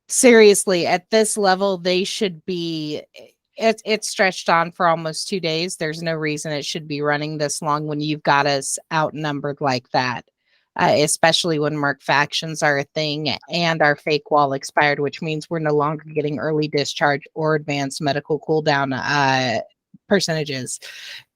Seriously, at this level, they should be. It's stretched on for almost 2 days. There's no reason it should be running this long when you've got us outnumbered like that. Especially when marked factions are a thing and our fake wall expired, which means we're no longer getting early discharge or advanced medical cooldown percentages.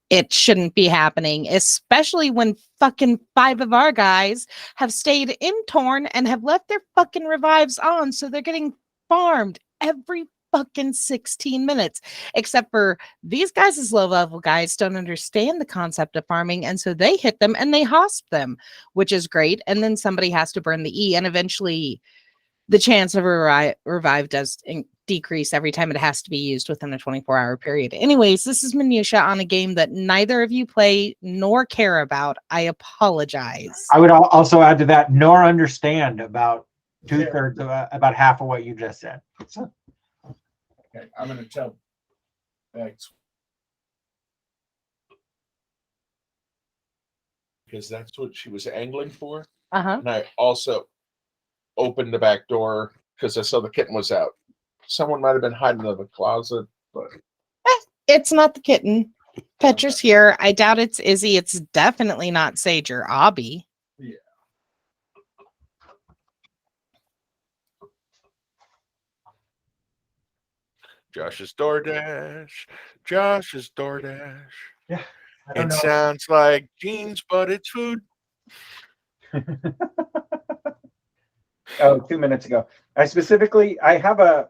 It shouldn't be happening, especially when fucking 5 of our guys have stayed in Torn and have left their fucking revives on, so they're getting farmed every fucking 16 minutes. Except for these guys, as low level guys, don't understand the concept of farming, and so they hit them and they hosp them, which is great. And then somebody has to burn the E, and eventually the chance of a revive does decrease every time it has to be used within a 24-hour period. Anyways, this is minutia on a game that neither of you play nor care about. I apologize. I would also add to that, nor understand about 2/3 of about half of what you just said. So, Okay, I'm gonna tell X because that's what she was angling for. Uh-huh. And I also opened the back door because I saw the kitten was out. Someone might have been hiding in the closet, but It's not the kitten. Petra's here. I doubt it's Izzy. It's definitely not Sage or Abby. yeah. Josh's DoorDash. Josh's DoorDash. yeah. I don't It know. sounds like jeans, but it's food. Oh, 2 minutes ago. I have a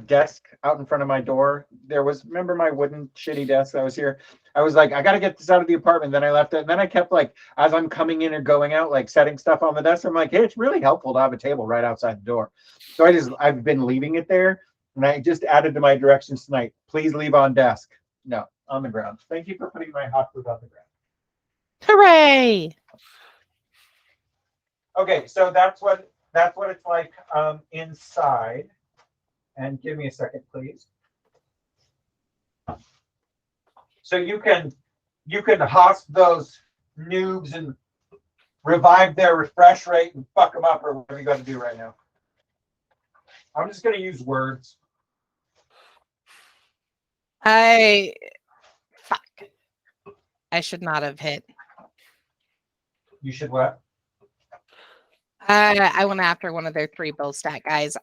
desk out in front of my door. Remember my wooden shitty desk that was here? I was like, I got to get this out of the apartment. Then I left it. And then I kept like, as I'm coming in or going out, like setting stuff on the desk. I'm like, hey, it's really helpful to have a table right outside the door. So I've been leaving it there. And I just added to my directions tonight. Please leave on desk. No, on the ground. Thank you for putting my hot food on the ground. Hooray! Okay, so that's what it's like inside. And give me a second, please. So you can hosp those noobs and revive their refresh rate and fuck them up, or whatever you got to do right now. I'm just going to use words. Fuck. I should not have hit. You should what? I went after one of their 3 bill stat guys.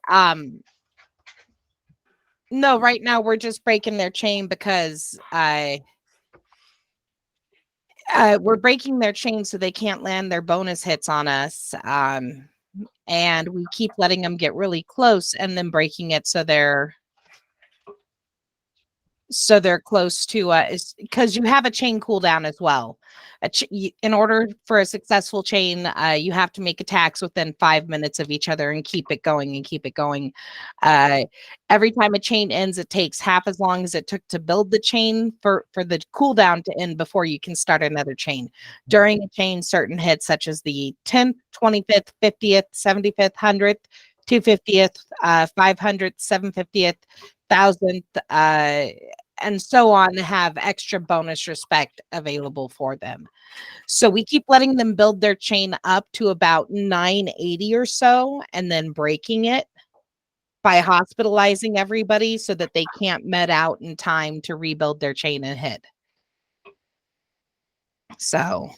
No, right now we're just breaking their chain because we're breaking their chain so they can't land their bonus hits on us. And we keep letting them get really close and then breaking it so they're close to is because you have a chain cooldown as well. In order for a successful chain, you have to make attacks within 5 minutes of each other and keep it going and keep it going. Every time a chain ends, it takes half as long as it took to build the chain for the cooldown to end before you can start another chain. During a chain, certain hits such as the 10th, 25th, 50th, 75th, 100th, 250th, 500th, 750th, 1000th, and so on have extra bonus respect available for them. So we keep letting them build their chain up to about 980 or so and then breaking it by hospitalizing everybody so that they can't med out in time to rebuild their chain and hit. So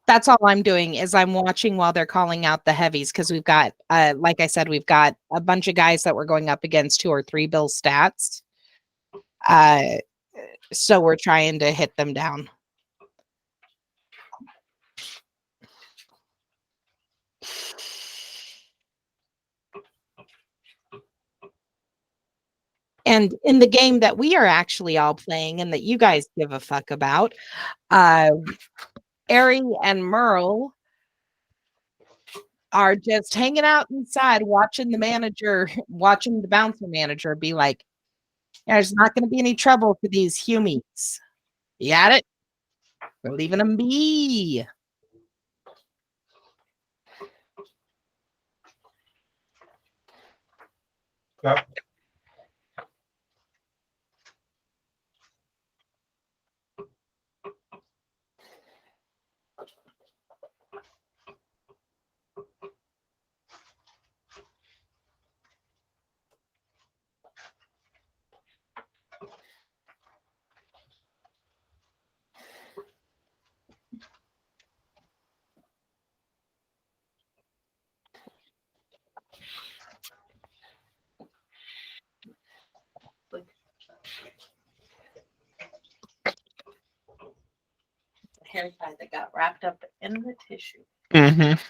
that's all I'm doing is I'm watching while they're calling out the heavies because we've got, like I said, we've got a bunch of guys that we're going up against 2 or 3 bill stats. So we're trying to hit them down. And in the game that we are actually all playing and that you guys give a fuck about, Ari and Merle are just hanging out inside watching the bouncer manager be like, there's not going to be any trouble for these humies. You got it? We're leaving them be. Yep. Hair tie that got wrapped up in the tissue. Mm-hmm.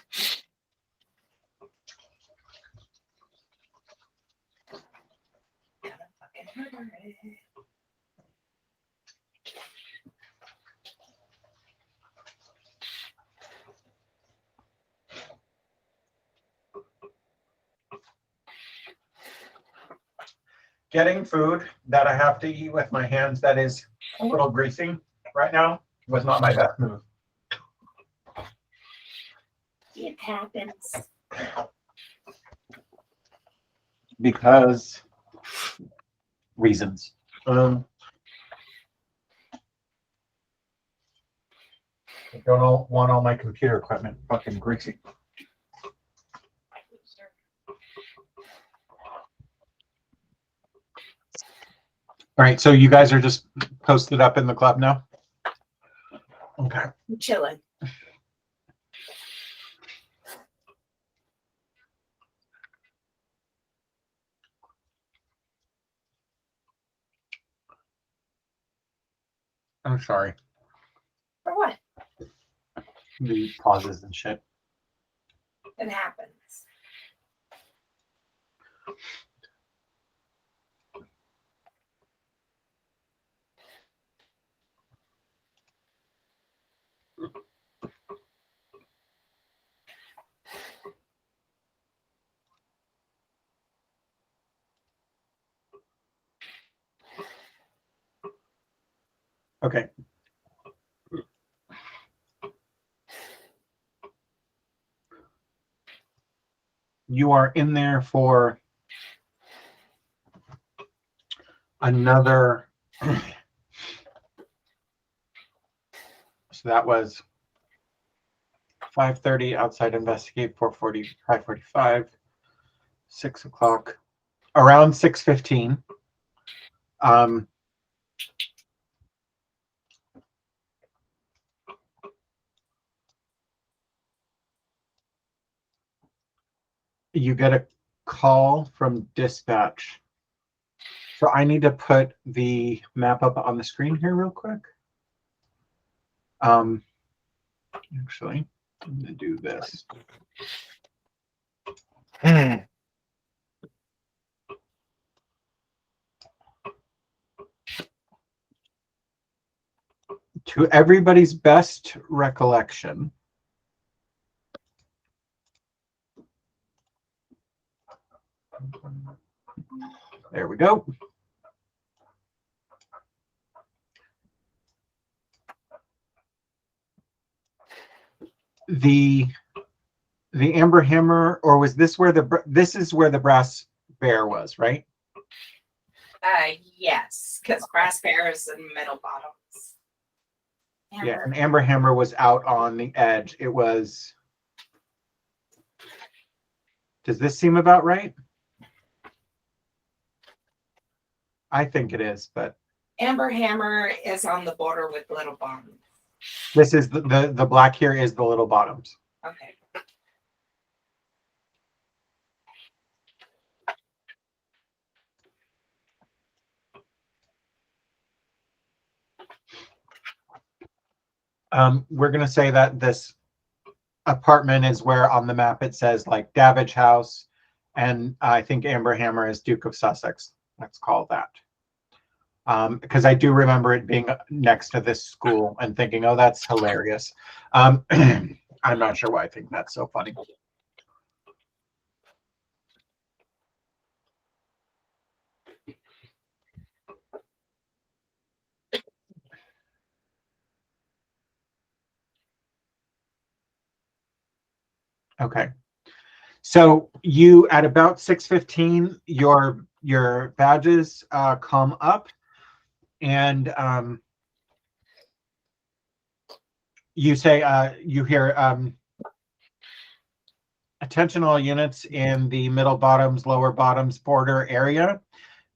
Getting food that I have to eat with my hands that is a little greasy right now was not my best move. It happens. Because reasons. I don't want all my computer equipment fucking greasy. All right, so you guys are just posted up in the club now? Okay. I'm chilling. I'm sorry. For what? The pauses and shit. It happens. Okay. You are in there for another. So that was 5:30 outside investigate, 4:40, 5:45, 6 o'clock, around 6:15. You get a call from dispatch So I need to put the map up on the screen here real quick. Actually, I'm gonna do this. To everybody's best recollection, there we go. The Amber Hammer, or was this where this is where the brass bear was, right? Yes, because brass bear is in middle bottoms. Yeah, and Amber Hammer was out on the edge. It was. Does this seem about right? I think it is, but Amber Hammer is on the border with little bottoms. this is the black here is the little bottoms. Okay. We're gonna say that this apartment is where on the map it says like Davidge House, and I think Amber Hammer is Duke of Sussex. Let's call that. Because I do remember it being next to this school and thinking, oh, that's hilarious. I'm not sure why I think that's so funny. Okay. So you at about 6:15, your badges come up, and you say you hear attention all units in the middle bottoms, lower bottoms border area.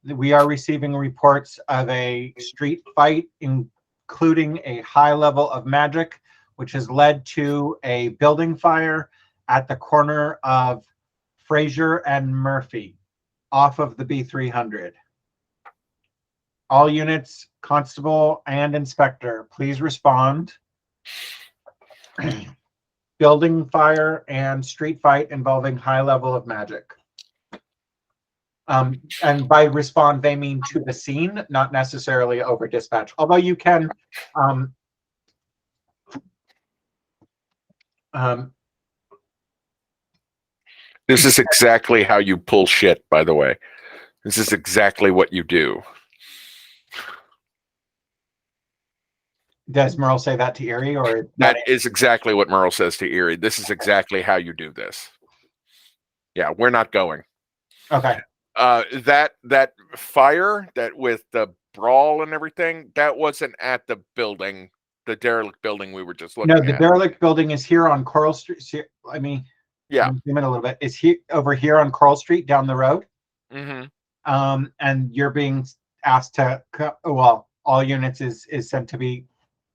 We are receiving reports of a street fight, including a high level of magic, which has led to a building fire at the corner of Fraser and Murphy off of the B300. All units, constable and inspector, please respond. Building fire and street fight involving high level of magic. And by respond, they mean to the scene, not necessarily over dispatch. Although you can, This is exactly how you pull shit, by the way. This is exactly what you do. does Merle say that to Erie, or That is exactly what Merle says to Erie. This is exactly how you do this. Yeah, we're not going. okay? That fire, that with the brawl and everything, that wasn't at the building, the derelict building we were just looking No, the at. derelict building is here on Coral Street. I mean, Yeah. zoom in a little bit. Is he over here on Coral Street down the road? Mm-hmm. And you're being asked to. Well, all units is sent to be.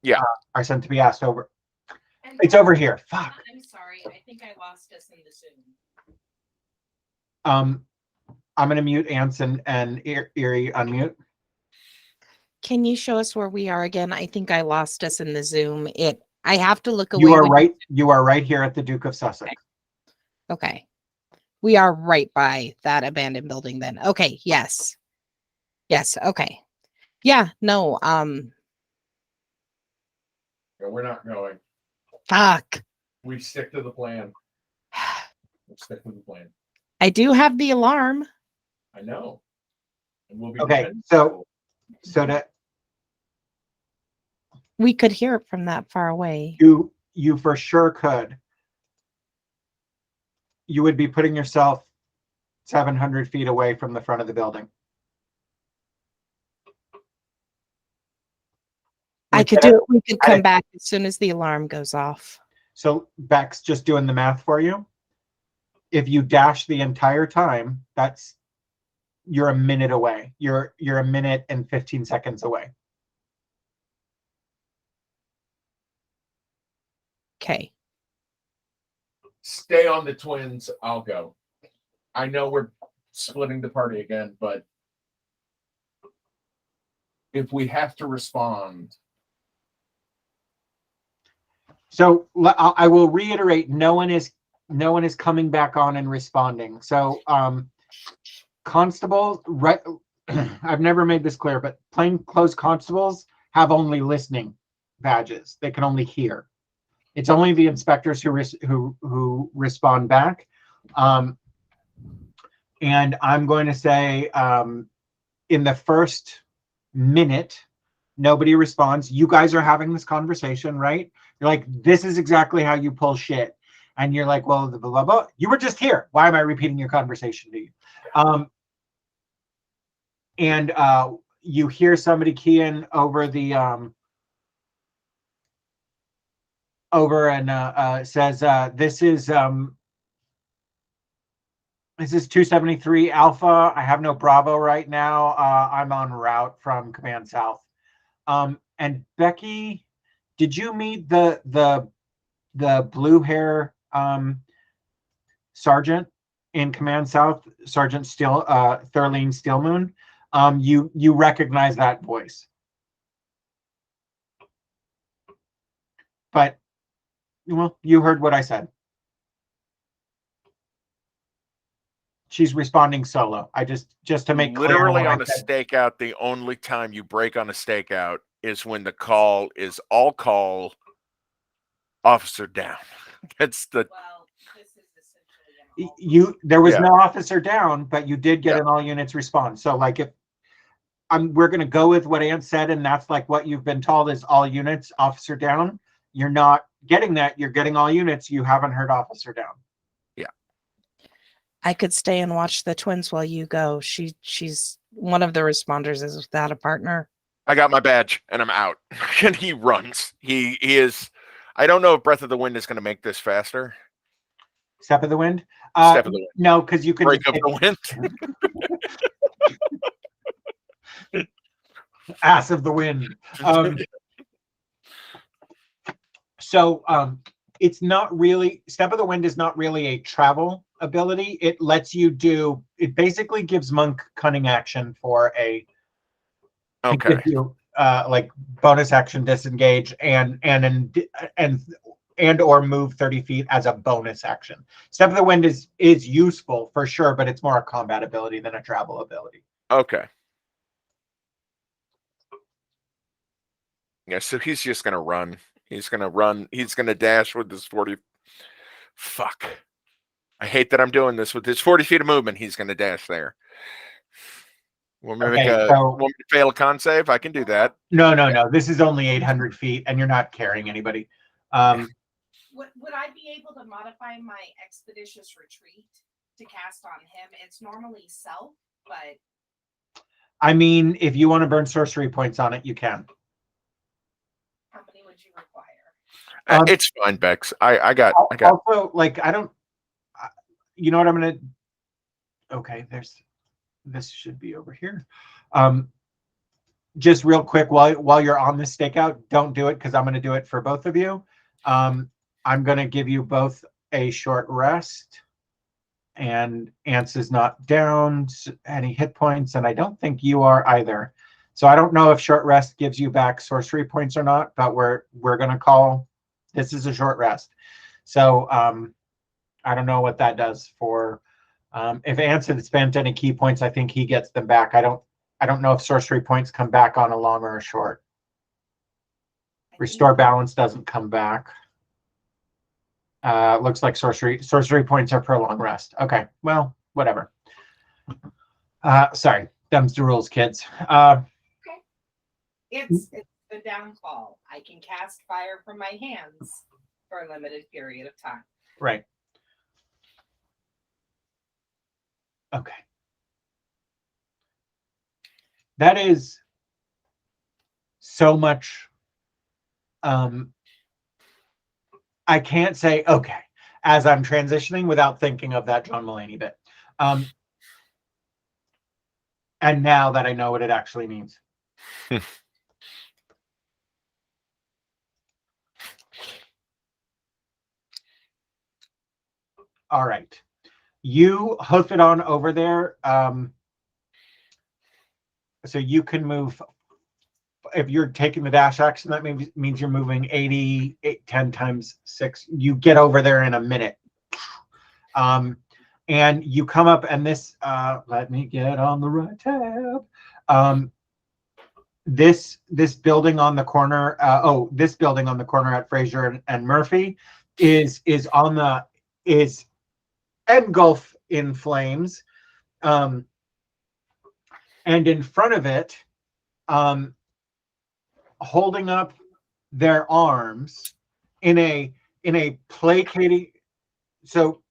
Yeah. Are sent to be asked over. And It's over here. Fuck. I'm sorry. I think I lost us in the Zoom. I'm gonna mute Anson and Erie unmute. Can you show us where we are again? I think I lost us in the Zoom. I have to look away. You are right. You are right here at the Duke of Sussex. Okay. We are right by that abandoned building then. Okay, yes. Yes, okay. Yeah, no, Yeah, we're not going. fuck. We stick to the plan. We'll stick to the plan. I do have the alarm. I know. And we'll be Okay, defending so that We could hear it from that far away. you for sure could. You would be putting yourself 700 feet away from the front of the building. I could do it. We could come back as soon as the alarm goes off. So Beck's just doing the math for you. If you dash the entire time, you're a minute away. You're a minute and 15 seconds away. Okay. Stay on the twins. I'll go. I know we're splitting the party again, but if we have to respond. So I will reiterate, no one is coming back on and responding. So constables, right? I've never made this clear, but plainclothes constables have only listening badges. They can only hear. It's only the inspectors who respond back. And I'm going to say in the first minute, nobody responds. You guys are having this conversation, right? You're like, this is exactly how you pull shit. And you're like, well, blah, blah, blah. You were just here. Why am I repeating your conversation to you? And you hear somebody key in over the says, this is 273 Alpha. I have no Bravo right now. I'm en route from Command South. And Becky, did you meet the blue hair sergeant in Command South, Sergeant Thurleen Steelmoon? You recognize that voice, but well, you heard what I said. She's responding solo. I just to make literally clear on a stakeout, the only time you break on a stakeout is when the call is all call officer down. That's the Well, this is essentially an all. there was no officer down, but you did get an all units response. So like if we're going to go with what Ann said, and that's like what you've been told is all units, officer down. You're not getting that. You're getting all units. You haven't heard officer down. Yeah. I could stay and watch the twins while you go. She's one of the responders is without a partner. I got my badge and I'm out. And he runs. He is. I don't know if Breath of the Wind is going to make this faster. Step of the Wind? Step of the Wind. No, because you can Break of the Wind. Ass of the Wind. So it's not really, Step of the Wind is not really a travel ability. It lets you do, it basically gives Monk cunning action for a, okay, you, like bonus action disengage and or move 30 feet as a bonus action. Step of the Wind is useful for sure, but it's more a combat ability than a travel ability. okay. Yeah, so he's just gonna run. He's gonna run. He's gonna dash with this 40. Fuck. I hate that I'm doing this with his 40 feet of movement. He's gonna dash there. Want me to fail a con save? I can do that. No. This is only 800 feet, and you're not carrying anybody. Would I be able to modify my expeditious retreat to cast on him? It's normally self, but I mean, if you want to burn sorcery points on it, you can. how many would you require? It's fine, Bex. I got. Also, like, I don't. You know what I'm gonna? Okay, this should be over here. Just real quick, while you're on this stakeout, don't do it because I'm gonna do it for both of you. I'm gonna give you both a short rest, and Ance is not down any hit points, and I don't think you are either. So I don't know if short rest gives you back sorcery points or not, but we're gonna call this is a short rest. So I don't know what that does for if Ance had spent any key points, I think he gets them back. I don't know if sorcery points come back on a long or a short. Restore balance doesn't come back. Looks like sorcery points are per long rest. Okay, well, whatever. Sorry, them's the rules, kids. It's the downfall. I can cast fire from my hands for a limited period of time. Right. Okay. That is so much. I can't say okay as I'm transitioning without thinking of that John Mulaney bit. And now that I know what it actually means. All right. You hoof it on over there. So you can move if you're taking the dash action, that means you're moving 80, 10 times 6. You get over there in a minute. And you come up, and this, let me get on the right tab. This building on the corner, this building on the corner at Fraser and Murphy is engulfed in flames. And in front of it, holding up their arms in a placating. So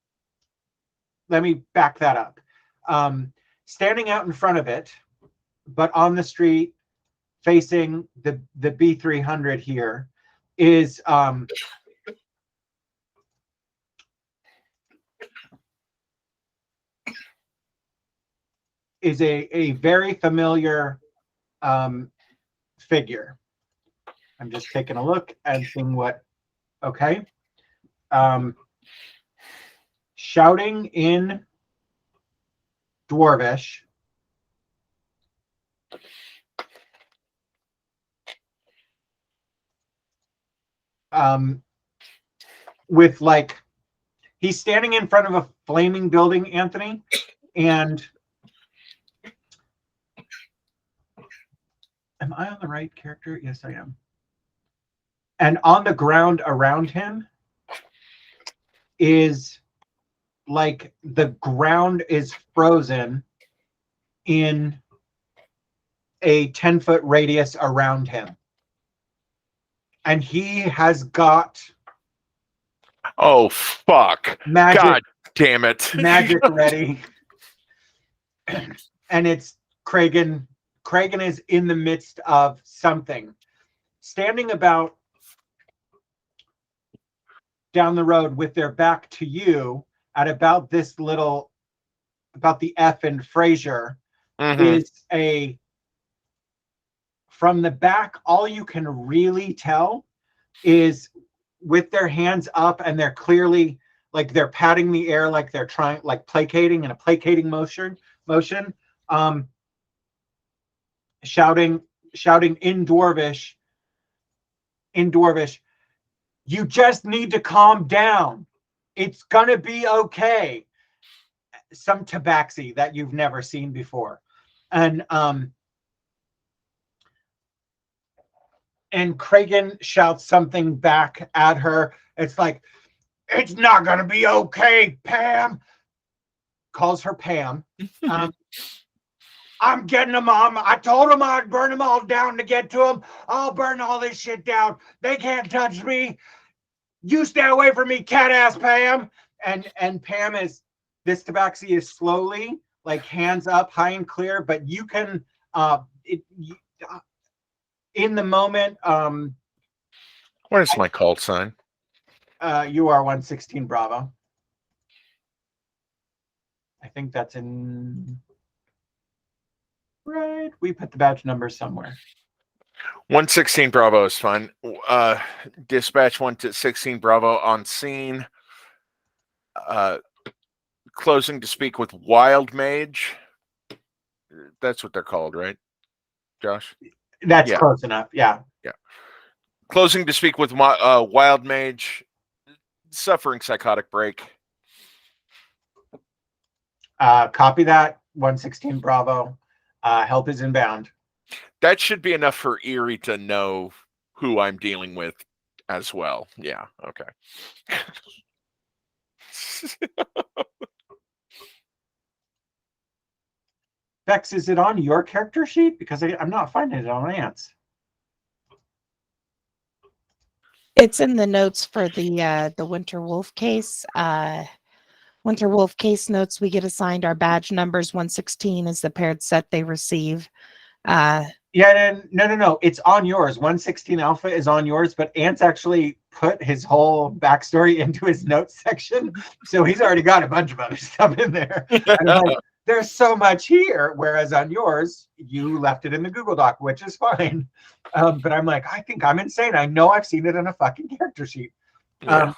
let me back that up. Standing out in front of it, but on the street facing the B300 here is a very familiar figure. I'm just taking a look and seeing what, okay. Shouting in Dwarvish. With like, he's standing in front of a flaming building, Anthony, and am I on the right character? Yes, I am. And on the ground around him is like the ground is frozen in a 10-foot radius around him. And he has got Oh, fuck. magic, God damn it. magic ready. And it's Kragan. Kragan is in the midst of something. Standing about down the road with their back to you at about this little, about the F in Fraser, is a, from the back, all you can really tell is with their hands up, and they're clearly like they're patting the air, like they're trying, like placating in a placating motion, shouting in Dwarvish, you just need to calm down. It's gonna be okay. Some tabaxi that you've never seen before. And Kragan shouts something back at her. It's like, it's not gonna be okay, Pam. Calls her Pam. I'm getting them. I told them I'd burn them all down to get to them. I'll burn all this shit down. They can't touch me. You stay away from me, cat ass Pam. And Pam is, this tabaxi is slowly, like hands up, high and clear, but you can, in the moment. What is my call sign? You are 116 Bravo. I think that's in. Right, we put the badge number somewhere. 116 Bravo is fine. Dispatch 116 Bravo on scene. Closing to speak with Wild Mage. That's what they're called, right, Josh? That's close enough. Yeah. Yeah. Closing to speak with Wild Mage. Suffering psychotic break. Copy that. 116 Bravo. Help is inbound. That should be enough for Erie to know who I'm dealing with as well. Yeah. Okay. Bex, is it on your character sheet? Because I'm not finding it on Ant's. It's in the notes for the Winter Wolf case. Winter Wolf case notes, we get assigned our badge numbers. 116 is the paired set they receive. Yeah, no. It's on yours. 116 Alpha is on yours, but Ant's actually put his whole backstory into his notes section. So he's already got a bunch of other stuff in there. And I'm like, there's so much here. Whereas on yours, you left it in the Google Doc, which is fine. But I'm like, I think I'm insane. I know I've seen it in a fucking character sheet. Yeah.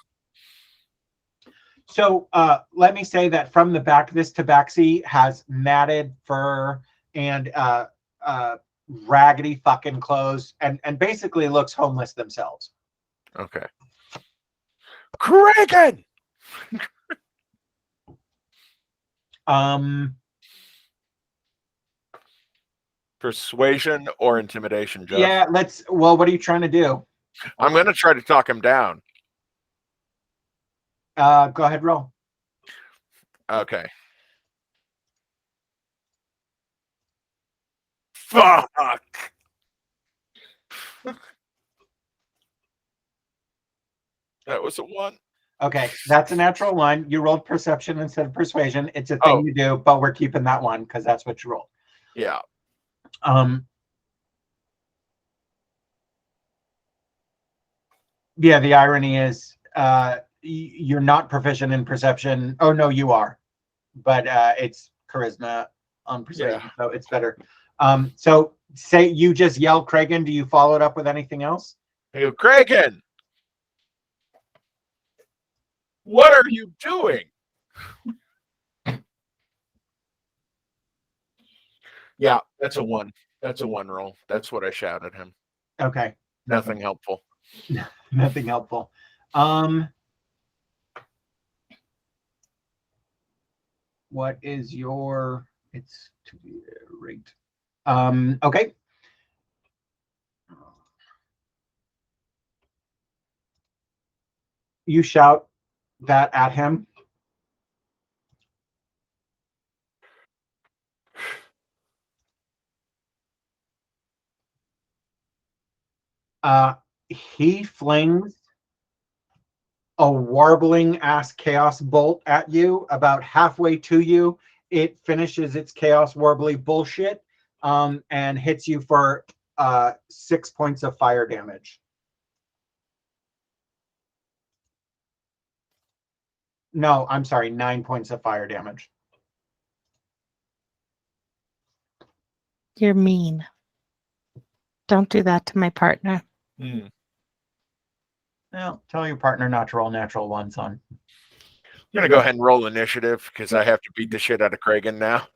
So let me say that from the back, this tabaxi has matted fur and raggedy fucking clothes and basically looks homeless themselves. Okay. Kraken! Persuasion or intimidation, Jeff? Yeah, what are you trying to do? I'm going to try to talk him down. Go ahead, roll. Okay. Fuck! That was a 1. Okay, that's a natural 1. You rolled perception instead of persuasion. It's a thing you do, but we're keeping that 1 because that's what you rolled. Yeah. Yeah, the irony is you're not proficient in perception. Oh no, you are, but it's charisma on persuasion, so it's better. So say you just yell Kragan. Do you follow it up with anything else? Hey, Kragan! What are you doing? Yeah, that's a 1. That's a 1 roll. That's what I shouted him. Okay. Nothing helpful. Nothing helpful. What is your? It's to be rate. Okay. You shout that at him. He flings a warbling ass chaos bolt at you. About halfway to you, it finishes its chaos warbly bullshit and hits you for 6 points of fire damage. No, I'm sorry, 9 points of fire damage. You're mean. Don't do that to my partner. Well, tell your partner not to roll natural 1, son. I'm going to go ahead and roll initiative because I have to beat the shit out of Kragan now.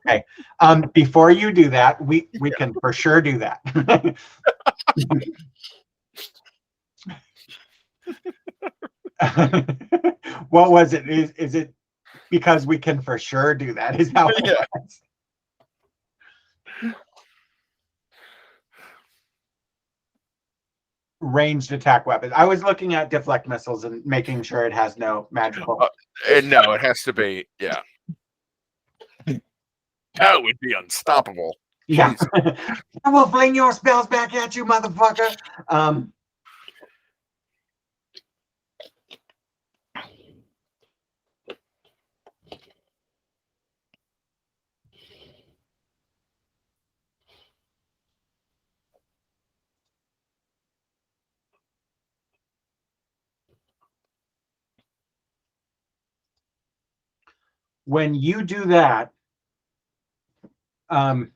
Okay. Before you do that, we can for sure do that. What was it? Is it because we can for sure do that? Is how it was. Ranged attack weapons. I was looking at deflect missiles and making sure it has no magical. No, it has to be. Yeah. That would be unstoppable. Yeah. I will fling your spells back at you, motherfucker. When you do that, the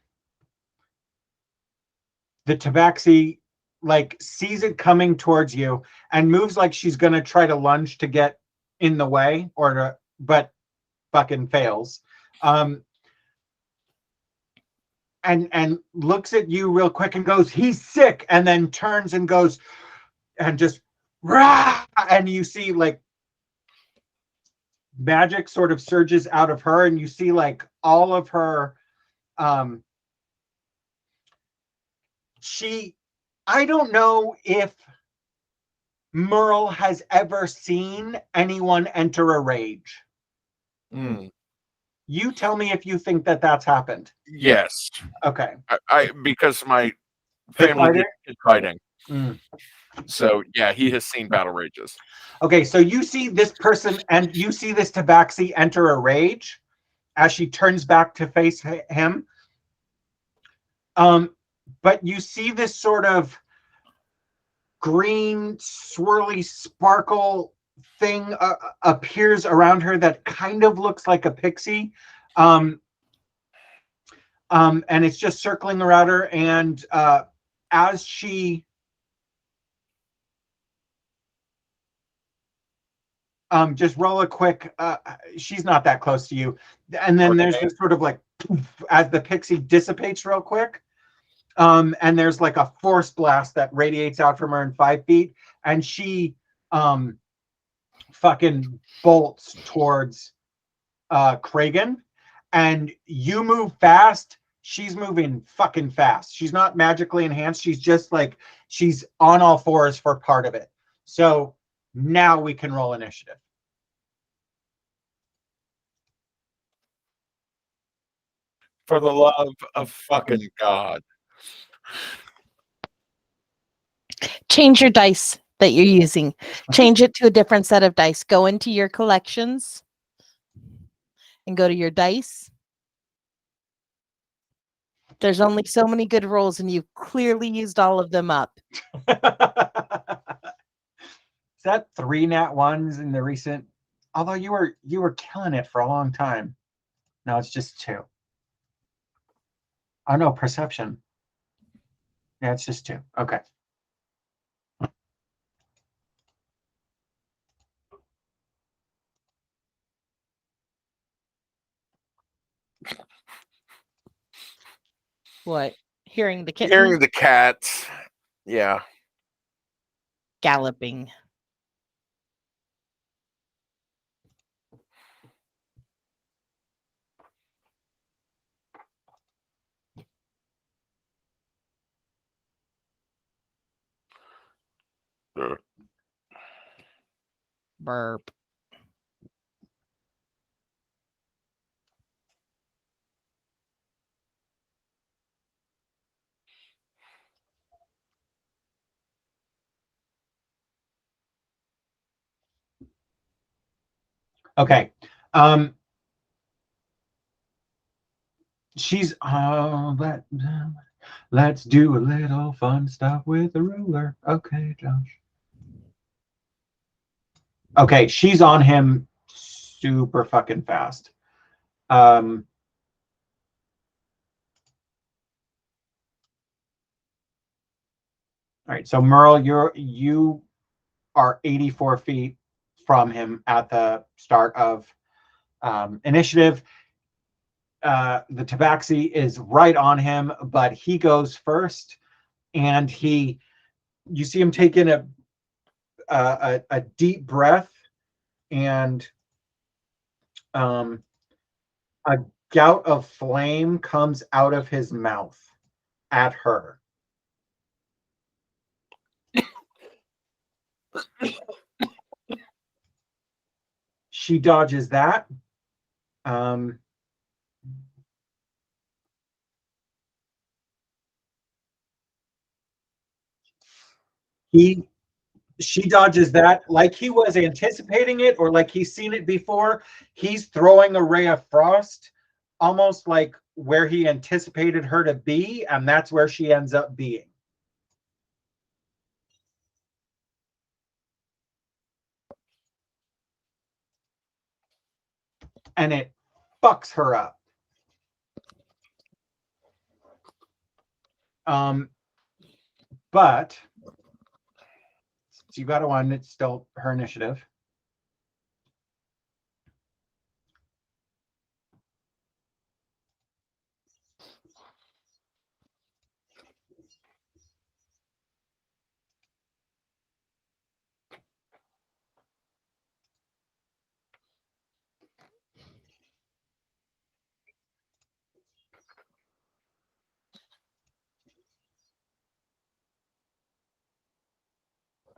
tabaxi sees it coming towards you and moves like she's gonna try to lunge to get in the way but fucking fails. And looks at you real quick and goes, "He's sick," and then turns and goes and just rah, and you see magic sort of surges out of her, and you see all of her I don't know if Merle has ever seen anyone enter a rage. You tell me if you think that that's happened. Yes. Okay. I because my family is fighting. So yeah, he has seen battle rages. Okay, so you see this person and you see this tabaxi enter a rage as she turns back to face him. But you see this sort of green swirly sparkle thing appears around her that kind of looks like a pixie. And it's just circling around her, and as she just roll a quick she's not that close to you, and then there's this sort of poof, as the pixie dissipates real quick. And there's like a force blast that radiates out from her in 5 feet, and she fucking bolts towards Kragan, and you move fast. She's moving fucking fast. She's not magically enhanced. She's just like, she's on all fours for part of it. So now we can roll initiative. For the love of fucking God. Change your dice that you're using. Change it to a different set of dice. Go into your collections and go to your dice. There's only so many good rolls, and you've clearly used all of them up. Is that 3 nat 1s in the recent? Although you were killing it for a long time. No, it's just 2. Oh no, perception. Yeah, it's just 2. Okay. What? Hearing the kitten Hearing the cats. Yeah. galloping. Burp. Okay. She's let's do a little fun stuff with the ruler. Okay, Josh. Okay, she's on him super fucking fast. All right, so Merle, you are 84 feet from him at the start of initiative. The Tabaxi is right on him, but he goes first, and you see him taking a deep breath, and a gout of flame comes out of his mouth at her. She dodges that. She dodges that like he was anticipating it, or like he's seen it before. He's throwing a ray of frost almost like where he anticipated her to be, and that's where she ends up being. And it fucks her up. But you got a 1, it's still her initiative.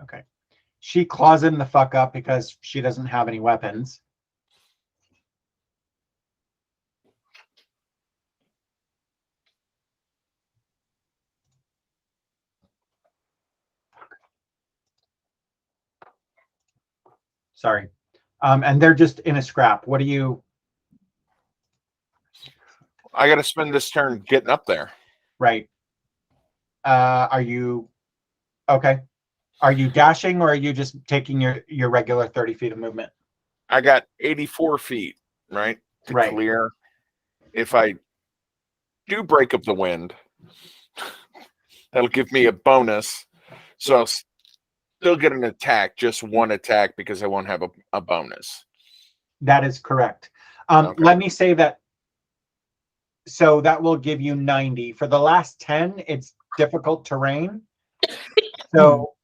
Okay. She claws him the fuck up because she doesn't have any weapons. Sorry. And they're just in a scrap. What do you... I got to spend this turn getting up there. Right. Are you... Okay. Are you dashing, or are you just taking your regular 30 feet of movement? I got 84 feet, right, to Right. clear. If I do break up the wind, that'll give me a bonus. So I'll still get an attack, just 1 attack, because I won't have a bonus. That is correct. Okay. Let me say that So that will give you 90. For the last 10, it's difficult terrain. So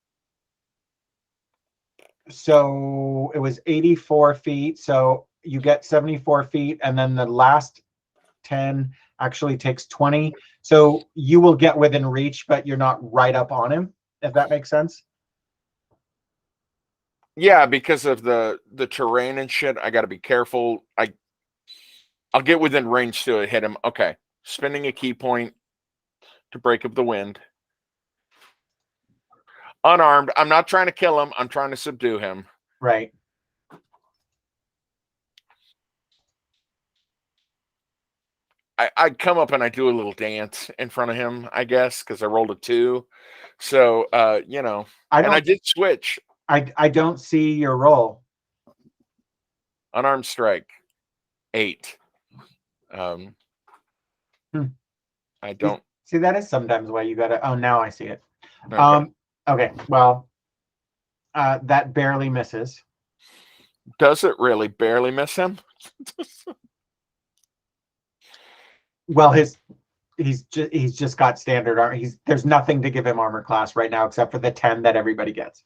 it was 84 feet. So you get 74 feet, and then the last 10 actually takes 20. So you will get within reach, but you're not right up on him, if that makes sense. Yeah, because of the terrain and shit, I got to be careful. I'll get within range to hit him. Okay, spending a key point to break up the wind. Unarmed. I'm not trying to kill him. I'm trying to subdue him. Right. I come up and I do a little dance in front of him, I guess, because I rolled a 2. So, you know, I did switch. I don't see your roll. Unarmed strike, 8. I don't see. That is sometimes why you gotta. Oh, now I see it. Okay. Okay. Well, that barely misses. Does it really barely miss him? Well, he's just got standard armor. There's nothing to give him armor class right now except for the 10 that everybody gets.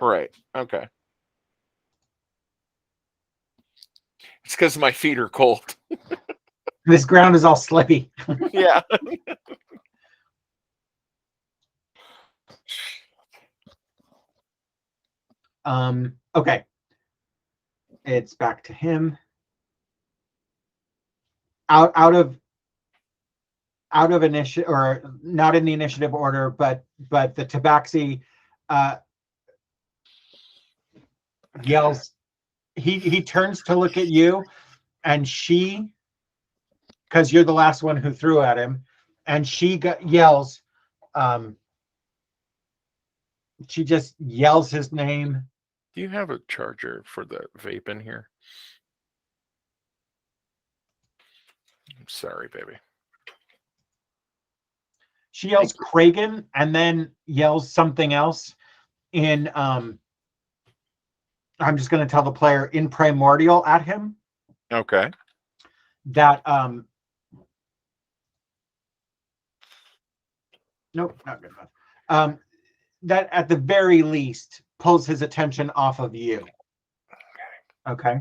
Right. Okay. It's because my feet are cold. This ground is all slippy. Yeah. Okay. It's back to him. Out of initiative, or not in the initiative order, but the tabaxi yells. He turns to look at you, and she, because you're the last one who threw at him, and she yells. She just yells his name. Do you have a charger for the vape in here? I'm sorry, baby. She yells Kragan and then yells something else in I'm just going to tell the player in Primordial at him. Okay. That nope, not good enough. That at the very least pulls his attention off of you. Okay.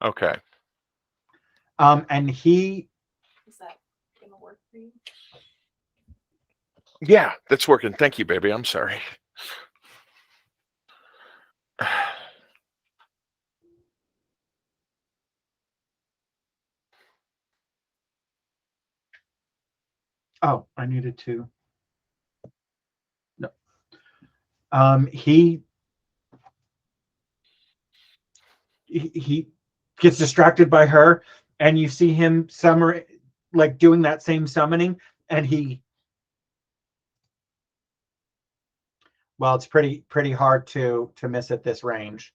Okay. And he. Is that gonna work for you? Yeah, that's working. Thank you, baby. I'm sorry. Oh, I needed to. No. He gets distracted by her, and you see him doing that same summoning, and well, it's pretty hard to miss at this range.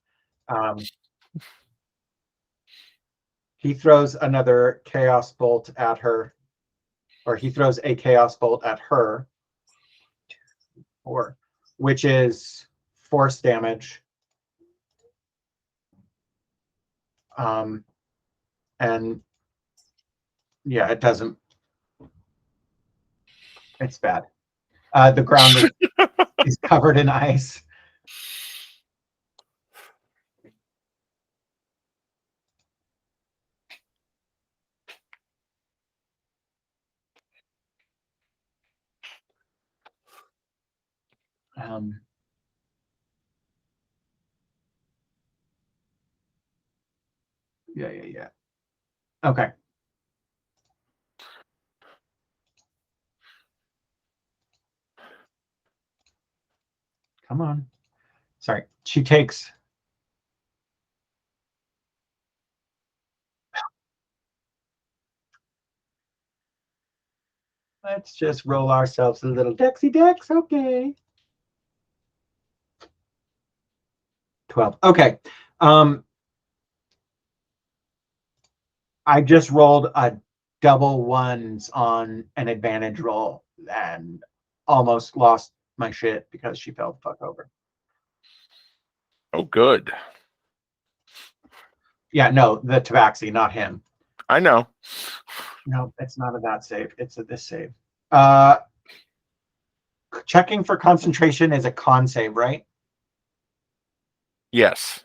He throws another chaos bolt at her, or he throws a chaos bolt at her, which is force damage. And yeah, it doesn't. It's bad. The ground is covered in ice. Yeah. Okay. Come on. Sorry. She takes. Let's just roll ourselves a little Dexy Dex. Okay. 12. Okay. I just rolled a double ones on an advantage roll and almost lost my shit because she fell the fuck over. Oh, good. Yeah, no, the tabaxi, not him. I know. No, it's not a that save. It's a this save. Checking for concentration is a con save, right? Yes.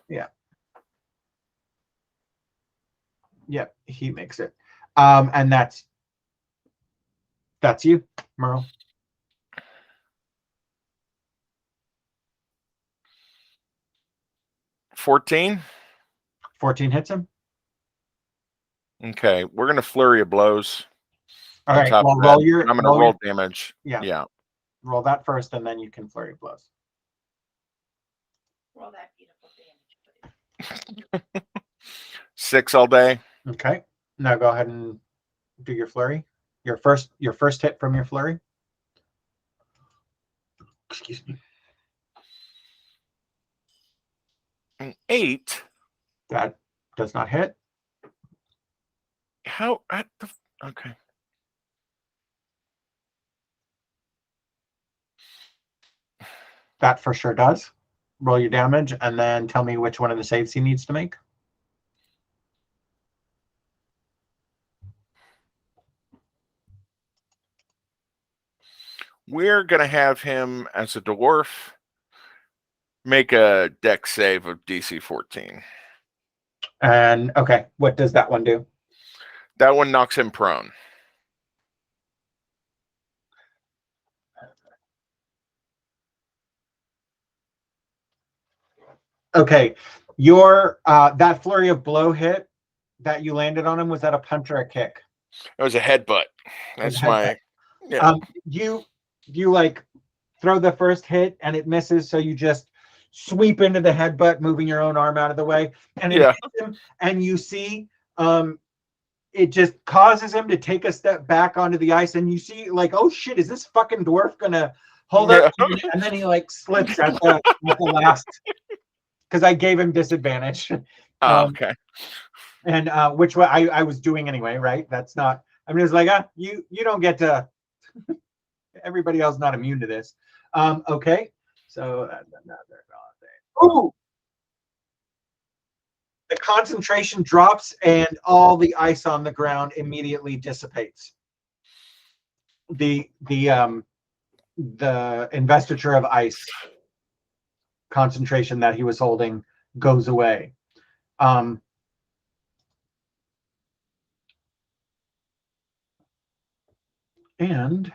Yep, he makes it. And that's you, Merle. 14. 14 hits him. Okay, we're gonna flurry of blows. All on right. top Well, of that. roll your. I'm gonna roll damage. Yeah. Yeah. Roll that first, and then you can flurry of blows. Roll that beautiful damage. 6 all day. Okay. Now go ahead and do your flurry. Your first hit from your flurry. Excuse me. An 8. That does not hit. How? Okay. That for sure does. Roll your damage, and then tell me which one of the saves he needs to make. We're gonna have him as a dwarf make a dex save of DC 14. And okay, what does that one do? That one knocks him prone. Okay, your that flurry of blow hit that you landed on him, was that a punch or a kick? It was a headbutt. That's my. Yeah. You like throw the first hit and it misses, so you just sweep into the headbutt, moving your own arm out of the way, and it hits him, and you see it just causes him to take a step back onto the ice, and you see like, oh shit, is this fucking dwarf gonna hold up? And then he like slips at the last, because I gave him disadvantage. Okay. And which way I was doing anyway, right? That's not. I mean, it's like you don't get to. Everybody else not immune to this. Okay, so ooh, the concentration drops and all the ice on the ground immediately dissipates. The investiture of ice concentration that he was holding goes away. And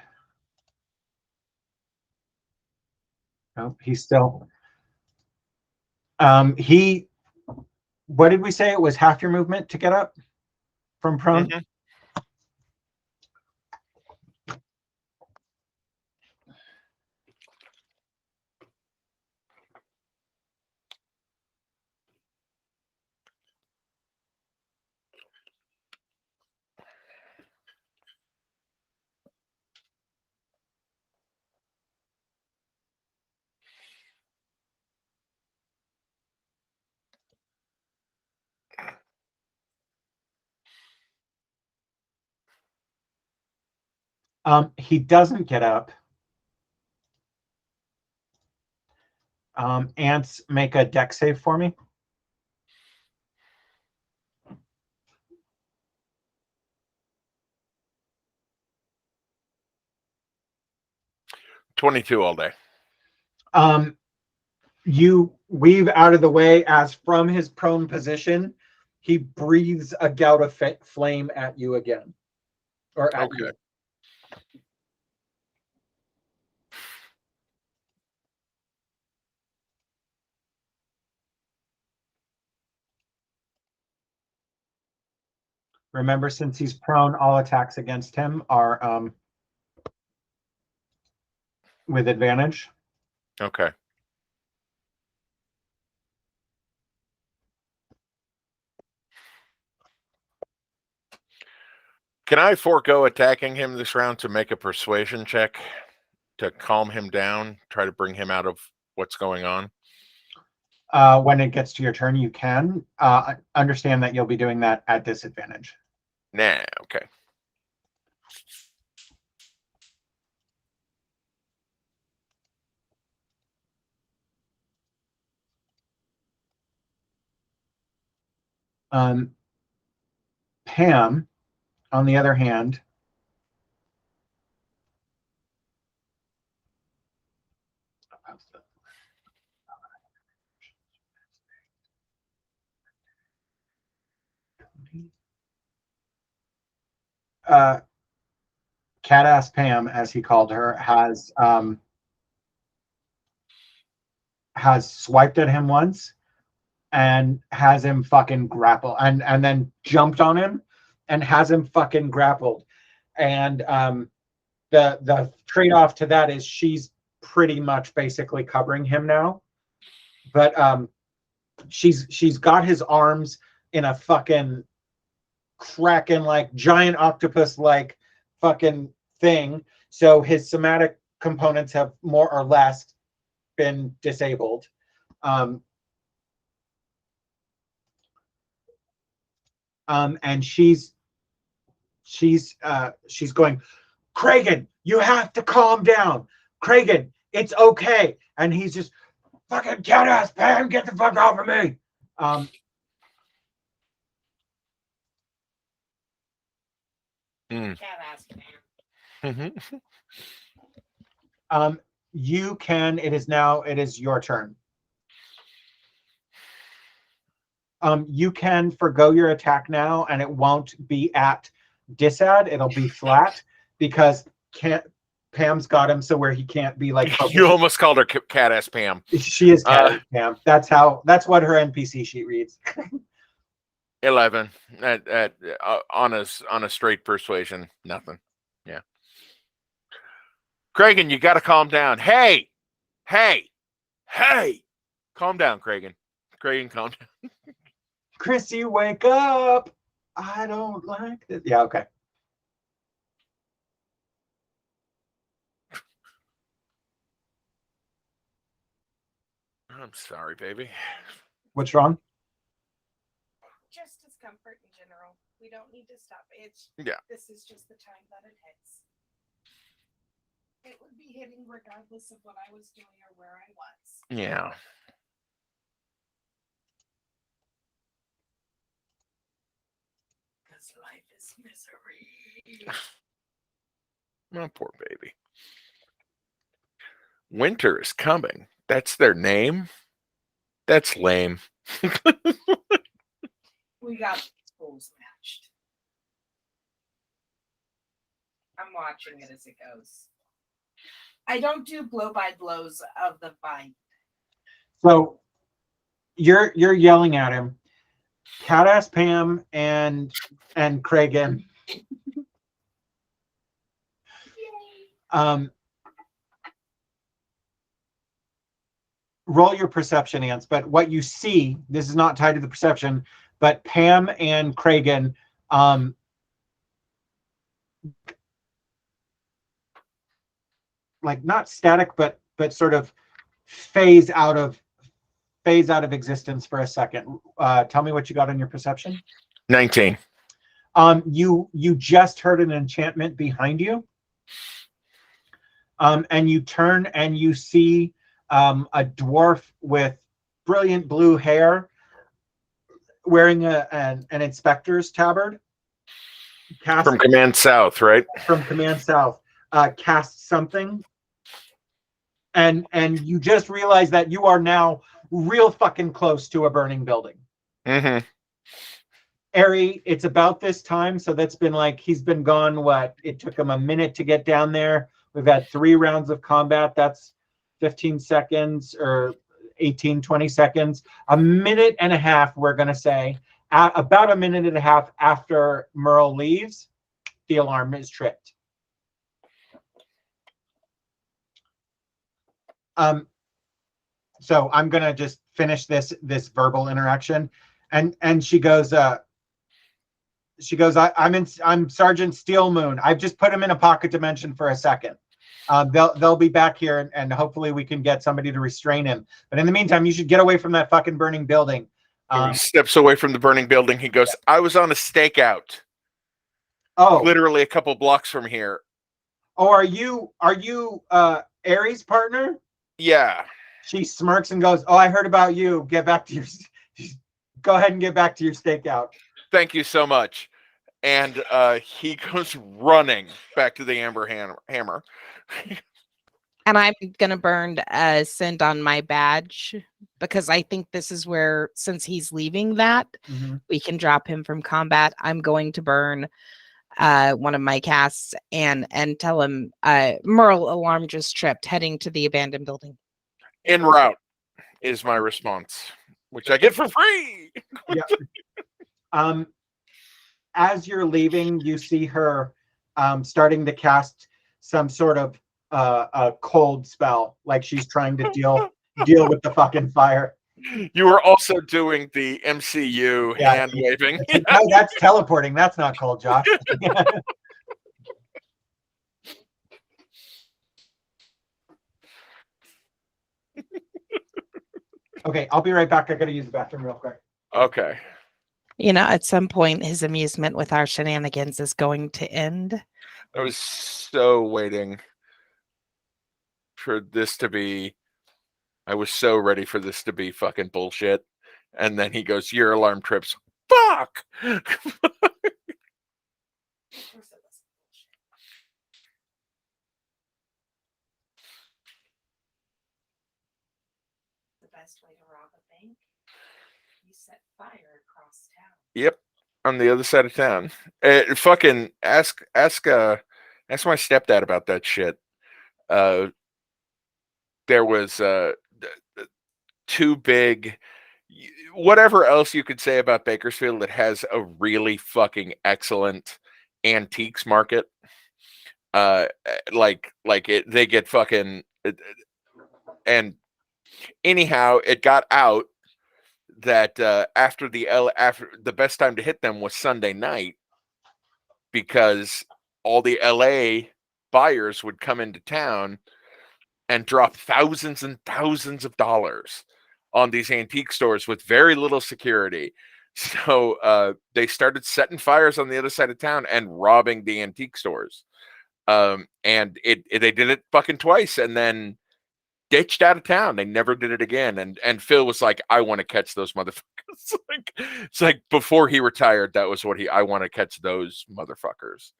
he's still he what did we say? It was half your movement to get up from prone? Mhm. He doesn't get up. Ants, make a dex save for me. $22 all day. You weave out of the way as from his prone position, he breathes a gout of flame at you again. Or at you. Remember, since he's prone, all attacks against him are with advantage. Okay. Can I forego attacking him this round to make a persuasion check to calm him down, try to bring him out of what's going on? When it gets to your turn, you can. Understand that you'll be doing that at disadvantage. Nah, okay. Pam, on the other hand, cat ass Pam, as he called her, has swiped at him once and has him fucking grapple and then jumped on him and has him fucking grappled. And the trade-off to that is she's pretty much basically covering him now. But she's got his arms in a fucking kraken like giant octopus like fucking thing. So his somatic components have more or less been disabled. And she's going, Kragen, you have to calm down. Kragen, it's okay. And he's just, fucking cat ass Pam, get the fuck off of me. Cat ass Pam. You can, it is your turn. You can forgo your attack now, and it won't be at disad. It'll be flat because Pam's got him, so where he can't be like. You almost called her cat ass Pam. She is cat ass Pam. That's what her NPC sheet reads. 11 on a straight persuasion, nothing. Yeah. Kragen, you got to calm down. Hey, calm down, Kragen. Kragen, calm down. Chrissy, wake up. I don't like this. Yeah, okay. I'm sorry, baby. What's wrong? Just discomfort in general. We don't need to stop. Yeah. This is just the time that it hits. It would be hitting regardless of what I was doing or where I was. Yeah. Because life is misery. Oh, poor baby. Winter is coming. That's their name? That's lame. We got schools matched. I'm watching it as it goes. I don't do blow-by-blows of the fight. So you're yelling at him. Cat ass Pam and Kragen. Roll your perception, Ants. But what you see, this is not tied to the perception, but Pam and Kragen, like not static, but sort of phase out of existence for a second. Tell me what you got on your perception. 19. You just heard an enchantment behind you. And you turn and you see a dwarf with brilliant blue hair wearing an inspector's tabard. From Command South, right? From Command South. Cast something. And you just realize that you are now real fucking close to a burning building. Mm-hmm. Ari, it's about this time, so that's been like, he's been gone, what? It took him a minute to get down there. We've had 3 rounds of combat. That's 15 seconds or 18, 20 seconds. A minute and a half, we're going to say. About a minute and a half after Merle leaves, the alarm is tripped. So I'm going to just finish this verbal interaction. And she goes, I'm Sergeant Steelmoon. I've just put him in a pocket dimension for a second. They'll be back here and hopefully we can get somebody to restrain him. But in the meantime, you should get away from that fucking burning building. He steps away from the burning building. He goes, I was on a stakeout. Oh, Literally a couple blocks from here. Oh, are you Aries' partner? Yeah. She smirks and goes, oh, I heard about you. Get back to your, go ahead and get back to your stakeout. Thank you so much. and he goes running back to the Amber Hammer. And I'm gonna burn a scent on my badge because I think this is where, since he's leaving that, we can drop him from combat. I'm going to burn one of my casts and tell him Merle alarm just tripped, heading to the abandoned building. En route is my response, which I get for free. Yeah. As you're leaving, you see her starting to cast some sort of a cold spell, like she's trying to deal with the fucking fire. You were also doing the MCU hand waving. No, that's teleporting. That's not cold, Josh. Okay, I'll be right back. I gotta use the bathroom real quick. Okay. You know, at some point, his amusement with our shenanigans is going to end. I was so waiting for this to be. I was so ready for this to be fucking bullshit. And then he goes, "Your alarm trips." Fuck! The best way to rob a bank, you set fire across town. Yep, on the other side of town. Fucking ask my stepdad about that shit. There was too big. Whatever else you could say about Bakersfield, it has a really fucking excellent antiques market. Like it, they get fucking. And anyhow, it got out that after the best time to hit them was Sunday night, because all the LA buyers would come into town and drop thousands and thousands of dollars on these antique stores with very little security. So they started setting fires on the other side of town and robbing the antique stores. And they did it fucking twice and then ditched out of town. They never did it again. And Phil was like, "I want to catch those motherfuckers." It's like before he retired, that was what I want to catch those motherfuckers,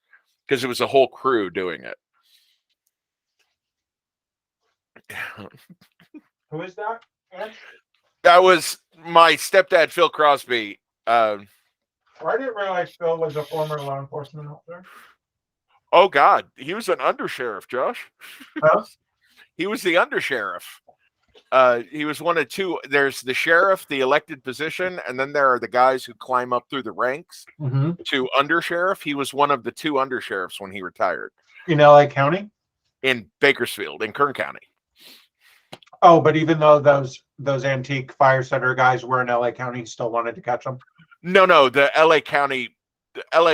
because it was a whole crew doing it. Who is that? That was my stepdad, Phil Crosby. I didn't realize Phil was a former law enforcement officer. Oh God, he was an undersheriff, Josh. Huh? He was the undersheriff. He was one of two. There's the sheriff, the elected position, and then there are the guys who climb up through the ranks to undersheriff. He was one of the two undersheriffs when he retired. In LA County? In Bakersfield, in Kern County. Oh, but even though those antique fire center guys were in LA County, he still wanted to catch them? No, the LA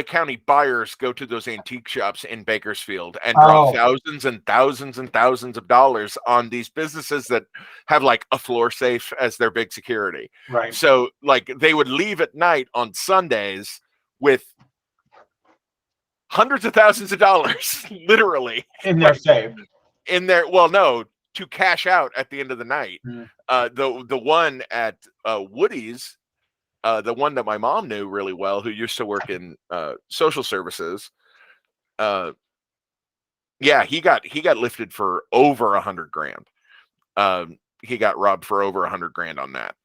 County buyers go to those antique shops in Bakersfield and drop thousands and thousands and thousands of dollars on these businesses that have like a floor safe as their big security. Right. So like they would leave at night on Sundays with hundreds of thousands of dollars, literally in their safe. In their, well, no, to cash out at the end of the night. The one at Woody's, the one that my mom knew really well, who used to work in social services, yeah, he got lifted for over $100,000. He got robbed for over $100,000 on that.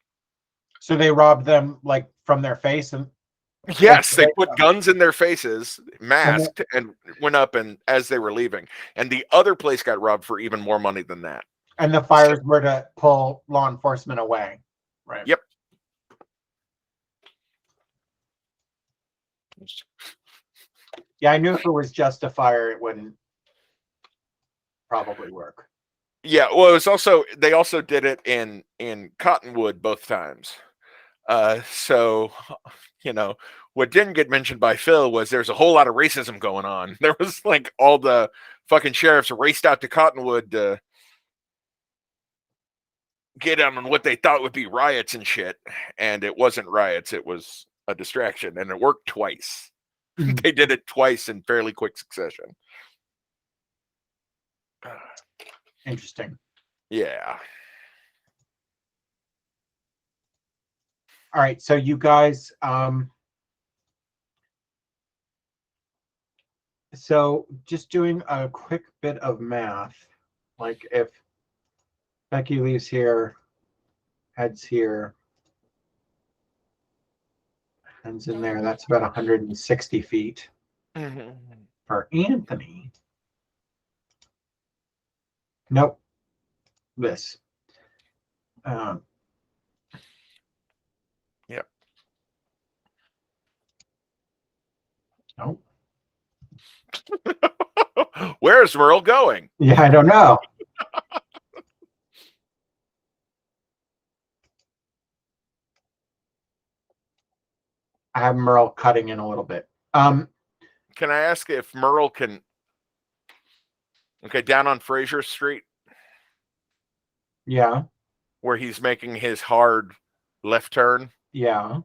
So they robbed them like from their face, and yes, they put guns in their faces, masked, and went up and as they were leaving. And the other place got robbed for even more money than that. And the fires were to pull law enforcement away. Right. Yep. Yeah, I knew if it was just a fire, it wouldn't probably work. Yeah, well, it was also, they also did it in Cottonwood both times. So, you know, what didn't get mentioned by Phil was there's a whole lot of racism going on. There was like all the fucking sheriffs raced out to Cottonwood to get on what they thought would be riots and shit. And it wasn't riots, it was a distraction, and it worked twice. They did it twice in fairly quick succession. Interesting. Yeah. All right, so you guys So just doing a quick bit of math, like if Becky leaves here, heads here, heads in there, that's about 160 feet. For Anthony, nope, this. Yep. Nope. Where's Merle going? Yeah, I don't know. I have Merle cutting in a little bit. Can I ask if Merle can? Okay, down on Fraser Street, Yeah, where he's making his hard left turn. yeah.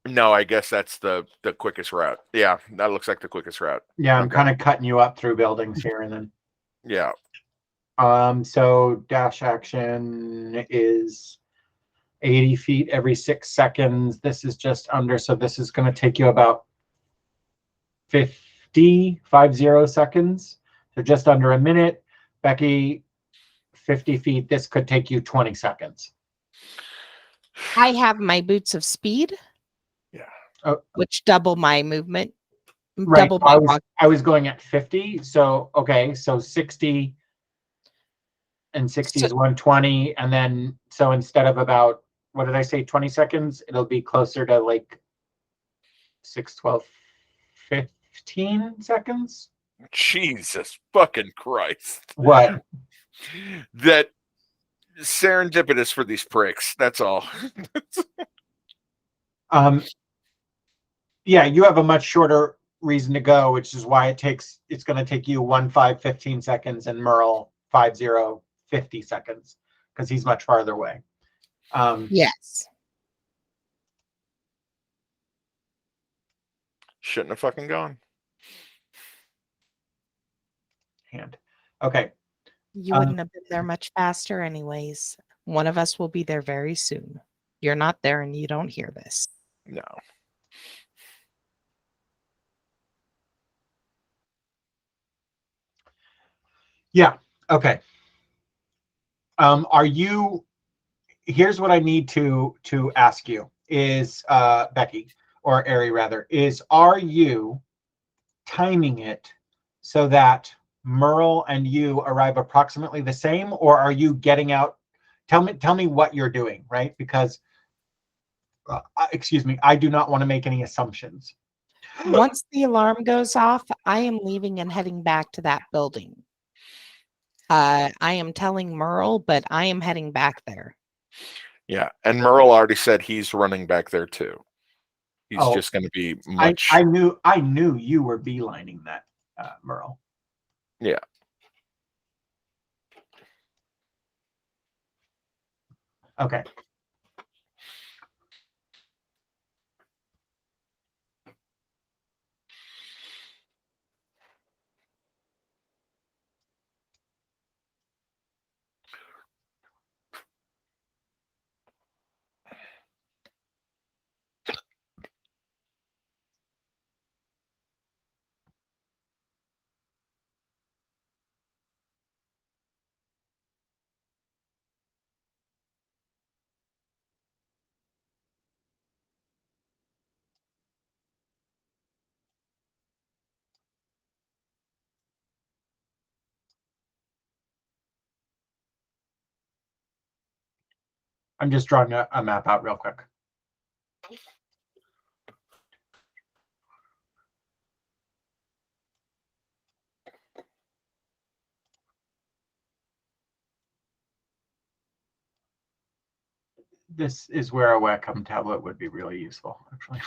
No, I guess that's the quickest route. Yeah, that looks like the quickest route. Yeah, I'm Okay. kind of cutting you up through buildings here and then. Yeah. So dash action is 80 feet every 6 seconds. This is just under, so this is going to take you about 50 seconds. So just under a minute. Becky, 50 feet. This could take you 20 seconds. I have my boots of speed. Yeah. Oh. Which double my movement. Right. Double my walk. I was going at 50. So, okay. So 60 and 60 is 120. And then, so instead of about, what did I say, 20 seconds, it'll be closer to like 6, 12, 15 seconds. Jesus fucking Christ. What? That serendipitous for these pricks. That's all. Yeah, you have a much shorter reason to go, which is why it's going to take you 15 seconds and Merle 50 seconds because he's much farther away. Yes. Shouldn't have fucking gone. Hand. Okay. You wouldn't have been there much faster anyways. One of us will be there very soon. You're not there and you don't hear this. No. Yeah. Okay. Are you? Here's what I need to ask you is Becky or Ari rather is are you timing it so that Merle and you arrive approximately the same, or are you getting out? Tell me what you're doing, right? Because excuse me, I do not want to make any assumptions. Once the alarm goes off, I am leaving and heading back to that building. I am telling Merle, but I am heading back there. Yeah, and Merle already said he's running back there too. He's Oh, just going to be much. I knew you were beelining that, Merle. Yeah. Okay. I'm just drawing a map out real quick. This is where a Wacom tablet would be really useful, actually.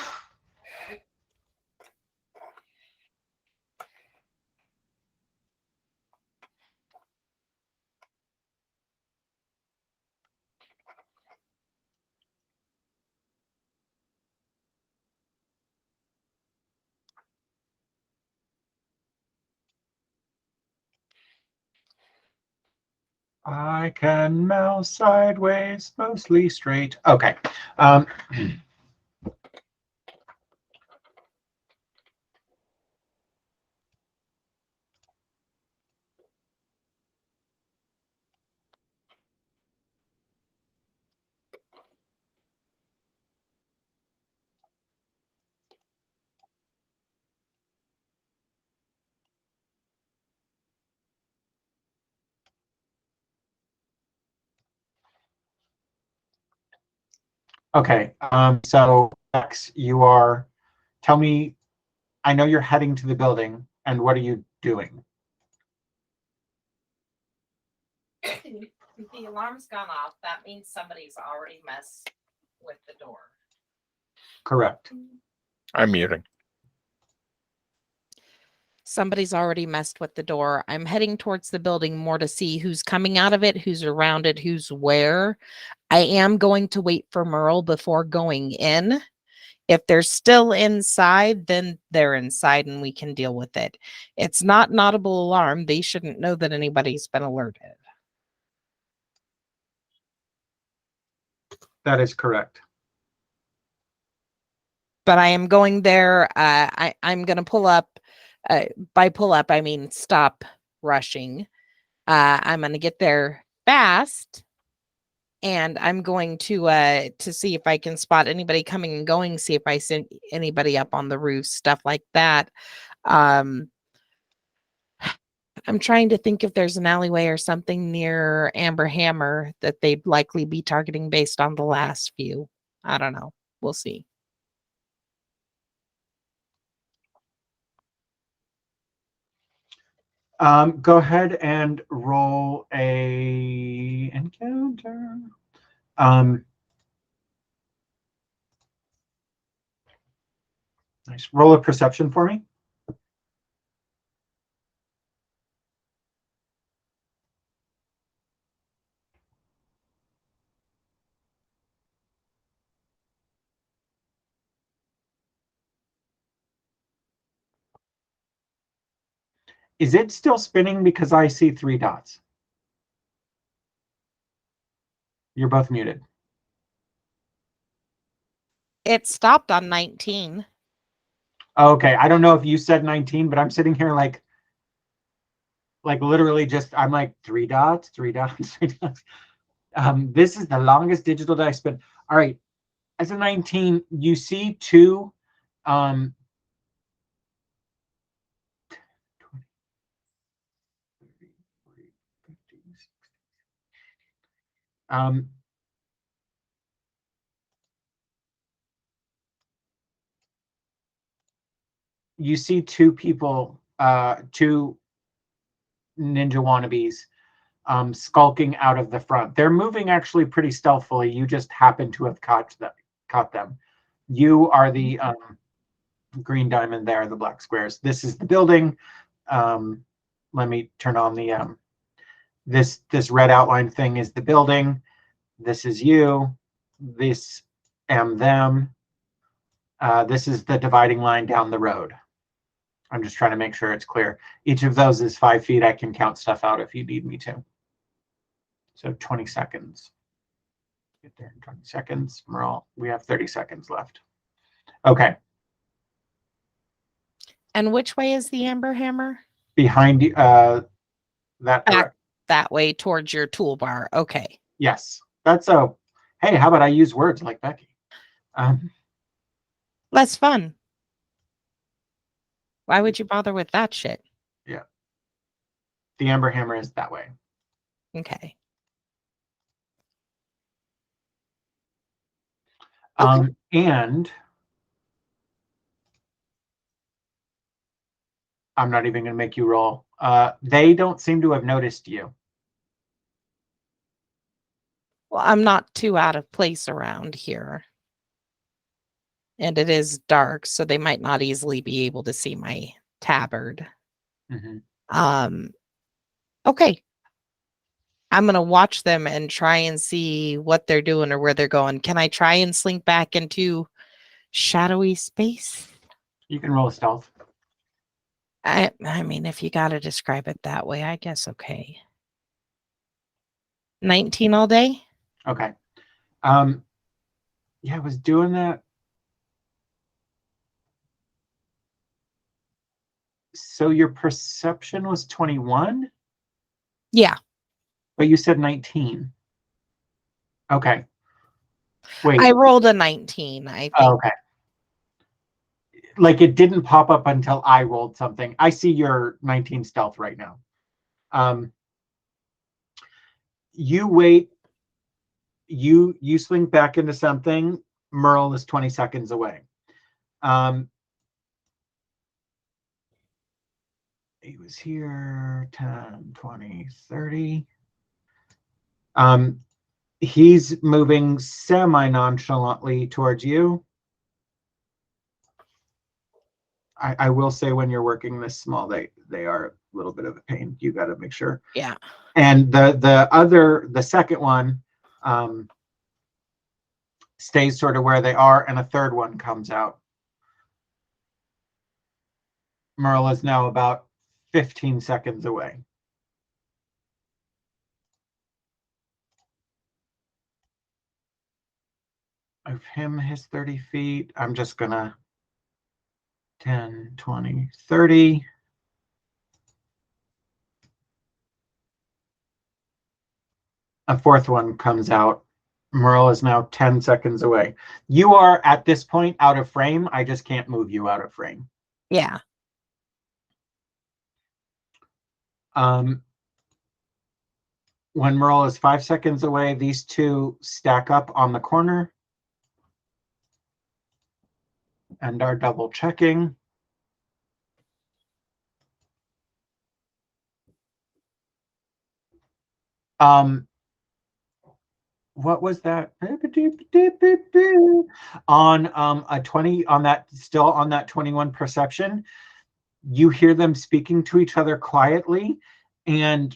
I can mouse sideways, mostly straight. Okay. Okay. So Lex, tell me, I know you're heading to the building, and what are you doing? The alarm's gone off. That means somebody's already messed with the door. Correct. I'm muting. Somebody's already messed with the door. I'm heading towards the building more to see who's coming out of it, who's around it, who's where. I am going to wait for Merle before going in. If they're still inside, then they're inside and we can deal with it. It's not an audible alarm. They shouldn't know that anybody's been alerted. That is correct. But I am going there. I'm going to pull up. By pull up, I mean stop rushing. I'm going to get there fast, and I'm going to see if I can spot anybody coming and going. See if I see anybody up on the roof, stuff like that. I'm trying to think if there's an alleyway or something near Amber Hammer that they'd likely be targeting based on the last few. I don't know. We'll see. Go ahead and roll a encounter. Nice. Roll a perception for me. Is it still spinning? Because I see 3 dots. You're both muted. It stopped on 19. Okay, I don't know if you said 19, but I'm sitting here like literally just, I'm like 3 dots, 3 dots, 3 dots. This is the longest digital dice spin. All right, as a 19, you see 2 you see 2 people, 2 ninja wannabes skulking out of the front. They're moving actually pretty stealthily. You just happen to have caught them. You are the green diamond there, the black squares. This is the building. Let me turn on the this red outline thing is the building. This is you. This am them. This is the dividing line down the road. I'm just trying to make sure it's clear. Each of those is 5 feet. I can count stuff out if you need me to. So 20 seconds. Get there in 20 seconds. Merle, we have 30 seconds left. Okay. And which way is the Amber Hammer? Behind that. Back that way towards your toolbar. Okay. Yes. That's a, hey, how about I use words like Becky? Less fun. Why would you bother with that shit? Yeah. The Amber Hammer is that way. Okay. And I'm not even going to make you roll. They don't seem to have noticed you. Well, I'm not too out of place around here. And it is dark, so they might not easily be able to see my tabard. Mm-hmm. Okay. I'm going to watch them and try and see what they're doing or where they're going. Can I try and slink back into shadowy space? You can roll a stealth. I mean, if you got to describe it that way, I guess okay. 19 all day? Okay. Yeah, I was doing that. So your perception was 21? Yeah. But you said 19. Okay. Wait. I rolled a 19, I think. Oh, okay. Like it didn't pop up until I rolled something. I see your 19 stealth right now. You wait. you slink back into something. Merle is 20 seconds away. He was here 10, 20, 30. He's moving semi-nonchalantly towards you. I will say when you're working this small, they are a little bit of a pain. You got to make sure. Yeah. And the second one stays sort of where they are, and a third one comes out. Merle is now about 15 seconds away. Of him, his 30 feet, I'm just gonna 10, 20, 30. A fourth one comes out. Merle is now 10 seconds away. You are at this point out of frame. I just can't move you out of frame. Yeah. When Merle is 5 seconds away, these two stack up on the corner and are double checking. What was that? On a 20, on that, still on that 21 perception, you hear them speaking to each other quietly, and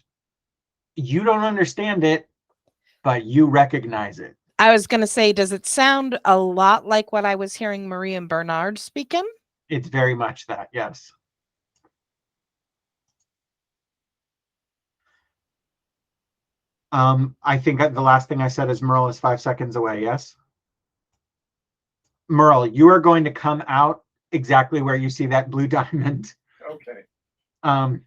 you don't understand it, but you recognize it. I was going to say, does it sound a lot like what I was hearing Marie and Bernard speaking? It's very much that, yes. I think the last thing I said is Merle is 5 seconds away, yes? Merle, you are going to come out exactly where you see that blue diamond. Okay.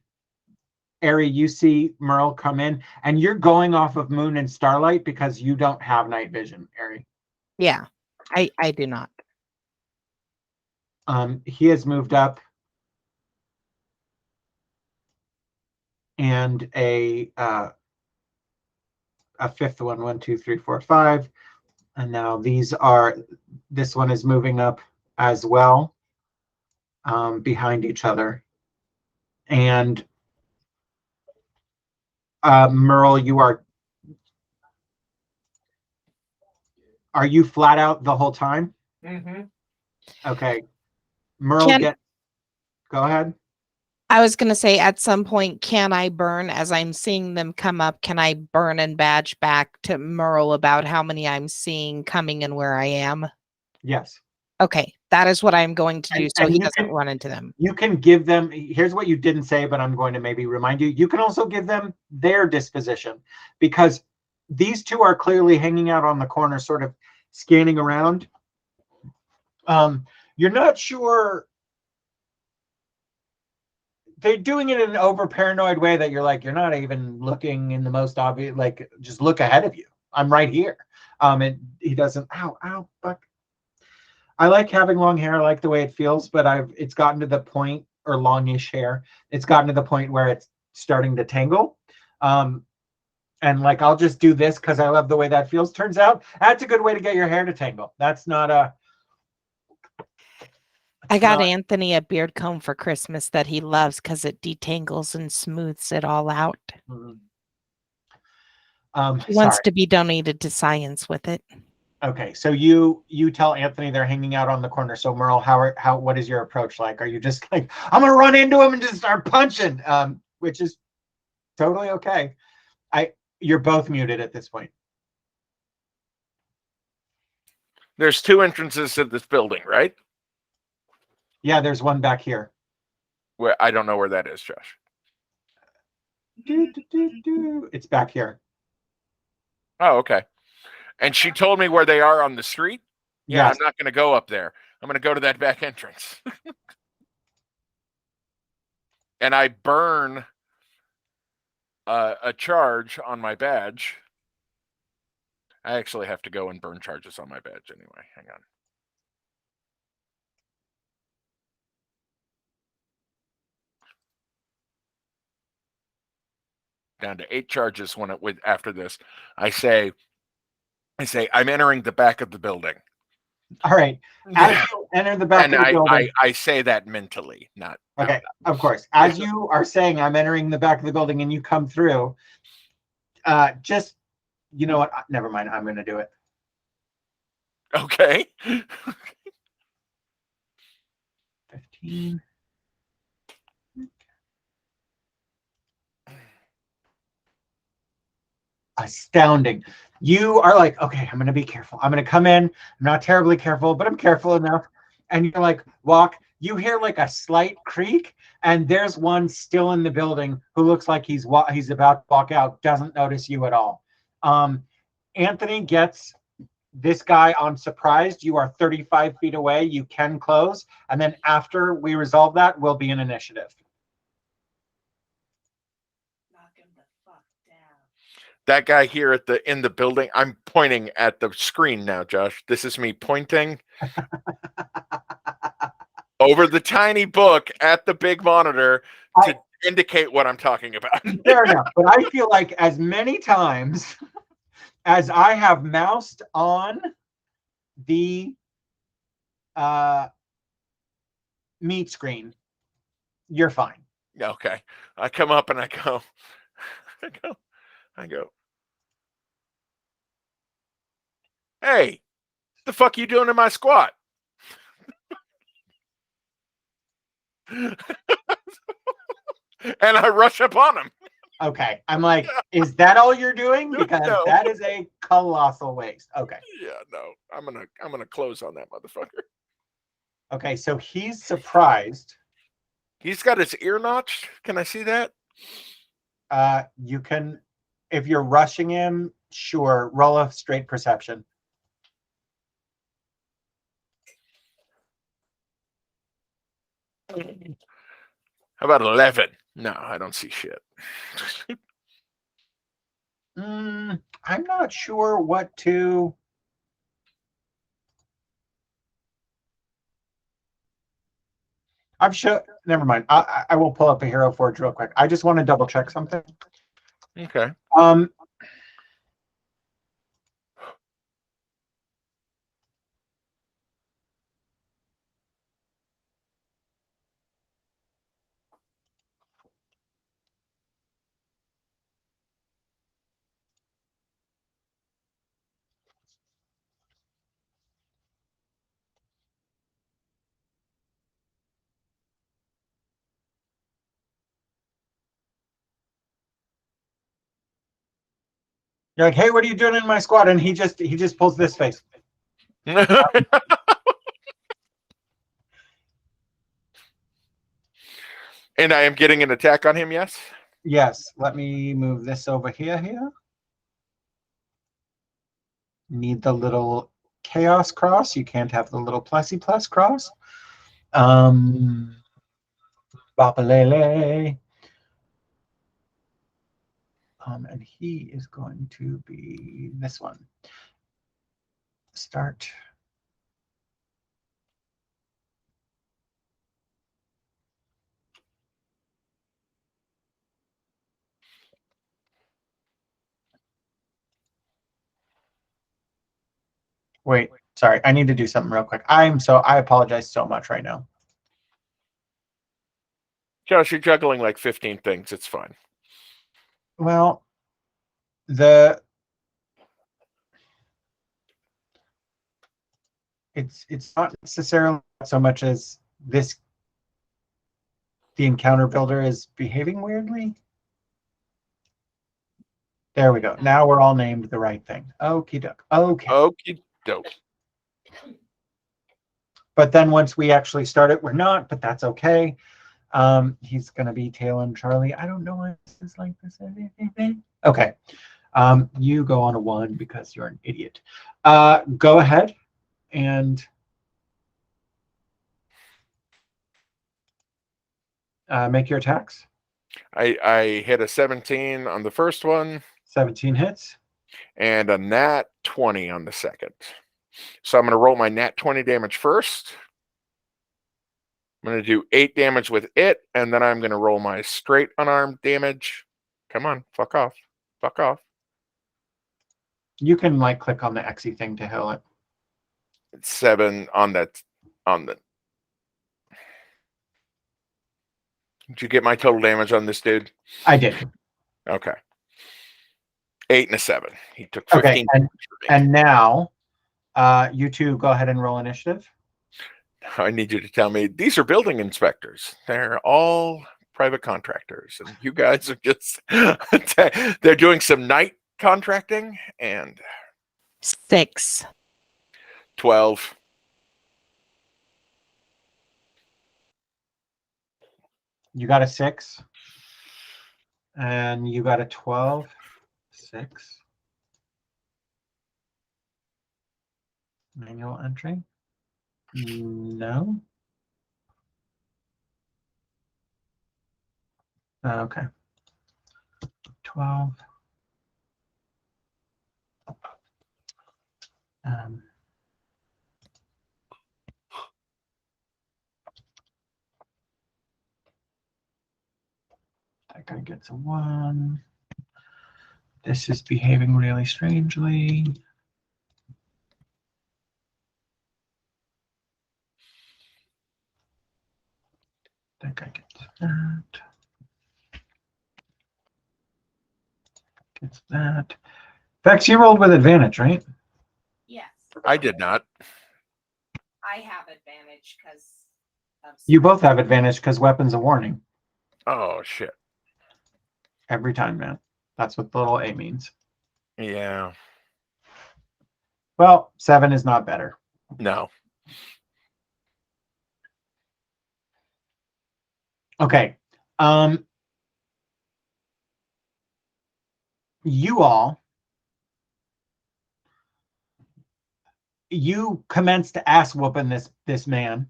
Ari, you see Merle come in, and you're going off of moon and starlight because you don't have night vision, Ari. Yeah, I do not. He has moved up, and a fifth one, 1, 2, 3, 4, 5, and now this one is moving up as well, behind each other. And Merle, are you flat out the whole time? Mm-hmm. Okay. Merle, go ahead. I was going to say, at some point, can I burn, as I'm seeing them come up, can I burn and badge back to Merle about how many I'm seeing coming and where I am? Yes. Okay, that is what I'm going to do, so And he you doesn't run into them. You can give them, here's what you didn't say, but I'm going to maybe remind you. You can also give them their disposition, because these two are clearly hanging out on the corner, sort of scanning around. You're not sure. They're doing it in an over paranoid way that you're like, you're not even looking in the most obvious, like, just look ahead of you. I'm right here. And he doesn't, ow, fuck. I like having long hair. I like the way it feels, but it's gotten to the point, or longish hair. It's gotten to the point where it's starting to tangle. And like, I'll just do this because I love the way that feels. Turns out that's a good way to get your hair to tangle. That's not a. I got Anthony a beard comb for Christmas that he loves because it detangles and smooths it all out. He wants to be donated to science with it. Okay, so you tell Anthony they're hanging out on the corner. So Merle, what is your approach like? Are you just like, I'm gonna run into him and just start punching? Which is totally okay. You're both muted at this point. There's two entrances to this building, right? Yeah, there's one back here. Where I don't know where that is, Josh. It's back here. Oh, okay. And she told me where they are on the street. Yeah, yes. I'm not going to go up there. I'm going to go to that back entrance. And I burn a charge on my badge. I actually have to go and burn charges on my badge anyway. Hang on. Down to 8 charges after this. I say, I say, I'm entering the back of the building. All right. As you enter the back And of the building, I say that mentally, not okay, out of course. As you are saying, I'm entering the back of the building, and you come through. Just, you know what? Never mind. I'm going to do it. loud. Okay. 15. Astounding. You are like, okay, I'm going to be careful. I'm going to come in. I'm not terribly careful, but I'm careful enough. And you're like, walk. You hear like a slight creak, and there's one still in the building who looks like he's about to walk out, doesn't notice you at all. Anthony gets this guy on surprised. You are 35 feet away. You can close. And then after we resolve that, will be an initiative. Knock him the fuck down. That guy here in the building, I'm pointing at the screen now, Josh. This is me pointing over the tiny book at the big monitor to indicate what I'm talking about. Fair enough. But I feel like as many times as I have moused on the meet screen, you're fine. Okay. I come up and I go, hey, the fuck you doing in my squat? And I rush up on him. Okay. I'm like, is that all you're doing? Because No. that is a colossal waste. Okay. Yeah, no. I'm gonna close on that motherfucker. Okay, so he's surprised. He's got his ear notched. Can I see that? You can, if you're rushing him, sure, roll a straight perception. How about 11? No, I don't see shit. I'm not sure what to. I'm sure. Never mind. I will pull up a Hero Forge real quick. I just want to double check something. Okay. You're like, hey, what are you doing in my squad? And he just pulls this face. And I am getting an attack on him, yes? Yes. Let me move this over here. Need the little chaos cross. You can't have the little plusy plus cross. Bapalele. And he is going to be this one. Start. Wait, sorry. I need to do something real quick. I apologize so much right now. Josh, you're juggling like 15 things. It's fine. Well, it's not necessarily so much as the encounter builder is behaving weirdly. There we go. Now we're all named the right thing. Okie doke. Okay. Okie doke. But then once we actually start it, we're not, but that's okay. He's going to be Tail and Charlie. I don't know why this is like this. Okay. You go on a 1 because you're an idiot. Go ahead and make your attacks. I hit a 17 on the first one. 17 hits. And a nat 20 on the second. So I'm going to roll my nat 20 damage first. I'm going to do 8 damage with it, and then I'm going to roll my straight unarmed damage. Come on, fuck off. Fuck off. You can like click on the XE thing to heal it. 7 on that. Did you get my total damage on this dude? I did. Okay. 8 and a 7. He took Okay, 15. and now you two go ahead and roll initiative. I need you to tell me these are building inspectors. They're all private contractors, and you guys are just they're doing some night contracting. And 6. 12. You got a 6. And you got a 12. 6. Manual entry? No. Okay. 12. That guy gets a 1. This is behaving really strangely. That guy gets that. Gets that. Vex, you rolled with advantage, right? Yes, I did not. I have advantage because You both have advantage because weapons of warning. Oh shit. Every time, man. That's what the little A means. Yeah. Well, 7 is not better. No. Okay. You commence to ass whooping this man.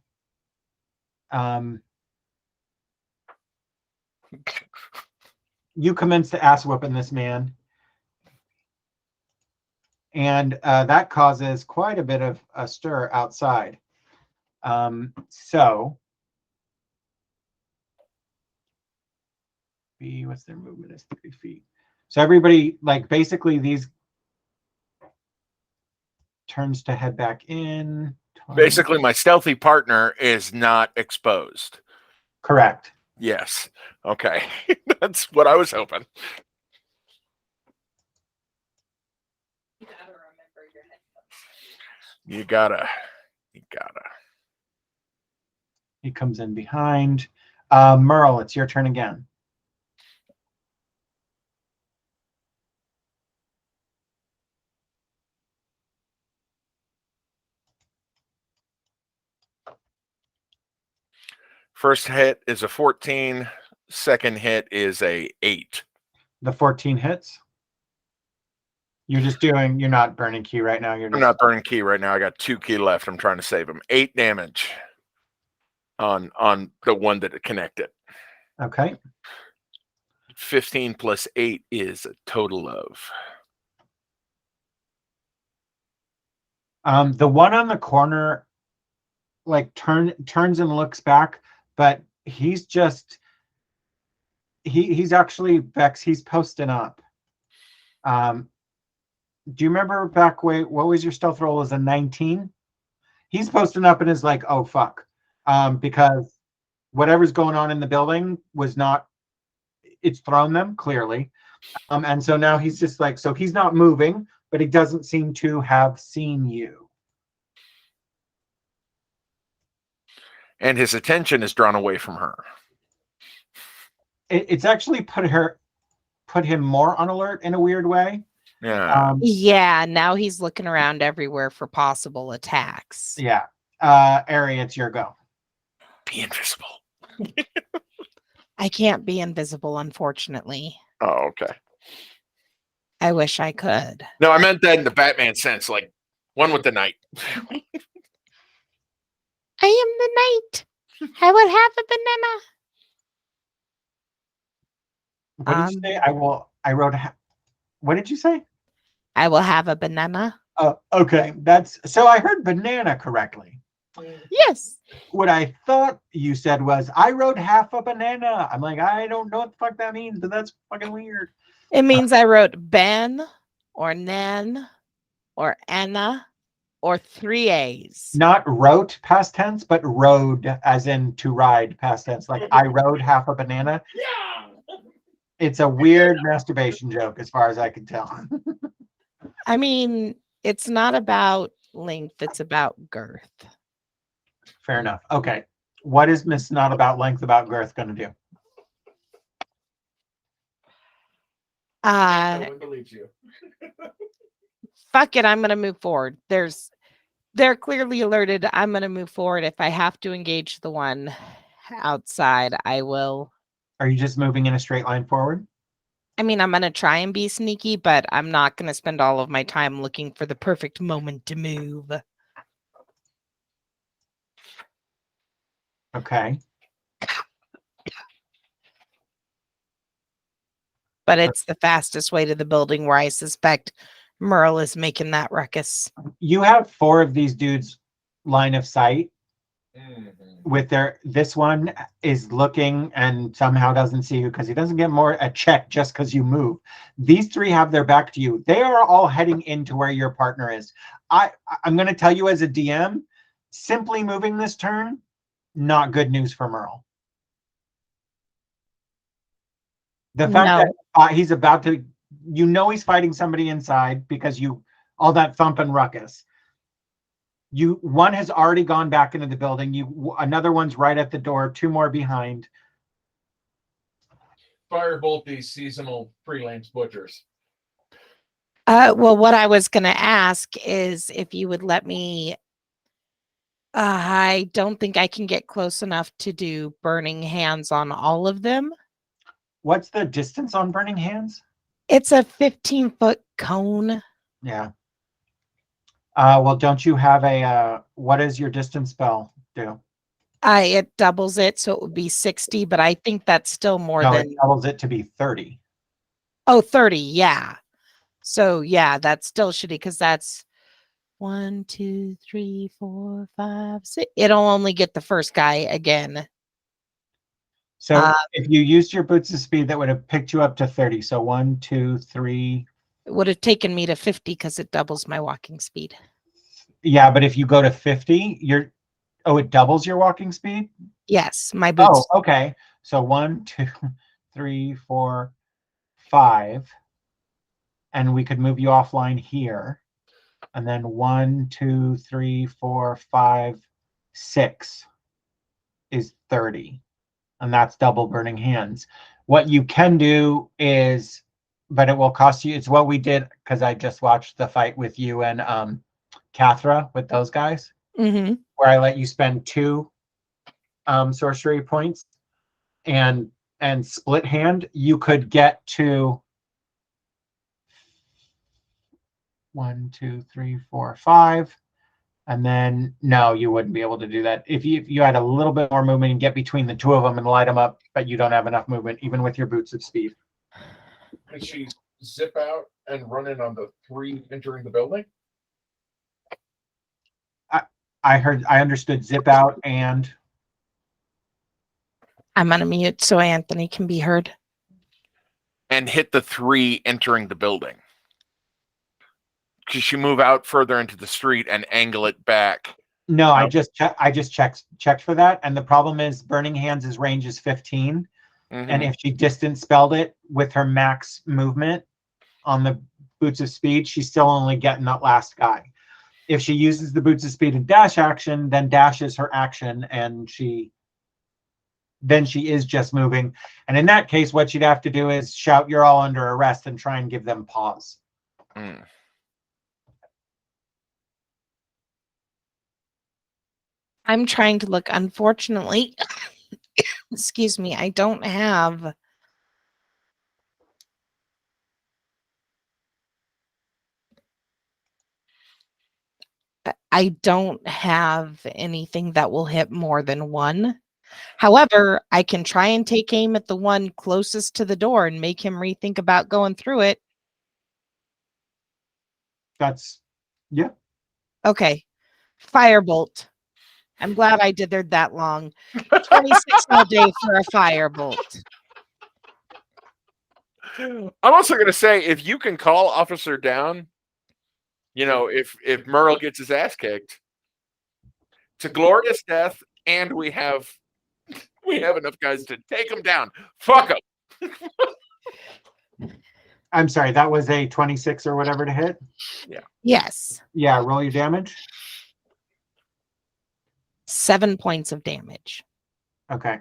You commence to ass whooping this man. And that causes quite a bit of a stir outside. So, what's their movement is 3 feet. So everybody, like basically these turns to head back in. 20. Basically, my stealthy partner is not exposed. Correct. Yes. Okay. That's what I was hoping. you gotta remember your headphones. You gotta. He comes in behind. Merle, it's your turn again. First hit is a 14. Second hit is a 8. The 14 hits. You're not burning key right now. I'm not burning key right now. I got 2 key left. I'm trying to save him. 8 damage on the one that it connected. Okay. 15 plus 8 is a total of. The one on the corner, like turns and looks back, but he's actually Vex. He's posting up. Do you remember back way? What was your stealth roll? Was a 19? He's posting up and is like, oh fuck, because whatever's going on in the building was not. It's thrown them clearly, and so now he's just like, so he's not moving, but he doesn't seem to have seen you. And his attention is drawn away from her. It's actually put him more on alert in a weird way. Yeah. Yeah, now he's looking around everywhere for possible attacks. Yeah. Ari, it's your go. Be invisible. I can't be invisible, unfortunately. Oh, okay. I wish I could. No, I meant that in the Batman sense, like one with the night. I am the knight. I would have a banana. What did you say? I wrote. What did you say? I will have a banana. Oh, okay. So I heard banana correctly. Yes. What I thought you said was I wrote half a banana. I'm like, I don't know what the fuck that means, but that's fucking weird. It means I wrote Ben or Nan or Anna, or 3 A's? Not wrote past tense, but rode as in to ride past tense. Like I rode half a banana. Yeah. It's a weird masturbation joke as far as I can tell. I mean, it's not about length, it's about girth. Fair enough. Okay. What is Miss Not About Length About Girth going to do? No Uh, one believes you. fuck it, I'm gonna move forward. They're clearly alerted. I'm gonna move forward. If I have to engage the one outside, I will. Are you just moving in a straight line forward? I mean, I'm gonna try and be sneaky, but I'm not gonna spend all of my time looking for the perfect moment to move. Okay. But it's the fastest way to the building where I suspect Merle is making that ruckus. You have 4 of these dudes line of sight Mhm. with this one is looking and somehow doesn't see you because he doesn't get more a check just because you move. These 3 have their back to you. They are all heading into where your partner is. I'm going to tell you as a DM, simply moving this turn, not good news for Merle. The fact that he's about to, he's fighting somebody inside because all that thump and ruckus. One has already gone back into the building. Another one's right at the door. 2 more behind. Firebolt these seasonal freelance butchers. Well, what I was going to ask is if you would let me. I don't think I can get close enough to do burning hands on all of them. What's the distance on burning hands? It's a 15-foot cone. Yeah. Well, don't you have what does your distance spell do? It doubles it, so it would be 60, but I think that's still more No, than. it doubles it to be 30. Oh, 30, yeah. So yeah, that's still shitty because that's 1, 2, 3, 4, 5, 6. It'll only get the first guy again. So if you used your boots of speed, that would have picked you up to 30. So 1, 2, 3. It would have taken me to 50 because it doubles my walking speed. Yeah, but if you go to 50, it doubles your walking speed? Yes, my boots. Oh, okay. So 1, 2, 3, 4, 5. And we could move you offline here. And then 1, 2, 3, 4, 5, 6 is 30. And that's double burning hands. What you can do is, but it will cost you, it's what we did because I just watched the fight with you and Kathra with those guys, Mm-hmm. where I let you spend 2 sorcery points and split hand. You could get to 1, 2, 3, 4, 5. And then, no, you wouldn't be able to do that. If you had a little bit more movement and get between the 2 of them and light them up, but you don't have enough movement, even with your boots of speed. Can she zip out and run in on the 3 entering the building? I understood zip out and I'm on a mute so Anthony can be heard. And hit the 3 entering the building. Could she move out further into the street and angle it back? no, I just checked for that. And the problem is burning hands' range is 15. Mhm. And if she distance spelled it with her max movement on the boots of speed, she's still only getting that last guy. If she uses the boots of speed and dash action, then dash is her action, and she is just moving. And in that case, what she'd have to do is shout, "You're all under arrest," and try and give them pause. Mm. I'm trying to look. Unfortunately, excuse me, I don't have. I don't have anything that will hit more than 1. However, I can try and take aim at the one closest to the door and make him rethink about going through it. That's, yeah. Okay. Firebolt. I'm glad I did there that long. 26 all day for a firebolt. I'm also going to say, if you can call officer down, You know, if Merle gets his ass kicked, it's a glorious death, and we have enough guys to take him down. Fuck him. I'm sorry, that was a 26 or whatever to hit. Yes. Yeah, roll your damage. 7 points of damage. Okay.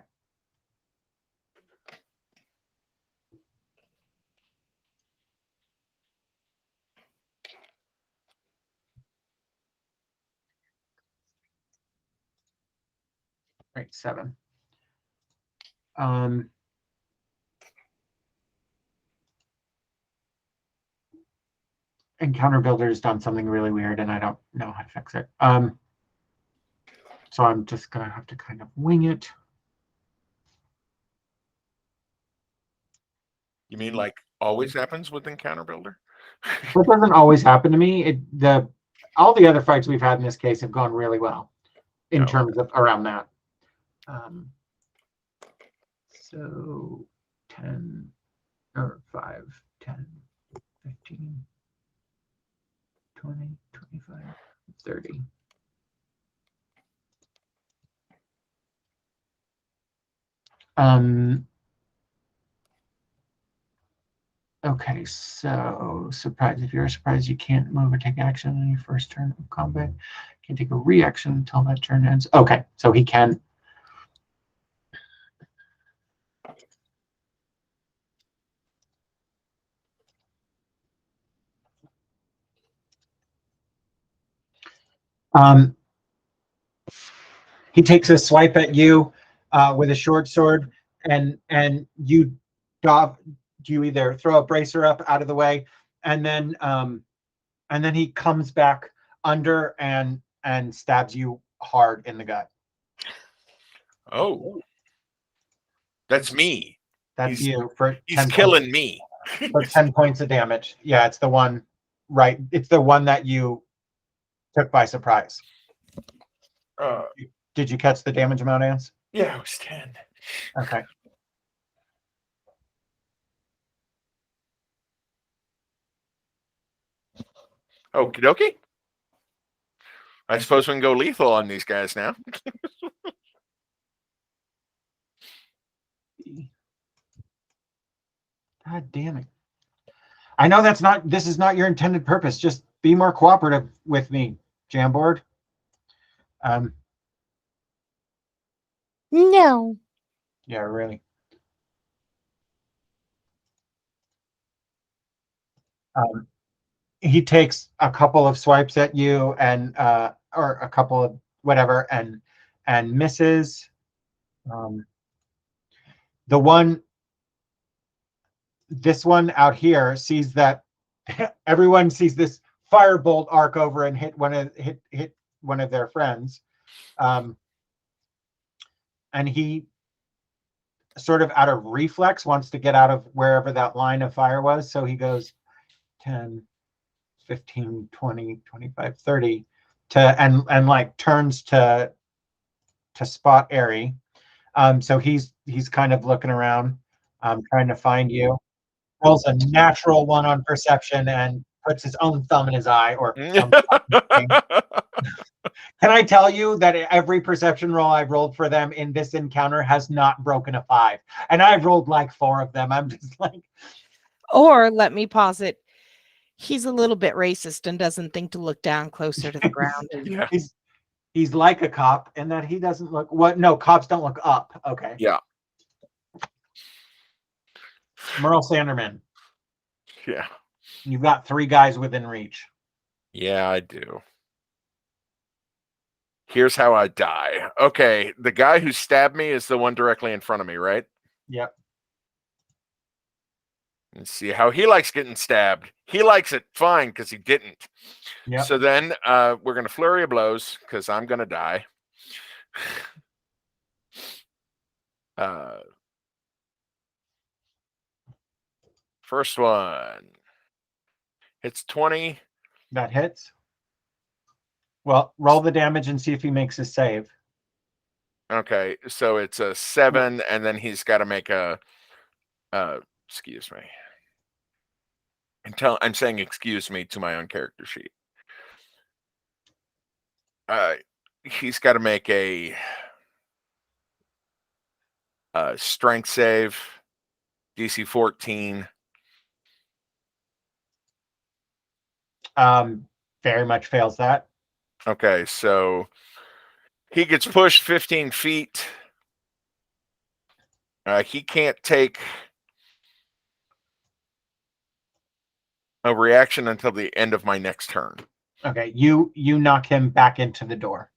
Right, 7. Encounter Builder's done something really weird, and I don't know how to fix it. So I'm just gonna have to kind of wing it. You mean like always happens with Encounter Builder? That doesn't always happen to me. All the other fights we've had in this case have gone really well in terms of around that. So 10 or 5, 10, 15, 20, 25, 30. Okay, so surprise. If you're surprised, you can't move or take action on your first turn of combat. You can take a reaction until that turn ends. Okay, so he can. He takes a swipe at you with a short sword, and you either throw a bracer up out of the way, and then he comes back under and stabs you hard in the gut. Oh, that's me. That's you for He's 10 killing points, me. for 10 points of damage. Yeah, it's the one, right? It's the one that you took by surprise. Did you catch the damage amount, Ants? Yeah, it was 10. Okay. Okie dokie. I suppose we can go lethal on these guys now. God damn it. I know this is not your intended purpose. Just be more cooperative with me, Jamboard. No. Yeah, really. He takes a couple of swipes at you and or a couple of whatever and misses. This one out here sees that everyone sees this firebolt arc over and hit one of their friends, and he sort of out of reflex wants to get out of wherever that line of fire was, so he goes 10, 15, 20, 25, 30 and like turns to spot Airy. So he's kind of looking around, trying to find you. Rolls a natural 1 on perception and puts his own thumb in his eye. Or can I tell you that every perception roll I've rolled for them in this encounter has not broken a 5, and I've rolled like 4 of them. I'm just like, or let me pause it. He's a little bit racist and doesn't think to look down closer to the ground. Yeah. He's like a cop in that he doesn't look what? No, cops don't look up. Okay. Yeah. Merle Sanderman. Yeah. You've got 3 guys within reach. Yeah, I do. Here's how I die. Okay, the guy who stabbed me is the one directly in front of me, right? Yep. Let's see how he likes getting stabbed. He likes it fine because he didn't. Yep. So then we're going to flurry of blows because I'm going to die. First one. Hits 20. That hits. Well, roll the damage and see if he makes a save. Okay, so it's a 7, and then he's got to make a excuse me. I'm saying excuse me to my own character sheet. He's got to make a strength save, DC 14. Very much fails that. Okay, so he gets pushed 15 feet. He can't take a reaction until the end of my next turn. Okay, you knock him back into the door.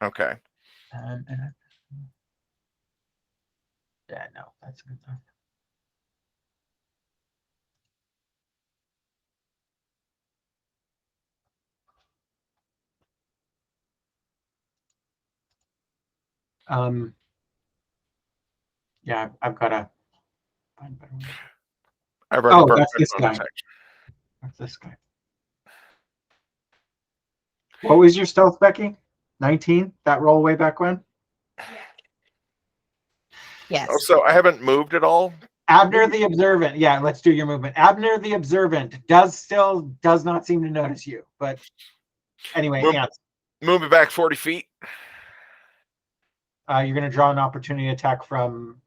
Okay. Yeah, no, that's good enough. Yeah, I've got to find better ways. I've already burned that's my this bonus guy. action. That's this guy. What was your stealth, Becky? 19? That roll way back when? Yes. Oh, so I haven't moved at all? Abner the Observant. Yeah, let's do your movement. Abner the Observant does not seem to notice you. But anyway, Move it back 40 feet. You're going to draw an opportunity attack from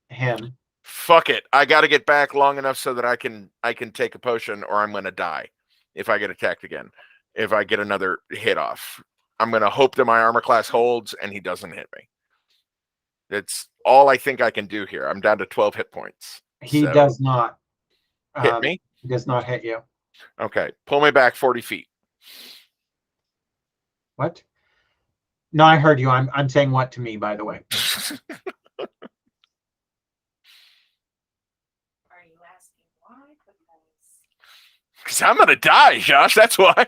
him. Fuck it. I got to get back long enough so that I can take a potion, or I'm going to die if I get attacked again. If I get another hit off, I'm going to hope that my armor class holds and he doesn't hit me. That's all I think I can do here. I'm down to 12 hit points. He does not hit me. He does not hit you. Okay. Pull me back 40 feet. What? No, I heard you. I'm saying what to me, by the way. Because I'm gonna die, Josh. That's why.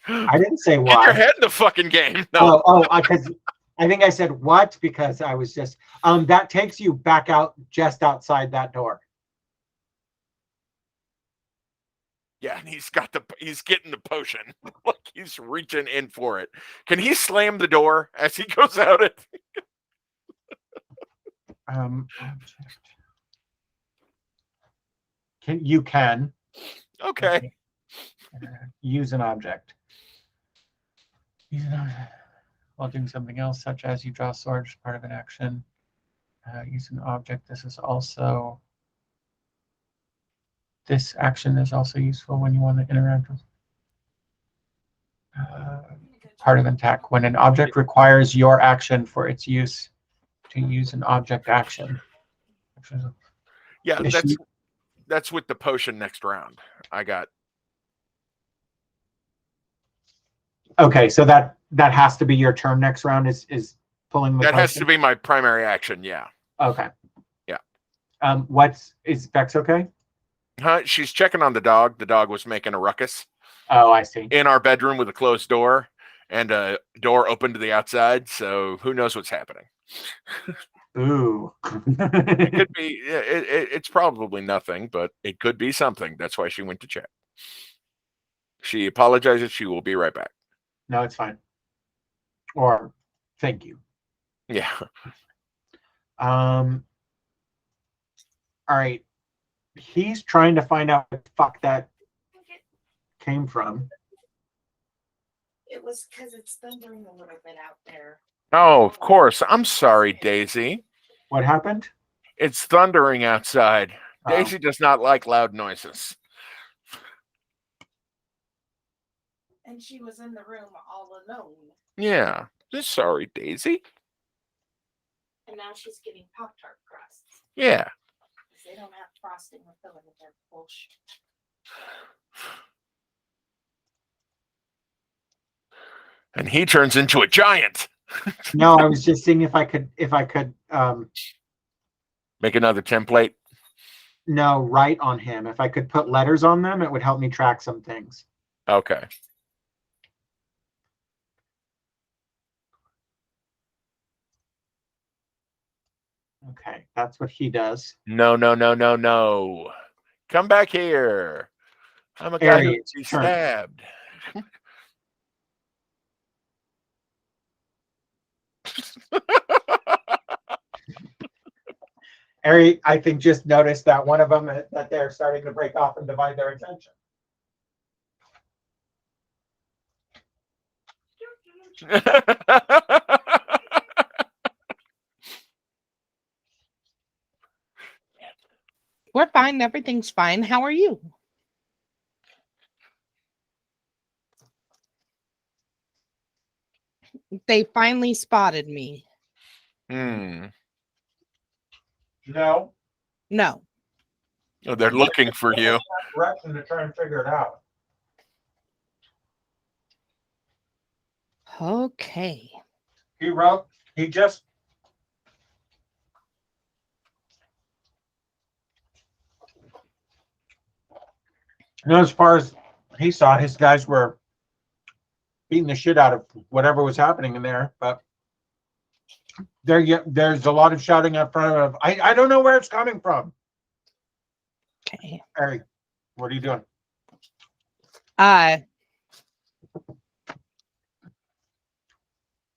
I didn't say why. Get your head in the fucking game. No. Because I think I said what because I was just that takes you back out just outside that door. Yeah, and he's getting the potion. Like he's reaching in for it. Can he slam the door as he goes out it? You can. Okay. Use an object. While doing something else, such as you draw a sword as part of an action. Use an object. This action is also useful when you want to interact with part of an attack. When an object requires your action for its use, to use an object action. Yeah, that's with the potion next round. I got. Okay, so that has to be your turn next round. Is pulling the. That potion? has to be my primary action. Yeah. Okay. Yeah. Is Bex okay? She's checking on the dog. The dog was making a ruckus. Oh, I see. In our bedroom with a closed door and a door open to the outside. So who knows what's happening? Ooh. It could be. It's probably nothing, but it could be something. That's why she went to check. She apologizes. She will be right back. No, it's fine. Or thank you. Yeah. All right. He's trying to find out what the fuck that came from. It was because it's thundering a little bit out there. Oh, of course. I'm sorry, Daisy. What happened? It's thundering outside. Oh. Daisy does not like loud noises. And she was in the room all alone. Yeah. Just sorry, Daisy. And now she's getting Pop-Tart crusts. Yeah. They don't have frosting or filling in their bullshit. And he turns into a giant. No, I was just seeing if I could make another template. No, write on him. If I could put letters on them, it would help me track some things. Okay. Okay, that's what he does. No. Come back here. I'm a guy who's stabbed. Ari, I think just noticed that one of them that they're starting to break off and divide their attention. We're fine. Everything's fine. How are you? They finally spotted me. Hmm. No. No. Oh, they're looking for you. Direction to try and figure it out. Okay. He just as far as he saw, his guys were beating the shit out of whatever was happening in there, but there's a lot of shouting up front of I don't know where it's coming from. Okay. Harry, what are you doing?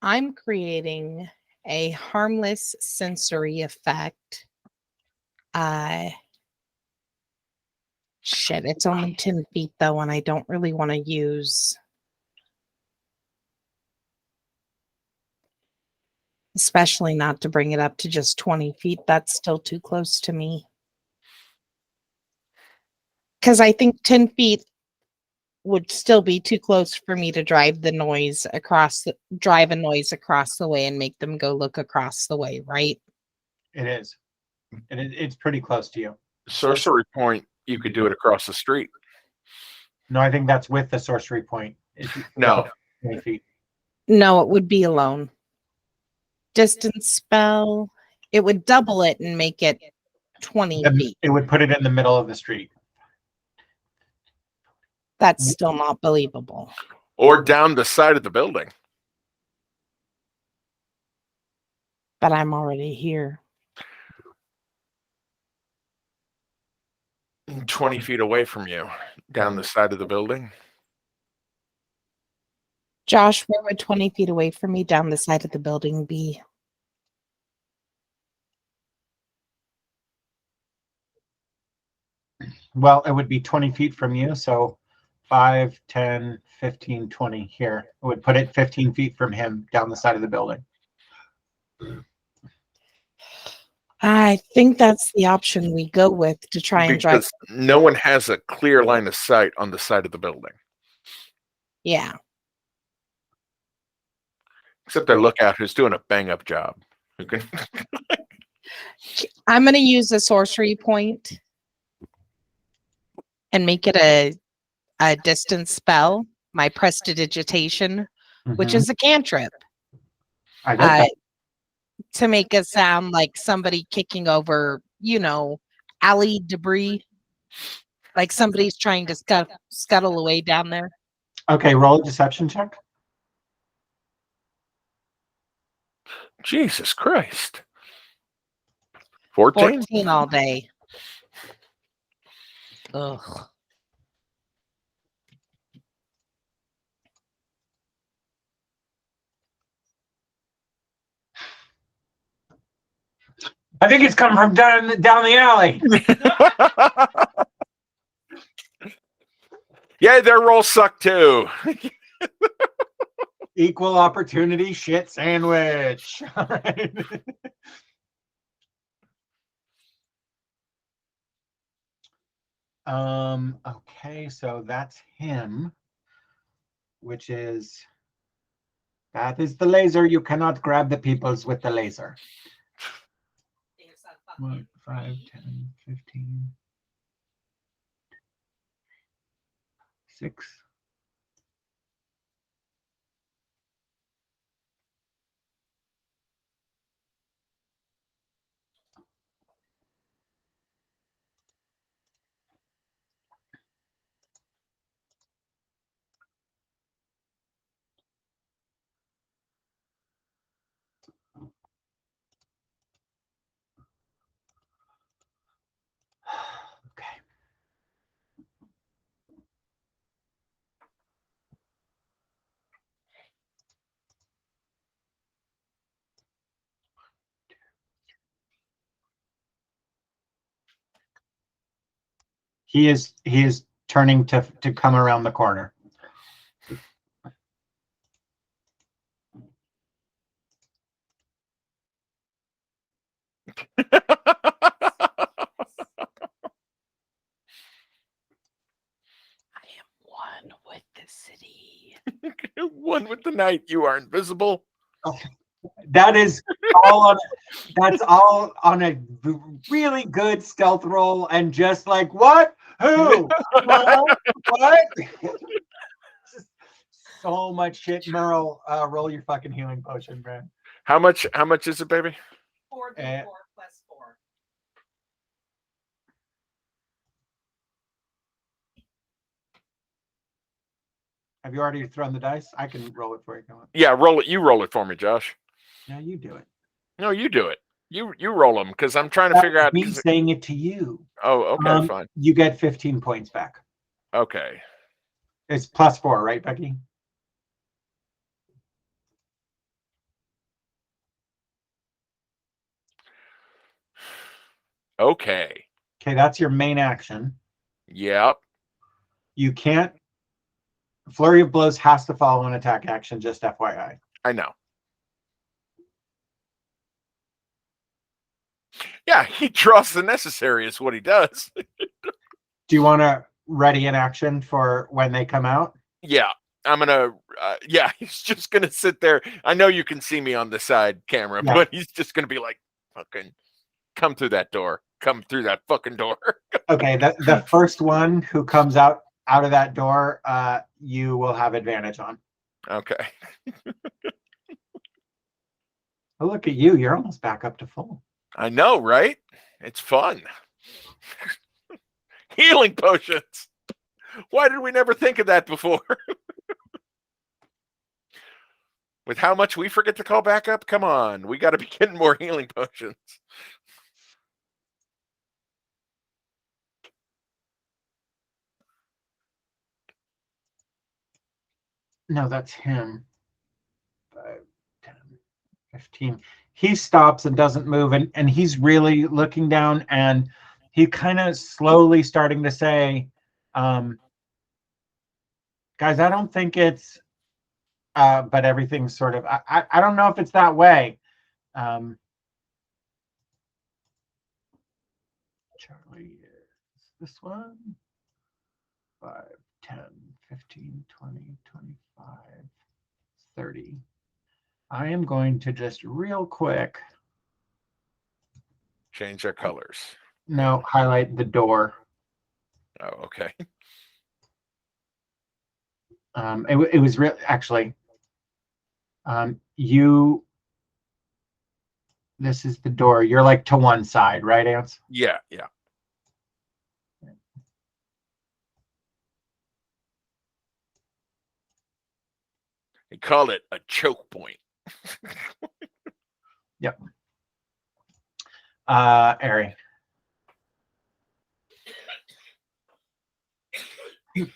I'm creating a harmless sensory effect. Shit, it's only 10 feet though, and I don't really want to use. Especially not to bring it up to just 20 feet. That's still too close to me. Because I think 10 feet would still be too close for me to drive a noise across the way and make them go look across the way, right? It is. And it's pretty close to you. Sorcery point, you could do it across the street. No, I think that's with the sorcery point. No. 20 feet. No, it would be alone. Distance spell. It would double it and make it 20 feet. It would put it in the middle of the street. That's still not believable. Or down the side of the building. But I'm already here. 20 feet away from you, down the side of the building. Josh, where would 20 feet away from me down the side of the building be? Well, it would be 20 feet from you. So 5, 10, 15, 20 here. It would put it 15 feet from him down the side of the building. I think that's the option we go with to try and drive. Because no one has a clear line of sight on the side of the building. Yeah. Except their lookout who's doing a bang-up job. Who can I'm going to use a sorcery point and make it a distance spell, my prestidigitation, which is a cantrip, I get that. to make it sound like somebody kicking over, alley debris, like somebody's trying to scuttle away down there. Okay, roll a deception check. Jesus Christ. 14? 14 all day. Ugh. I think it's coming from down the alley. Yeah, their rolls suck too. Equal opportunity shit sandwich. All right. Okay, so that's him, which is that is the laser. You cannot grab the peoples with the laser. 1, 5, 10, 15, 6. Okay. He is turning to come around the corner. on with the night. You are invisible. That is all on. That's all on a really good stealth roll, and just like what? Who? What? So much shit, Merle. Roll your fucking healing potion, man. How much is it, baby? 4d4 plus 4. Have you already thrown the dice? I can roll it for you. Come on. Yeah, roll it. You roll it for me, Josh. Yeah, you do it. No, you do it. You roll them because I'm trying to figure out. Me saying it to you. Oh, okay, fine. You get 15 points back. Okay. It's +4, right, Becky? Okay. Okay, that's your main action. Yep. You can't. Flurry of blows has to follow an attack action, just FYI. I know. Yeah, he draws the necessary is what he does. Do you want to ready an action for when they come out? Yeah, I'm gonna. Yeah, he's just gonna sit there. I know you can see me on the side camera, Yeah. but he's just gonna be like, "Fucking, come through that door. Come through that fucking door." Okay, the first one who comes out of that door, you will have advantage on. Okay. Oh, look at you! You're almost back up to full. I know, right? It's fun. Healing potions. Why did we never think of that before? With how much we forget to call back up, come on. We got to be getting more healing potions. No, that's him. 5, 10, 15. He stops and doesn't move, and he's really looking down, and he kind of slowly starting to say, guys, I don't think it's, but everything's sort of, I don't know if it's that way. Charlie is this one. 5, 10, 15, 20, 25, 30. I am going to just real quick. Change their colors. No, highlight the door. Oh, okay. It was real actually. You. This is the door. You're like to one side, right, Ants? Yeah. They call it a choke point. Yep. Ari.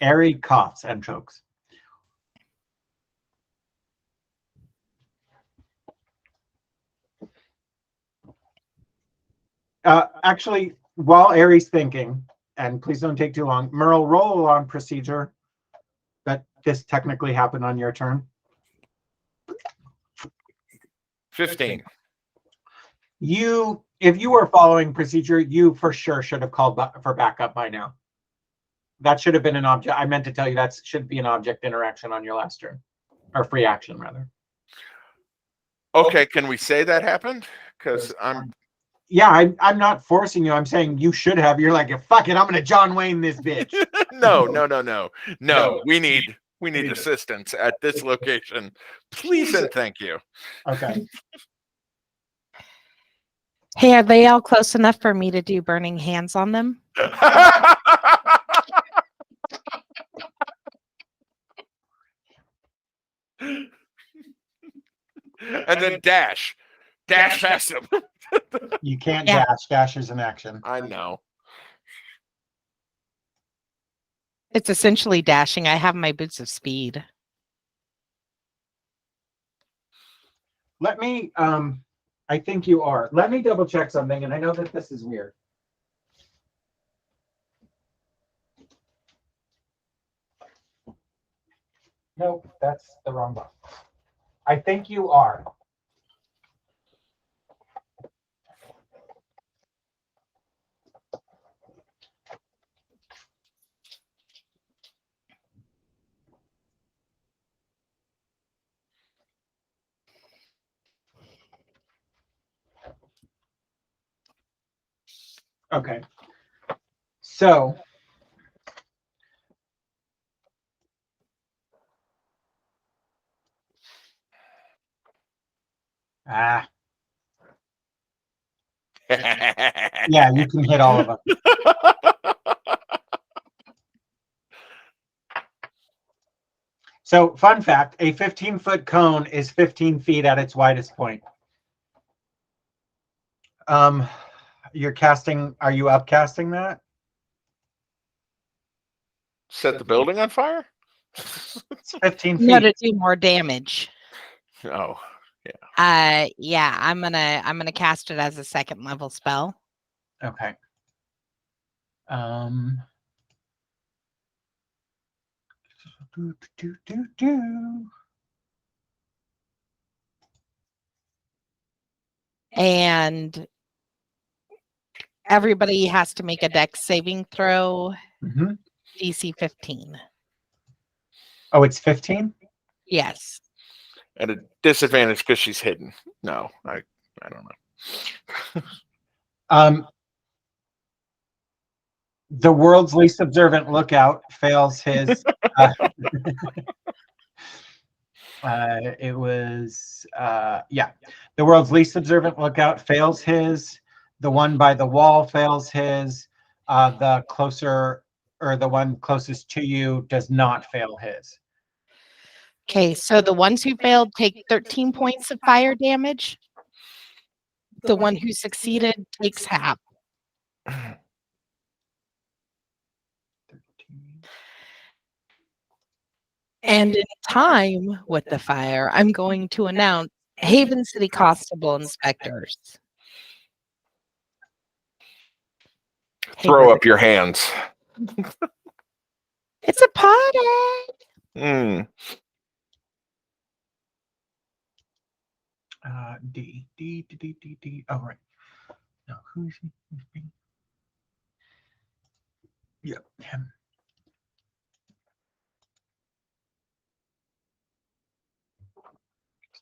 Ari coughs and chokes. Actually, while Ari's thinking, and please don't take too long, Merle, roll along procedure that this technically happened on your turn. 15. If you were following procedure, you for sure should have called for backup by now. That should have been an object. I meant to tell you that should be an object interaction on your last turn, or free action rather. Okay, can we say that happened? Because Yeah, I'm not forcing you. I'm saying you should have. You're like, fuck it, I'm gonna John Wayne this bitch. No. We need assistance at this location. Please and thank you. Okay. Hey, are they all close enough for me to do burning hands on them? And then dash past him. You can't Yeah. dash. Dash is an action. I know. It's essentially dashing. I have my boots of speed. Let me, I think you are. Let me double check something, and I know that this is weird. Nope, that's the wrong box. I think you are. Okay. So yeah, you can hit all of them. So, fun fact, a 15-foot cone is 15 feet at its widest point. You're casting, are you upcasting that? Set the building on fire? It's 15 No, feet. to do more damage. Oh, Yeah, I'm gonna cast it as a second level spell. Okay. And everybody has to make a dex saving throw, Mm-hmm. DC 15. Oh, it's 15? Yes. at a disadvantage because she's hidden. No, I don't know. The world's least observant lookout fails his. It was yeah. The world's least observant lookout fails his. The one by the wall fails his. The closer or the one closest to you does not fail his. Okay, so the ones who failed take 13 points of fire damage. The one who succeeded takes half. And in time with the fire, I'm going to announce Haven City Constable Inspectors. Throw up your hands. It's a party. Mm. D. Oh, right. No, who's he? Yep, him.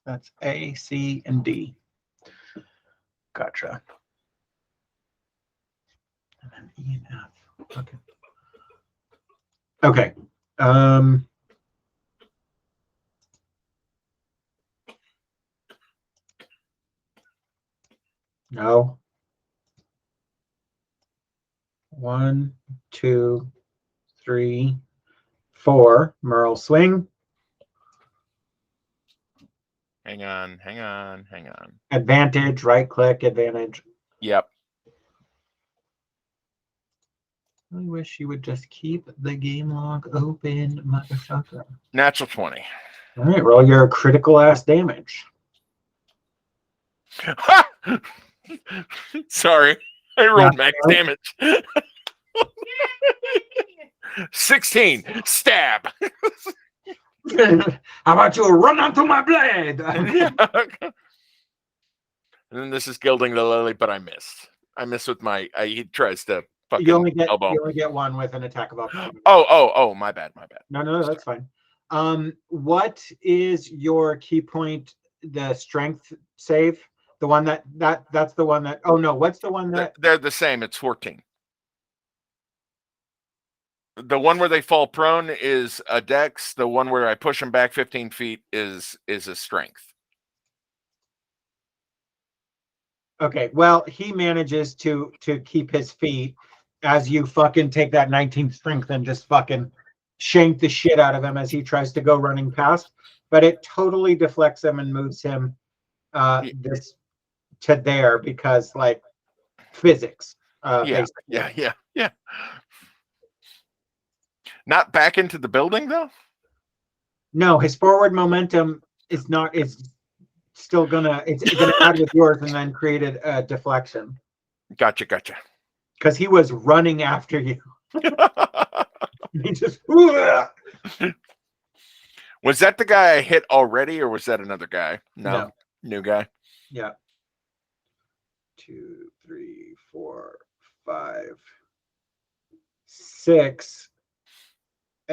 That's A, C, and D. Gotcha. And then E and F. Okay. Okay. No. 1, 2, 3, 4. Merle swing. Hang on. Advantage, right click, advantage. Yep. I wish you would just keep the game log open, motherfucker. Natural 20. All right, roll your critical ass damage. Sorry. I rolled max right. damage. 16. Stab. How about you run onto my blade? And then this is gilding the lily, but I missed. I missed with my. He tries to fucking You only get one with an attack of opportunity. Oh, my bad. No, that's fine. What is your key point? The strength save, the one that's the one that. Oh no, what's the one that? They're the same. It's 14. The one where they fall prone is a dex. The one where I push them back 15 feet is a strength. Okay, well, he manages to keep his feet as you fucking take that 19 strength and just fucking shank the shit out of him as he tries to go running past. But it totally deflects him and moves him this to there because like physics. Yeah. Not back into the building though? No, his forward momentum is still gonna add with yours and then created a deflection. Gotcha. Because he was running after you. He just Was that the guy I hit already, or was that another guy? No. New guy. Yeah. 2, 3, 4, 5, 6.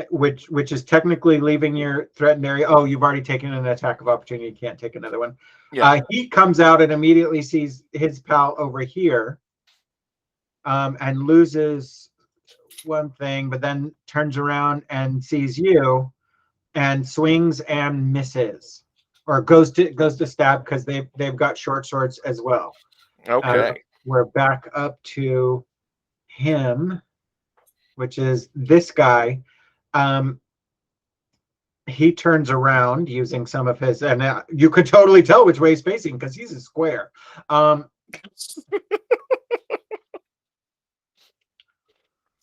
Which is technically leaving your threatened area. Oh, you've already taken an attack of opportunity. You can't take another one. Yeah. He comes out and immediately sees his pal over here. and loses one thing, but then turns around and sees you and swings and misses, or goes to stab because they've got short swords as well. Okay. We're back up to him, which is this guy. He turns around using some of his, and you could totally tell which way he's facing because he's a square.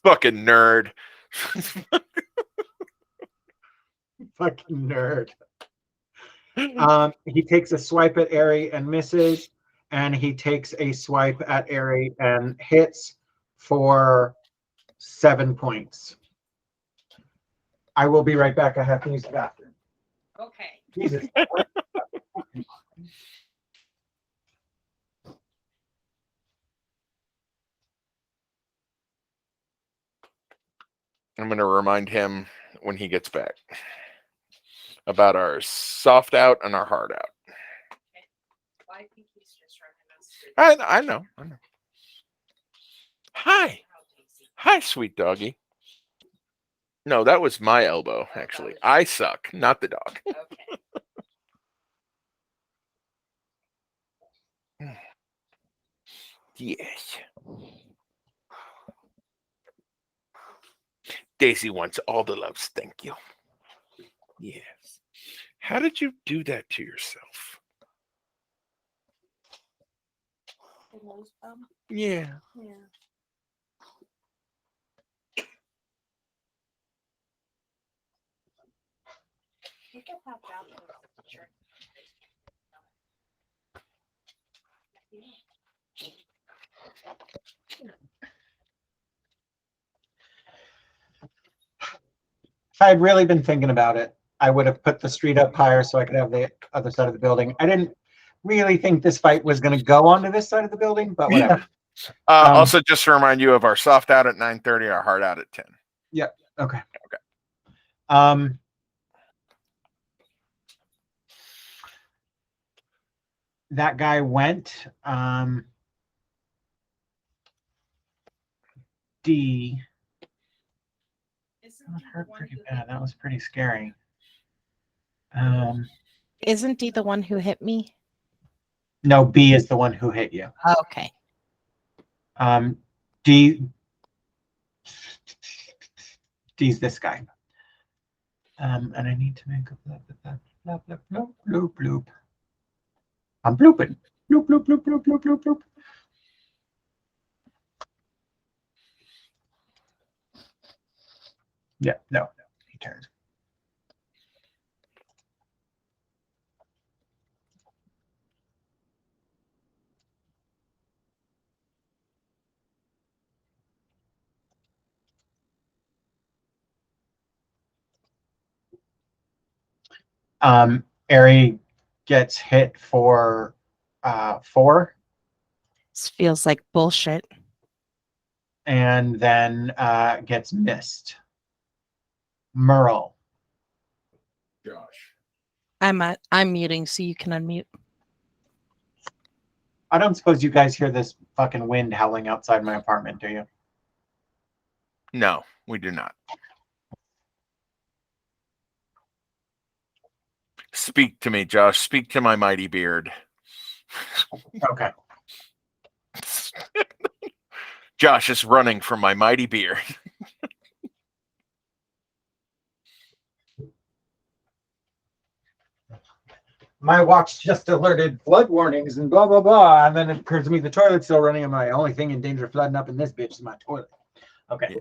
Fucking nerd. Fucking nerd. He takes a swipe at Airy and misses, and he takes a swipe at Airy and hits for 7 points. I will be right back. I have to use the bathroom. Okay. Jesus. I'm going to remind him when he gets back about our soft out and our hard out. Well, I think he's just running us. I know. Hi. Hi, sweet doggy. No, that was my elbow, actually. I suck, not the dog. Okay. Yes. Daisy wants all the loves, thank you. Yes. How did you do that to yourself? The nose bump? Yeah. Yeah. You can have that one. Sure. If I had really been thinking about it, I would have put the street up higher so I could have the other side of the building. I didn't really think this fight was going to go onto this side of the building, but whatever. Also, just to remind you of our soft out at 9:30, our hard out at 10. Yep. Okay. Okay. That guy went. D. That hurt pretty bad. That was pretty scary. Isn't D the one who hit me? No, B is the one who hit you. Okay. D's this guy. And I need to make a blah, blah, blah, blah, blah, bloop, bloop. I'm blooping. Bloop, bloop, bloop, bloop, bloop, bloop, bloop. Yeah, no, he turns. Ari gets hit for 4. This feels like bullshit. And then gets missed. Merle. Josh. I'm muting so you can unmute. I don't suppose you guys hear this fucking wind howling outside my apartment, do you? No, we do not. Speak to me, Josh. Speak to my mighty beard. Okay. Josh is running from my mighty beard. My watch just alerted flood warnings and blah, blah, blah. And then it occurs to me the toilet's still running, and my only thing in danger of flooding up in this bitch is my toilet. Okay. Yeah.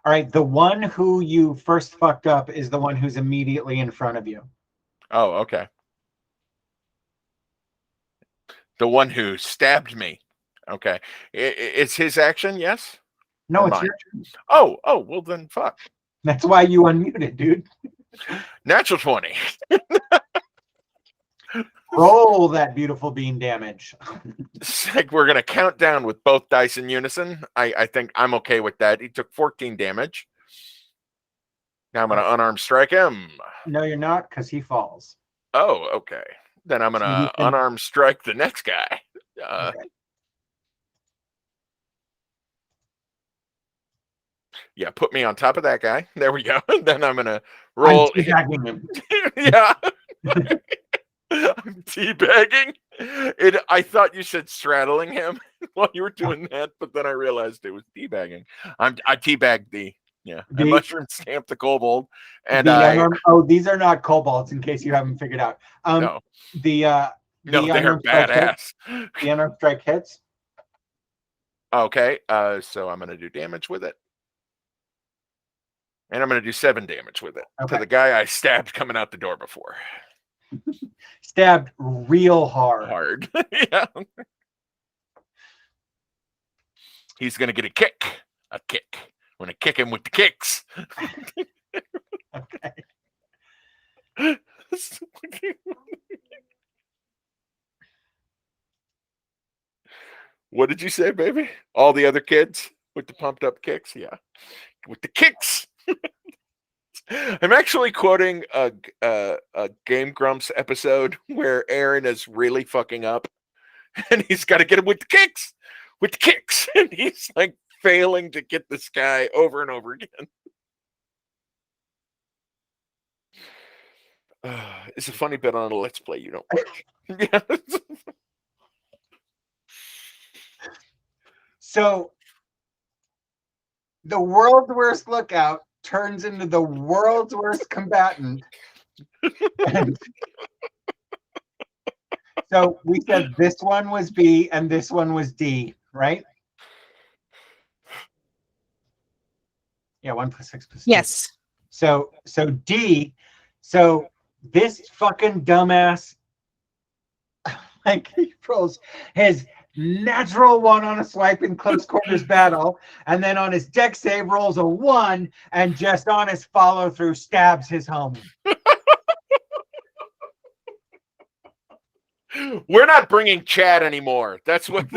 All right. The one who you first fucked up is the one who's immediately in front of you. Oh, okay. The one who stabbed me. Okay. It's his action, yes? No, Or it's mine? your turn. Oh, well then fuck. That's why you unmuted, dude. Natural 20. Roll that beautiful bean damage. It's like we're gonna count down with both dice in unison. I think I'm okay with that. He took 14 damage. Now I'm gonna unarmed strike him. No, you're not, because he falls. Oh, okay. Then I'm So gonna you can- unarmed strike the next guy. Okay. Yeah, put me on top of that guy. There we go. Then I'm gonna I'm roll. teabagging him. Yeah. I'm teabagging. I thought you said straddling him while you were doing that, but then I realized it was teabagging. I teabagged I The- mushroom stamped the kobold, and the I unarmed, oh, these are not kobolds, in case you haven't figured out. no, The they're unarmed strike hits. badass. The unarmed strike hits. Okay, so I'm gonna do damage with it. And I'm gonna do 7 damage with it Okay. to the guy I stabbed coming out the door before. Stabbed real hard. Hard. Yeah. He's gonna get a kick. A kick. I'm gonna kick him with the kicks. Okay. What did you say, baby? All the other kids with the pumped up kicks? Yeah. With the kicks. I'm actually quoting a Game Grumps episode where Aaron is really fucking up and he's got to get him with the kicks. With the kicks. And he's like failing to get this guy over and over again. It's a funny bit on a Let's Play you don't watch. Yeah. So the world's worst lookout turns into the world's worst combatant. And so we said this one was B and this one was D, right? Yeah, 1 + 6 + 2. Yes. So D, so this fucking dumbass, like, he rolls his natural 1 on a swipe in close quarters battle, and then on his deck save rolls a 1, and just on his follow through stabs his homie. We're not bringing Chad anymore. That's what.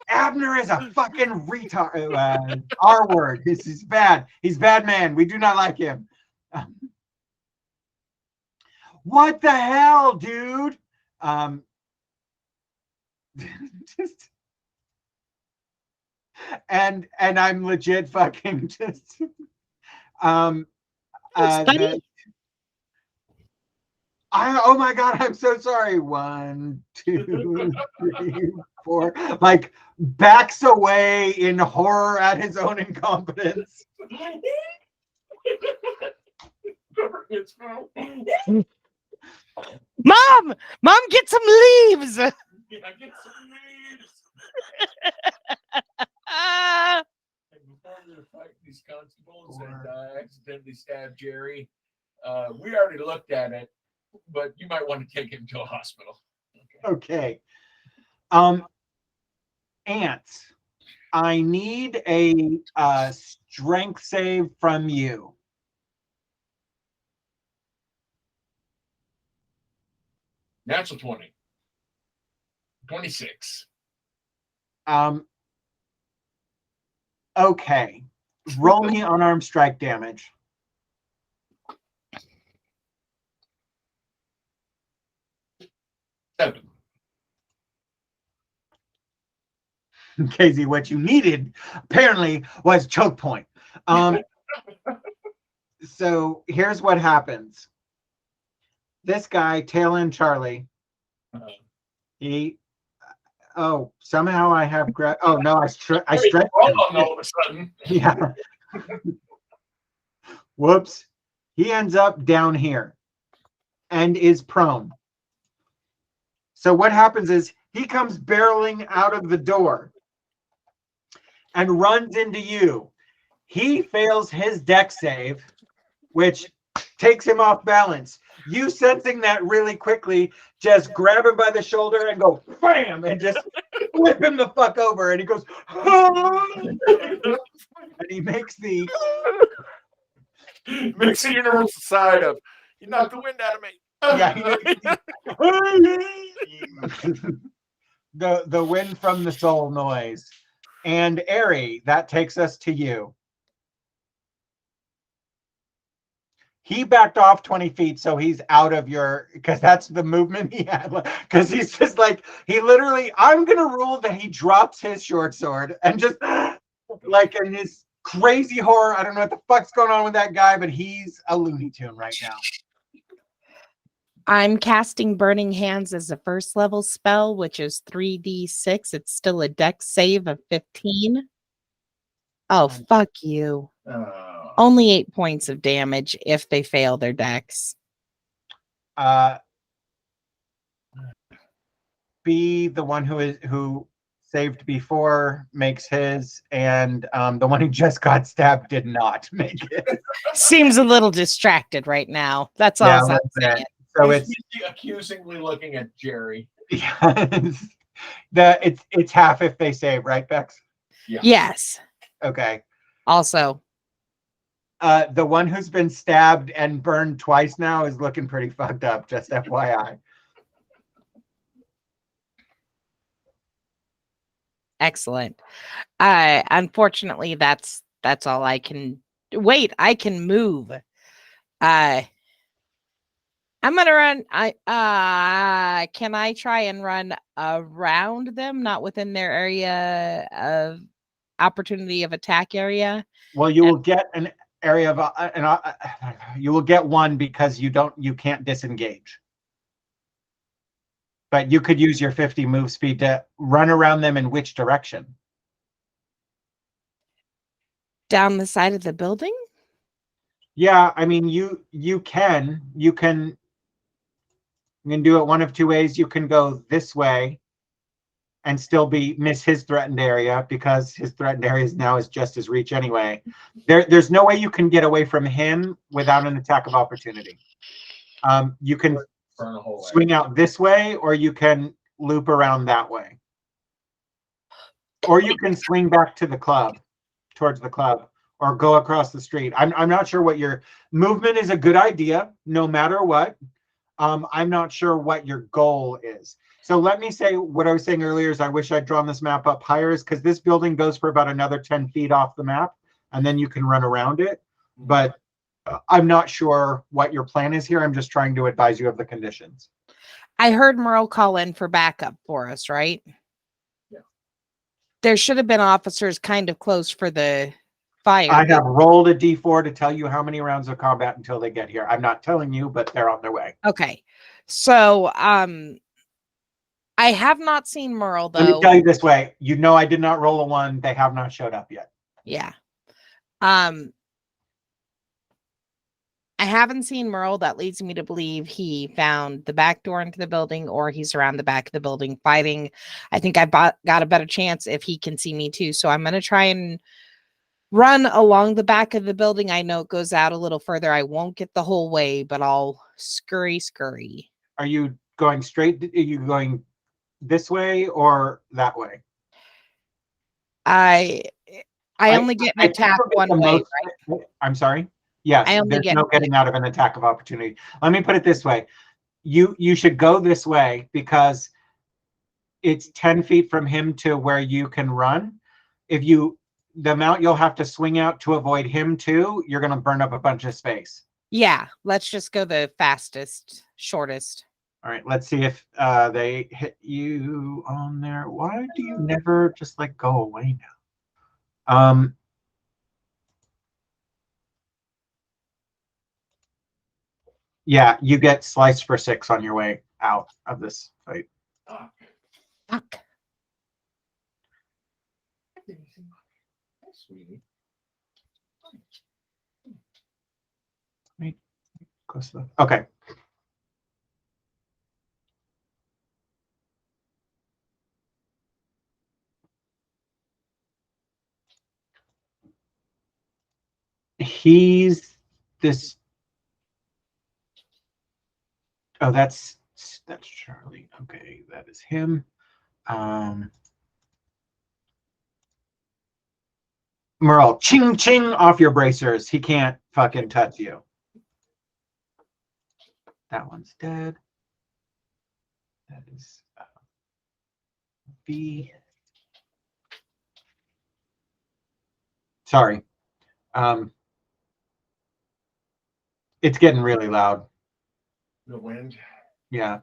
Abner is a fucking retard. R word. He's bad. He's bad man. We do not like him. What the hell, dude? Just, and I'm legit fucking just oh my god, I'm so sorry. 1, 2, 3, 4. Like, backs away in horror at his own incompetence. Mom, get some leaves. Yeah, get some leaves. Before we were fighting these constables and accidentally stabbed Jerry, we already looked at it, but you might want to take him to a hospital. Okay. Ants, I need a strength save from you. Natural 20. 26. Okay. Roll me unarmed strike damage. Seven. Casey, what you needed apparently was choke point. So here's what happens. This guy, Tail End Charlie, somehow I have oh no, I stretched all of a sudden. Yeah. Whoops. He ends up down here and is prone. So what happens is he comes barreling out of the door and runs into you. He fails his deck save, which takes him off balance. You, sensing that really quickly, just grab him by the shoulder and go bam and just flip him the fuck over. And he goes, and he makes the universal side of you knocked the wind out of me. Yeah, the wind from the soul noise. And Ari, that takes us to you. He backed off 20 feet, so he's out of your, because that's the movement he had. Because he's just like, he literally, I'm going to rule that he drops his short sword and just like in his crazy horror. I don't know what the fuck's going on with that guy, but he's a Looney Tune right now. I'm casting Burning Hands as a first level spell, which is 3d6. It's still a dex save of 15. Oh, fuck you. Only 8 points of damage if they fail their dex. B, the one who saved before, makes his, and the one who just got stabbed did not make it. Seems a little distracted right now. That's all Yeah, I'm that's saying. it. So He's it's accusingly looking at Jerry. it's half if they save, right, Bex? Yeah. Yes. Okay. Also, The one who's been stabbed and burned twice now is looking pretty fucked up, just FYI. excellent. Unfortunately, that's all I can. Wait, I can move. I'm gonna run. Can I try and run around them, not within their area of opportunity of attack area? Well, you will get an area of you will get one because you can't disengage. But you could use your 50 move speed to run around them in which direction? Down the side of the building? Yeah, I mean you can do it one of two ways. You can go this way and still miss his threatened area because his threatened area now is just his reach anyway. There's no way you can get away from him without an attack of opportunity. You can swing out this way, or you can loop around that way. Or you can swing back to the club, towards the club, or go across the street. I'm not sure what your movement is. A good idea, no matter what. I'm not sure what your goal is. So let me say what I was saying earlier is I wish I'd drawn this map up higher, is because this building goes for about another 10 feet off the map, and then you can run around it. But I'm not sure what your plan is here. I'm just trying to advise you of the conditions. I heard Merle call in for backup for us, right? Yeah. There should have been officers kind of close for the fire. I have rolled a d4 to tell you how many rounds of combat until they get here. I'm not telling you, but they're on their way. Okay. So, I have not seen Merle, though. Let me tell you this way. You know I did not roll a 1. They have not showed up yet. Yeah. I haven't seen Merle. That leads me to believe he found the back door into the building, or he's around the back of the building fighting. I think I've got a better chance if he can see me too. So I'm going to try and run along the back of the building. I know it goes out a little further. I won't get the whole way, but I'll scurry. Are you going straight? Are you going this way or that way? I only get an attack one way, right? I'm sorry. Yes, there's no getting out of an attack of opportunity. Let me put it this way. You should go this way because it's 10 feet from him to where you can run. The amount you'll have to swing out to avoid him too, you're going to burn up a bunch of space. Yeah, let's just go the fastest, shortest. All right, let's see if they hit you on there. Why do you never just like go away now? Yeah, you get sliced for 6 on your way out of this fight. Fuck. Okay. He's this. Oh, that's Charlie. Okay, that is him. Merle, ching ching off your bracers. He can't fucking touch you. That one's dead. That is B. Sorry. It's getting really loud. The wind. Yeah.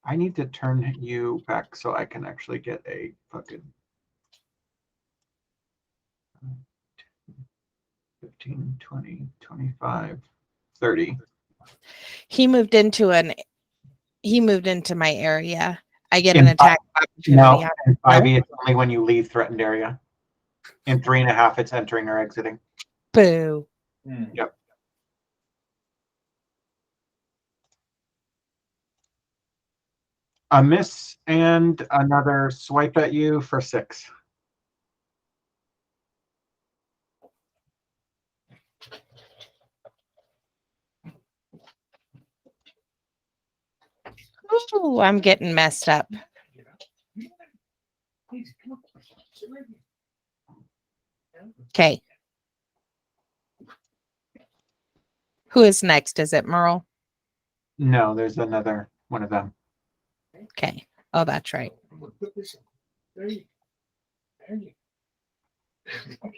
I need to turn you back so I can actually get a fucking 15, 20, 25, 30. He moved into my area. I get In an attack opportunity. No, on- in 5e, it's only when you leave threatened area. In 3.5, it's entering or exiting. Boo. Yep. A miss and another swipe at you for 6. Ooh, I'm getting messed up. Okay. Who is next? Is it Merle? No, there's another one of them. Okay. Oh, that's right. I'm gonna put this in. There you go. There you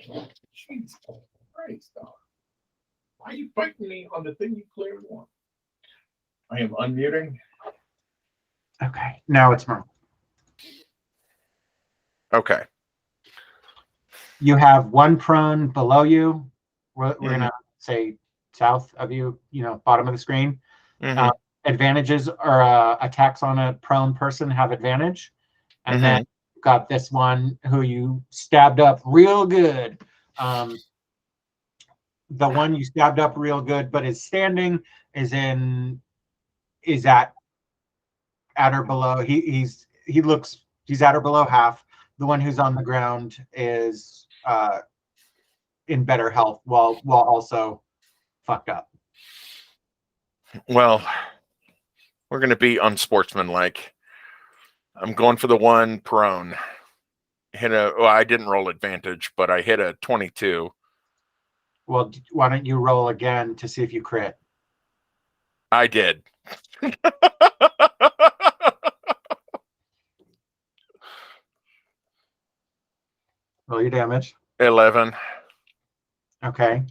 go. Jesus Christ, dog. Why are you fighting me on the thing you clearly want? I am unmuting. Okay, now it's Merle. Okay. You have one prone below you. We're gonna say south of you, bottom of the screen. Mhm. Advantages or attacks on a prone person have advantage. And then you've got this one who you stabbed up real good. The one you stabbed up real good but is standing is at or below. He's at or below half. The one who's on the ground is in better health while also fucked up. Well, we're going to be unsportsmanlike. I'm going for the one prone. I didn't roll advantage, but I hit a 22. Well, why don't you roll again to see if you crit? I did. Roll your damage. 11. Okay.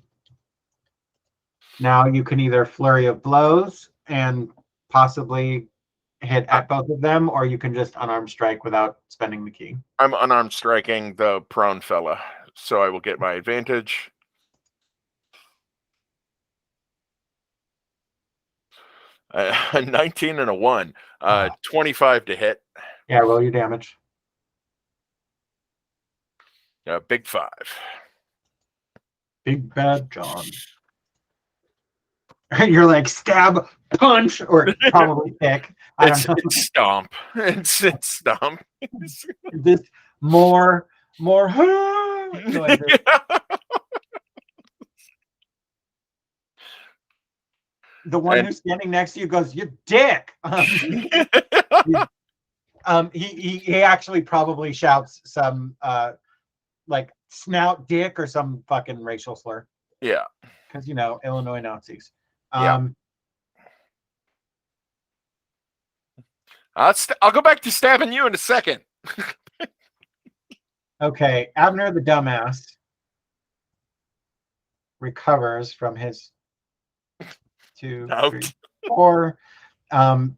Now you can either flurry of blows and possibly hit at both of them, or you can just unarmed strike without spending the key. I'm unarmed striking the prone fella, so I will get my advantage. A 19 and a 1. 25 to hit. Yeah, roll your damage. Big 5. Big Bad John. You're like stab, punch, or probably kick. I don't know. It's stomp. It's stomp. This more noises. The one who's standing next to you goes, "You dick." He actually probably shouts some like snout dick or some fucking racial slur. Yeah. Because Illinois Nazis. Yeah. I'll go back to stabbing you in a second. Okay, Abner the dumbass recovers from his 2, 3, 4.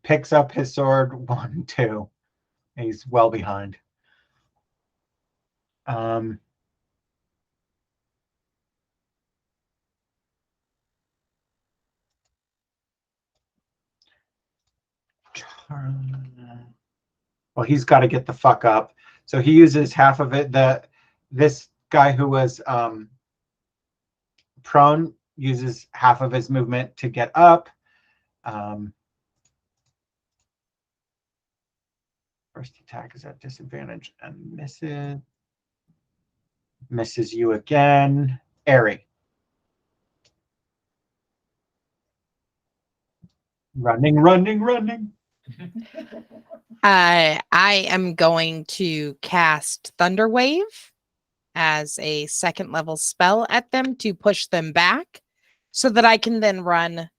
Picks up his sword 1, 2. He's well behind. Well, he's got to get the fuck up. So he uses half of it. This guy who was prone uses half of his movement to get up. First attack is at disadvantage and misses. Misses you again. Airy. Running. I am going to cast Thunder Wave as a second level spell at them to push them back so that I can then run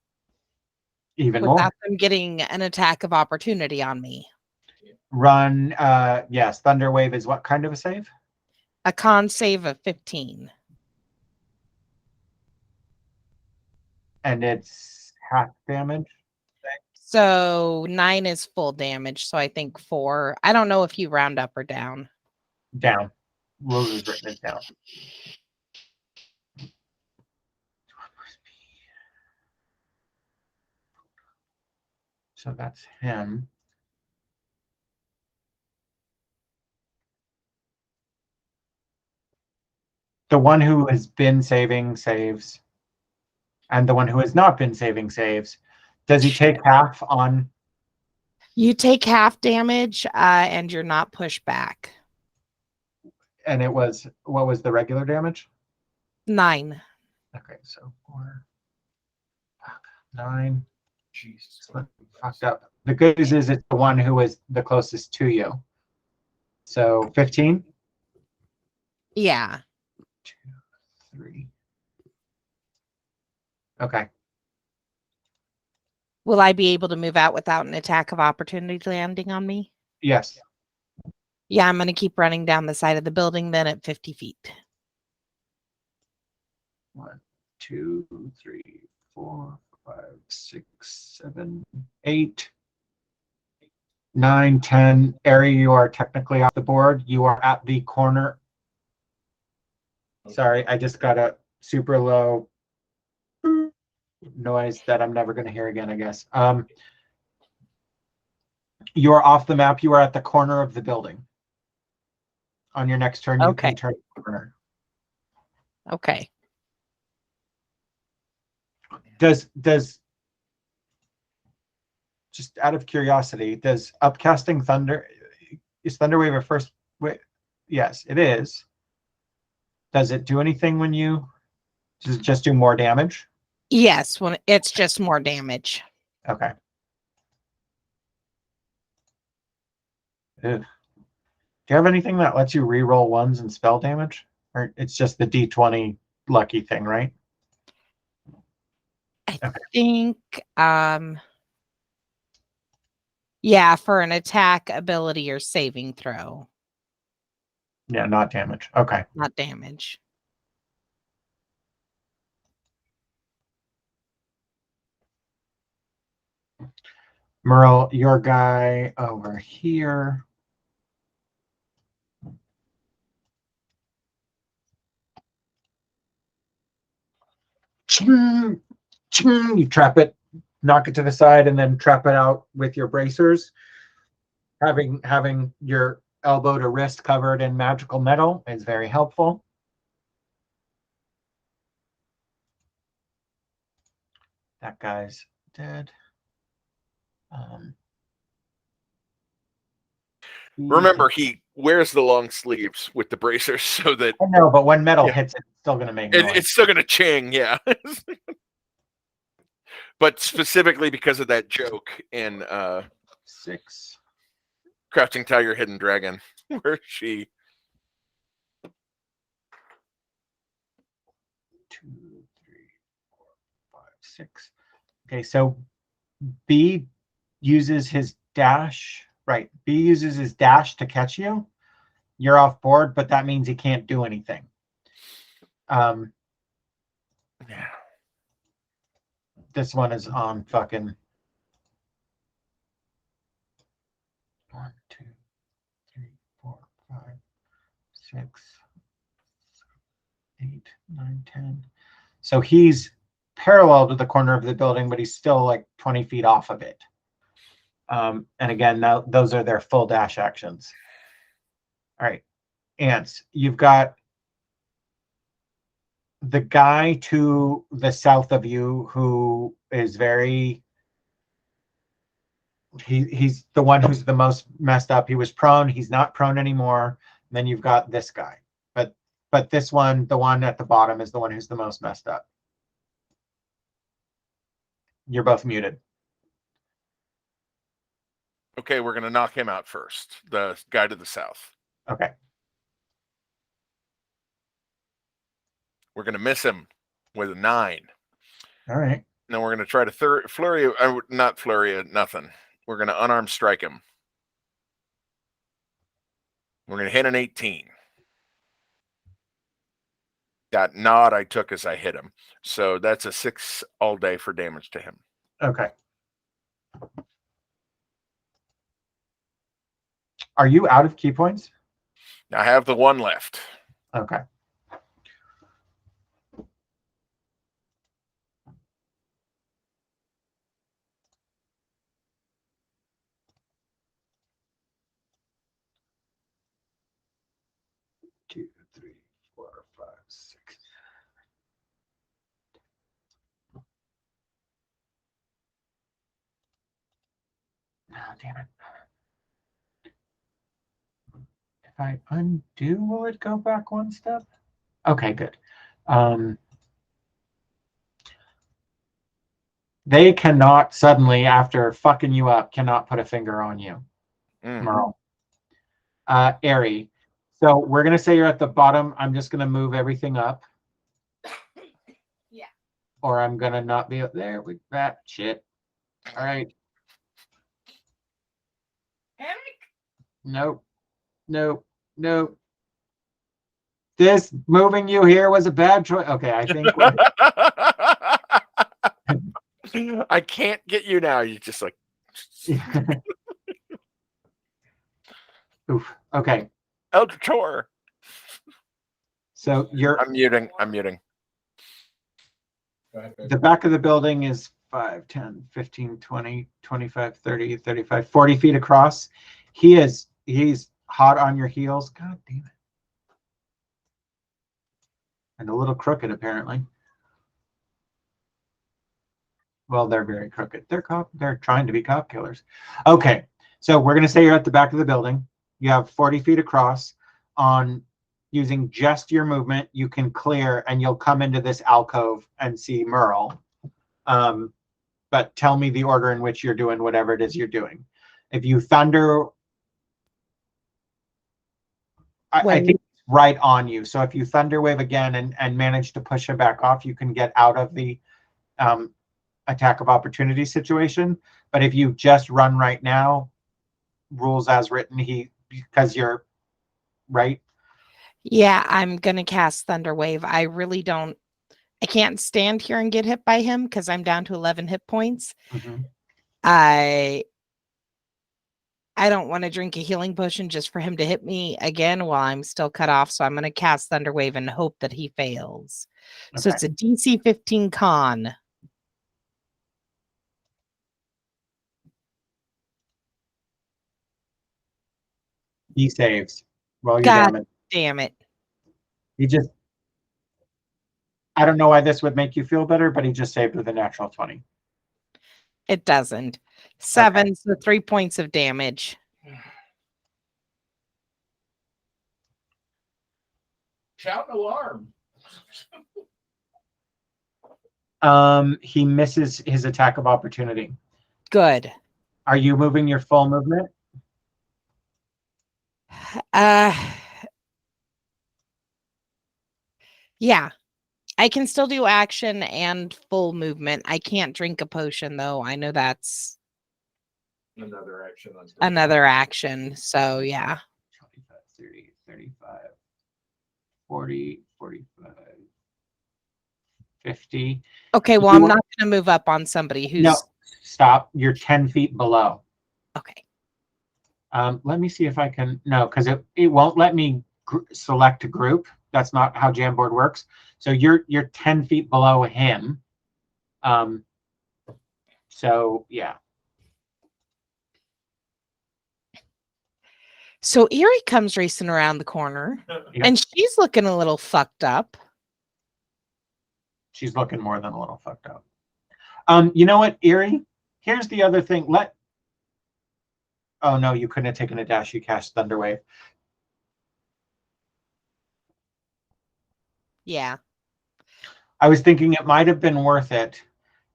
Even without more. them getting an attack of opportunity on me. Run. Yes. Thunder Wave is what kind of a save? A con save of 15. and it's half damage. So 9 is full damage. So I think 4. I don't know if you round up or down. Down. Rose has written it down. So that's him. The one who has been saving saves, and the one who has not been saving saves. Does he take half on? You take half damage and you're not pushed back. And it was, what was the regular damage? 9. Okay, so 4, 9. Jesus. Fucked up. The good news is it's the one who was the closest to you. So 15. Yeah. 2, 3. Okay. Will I be able to move out without an attack of opportunity landing on me? Yes. Yeah, I'm going to keep running down the side of the building then at 50 feet. 1, 2, 3, 4, 5, 6, 7, 8, 9, 10. Ari, you are technically off the board. You are at the corner. Sorry, I just got a super low noise that I'm never going to hear again, I guess. You are off the map. You are at the corner of the building. On your next turn, you can turn the corner. Okay. Does just out of curiosity, does upcasting thunder, is Thunderwave a first? Wait, yes, it is. Does it do anything when you? Does it just do more damage? Yes, when it's just more damage. Okay. Ugh. Do you have anything that lets you re-roll ones and spell damage? Or it's just the D20 lucky thing, right? I think yeah, for an attack, ability, or saving throw. Yeah, not damage. Okay. Not damage. Merle, your guy over here. Ching, ching, you trap it, knock it to the side, and then trap it out with your bracers. Having your elbow to wrist covered in magical metal is very helpful. That guy's dead. Remember, he wears the long sleeves with the bracers so that I know, but when metal Yeah. hits it, it's still going to make noise. it's still going to ching, yeah. But specifically because of that joke in 6. Crouching Tiger, Hidden Dragon, where she 2, 3, 4, 5, 6. Okay, so B uses his dash. Right, B uses his dash to catch you. You're off board, but that means he can't do anything. yeah. This one is on fucking 1, 2, 3, 4, 5, 6, 8, 9, 10. So he's parallel to the corner of the building, but he's still like 20 feet off of it. And again, now those are their full dash actions. All right, Ants, you've got the guy to the south of you who is very, he's the one who's the most messed up. He was prone, he's not prone anymore. And then you've got this guy, but this one, the one at the bottom, is the one who's the most messed up. You're both muted. Okay, we're going to knock him out first. The guy to the south. Okay. We're going to miss him with a 9. All right. Then we're going to try to flurry, not flurry, nothing. We're going to unarmed strike him. We're going to hit an 18. That nod I took as I hit him. So that's a 6 all day for damage to him. Okay. Are you out of key points? I have the 1 left. Okay. Two, three, 4, 5, 6. Oh, damn it. If I undo, will it go back 1 step? Okay, good. They cannot suddenly, after fucking you up, cannot put a finger on you, Merle. Ari. So we're gonna say you're at the bottom. I'm just gonna move everything up. Yeah. Or I'm gonna not be up there with that shit. All right. Panic? Nope. Nope. Nope. This moving you here was a bad choice. Okay, I think I can't get you now. You just like. Oof. Okay. Elder. So you're I'm muting. I'm muting. the back of the building is 5, 10, 15, 20, 25, 30, 35, 40 feet across. He's hot on your heels. God damn it. And a little crooked, apparently. Well, they're very crooked. They're trying to be cop killers. Okay. So we're going to say you're at the back of the building. You have 40 feet across. On using just your movement, you can clear and you'll come into this alcove and see Merle. But tell me the order in which you're doing whatever it is you're doing. If you thunder, I think it's right on you. So if you thunder wave again and manage to push him back off, you can get out of the attack of opportunity situation. But if you just run right now, rules as written, because you're right. Yeah, I'm gonna cast Thunder Wave. I can't stand here and get hit by him because I'm down to 11 hit points. Mm-hmm. I don't want to drink a healing potion just for him to hit me again while I'm still cut off. So I'm going to cast Thunder Wave and hope that he fails. Okay. So it's a DC 15 con. He saves. Roll your God damage. Damn it. I don't know why this would make you feel better, but he just saved with a natural 20. It doesn't. 7, okay. So 3 points of damage. Shout alarm. He misses his attack of opportunity. Good. Are you moving your full movement? Yeah. I can still do action and full movement. I can't drink a potion though. I know that's another action. Another action. So yeah. 25, 30, 35, 40, 45, 50. Okay, well, I'm not going to move up on somebody who's... No, stop. You're 10 feet below. Okay. Let me see if I can... No, because it won't let me select a group. That's not how Jamboard works. So you're 10 feet below him. So, yeah. So Erie comes racing around the corner, and she's looking a little fucked up. She's looking more than a little fucked up. You know what, Erie? Here's the other thing. Oh, no, you couldn't have taken a dash. You cast Thunderwave. Yeah. I was thinking it might have been worth it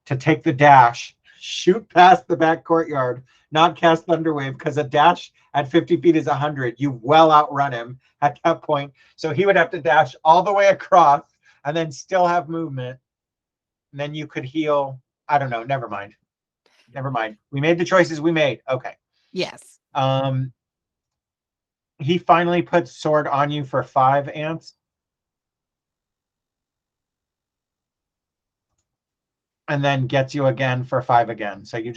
to take the dash, shoot past the back courtyard, not cast Thunderwave, because a dash at 50 feet is 100. You well outrun him at that point. So he would have to dash all the way across and then still have movement. And then you could heal. I don't know. Never mind. Never mind. We made the choices we made. Okay. Yes. He finally puts sword on you for 5 ants. and then gets you again for 5 again. So you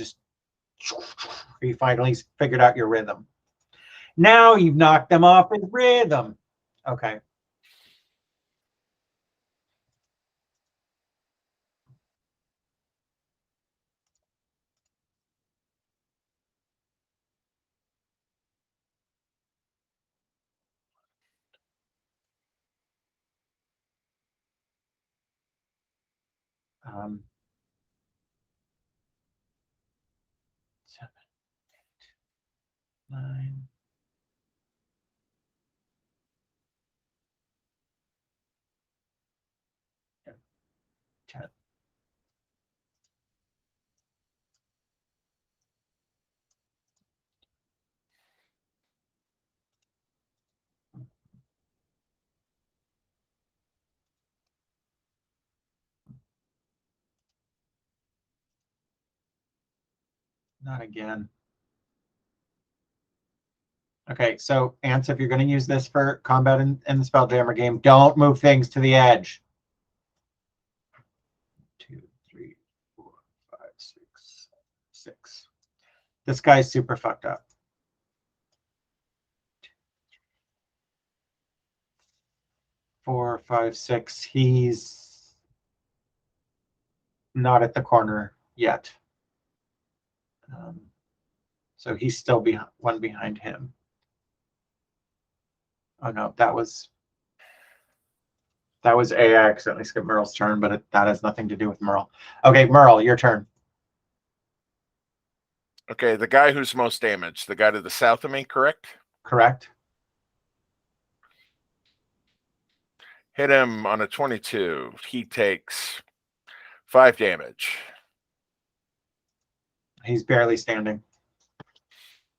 finally figured out your rhythm. Now you've knocked them off his rhythm. Okay. Um, 7, 8, 9. Yeah, 10. Not again. Okay, so Ants, if you're going to use this for combat in the Spelljammer game, don't move things to the edge. 2, 3, 4, 5, 6, 6. This guy's super fucked up. 4, 5, 6. He's not at the corner yet. So he's still one behind him. Oh no, that was A. I accidentally skipped Merle's turn, but that has nothing to do with Merle. Okay, Merle, your turn. Okay, the guy who's most damaged, the guy to the south of me, correct? Correct. Hit him on a 22. He takes 5 damage. He's barely standing.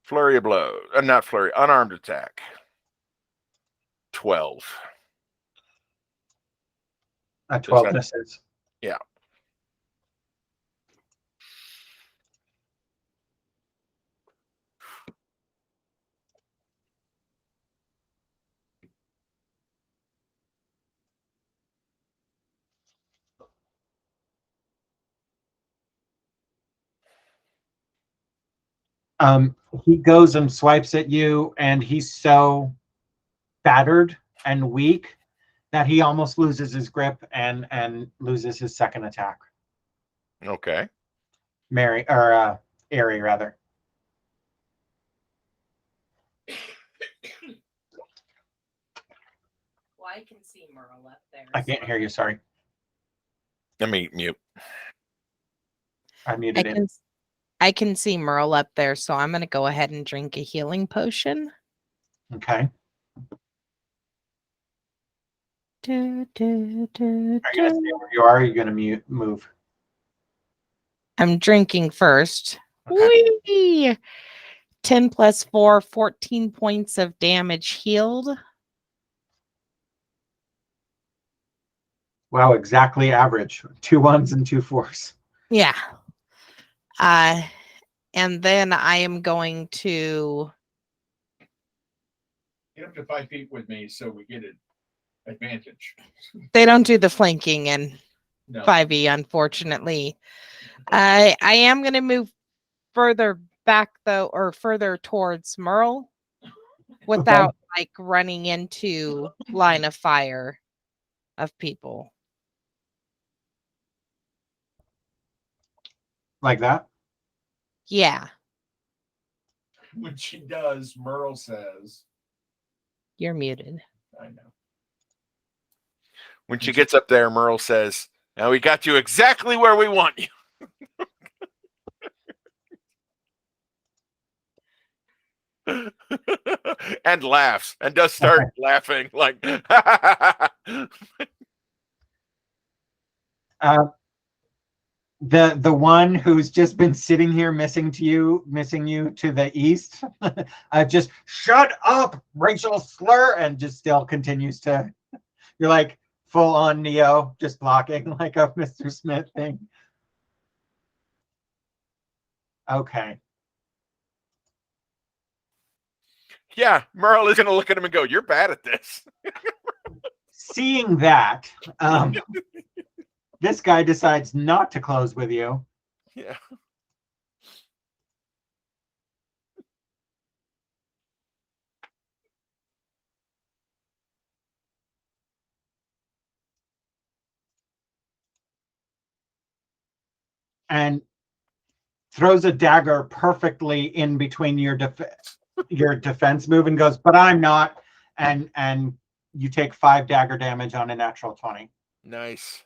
Flurry of blows. Not flurry, unarmed attack. 12. A 12 misses. Yeah. He goes and swipes at you, and he's so battered and weak that he almost loses his grip and loses his second attack. Okay. Airy, rather. Well, I can see Merle up there. I can't hear you, sorry. Let me mute. I muted him. I can see Merle up there, so I'm going to go ahead and drink a healing potion. Okay. Are you going to stay where you are? Or are you going to move? I'm drinking first. Okay. Whee! 10 plus 4, 14 points of damage healed. Wow, exactly average. 2 1s and 2 4s. Yeah. And then I am going to Get up to 5 feet with me so we get an advantage. they don't do the flanking in No. 5e, unfortunately. I am going to move further back though, or further towards Merle without like running into line of fire of people. Like that? Yeah. When she does, Merle says, You're muted. I know. When she gets up there, Merle says, "Now we got you exactly where we want you." And laughs and does start laughing like The one who's just been sitting here missing you to the east, just shut up, racial slur, and just still continues to. You're like full on Neo, just blocking like a Mr. Smith thing. Okay. yeah, Merle is going to look at him and go, "You're bad at this." Seeing that, This guy decides not to close with you. Yeah. And throws a dagger perfectly in between your defense move and goes, but I'm not. And you take 5 dagger damage on a natural 20. Nice.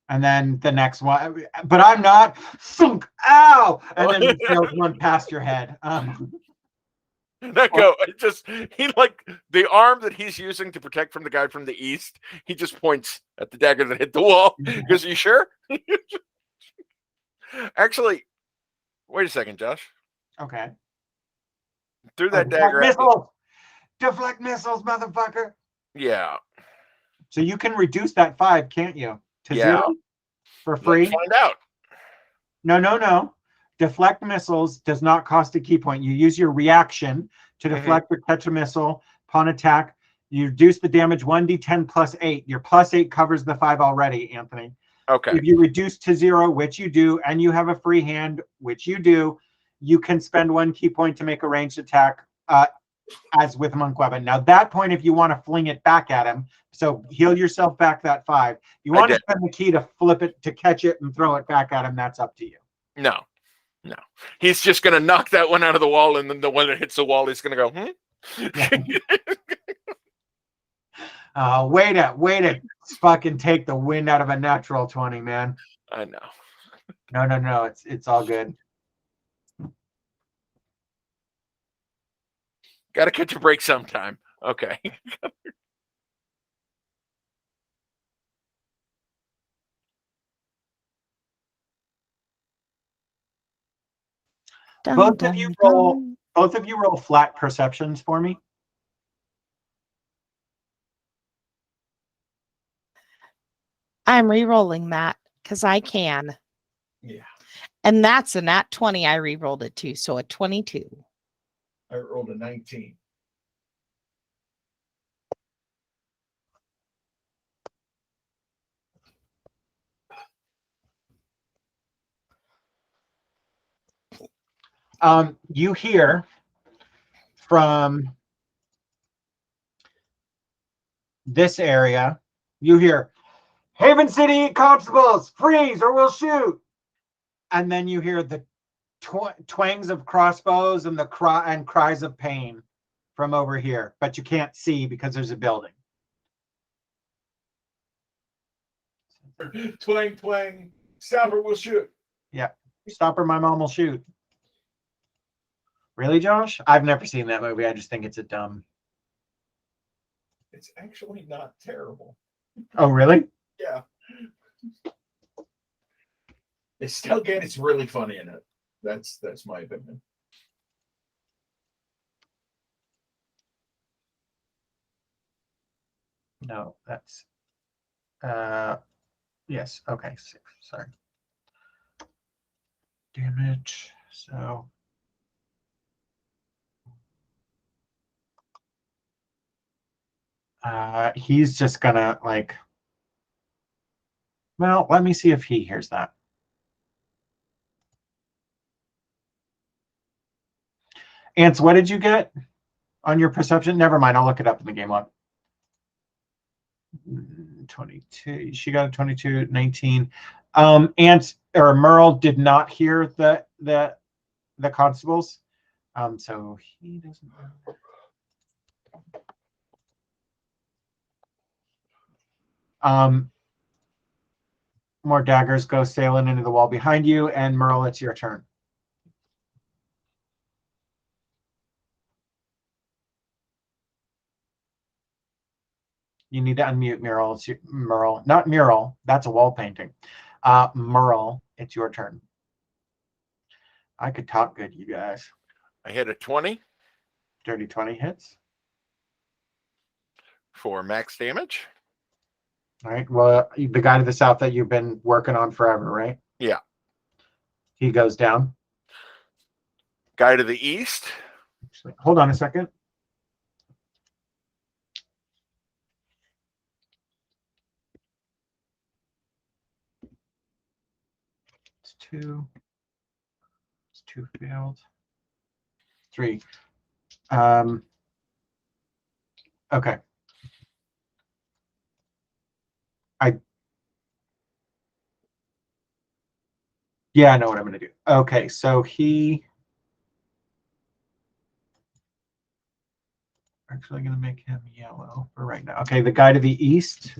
And then the next one, but I'm not. Thunk, ow! And then he sails one past your head. That go. It just he like the arm that he's using to protect from the guy from the east. He just points at the dagger that hit the wall. He goes, "You sure?" Actually, wait a second, Josh. Okay. Threw that Deflect dagger at me. missiles. Deflect missiles, motherfucker. Yeah. So you can reduce that 5, can't you? To 0 for free. Let's find out. No. Deflect missiles does not cost a key point. You use your reaction to deflect or catch a missile upon attack. You reduce the damage 1d10 plus 8. Your plus 8 covers the 5 already, Anthony. Okay. If you reduce to 0, which you do, and you have a free hand, which you do, you can spend 1 key point to make a ranged attack, as with Monk Weapon. Now, that point, if you want to fling it back at him, so heal yourself back that 5. You want to spend the key to flip it, to catch it and throw it back at him, that's up to you. No. He's just going to knock that one out of the wall, and then the one that hits the wall is going to go, Way to fucking take the wind out of a natural 20, man. I know. No. It's all good. Got to catch a break sometime. Okay. Both of you roll flat perceptions for me. I'm re-rolling that because I can. Yeah. And that's a nat 20. I re-rolled it too. So a 22. I rolled a 19. You hear from this area, you hear, Haven City constables, freeze or we'll shoot. And then you hear the twangs of crossbows and the cries of pain from over here, but you can't see because there's a building. Twang, twang. Stop or we'll shoot. Yeah. Stop or my mom will shoot. Really, Josh? I've never seen that movie. I just think it's a dumb. It's actually not terrible. Oh, really? Yeah. It's still good. It's really funny in it. That's my opinion. No, that's yes. Okay. 6. Sorry. Damage. So he's just gonna like, well, let me see if he hears that. Ants, what did you get on your perception? Never mind, I'll look it up in the game log. 22. She got a 22, 19. Ants or Merle did not hear the constables. So he doesn't know. More daggers go sailing into the wall behind you, and Merle, it's your turn. You need to unmute Merle. It's Merle, not mural. That's a wall painting. Merle, it's your turn. I could talk good, you guys. I hit a 20. Dirty 20 hits. For max damage. All right. Well, the guy to the south that you've been working on forever, right? Yeah. He goes down. Guy to the east. Actually, hold on a second. 2. It's 2 failed. 3. Okay. Yeah, I know what I'm going to do. Okay, so he actually going to make him yellow for right now. Okay, the guy to the east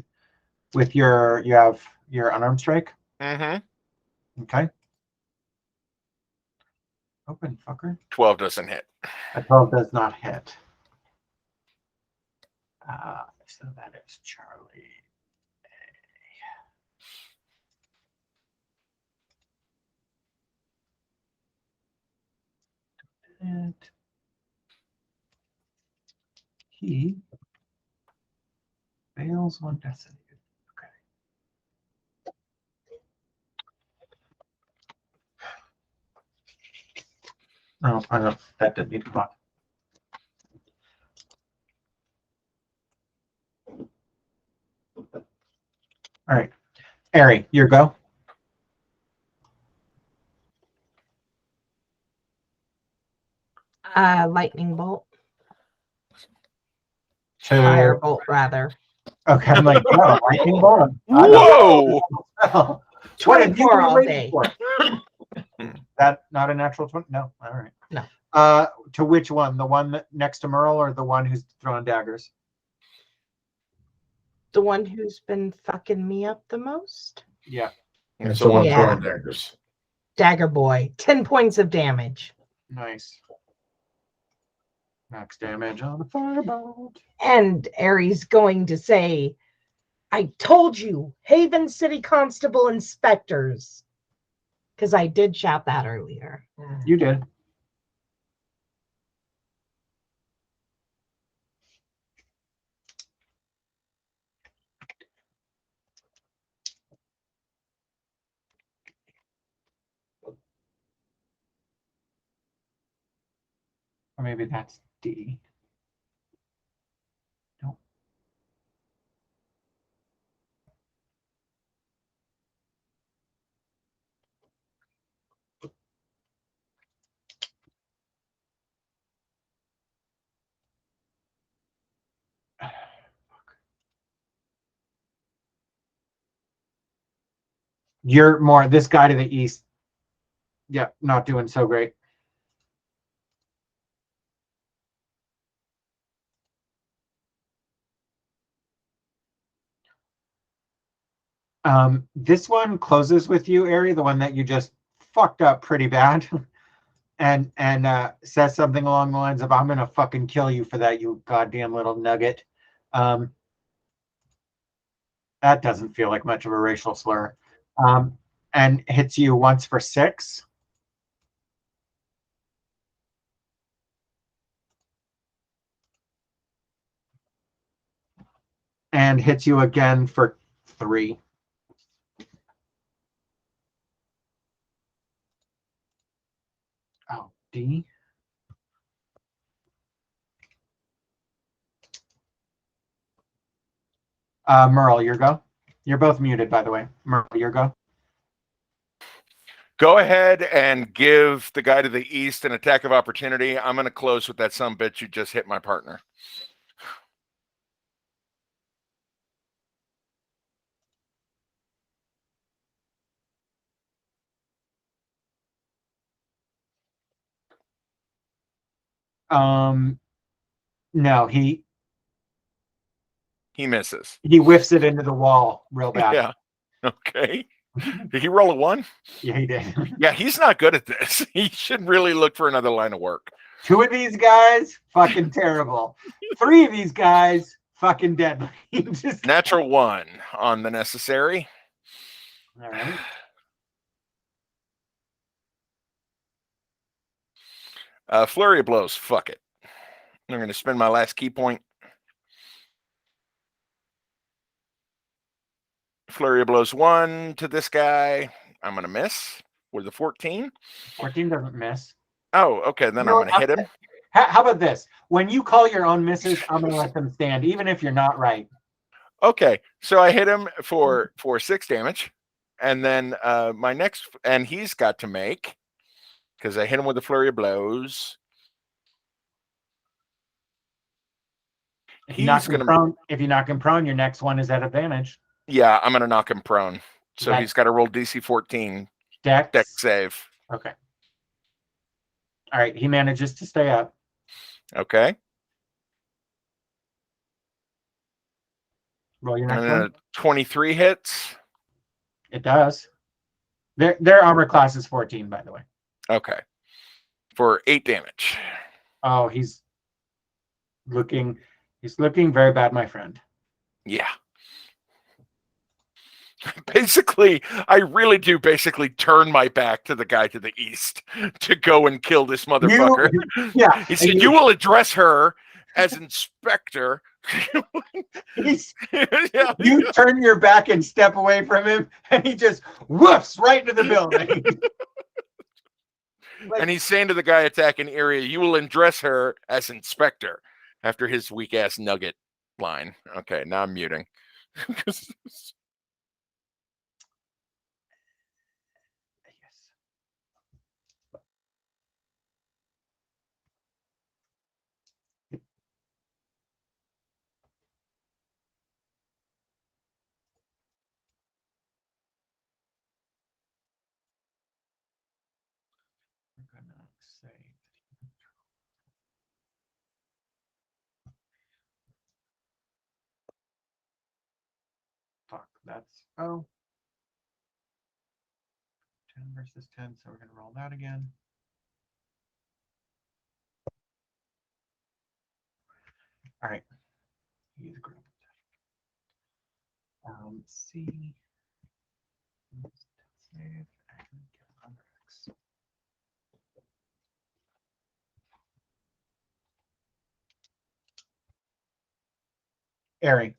with you have your unarmed strike. Mm-hmm. Okay. Open, fucker. 12 doesn't hit. A 12 does not hit. So that is Charlie. And he fails one destiny. No, I don't. That didn't need to come up. All right, Ari, your go. Lightning bolt. To, Firebolt, rather. okay, I'm like, no, lightning bolt. Whoa! What have you 24 been all waiting day. for? That not a natural 20? No, all right. No. To which one? The one next to Merle or the one who's throwing daggers? The one who's been fucking me up the most? Yeah. It's the the one Yeah. throwing daggers. Dagger boy. 10 points of damage. Nice. Max damage on the firebolt. And Aries going to say, I told you, Haven City Constable inspectors. Because I did shout that earlier. You did. Or maybe that's D. Nope. You're more this guy to the east. Yeah, not doing so great. This one closes with you, Ari, the one that you just fucked up pretty bad, and says something along the lines of, "I'm gonna fucking kill you for that, you goddamn little nugget." That doesn't feel like much of a racial slur. And hits you once for 6. And hits you again for 3. Oh, D. Merle, your go. You're both muted, by the way. Merle, your go. Go ahead and give the guy to the east an attack of opportunity. I'm going to close with that sumbitch you just hit my partner. No, he misses. He whiffs it into the wall real bad. Yeah. Okay. Did he roll a 1? Yeah, he did. Yeah, he's not good at this. He should really look for another line of work. 2 of these guys, fucking terrible. 3 of these guys, fucking deadly. Just Natural 1 on the necessary. all right. Flurry of blows. Fuck it. I'm going to spend my last key point. Flurry of blows 1 to this guy. I'm going to miss with a 14. 14 doesn't miss. Oh, okay. Then No, I'm going to hit him. How about this? When you call your own misses, I'm gonna let them stand, even if you're not right. Okay. So I hit him for 6 damage. And then my next, and he's got to make, because I hit him with a flurry of blows. If you knock He's him gonna, prone, if you knock him prone, your next one is at advantage. yeah, I'm gonna knock him prone. So That- he's got to roll DC 14 Dex. deck save. Okay. All right. He manages to stay up. Okay. Roll your And next then one. 23 hits. It does. Their armor class is 14, by the way. Okay. For 8 damage. Oh, he's looking very bad, my friend. Yeah. Basically, I really do basically turn my back to the guy to the east to go and kill this motherfucker. Yeah. He said, you will address her as Inspector. Yeah. You turn your back and step away from him, and he just whoofs right into the building. And he's saying to the guy attacking area, you will address her as Inspector after his weak ass nugget line. Okay, now I'm muting. Fuck, that's 10 versus 10, so we're gonna roll that again. All right. He's grappled. Let's see. Save and get under X. Airy.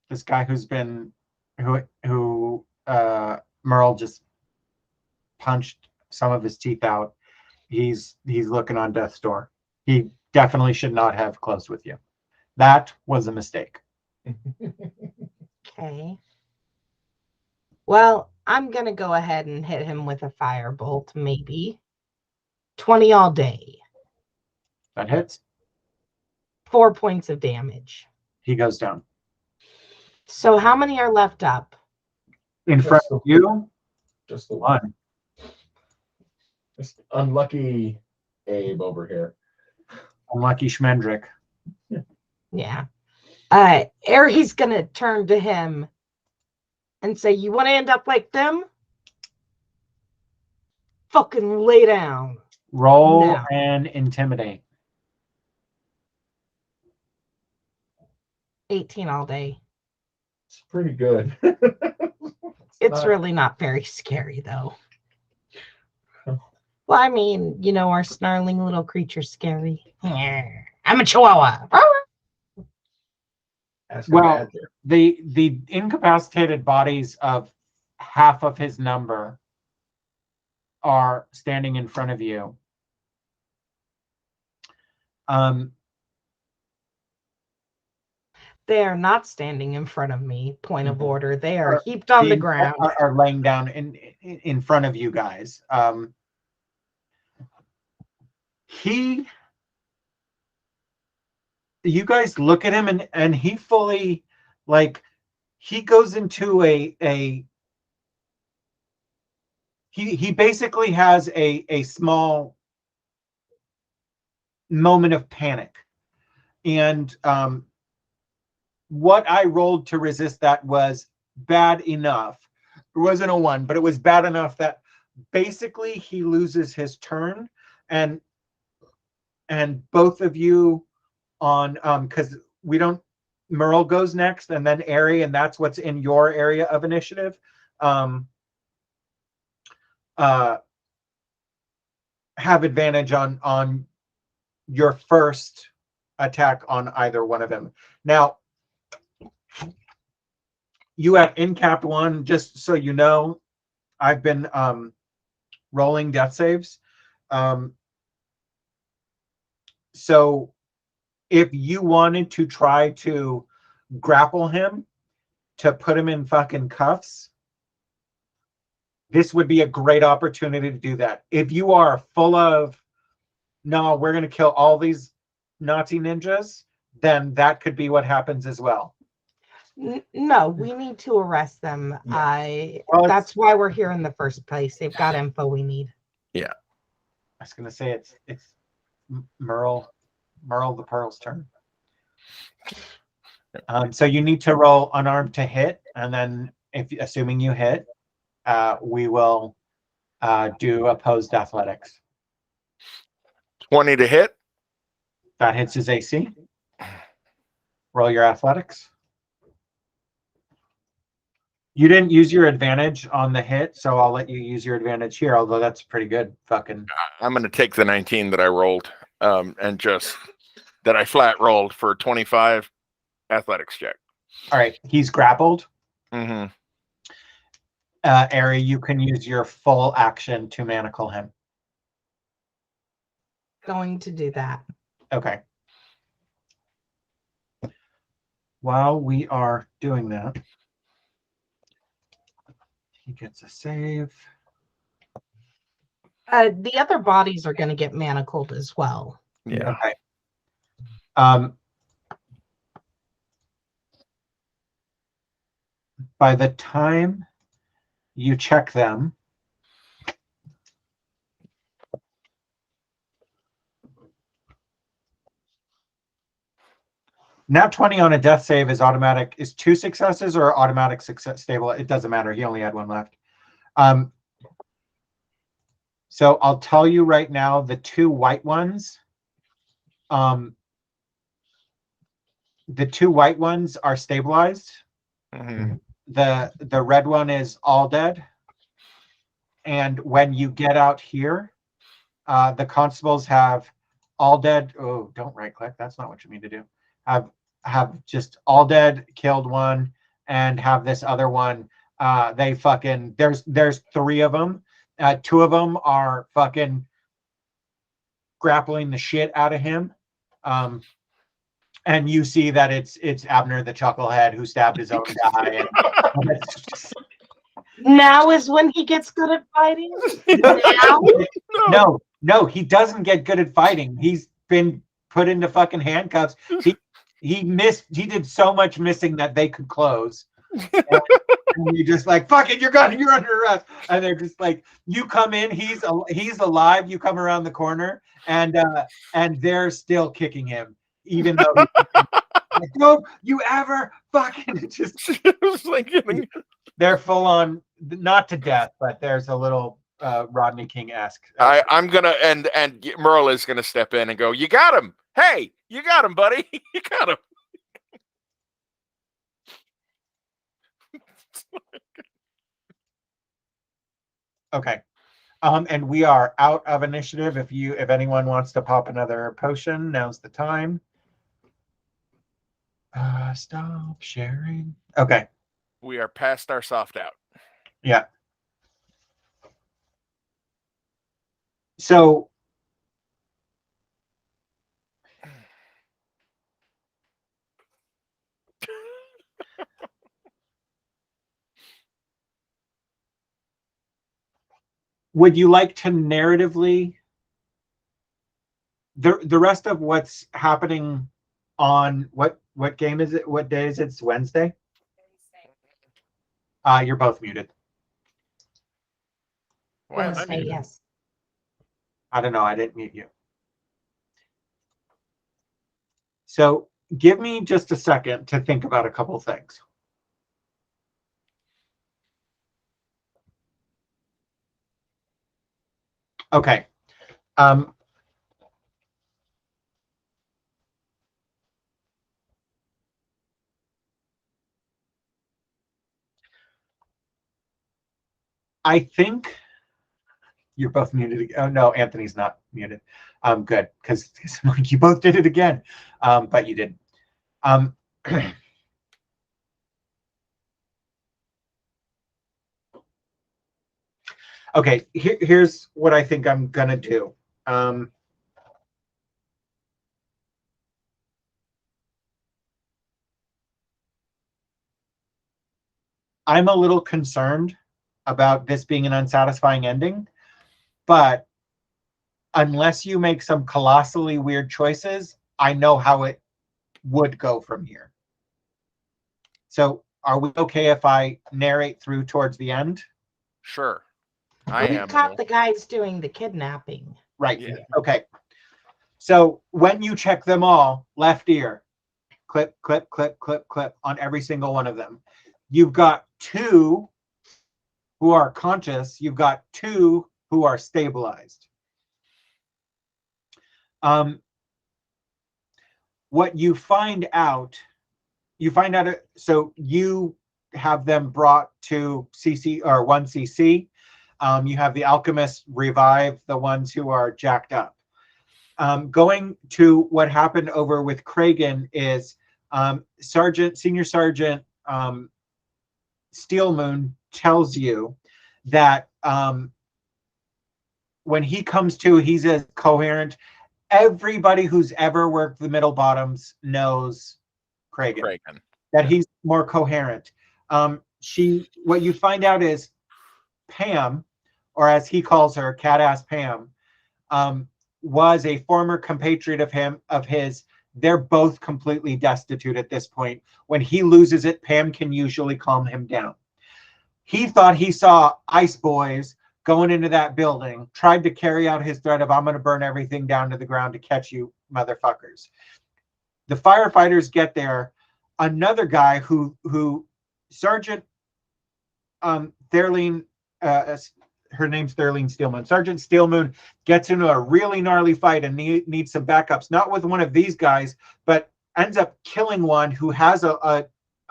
This guy who Merle just punched some of his teeth out. He's looking on death's door. He definitely should not have closed with you. That was a mistake. Okay. Well, I'm going to go ahead and hit him with a firebolt, maybe. 20 all day. That hits. 4 points of damage. He goes down. So how many are left up? In front of you, Just the one. one. Just unlucky Abe over here. Unlucky Schmendrick. Yeah. Aries going to turn to him and say, you want to end up like them? Fucking lay down. Roll No. and intimidate. 18 all day. It's pretty good. It's really not very scary, though. Well, I mean, you know, our snarling little creature's scary. I'm a chihuahua. Well, the incapacitated bodies of half of his number are standing in front of you. They are not standing in front of me. Point of order. They are heaped on the ground. Are laying down in front of you guys. You guys look at him and he fully, like, he goes into he basically has a small moment of panic. And what I rolled to resist that was bad enough. It wasn't a 1, but it was bad enough that basically he loses his turn, and both of you on because we don't, Merle goes next and then Airy, and that's what's in your area of initiative. Have advantage on your first attack on either one of them. Now, you have incapped 1, just so you know. I've been rolling death saves. So if you wanted to try to grapple him to put him in fucking cuffs, this would be a great opportunity to do that. If you are full of, no, we're going to kill all these Nazi ninjas, then that could be what happens as well. No, we need to arrest them. Yeah. Well, That's why we're here in the first place. They've got info we need. Yeah. I was going to say it's Merle the Pearl's turn. So you need to roll unarmed to hit, and then if assuming you hit, we will do opposed athletics. 20 to hit. That hits his AC. Roll your athletics. You didn't use your advantage on the hit, so I'll let you use your advantage here, although that's pretty good. Fucking. I'm going to take the 19 that I rolled and just that I flat rolled for 25 athletics check. All right. He's grappled. Mm-hmm. Ari, you can use your full action to manacle him. Going to do that. Okay. While we are doing that, he gets a save. The other bodies are going to get manacled as well. Yeah. Okay. By the time you check them, nat 20 on a death save is automatic. Is 2 successes or automatic success stable? It doesn't matter. He only had 1 left. So I'll tell you right now, the 2 white ones, the 2 white ones are stabilized. Mm-hmm. The red one is all dead. And when you get out here, the constables have all dead. Oh, don't right click. That's not what you mean to do. Have just all dead, killed 1, and have this other one. They fucking there's 3 of them. 2 of them are fucking grappling the shit out of him. And you see that it's Abner the Chucklehead who stabbed his own guy. And Now is when he gets good at fighting? Now? No, he doesn't get good at fighting. He's been put into fucking handcuffs. He did so much missing that they could close. And you're just like, fuck it, you're under arrest. And they're just like, you come in, he's alive, you come around the corner, and they're still kicking him, even though like, don't you ever fucking just like, they're full on, not to death, but there's a little Rodney King-esque. I'm gonna and Merle is gonna step in and go, you got him. Hey, you got him, buddy. You got him. Okay. And we are out of initiative. If anyone wants to pop another potion, now's the time. Stop sharing. Okay. We are past our soft out. Yeah. So would you like to narratively the rest of what's happening on what game is it? What day is it? It's Wednesday. You're both muted. Why am I Wednesday, muted? yes. I don't know. I didn't mute you. So give me just a second to think about a couple things. Okay. I think you're both muted. Oh no, Anthony's not muted. Good, because you both did it again, but you didn't. Okay, here's what I think I'm gonna do. I'm a little concerned about this being an unsatisfying ending, but unless you make some colossally weird choices, I know how it would go from here. So are we okay if I narrate through towards the end? Sure. I We am. caught the guys doing the kidnapping. Right. Yeah. Okay. So when you check them all, left ear, clip, clip, clip, clip, clip on every single one of them. You've got 2 who are conscious. You've got 2 who are stabilized. What you find out, so you have them brought to CC or 1CC. You have the alchemists revive the ones who are jacked up. Going to what happened over with Kragan is Senior Sergeant Steel Moon tells you that when he comes to, he's as coherent. Everybody who's ever worked the middle bottoms knows Kragan. That Yeah. he's more coherent. What you find out is Pam, or as he calls her, cat-ass Pam, was a former compatriot of his. They're both completely destitute at this point. When he loses it, Pam can usually calm him down. He thought he saw Ice Boys going into that building, tried to carry out his threat of, I'm going to burn everything down to the ground to catch you motherfuckers. The firefighters get there. Another guy who Sergeant Therlene, her name's Therlene Steelmoon. Sergeant Steelmoon gets into a really gnarly fight and needs some backups, not with one of these guys, but ends up killing one who has a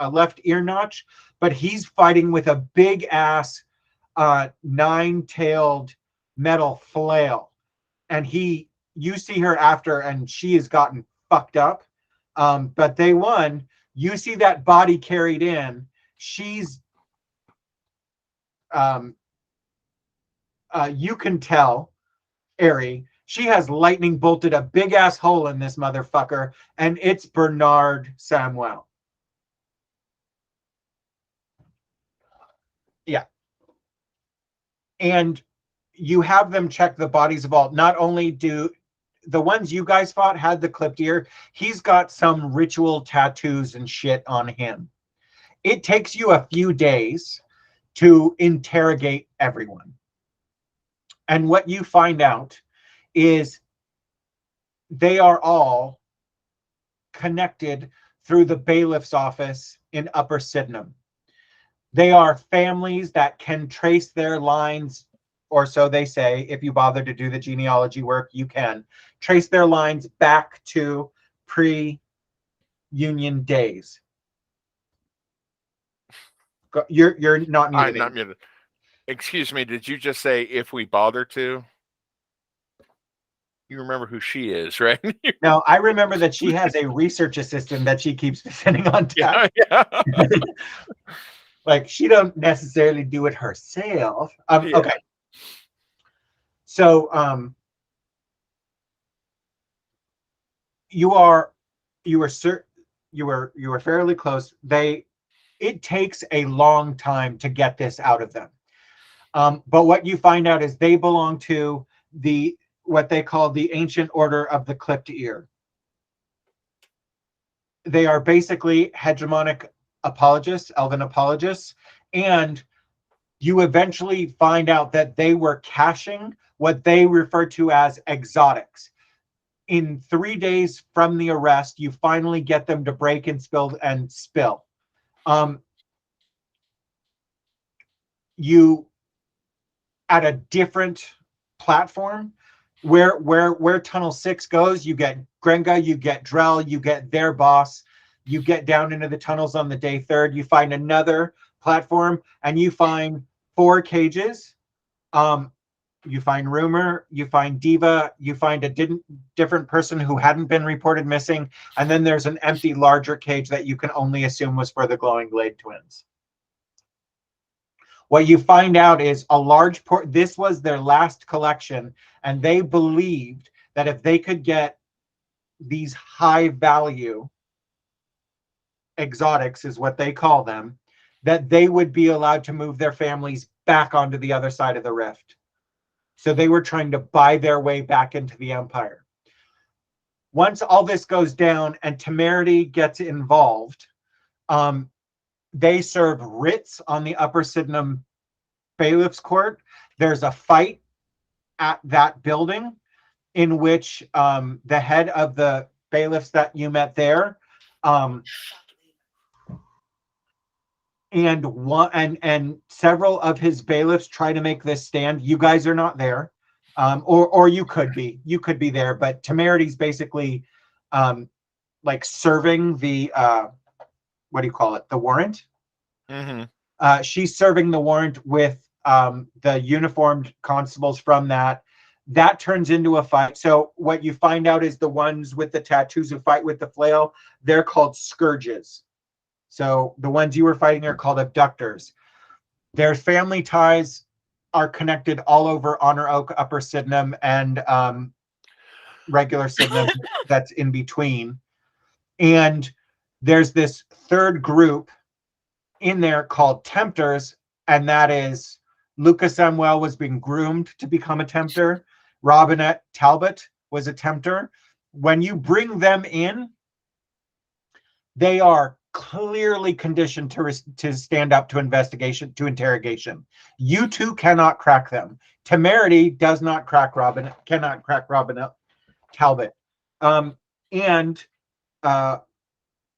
left ear notch, but he's fighting with a big ass 9-tailed metal flail. And you see her after, and she has gotten fucked up. But they won. You see that body carried in. She's you can tell, Ari, she has lightning bolted a big ass hole in this motherfucker, and it's Bernard Samuel. Yeah. And you have them check the bodies of all. Not only do the ones you guys fought had the clipped ear, he's got some ritual tattoos and shit on him. It takes you a few days to interrogate everyone. And what you find out is they are all connected through the bailiff's office in Upper Sydenham. They are families that can trace their lines, or so they say. If you bother to do the genealogy work, you can trace their lines back to pre-Union days. You're not muted. I'm not muted. Excuse me, did you just say if we bother to? You remember who she is, right? No, I remember that she has a research assistant that she keeps sending on tap. Yeah. Like, she don't necessarily do it herself. Yeah. Okay. So you were fairly close. It takes a long time to get this out of them. But what you find out is they belong to what they call the Ancient Order of the Clipped Ear. They are basically hegemonic apologists, elven apologists, and you eventually find out that they were caching what they refer to as exotics. In 3 days from the arrest, you finally get them to break and spill. You at a different platform where Tunnel 6 goes, you get Grenga, you get Drell, you get their boss, you get down into the tunnels on the day 3rd, you find another platform, and you find 4 cages. You find Rumor, you find Diva, you find a different person who hadn't been reported missing, and then there's an empty larger cage that you can only assume was for the Glowing Glade twins. What you find out is this was their last collection, and they believed that if they could get these high value exotics, is what they call them, that they would be allowed to move their families back onto the other side of the rift. So they were trying to buy their way back into the empire. Once all this goes down and Temerity gets involved, they serve writs on the Upper Sydenham Bailiff's Court. There's a fight at that building in which the head of the bailiffs that you met there, and several of his bailiffs try to make this stand. You guys are not there, or you could be. You could be there, but Temerity's basically like serving the what do you call it? The warrant. Mm-hmm. She's serving the warrant with the uniformed constables from that. That turns into a fight. So what you find out is the ones with the tattoos who fight with the flail, they're called scourges. So the ones you were fighting are called abductors. Their family ties are connected all over Honor Oak, Upper Sydenham, and regular Sydenham that's in between. And there's this third group in there called Tempters, and that is Lucas Samuel was being groomed to become a Tempter. Robinette Talbot was a Tempter. When you bring them in, they are clearly conditioned to stand up to interrogation. You two cannot crack them. Temerity does not crack cannot crack Robinette Talbot. And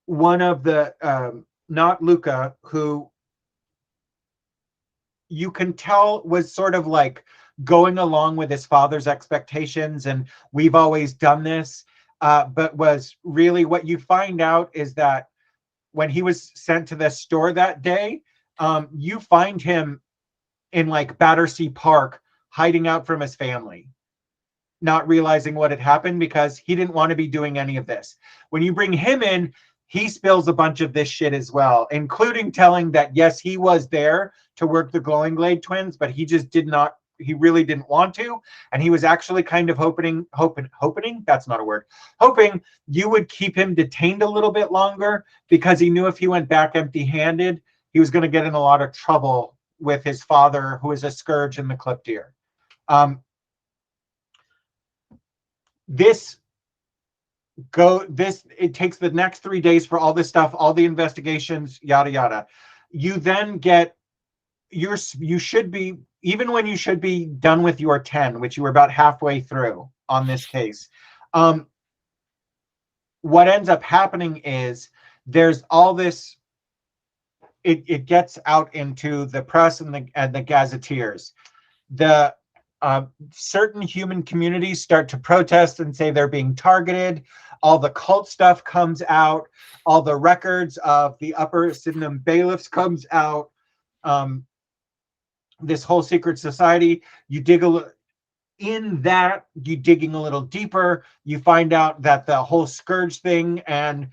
one of the not Luca, who you can tell was sort of like going along with his father's expectations, and we've always done this, but was really, what you find out is that when he was sent to the store that day, you find him in like Battersea Park hiding out from his family, not realizing what had happened because he didn't want to be doing any of this. When you bring him in, he spills a bunch of this shit as well, including telling that, yes, he was there to work the Glowing Glade twins, but he just he really didn't want to. And he was actually kind of hoping, that's not a word, hoping you would keep him detained a little bit longer, because he knew if he went back empty-handed, he was going to get in a lot of trouble with his father, who is a scourge in the Clipped Ear. It takes the next 3 days for all this stuff, all the investigations, yada yada. You then get you should be, even when you should be done with your 10, which you were about halfway through on this case. What ends up happening is there's all this, it gets out into the press and the gazetteers. The certain human communities start to protest and say they're being targeted. All the cult stuff comes out. All the records of the Upper Sydenham bailiffs comes out. This whole secret society, you dig digging a little deeper, you find out that the whole scourge thing, and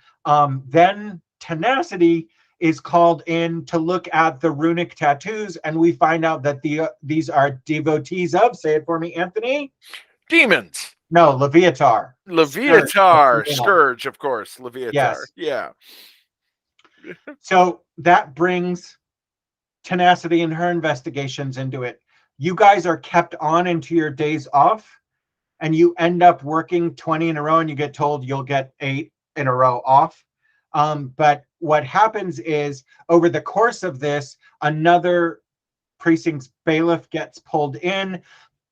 then Tenacity is called in to look at the runic tattoos, and we find out that these are devotees of, say it for me, Anthony. Demons. No, Leviatar. Scourge, of course. Leviatar. Yes. Yeah. So that brings Tenacity and her investigations into it. You guys are kept on into your days off, and you end up working 20 in a row, and you get told you'll get 8 in a row off. But what happens is, over the course of this, another precinct's bailiff gets pulled in.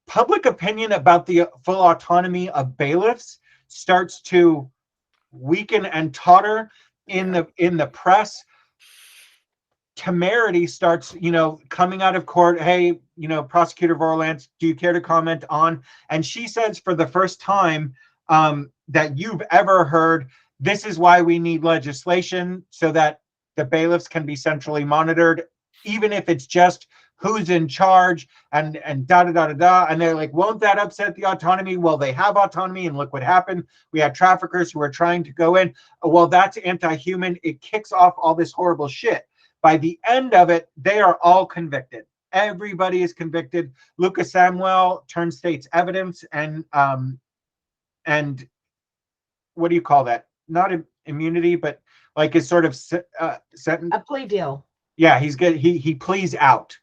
Public opinion about the full autonomy of bailiffs starts to weaken and totter in the press. Temerity starts, coming out of court. Hey, Prosecutor Vorlance, do you care to comment on? And she says, for the first time that you've ever heard, this is why we need legislation, so that the bailiffs can be centrally monitored, even if it's just who's in charge and da da da da da. And they're like, won't that upset the autonomy? Well, they have autonomy, and look what happened. We had traffickers who are trying to go in. Well, that's anti-human. It kicks off all this horrible shit. By the end of it, they are all convicted. Everybody is convicted. Lucas Samuel turns state's evidence, and what do you call that? Not immunity, but like is sort of sentence. A plea deal. Yeah, he's good. He pleads out.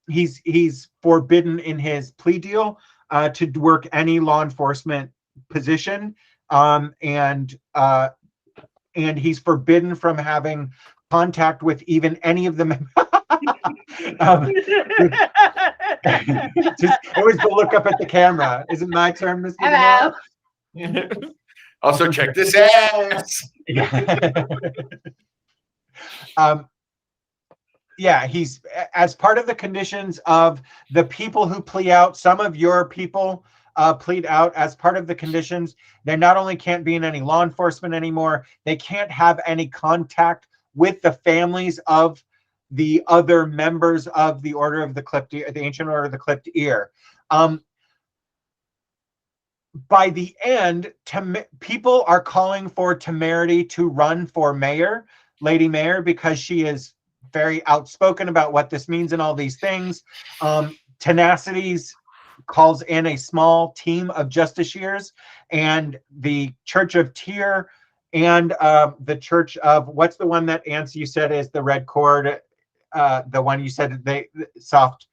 He's forbidden in his plea deal to work any law enforcement position, and he's forbidden from having contact with even any of the just always go look up at the camera. Isn't my turn, Mr. Hello. DeMille? Also, check this ass. Yeah. Yeah, he's as part of the conditions of the people who plea out. Some of your people plead out as part of the conditions. They not only can't be in any law enforcement anymore, they can't have any contact with the families of the other members of the Order of the Clipped Ear, the Ancient Order of the Clipped Ear. By the end, people are calling for Temerity to run for mayor, Lady Mayor, because she is very outspoken about what this means and all these things. Tenacities calls in a small team of justiciars, and the Church of Tyr and the Church of, what's the one that Ants you said is the red cord, the one you said they soft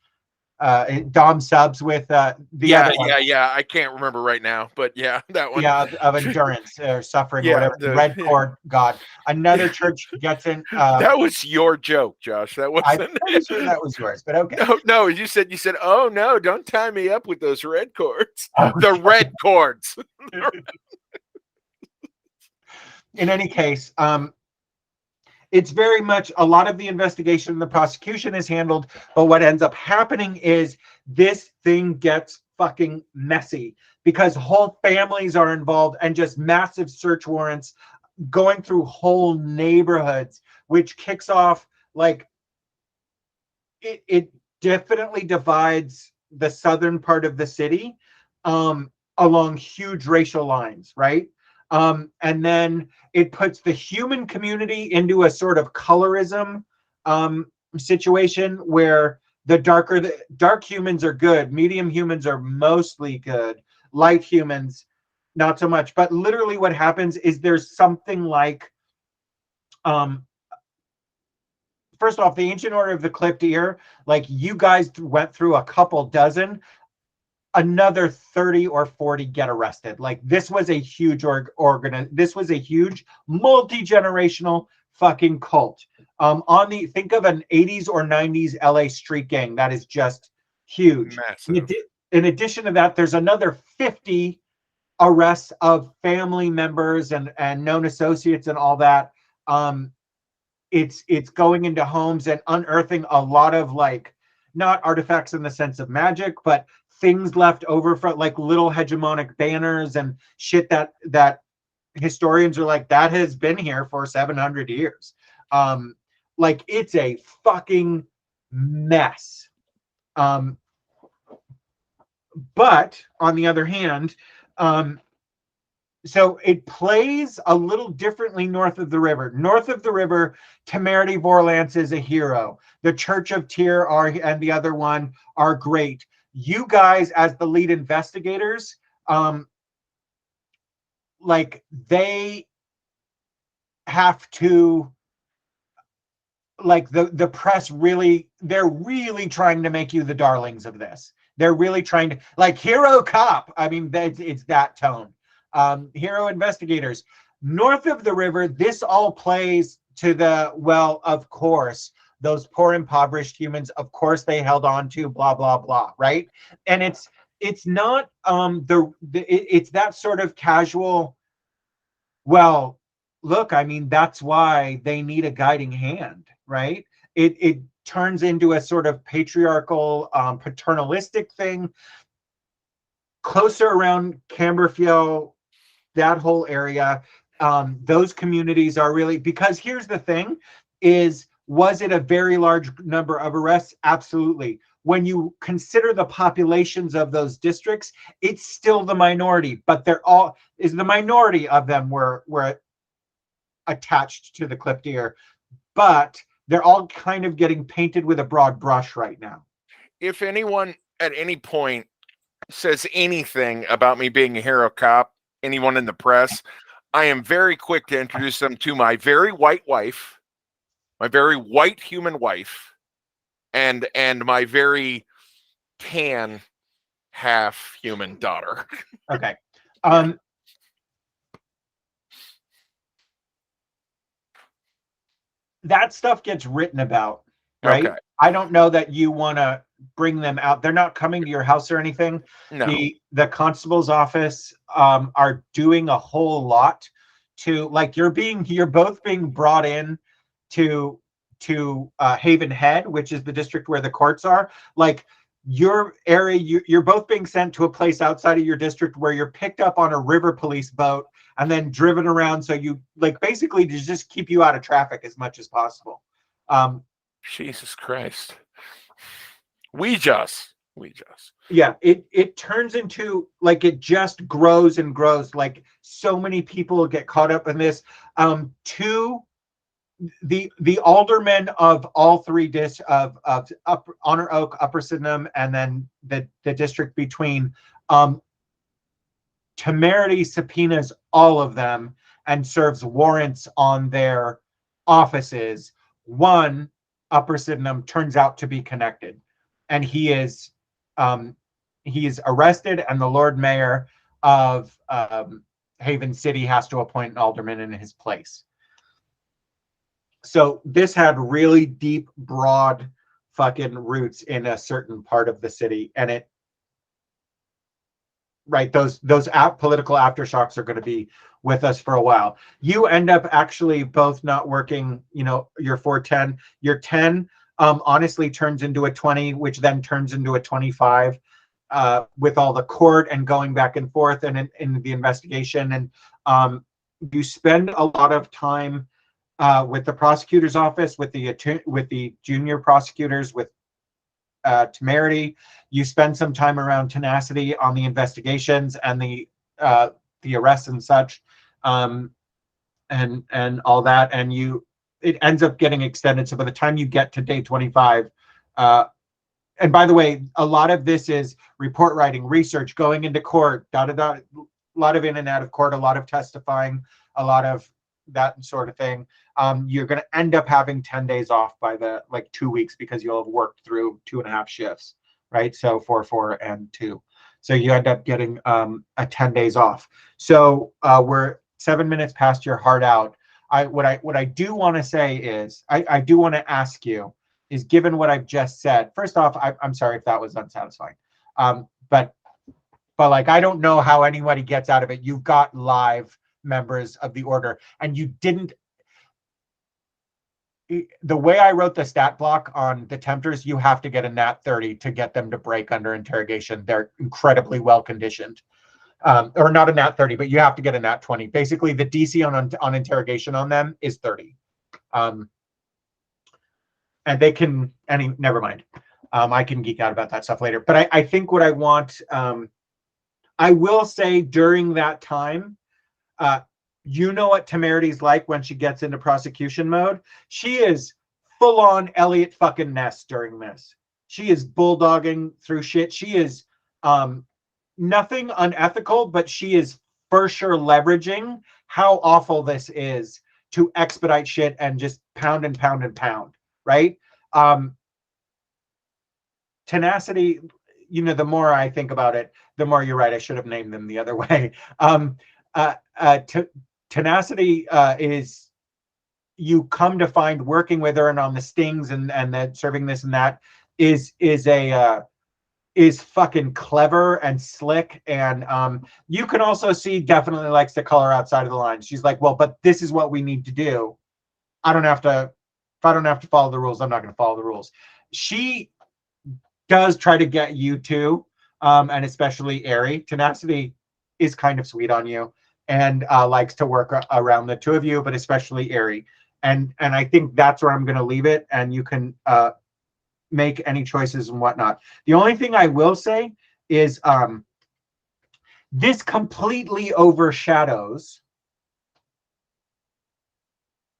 Dom subs with the other one. Yeah. I can't remember right now, but yeah, that one. Yeah, of endurance or suffering or Yeah, whatever. the- Red cord god. Another church gets in. That was your joke, Josh. That I'm wasn't. pretty sure that was yours, but okay. No. You said. Oh no! Don't tie me up with those red cords. The red cords. In any case, it's very much a lot of the investigation and the prosecution is handled, but what ends up happening is this thing gets fucking messy because whole families are involved and just massive search warrants going through whole neighborhoods, which kicks off like it definitely divides the southern part of the city along huge racial lines, right? And then it puts the human community into a sort of colorism situation where the dark humans are good, medium humans are mostly good, light humans not so much. But literally what happens is there's something like first off, the Ancient Order of the Clipped Ear, like you guys went through a couple dozen, another 30 or 40 get arrested. Like this was a huge this was a huge multi-generational fucking cult. Think of an 80s or 90s LA street gang that is just huge. Massive. In addition to that, there's another 50 arrests of family members and known associates and all that. It's going into homes and unearthing a lot of like not artifacts in the sense of magic, but things left over from like little hegemonic banners and shit that historians are like, that has been here for 700 years. Like it's a fucking mess. But on the other hand, so it plays a little differently north of the river. North of the river, Temerity Vorlance is a hero. The Church of Tyr and the other one are great. You guys, as the lead investigators, like they have to, like the press really, they're really trying to make you the darlings of this. They're really trying to, like, hero cop. I mean, it's that tone. Hero investigators. North of the river, this all plays to the, well, of course, those poor impoverished humans, of course they held on to blah, blah, blah, right? And it's not it's that sort of casual, well, look, I mean, that's why they need a guiding hand, right? It turns into a sort of patriarchal, paternalistic thing. Closer around Camberfield, that whole area, those communities are really, because here's the thing is, was it a very large number of arrests? Absolutely. When you consider the populations of those districts, it's still the minority, but the minority of them were attached to the Clipped Ear, but they're all kind of getting painted with a broad brush right now. If anyone at any point says anything about me being a hero cop, anyone in the press, I am very quick to introduce them to my very white wife my very white human wife, and my very tan half human daughter. Okay. That stuff gets written about, right? Okay. I don't know that you want to bring them out. They're not coming to your house or anything. No. The constable's office are doing a whole lot to, like, you're both being brought in to Haven Head, which is the district where the courts are. Like, your area, you're both being sent to a place outside of your district where you're picked up on a river police boat and then driven around, so you, like, basically to just keep you out of traffic as much as possible. Jesus Christ. We just. Yeah, it turns into, like, it just grows and grows. Like, so many people get caught up in this. The aldermen of all three of Honor Oak, Upper Sydenham, and then the district between, temerity subpoenas all of them and serves warrants on their offices. One, Upper Sydenham, turns out to be connected, and he is arrested, and the Lord Mayor of Haven City has to appoint an alderman in his place. So this had really deep, broad fucking roots in a certain part of the city, and it, right, those political aftershocks are going to be with us for a while. You end up actually both not working, your 410. Your 10 honestly turns into a 20, which then turns into a 25 with all the court and going back and forth and in the investigation. And you spend a lot of time with the prosecutor's office, with the junior prosecutors, with temerity. You spend some time around tenacity on the investigations and the arrests and such, and all that. And it ends up getting extended. So by the time you get to day 25, and by the way, a lot of this is report writing, research, going into court, a lot of in and out of court, a lot of testifying, a lot of that sort of thing. You're going to end up having 10 days off by 2 weeks, because you'll have worked through 2.5 shifts, right? So 4, and 2. So you end up getting a 10 days off. So we're 7 minutes past your heart out. What I do want to say is, I do want to ask you is, given what I've just said, first off, I'm sorry if that was unsatisfying. But like, I don't know how anybody gets out of it. You've got live members of the order, and you didn't. The way I wrote the stat block on the Tempters, you have to get a nat 30 to get them to break under interrogation. They're incredibly well conditioned, or not a nat 30, but you have to get a nat 20. Basically, the DC on interrogation on them is 30, and they can. Never mind. I can geek out about that stuff later. But I think what I want, I will say during that time, you know what temerity's like when she gets into prosecution mode. She is full on Elliot fucking Ness during this. She is bulldogging through shit. She is nothing unethical, but she is for sure leveraging how awful this is to expedite shit and just pound and pound and pound, right? Tenacity, the more I think about it, the more you're right. I should have named them the other way. Tenacity is, you come to find, working with her and on the stings and the serving this and that is fucking clever and slick. And you can also see definitely likes to color outside of the lines. She's like, well, but this is what we need to do. If I don't have to follow the rules, I'm not going to follow the rules. She does try to get you to, and especially Aerie. Tenacity is kind of sweet on you and likes to work around the two of you, but especially Aerie. And I think that's where I'm going to leave it, and you can make any choices and whatnot. The only thing I will say is this completely overshadows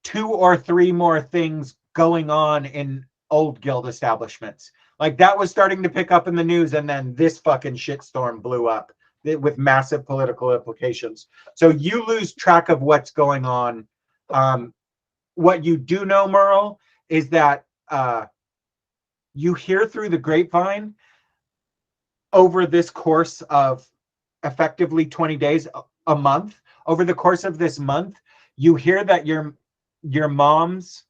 2 or 3 more things going on in old guild establishments. Like, that was starting to pick up in the news, and then this fucking shitstorm blew up with massive political implications. So you lose track of what's going on what you do know, Merle, is that you hear through the grapevine over this course of effectively 20 days, a month. Over the course of this month, you hear that your mom's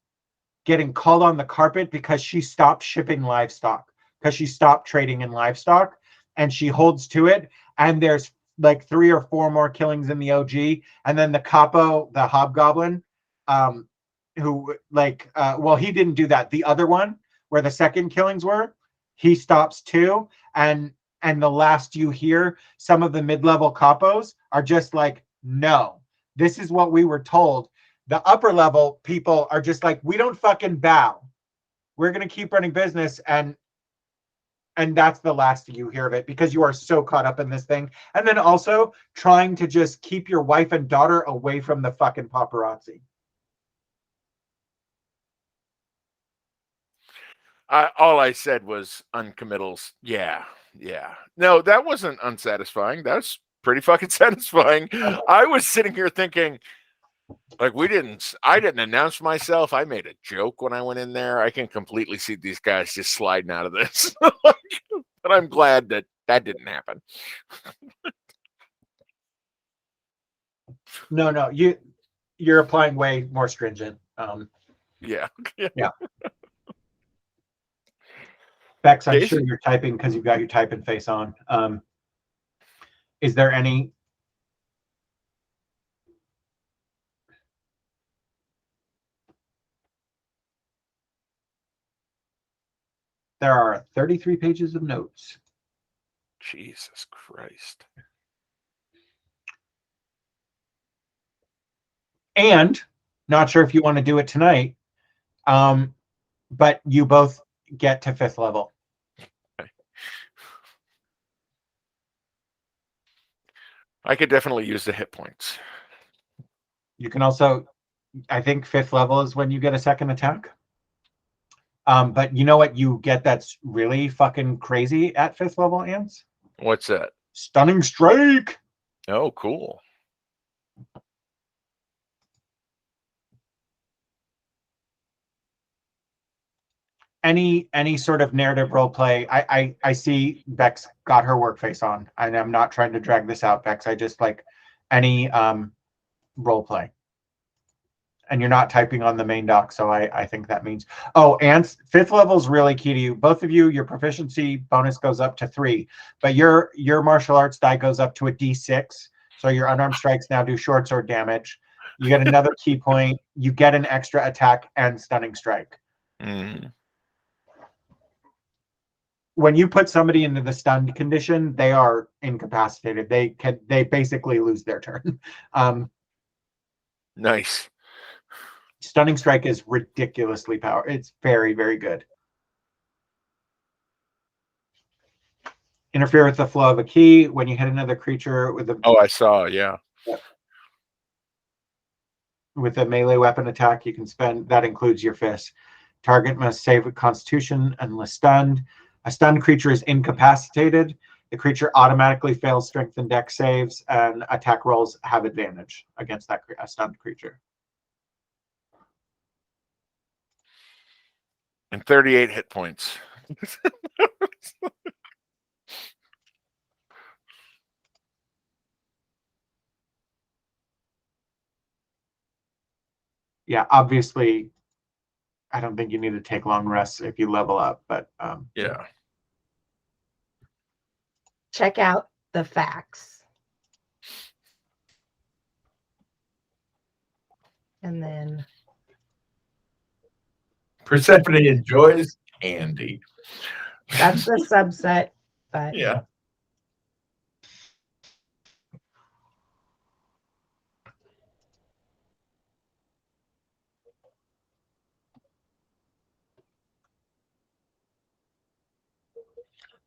getting called on the carpet because she stopped shipping livestock, because she stopped trading in livestock, and she holds to it. And there's like 3 or 4 more killings in the OG, and then the capo, the hobgoblin, who like well, he didn't do that. The other one where the second killings were, he stops too. And the last you hear, some of the mid-level capos are just like, no, this is what we were told. The upper level people are just like, we don't fucking bow. We're going to keep running business. And that's the last you hear of it, because you are so caught up in this thing. And then also trying to just keep your wife and daughter away from the fucking paparazzi. All I said was uncommittals. Yeah. No, that wasn't unsatisfying. That's pretty fucking satisfying. I was sitting here thinking, like, I didn't announce myself. I made a joke when I went in there. I can completely see these guys just sliding out of this. But I'm glad that didn't happen. No, you're applying way more stringent. Yeah. Bex, I'm Casey? sure you're typing because you've got your typing face on. Is there any? There are 33 pages of notes. Jesus Christ. And not sure if you want to do it tonight, but you both get to 5th level. I could definitely use the hit points. You can also, I think 5th level is when you get a second attack. But you know what you get that's really fucking crazy at 5th level, Ants? What's that? Stunning Strike! Oh, cool. Any sort of narrative role play. I see Bex got her work face on, and I'm not trying to drag this out, Bex. I just like any role play. And you're not typing on the main doc, so I think that means. Oh, and 5th level is really key to you. Both of you, your proficiency bonus goes up to 3, but your martial arts die goes up to a D6. So your unarmed strikes now do short sword damage. You get another key point. You get an extra attack and stunning strike. Mm. When you put somebody into the stunned condition, they are incapacitated. They basically lose their turn. Nice. Stunning strike is ridiculously powerful. It's very, very good. Interfere with the flow of a key when you hit another creature with a. Oh, I saw. Yeah. With a melee weapon attack, you can spend. That includes your fist. Target must save with Constitution unless stunned. A stunned creature is incapacitated. The creature automatically fails strength and dex saves, and attack rolls have advantage against that stunned creature. And 38 hit points. Yeah, obviously, I don't think you need to take long rests if you level up, but yeah. Check out the facts. And then Persephone enjoys candy. that's the subset, but Yeah.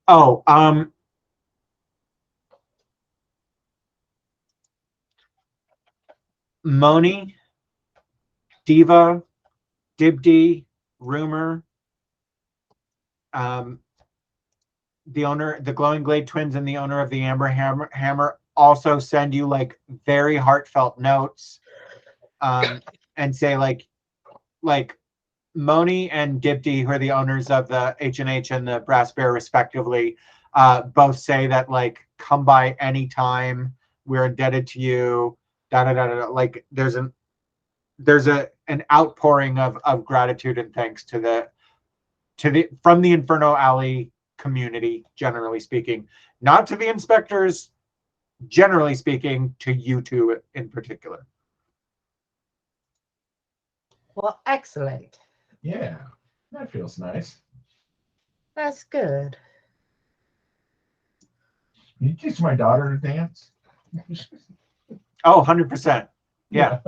oh, Moni, Diva, Dibdi, Rumor, the owner, the Glowing Glade twins, and the owner of the Amber Hammer also send you like very heartfelt notes, and say like, like Moni and Dipti, who are the owners of the H&H and the Brass Bear respectively, both say that like come by anytime, we're indebted to you, da da da da. Like there's an outpouring of gratitude and thanks to the from the Inferno Alley community, generally speaking, not to the inspectors, generally speaking, to you two in particular. Well, excellent. Yeah, that feels nice. That's good. You teach my daughter to dance? Oh, 100%. Yeah.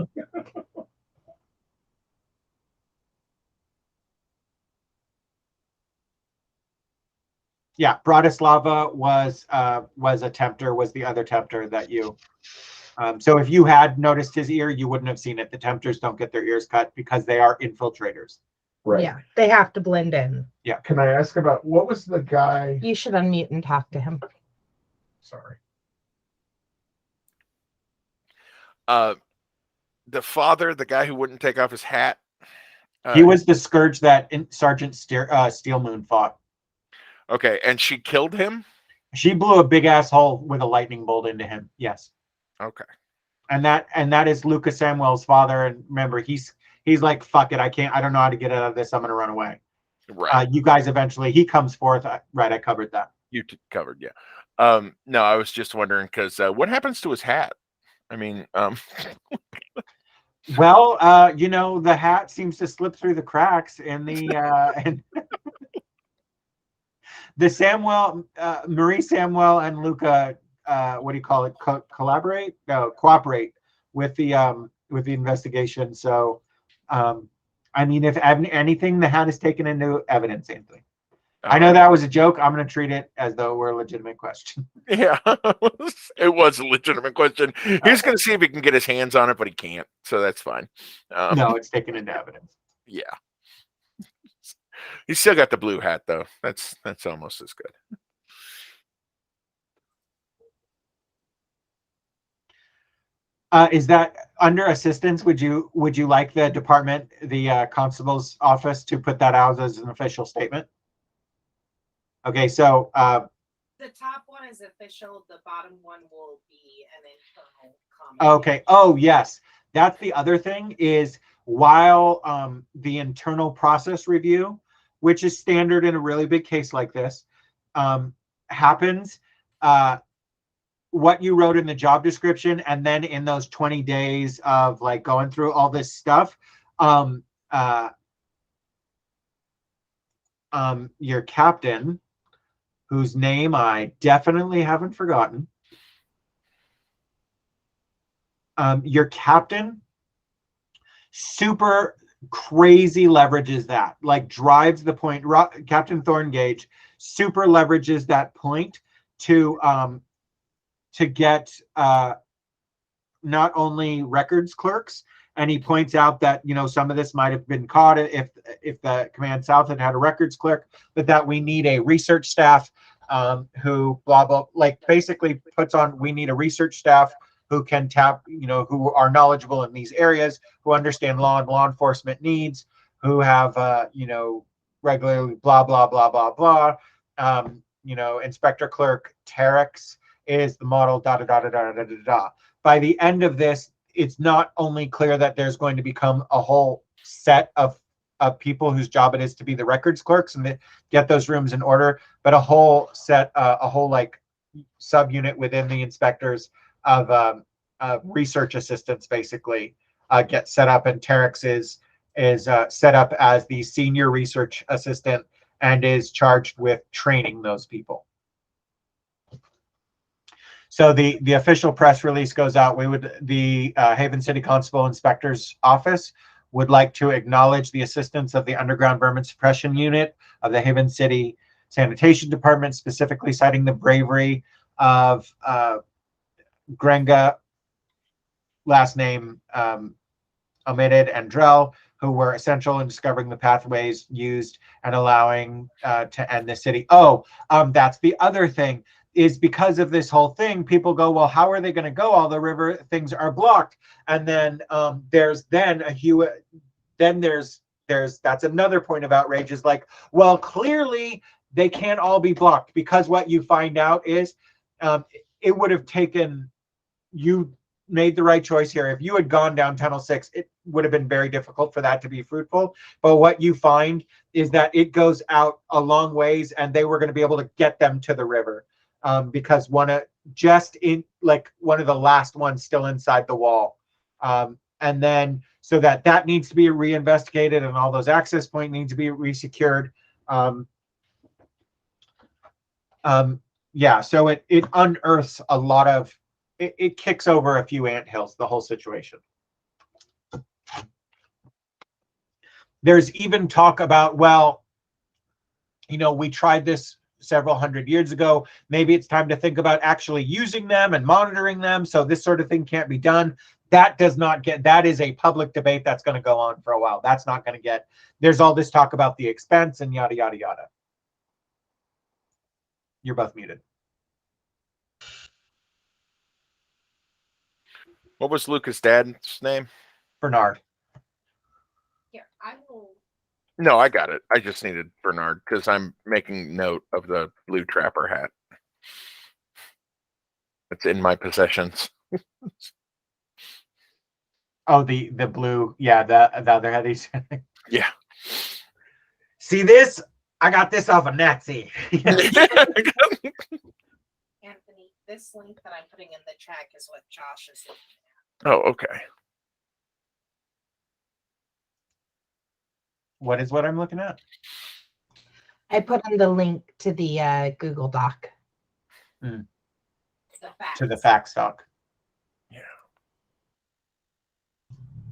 Yeah, Bratislava was a tempter, was the other tempter that you. So if you had noticed his ear, you wouldn't have seen it. The tempters don't get their ears cut because they are infiltrators. Right. Yeah, they have to blend in. Yeah. Can I ask about what was the guy? You should unmute and talk to him. Sorry. The father, the guy who wouldn't take off his hat. He was the scourge that Sergeant Steelmoon fought. Okay, and she killed him? She blew a big ass hole with a lightning bolt into him. Yes. Okay. And that is Lucas Samuel's father. And remember, he's like, fuck it, I don't know how to get out of this. I'm gonna run away. Right. You guys eventually, he comes forth. Right, I covered that. You covered, yeah. No, I was just wondering because what happens to his hat? I mean, well, the hat seems to slip through the cracks in the and the Samuel, Marie Samuel and Luca, what do you call it? Collaborate? No, cooperate with the investigation. So, I mean, if anything, the hat is taken into evidence, Anthony. I know that was a joke. I'm going to treat it as though we're a legitimate question. Yeah, it was a legitimate question. He's going to see if he can get his hands on it, but he can't. So that's fine. No, it's taken into evidence. Yeah. He's still got the blue hat, though. That's almost as good. Is that under assistance? Would you like the department, the constable's office, to put that out as an official statement? Okay, so The top one is official. The bottom one will be an internal comment. okay. Oh yes, that's the other thing is while the internal process review, which is standard in a really big case like this, happens. What you wrote in the job description, and then in those 20 days of like going through all this stuff, your captain, whose name I definitely haven't forgotten, your captain super crazy leverages that, like drives the point. Captain Thorngage super leverages that point to get not only records clerks, and he points out that some of this might have been caught if the Command South had a records clerk, but that we need a research staff who blah blah, like basically puts on, we need a research staff who can tap, who are knowledgeable in these areas, who understand law and law enforcement needs, who have regularly blah blah blah blah blah. Inspector Clerk Terex is the model, da da da da da da da da. By the end of this, it's not only clear that there's going to become a whole set of people whose job it is to be the records clerks and get those rooms in order, but a whole set, a whole like subunit within the inspectors of research assistants basically get set up, and Terex is set up as the senior research assistant and is charged with training those people. So the official press release goes out. The Haven City Constable Inspector's Office would like to acknowledge the assistance of the Underground Vermin Suppression Unit of the Haven City Sanitation Department, specifically citing the bravery of Grenga, last name omitted, and Drell, who were essential in discovering the pathways used and allowing to end the city. That's the other thing, is because of this whole thing, people go, well, how are they going to go? All the river things are blocked. And then there's that's another point of outrage is like, well, clearly they can't all be blocked, because what you find out is it would have taken, you made the right choice here. If you had gone down tunnel 6, it would have been very difficult for that to be fruitful. But what you find is that it goes out a long ways, and they were going to be able to get them to the river, because one of the last ones still inside the wall. And then so that needs to be reinvestigated, and all those access points need to be resecured. Yeah, so it unearths a lot of, it kicks over a few anthills, the whole situation. There's even talk about, well, we tried this several hundred years ago. Maybe it's time to think about actually using them and monitoring them, so this sort of thing can't be done. That is a public debate that's going to go on for a while. That's not going to get, there's all this talk about the expense and yada, yada, yada. You're both muted. What was Lucas' dad's name? Bernard. Here, I will. No, I got it. I just needed Bernard because I'm making note of the blue trapper hat. It's in my possessions. Oh, the blue, yeah, the other headies. Yeah. See this? I got this off of Nazi. Anthony, this link that I'm putting in the chat is what Josh is looking at. Oh, okay. What is what I'm looking at? I put in the link to the Google Doc. The facts. To the fact doc. Yeah.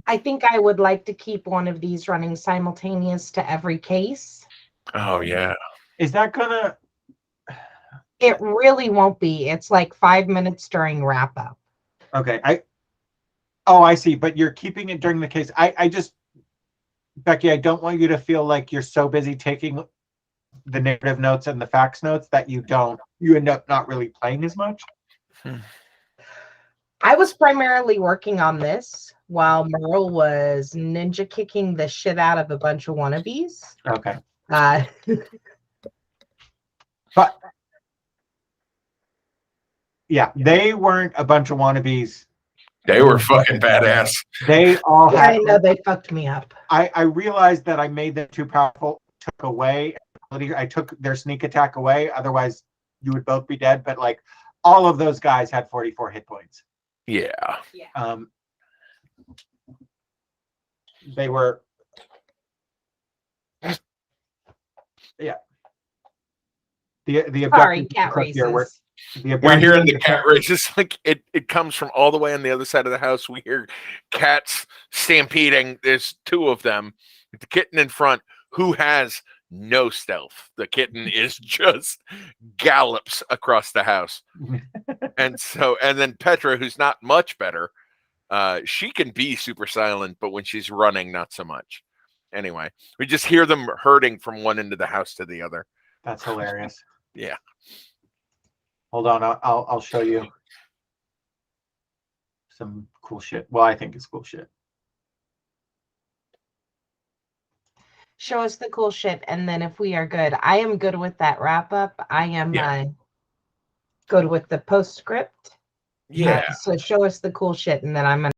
I think I would like to keep one of these running simultaneous to every case. Oh, yeah. Is that gonna? It really won't be. It's like 5 minutes during wrap up. Okay, I see. But you're keeping it during the case. I just, Becky, I don't want you to feel like you're so busy taking the narrative notes and the facts notes that you end up not really playing as much. I was primarily working on this while Merle was ninja kicking the shit out of a bunch of wannabes. Okay. But yeah, they weren't a bunch of wannabes. They were fucking badass. They all I had. know they fucked me up. I realized that I made them too powerful. Took away. I took their sneak attack away. Otherwise, you would both be dead. But like, all of those guys had 44 hit points. Yeah. They were. Yeah. The Sorry, objective cat races. We're hearing the cat races. Like it comes from all the way on the other side of the house. We hear cats stampeding. There's 2 of them. The kitten in front, who has no stealth. The kitten is just gallops across the house. And then Petra, who's not much better, she can be super silent, but when she's running, not so much. Anyway, we just hear them herding from one end of the house to the other. That's hilarious. Yeah. Hold on, I'll show you some cool shit. Well, I think it's cool shit. Show us the cool shit, and then if we are good, I am good with that wrap up. I am good with the postscript. Yeah. So show us the cool shit, and then I'm gonna